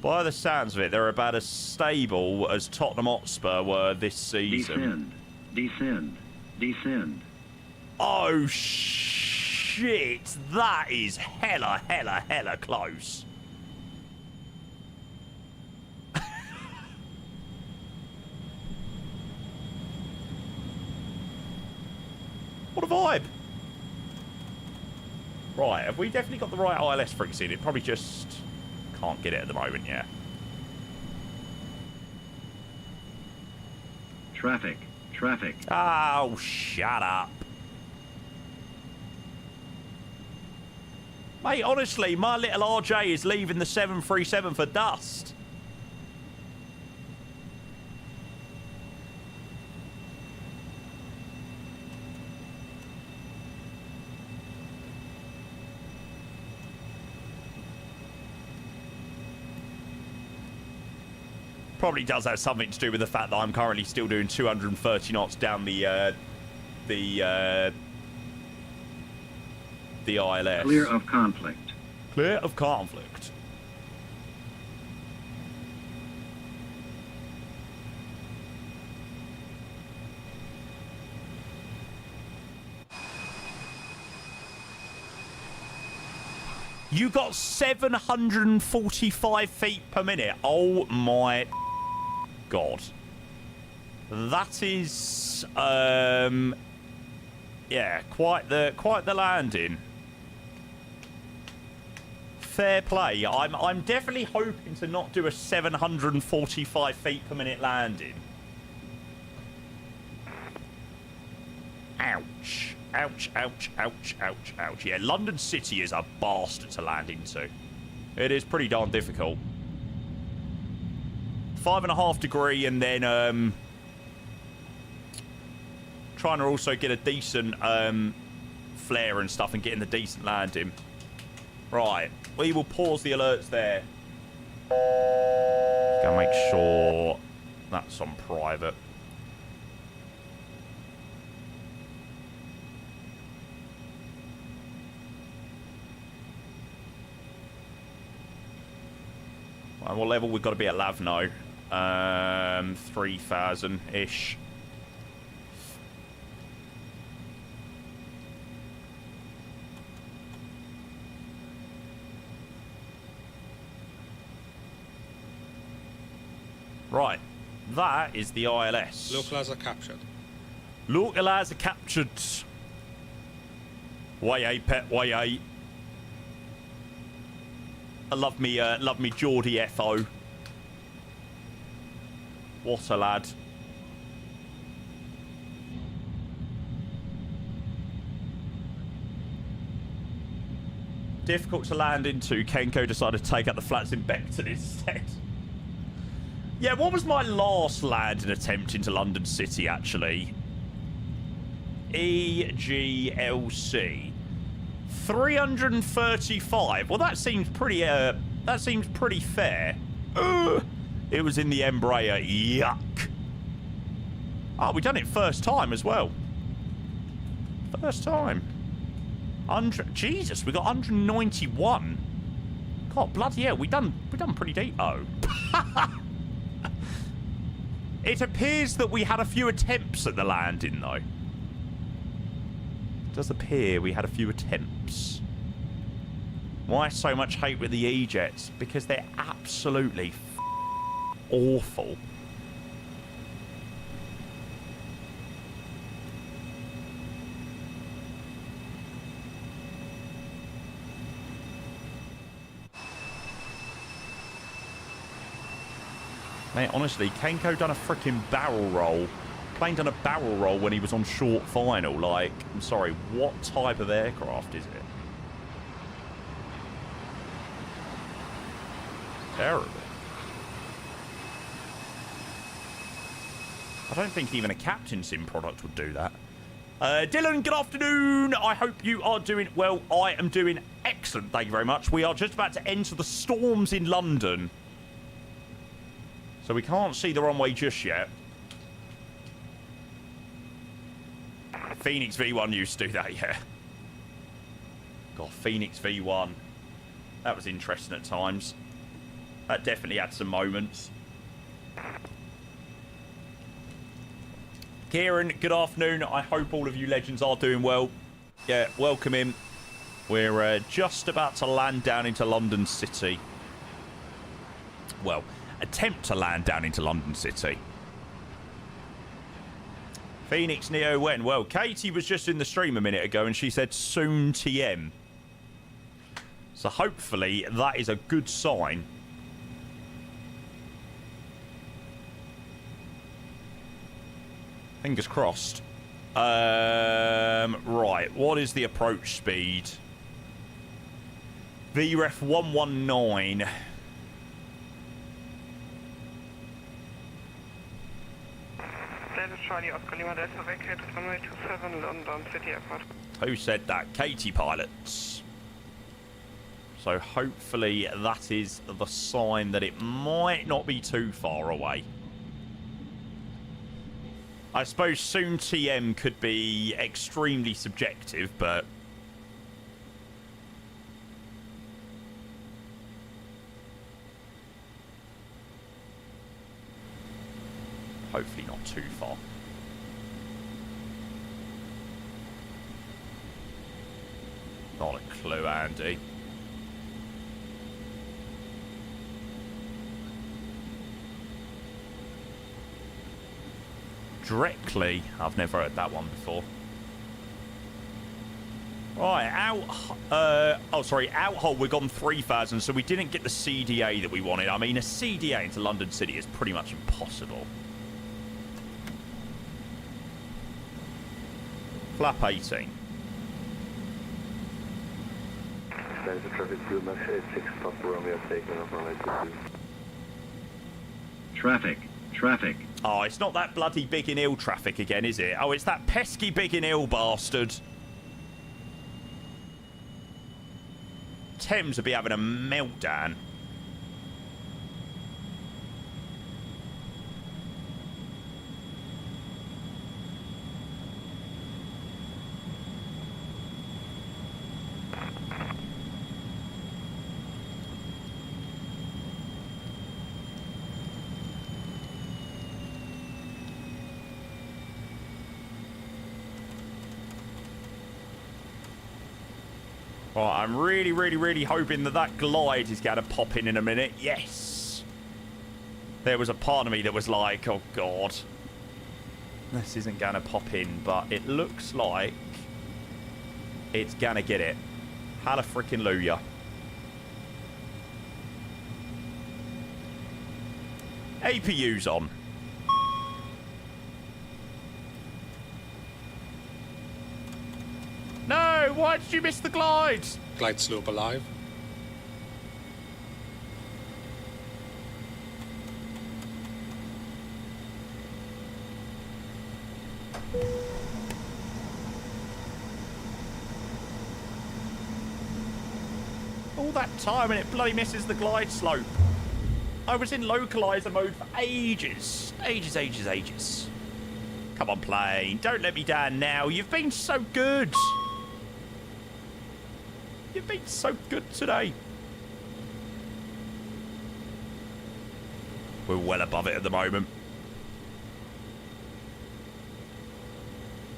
By the sounds of it, they're about as stable as Tottenham Hotspur were this season. Descend. Oh, shit. That is hella close. What a vibe. Right, have we definitely got the right ILS frequency? It probably just... can't get it at the moment, yeah. Traffic. Oh, shut up. Mate, honestly, my little RJ is leaving the 737 for dust. Probably does have something to do with the fact that I'm currently still doing 230 knots down the ILS. Clear of conflict. Clear of conflict. You got 745 feet per minute. Oh my God. That is yeah, quite the landing. Fair play. I'm definitely hoping to not do a 745 feet per minute landing. Ouch. Ouch, ouch, ouch, ouch, ouch. Yeah, London City is a bastard to land into. It is pretty darn difficult. 5.5 degree and then trying to also get a decent flare and stuff and getting the decent landing. Right, we will pause the alerts there. Gotta make sure that's on private. Right, what level we've got to be at Lavno? 3,000-ish. Right, that is the ILS. Localizer captured. Localizer captured. Way pet, way. I love me Geordie FO. What a lad. Difficult to land into. Kenko decided to take out the flats in Beckton instead. Yeah, what was my last landing attempt into London City, actually? EGLC. 335. Well, that seems pretty fair. It was in the Embraer. Yuck. Oh, we done it first time as well. First time. Jesus, we got 191. God, bloody hell, we done pretty deep. Oh. It appears that we had a few attempts at the landing, though. It does appear we had a few attempts. Why so much hate with the E-Jets? Because they're absolutely awful. Mate, honestly, Kenko done a freaking barrel roll. Plane done a barrel roll when he was on short final. Like, I'm sorry, what type of aircraft is it? Terrible. I don't think even a Captain Sim product would do that. Dylan, good afternoon. I hope you are doing well. I am doing excellent. Thank you very much. We are just about to enter the storms in London. So we can't see the runway just yet. Phoenix V1 used to do that, yeah. God, Phoenix V1. That was interesting at times. That definitely had some moments. Kieran, good afternoon. I hope all of you legends are doing well. Yeah, welcome in. We're just about to land down into London City. Well, attempt to land down into London City. Phoenix Neo when? Well, Katie was just in the stream a minute ago and she said soon TM. So hopefully that is a good sign. Fingers crossed. Right, what is the approach speed? VREF 119. Charlie Oscar Lima Delta vacate runway 27 London City Airport. Who said that? Katie pilots. So hopefully that is the sign that it might not be too far away. I suppose soon TM could be extremely subjective, but hopefully not too far. Not a clue, Andy. Directly, I've never heard that one before. Right, out-hole, we've gone 3,000, so we didn't get the CDA that we wanted. I mean, a CDA into London City is pretty much impossible. Flap 18. Stands for traffic 2, Max 86, Papa Romeo taking off runway 22. Traffic. Traffic. Oh, it's not that bloody Biggin Hill traffic again, is it? Oh, it's that pesky Biggin Hill bastard. Thames would be having a meltdown. Right, I'm really hoping that that glide is going to pop in a minute. Yes. There was a part of me that was like, oh, God. This isn't going to pop in, but it looks like it's going to get it. Hallelujah. APU's on. No, why did you miss the glide? Glide slope alive. All that time and it bloody misses the glide slope. I was in localizer mode for ages. Ages. Come on, plane. Don't let me down now. You've been so good. You've been so good today. We're well above it at the moment.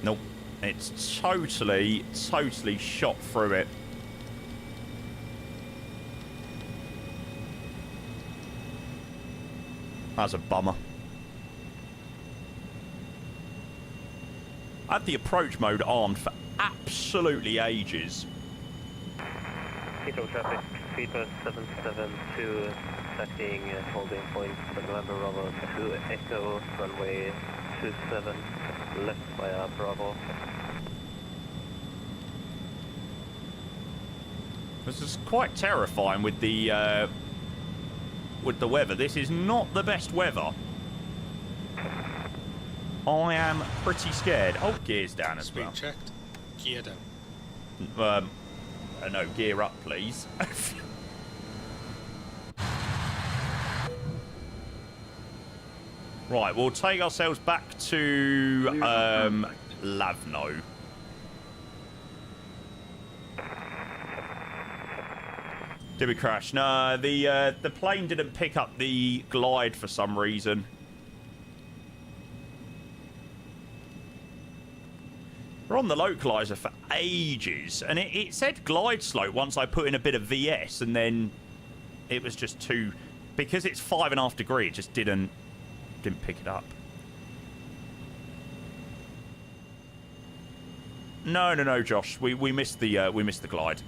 Nope. It's totally shot through it. That's a bummer. I had the approach mode on for absolutely ages. Heathrow traffic, Feeder 772, taxiing holding point November Bravo 2 Echo, runway 27, left via Bravo. This is quite terrifying with the weather. This is not the best weather. I am pretty scared. Oh, gear's down as well. Speed checked. Gear down. No, gear up, please. Right, we'll take ourselves back to Lavno. Did we crash? No, the plane didn't pick up the glide for some reason. We're on the localizer for ages, and it said glide slope once I put in a bit of VS, and then it was just too... Because it's 5.5 degrees, it just didn't pick it up. No, Josh. We missed the glide.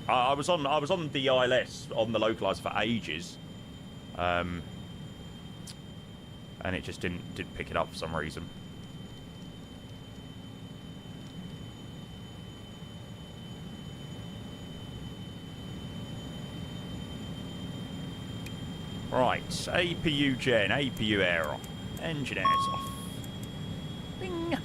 I was on the ILS on the localizer for ages, and it just didn't pick it up for some reason. Right, APU gen, APU air off, engine airs off. Bing.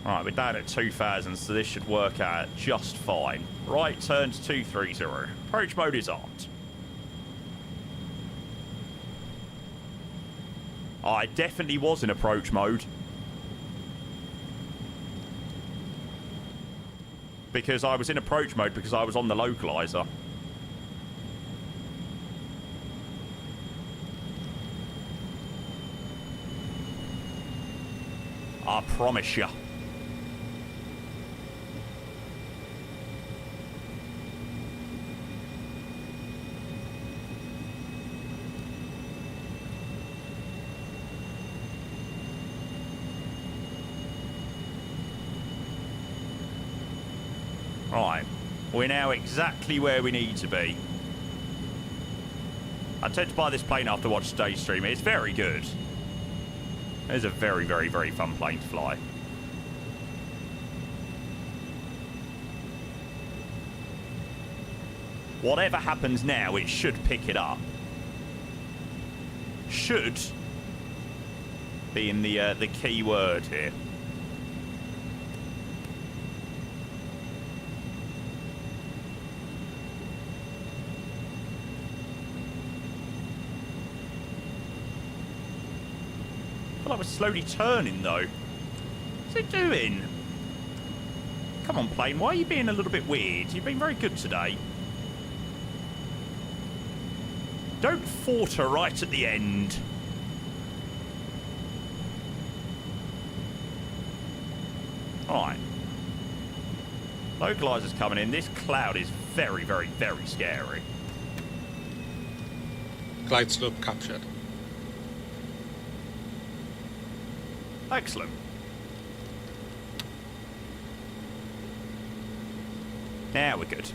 Alright, we're down at 2,000, so this should work out just fine. Right, turns 230. Approach mode is armed. I definitely was in approach mode. Because I was in approach mode because I was on the localizer. I promise you. Right, we're now exactly where we need to be. I tend to buy this plane after watch today's stream. It's very good. It's a very, very, very fun plane to fly. Whatever happens now, it should pick it up. Should being the key word here. I feel like we're slowly turning though. What's it doing? Come on, plane. Why are you being a little bit weird? You've been very good today. Don't falter right at the end. Alright. Localizer's coming in. This cloud is very, very, very scary. Glide slope captured. Excellent. Now we're good.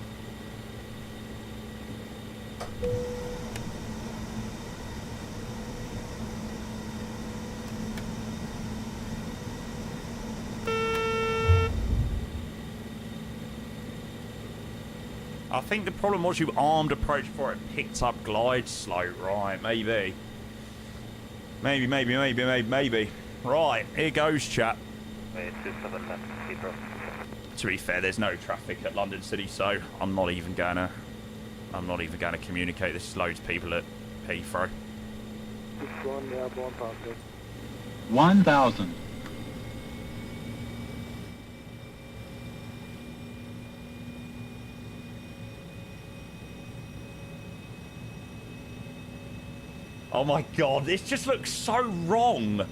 I think the problem was you armed approach before it picked up glide slope. Right, maybe. Maybe. Right, here goes, chap. To be fair, there's no traffic at London City, so I'm not even gonna communicate this to loads of people at Heathrow. 1,000. Oh my god, this just looks so wrong.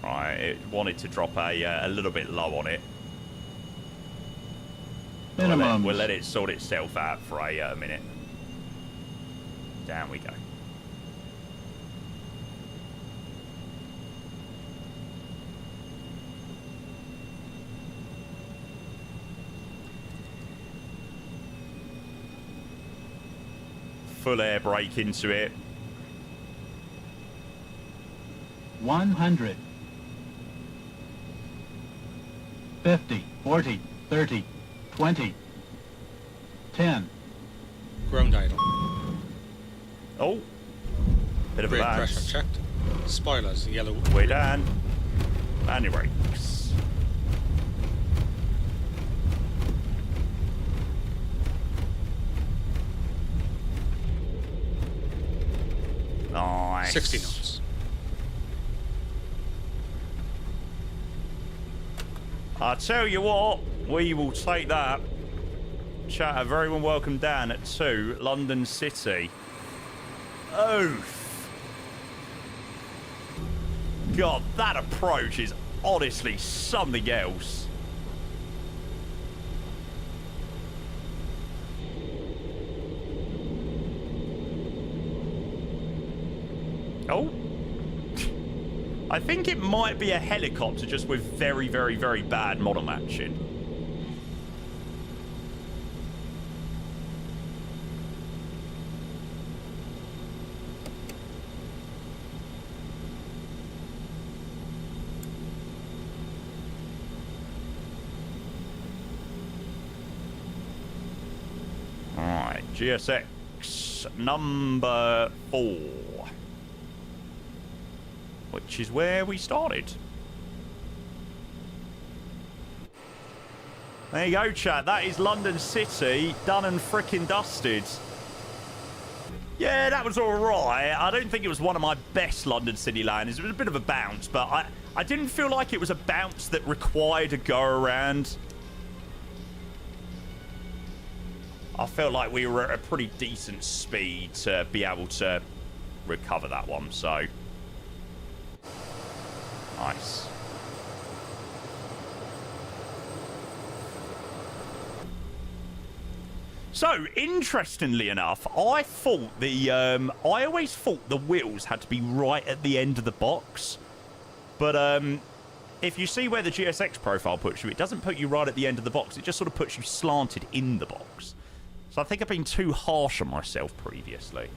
Right, it wanted to drop a little bit low on it. We'll let it sort itself out for a minute. Down we go. Full air brake into it. 100. 50, 40, 30, 20, 10. Ground idle. Oh. Bit of a Brake bounce. pressure checked. Spoilers, yellow. Way down. And your brakes. Nice. 60 knots. I tell you what, we will take that. Chat, a very warm welcome down to London City. Oof. God, that approach is honestly something else. Oh. I think it might be a helicopter just with very, very, very bad model matching. Alright, GSX number 4. Which is where we started. There you go, chat. That is London City, done and frickin' dusted. Yeah, that was alright. I don't think it was one of my best London City landings. It was a bit of a bounce, but I didn't feel like it was a bounce that required a go around. I felt like we were at a pretty decent speed to be able to recover that one, so... Nice. So, interestingly enough, I thought I always thought the wheels had to be right at the end of the box. But, if you see where the GSX profile puts you, it doesn't put you right at the end of the box. It just sort of puts you slanted in the box. So I think I've been too harsh on myself previously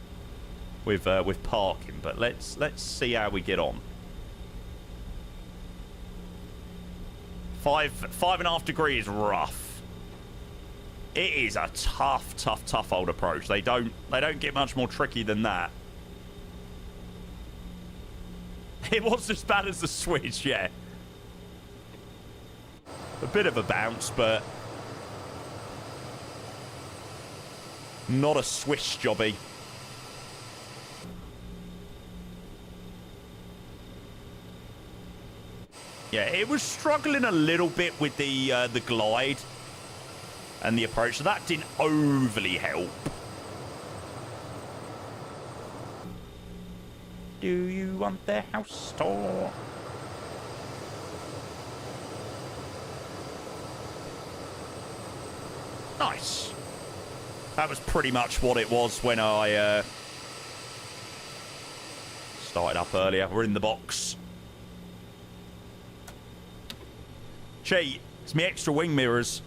with parking. But let's see how we get on. 5.5 degrees rough. It is a tough old approach. They don't get much more tricky than that. It was as bad as the switch, yeah. A bit of a bounce, but not a Swiss jobby. Yeah, it was struggling a little bit with the glide and the approach, so that didn't overly help. Do you want the house tour? Nice. That was pretty much what it was when I started up earlier. We're in the box. Cheat. It's me extra wing mirrors.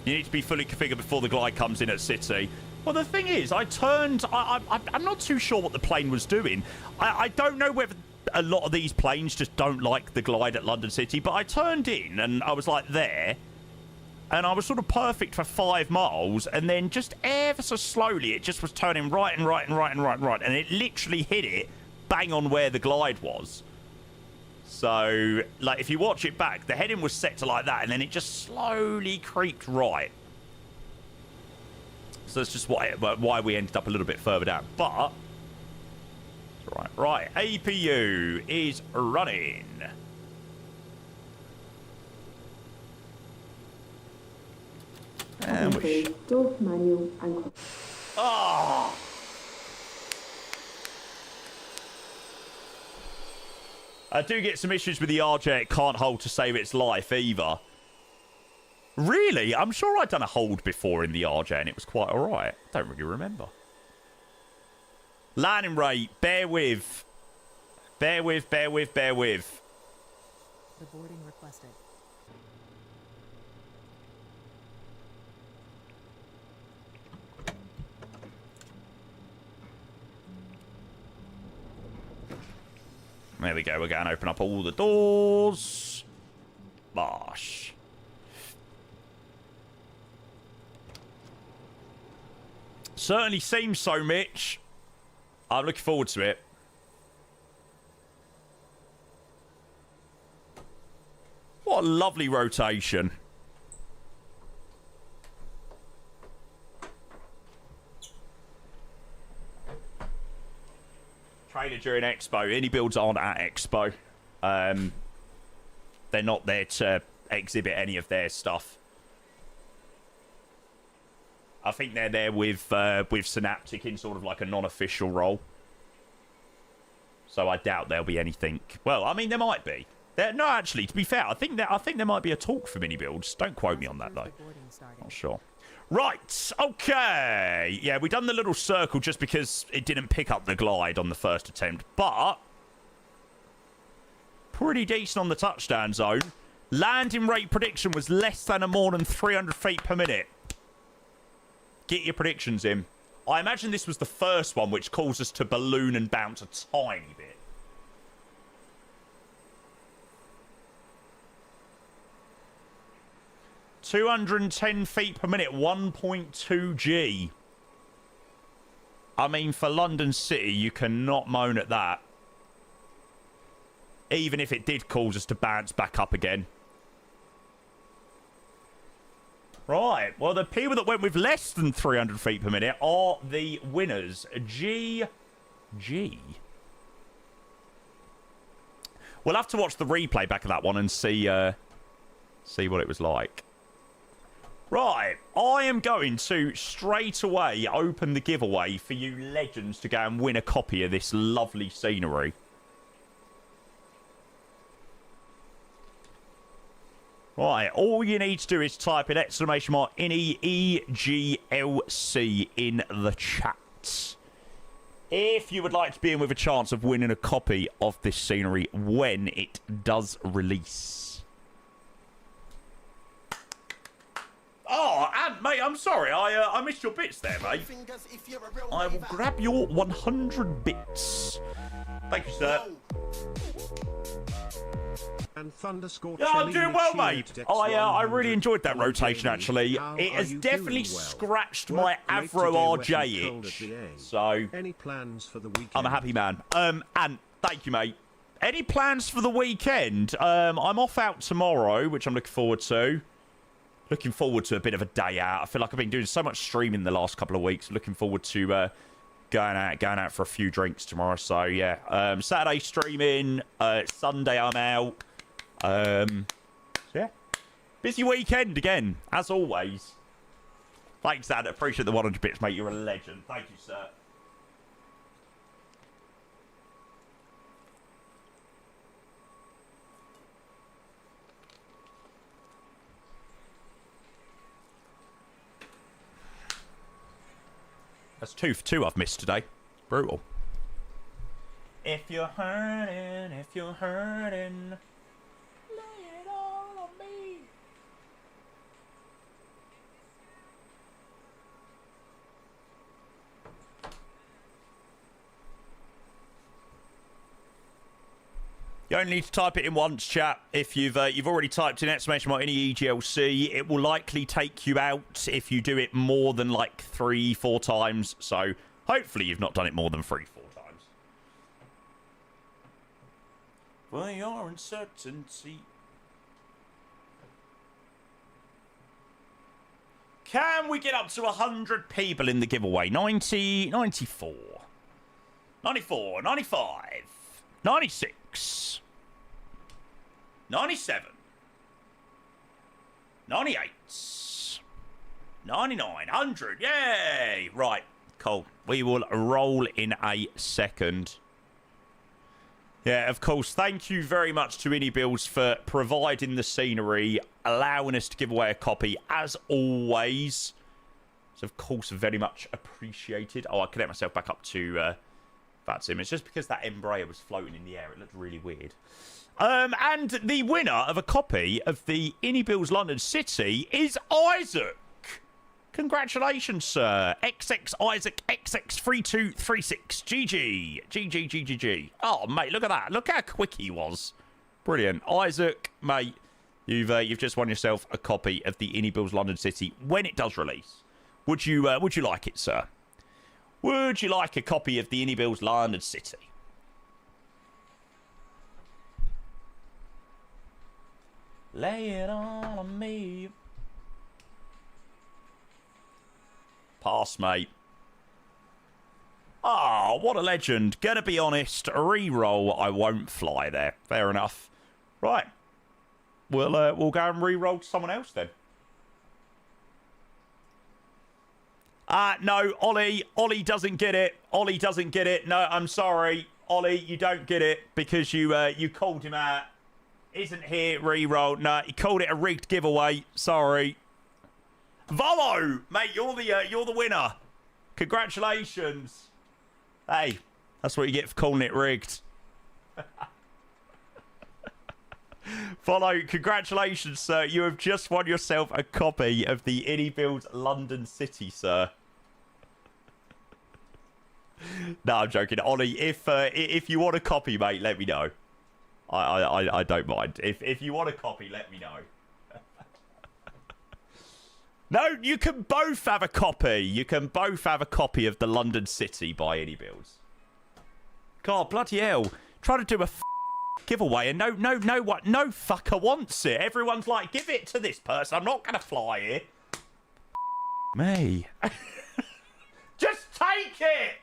You need to be fully configured before the glide comes in at City. Well, the thing is, I turned... I'm not too sure what the plane was doing. I don't know whether a lot of these planes just don't like the glide at London City, but I turned in and I was like there, and I was sort of perfect for 5 miles, and then just ever so slowly it just was turning right and right and right and right and right, and it literally hit it bang on where the glide was. So, like, if you watch it back, the heading was set to like that, and then it just slowly creeped right. So that's just why we ended up a little bit further down. But, right, APU is running. And we... Door manual and... Oh! I do get some issues with the RJ. It can't hold to save its life either. Really? I'm sure I'd done a hold before in the RJ and it was quite alright. Don't really remember. Landing rate. Bear with. Bear with. The boarding requested. There we go. We're going to open up all the doors. Bosh. Certainly seems so, Mitch. I'm looking forward to it. What a lovely rotation. Trailer during Expo. iniBuilds aren't at Expo. They're not there to exhibit any of their stuff. I think they're there with Synaptic in sort of like a non-official role. So I doubt there'll be anything. Well, I mean, there might be. No, actually, to be fair, I think there might be a talk from iniBuilds. Don't quote me on that though. Not sure. Right, okay. Yeah, we done the little circle just because it didn't pick up the glide on the first attempt, but pretty decent on the touchdown zone. Landing rate prediction was less than or more than 300 feet per minute. Get your predictions in. I imagine this was the first one, which caused us to balloon and bounce a tiny bit. $210 feet per minute, 1.2 G. I mean, for London City, you cannot moan at that. Even if it did cause us to bounce back up again. Right, well, the people that went with less than 300 feet per minute are the winners. GG. We'll have to watch the replay back of that one and see what it was like. Right, I am going to straight away open the giveaway for you legends to go and win a copy of this lovely scenery. Right, all you need to do is type in !ini EGLC in the chat. if you would like to be in with a chance of winning a copy of this scenery when it does release. Oh, and mate, I'm sorry, I missed your bits there, mate. I will grab your 100 bits. Thank you, sir. And yeah, I'm doing well, mate. I really enjoyed that rotation, actually. It has definitely scratched my Avro RJ itch. So, any plans for the weekend? I'm a happy man. And thank you, mate. Any plans for the weekend? I'm off out tomorrow, which I'm looking forward to. Looking forward to a bit of a day out. I feel like I've been doing so much streaming the last couple of weeks. Looking forward to going out for a few drinks tomorrow. So yeah, Saturday streaming. Sunday I'm out. Yeah, busy weekend again as always. Thanks, Dad. Appreciate the 100 bits, mate. You're a legend. Thank you, sir. That's 2 for 2 I've missed today. Brutal. If you're hurting, lay it all on me. You only need to type it in once, chat. If you've already typed in exclamation mark any EGLC, it will likely take you out if you do it more than like 3-4 times. So hopefully you've not done it more than 3-4 times. For your uncertainty. Can we get up to 100 people in the giveaway? 90, 94, 94, 95, 96. 97, 98, 99, 100, yay! Right, cool. We will roll in a second. Yeah, of course, thank you very much to iniBuilds for providing the scenery, allowing us to give away a copy, as always. It's, of course, very much appreciated. Oh, I connect myself back up to that's him. It's just because that Embraer was floating in the air. It looked really weird. And the winner of a copy of the iniBuilds London City is Isaac. Congratulations, sir. XX Isaac XX3236. GG. Oh, mate, look at that. Look how quick he was. Brilliant. Isaac, mate, you've just won yourself a copy of the iniBuilds London City when it does release. Would you like it, sir? Would you like a copy of the iniBuilds London City? Lay it all on me. Pass, mate. Ah, what a legend. Gonna be honest, re-roll, I won't fly there. Fair enough. Right. We'll go and re-roll to someone else then. No, Ollie doesn't get it. Ollie doesn't get it. No, I'm sorry. Ollie, you don't get it because you called him out. Isn't here, re-roll. No, he called it a rigged giveaway. Sorry. Volo, mate, you're the winner. Congratulations. Hey, that's what you get for calling it rigged. Follow, congratulations, sir. You have just won yourself a copy of the iniBuilds London City, sir. No, I'm joking. Ollie, if you want a copy, mate, let me know. I don't mind. If you want a copy, let me know. No, you can both have a copy. You can both have a copy of the London City by iniBuilds. God, bloody hell. Try to do a giveaway and no fucker wants it. Everyone's like, give it to this person. I'm not going to fly here. Me. Just take it.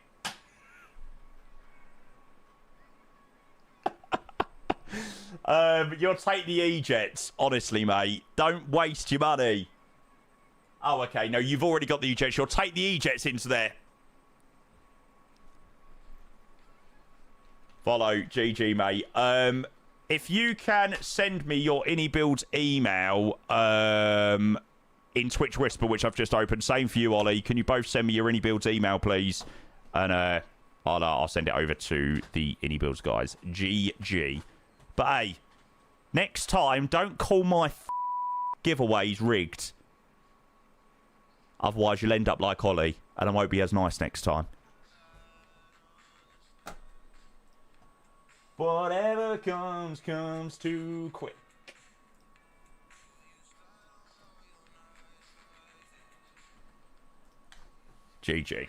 You'll take the E-Jets, honestly, mate. Don't waste your money. Oh, okay. No, you've already got the E-Jets. You'll take the E-Jets into there. Follow, GG, mate. If you can send me your iniBuilds email in Twitch Whisper, which I've just opened. Same for you, Ollie. Can you both send me your iniBuilds email, please? And I'll send it over to the iniBuilds guys. GG. But hey, next time, don't call my giveaways rigged. Otherwise, you'll end up like Ollie, and I won't be as nice next time. Whatever comes, comes too quick. GG.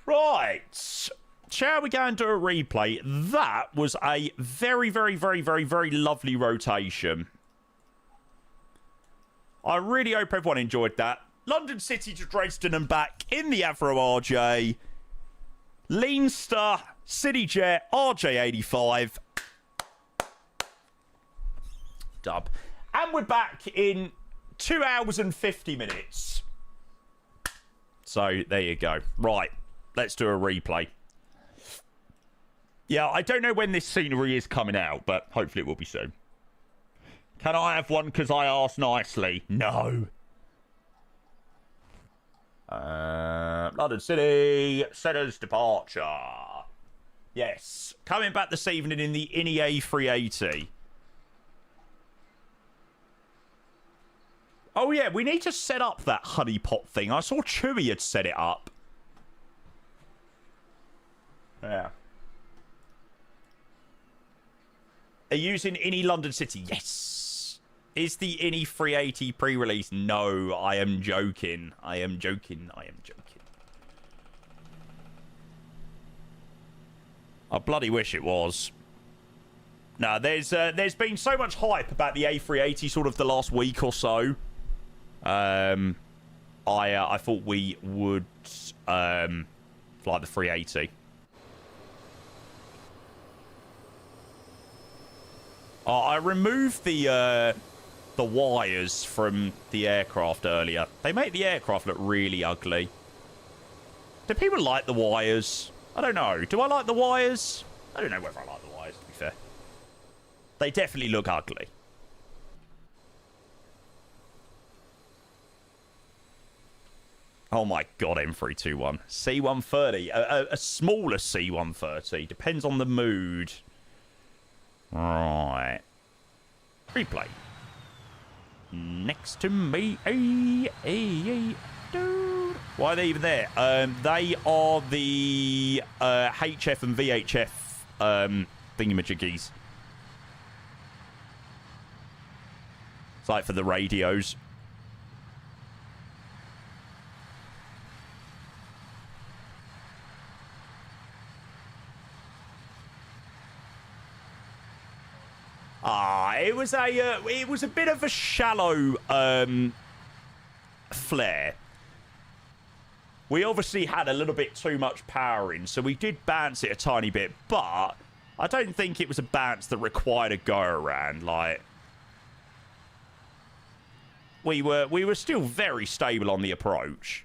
Right. Shall we go and do a replay? That was a very, very, very, very, very lovely rotation. I really hope everyone enjoyed that. London City to Dresden and back in the Avro RJ. Leinster, Cityjet, RJ85. Dub. And we're back in 2 hours and 50 minutes. So, there you go. Right. Let's do a replay. Yeah, I don't know when this scenery is coming out, but hopefully it will be soon. Can I have one because I asked nicely? No. London City, Centre's departure. Yes. Coming back this evening in the iniA380. Oh, yeah, we need to set up that honeypot thing. I saw Chewy had set it up. Yeah. Are you using Ini London City? Yes. Is the Ini 380 pre-release? No, I am joking. I am joking. I am joking. I bloody wish it was. No, there's been so much hype about the A380 sort of the last week or so. I thought we would fly the 380. I removed the wires from the aircraft earlier. They make the aircraft look really ugly. Do people like the wires? I don't know. Do I like the wires? I don't know whether I like the wires, to be fair. They definitely look ugly. Oh my god, M321. C-130. A smaller C-130. Depends on the mood. Right. Replay. Next to me. Dude. Why are they even there? They are the HF and VHF thingamajiggies. It's like for the radios. It was a bit of a shallow flare. We obviously had a little bit too much power in, so we did bounce it a tiny bit, but I don't think it was a bounce that required a go around. Like, we were still very stable on the approach.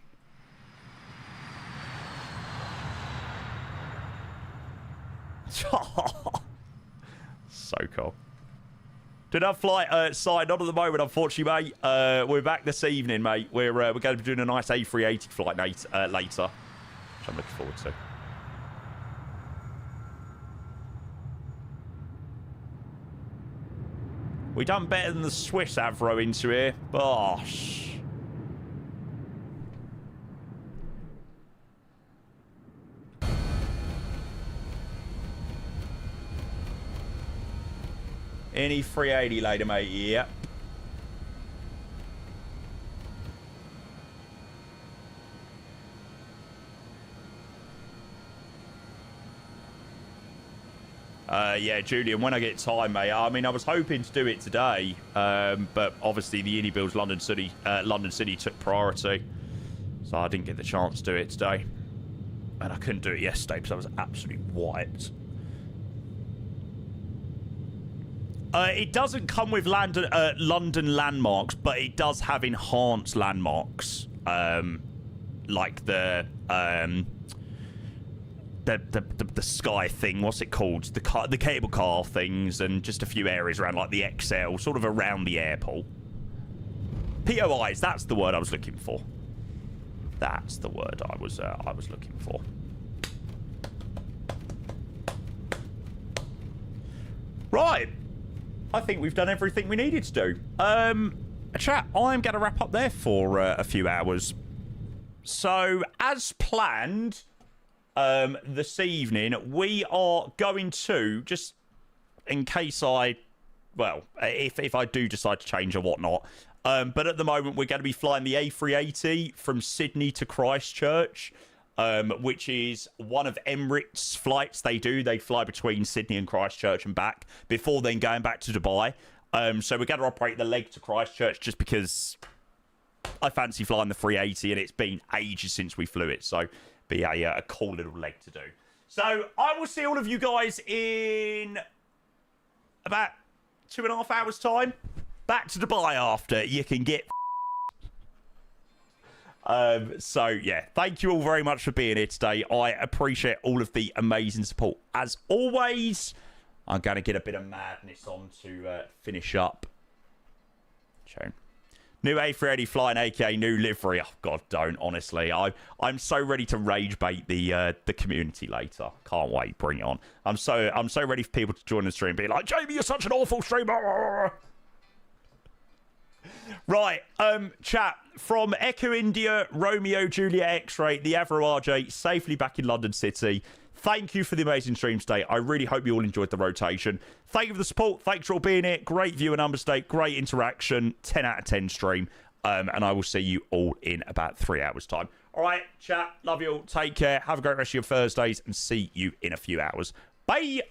So cool. Did our flight side? Not at the moment, unfortunately, mate. We're back this evening, mate. We're going to be doing a nice A380 flight later, which I'm looking forward to. We done better than the Swiss Avro into here. Bosh. Any 380 later, mate. Yep. Yeah, Julian, when I get time, mate. I mean, I was hoping to do it today, but obviously the iniBuilds London City took priority, so I didn't get the chance to do it today, and I couldn't do it yesterday because I was absolutely wiped. It doesn't come with London landmarks, but it does have enhanced landmarks, like the sky thing. What's it called? The cable car things, and just a few areas around, like the XL, sort of around the airport. POIs. That's the word I was looking for. That's the word I was looking for. Right. I think we've done everything we needed to do. Chat, I'm going to wrap up there for a few hours. So, as planned, this evening, we are going to, just in case if I do decide to change or whatnot, but at the moment, we're going to be flying the A380 from Sydney to Christchurch, which is one of Emirates' flights they do. They fly between Sydney and Christchurch and back before then going back to Dubai. So we're going to operate the leg to Christchurch just because I fancy flying the 380 and it's been ages since we flew it. So be a cool little leg to do. So I will see all of you guys in about 2.5 hours time. Back to Dubai after you can get so yeah, thank you all very much for being here today. I appreciate all of the amazing support as always. I'm going to get a bit of madness on to finish up. Show. New A380 flying, aka new livery. Oh God, don't, honestly. I'm so ready to rage bait the community later. Can't wait, bring it on. I'm so ready for people to join the stream and be like, Jamie, you're such an awful streamer. Right, chat, from Echo India, Romeo, Juliet X-Ray, the Avro RJ, safely back in London City. Thank you for the amazing stream today. I really hope you all enjoyed the rotation. Thank you for the support. Thanks for all being here. Great viewer numbers today. Great interaction. 10 out of 10 stream. And I will see you all in about 3 hours' time. All right, chat. Love you all. Take care. Have a great rest of your Thursdays. And see you in a few hours. Bye.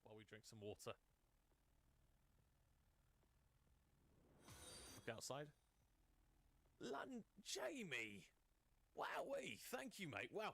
While we drink some water. Look outside. Jamie! Wowee! Thank you, mate. Wow.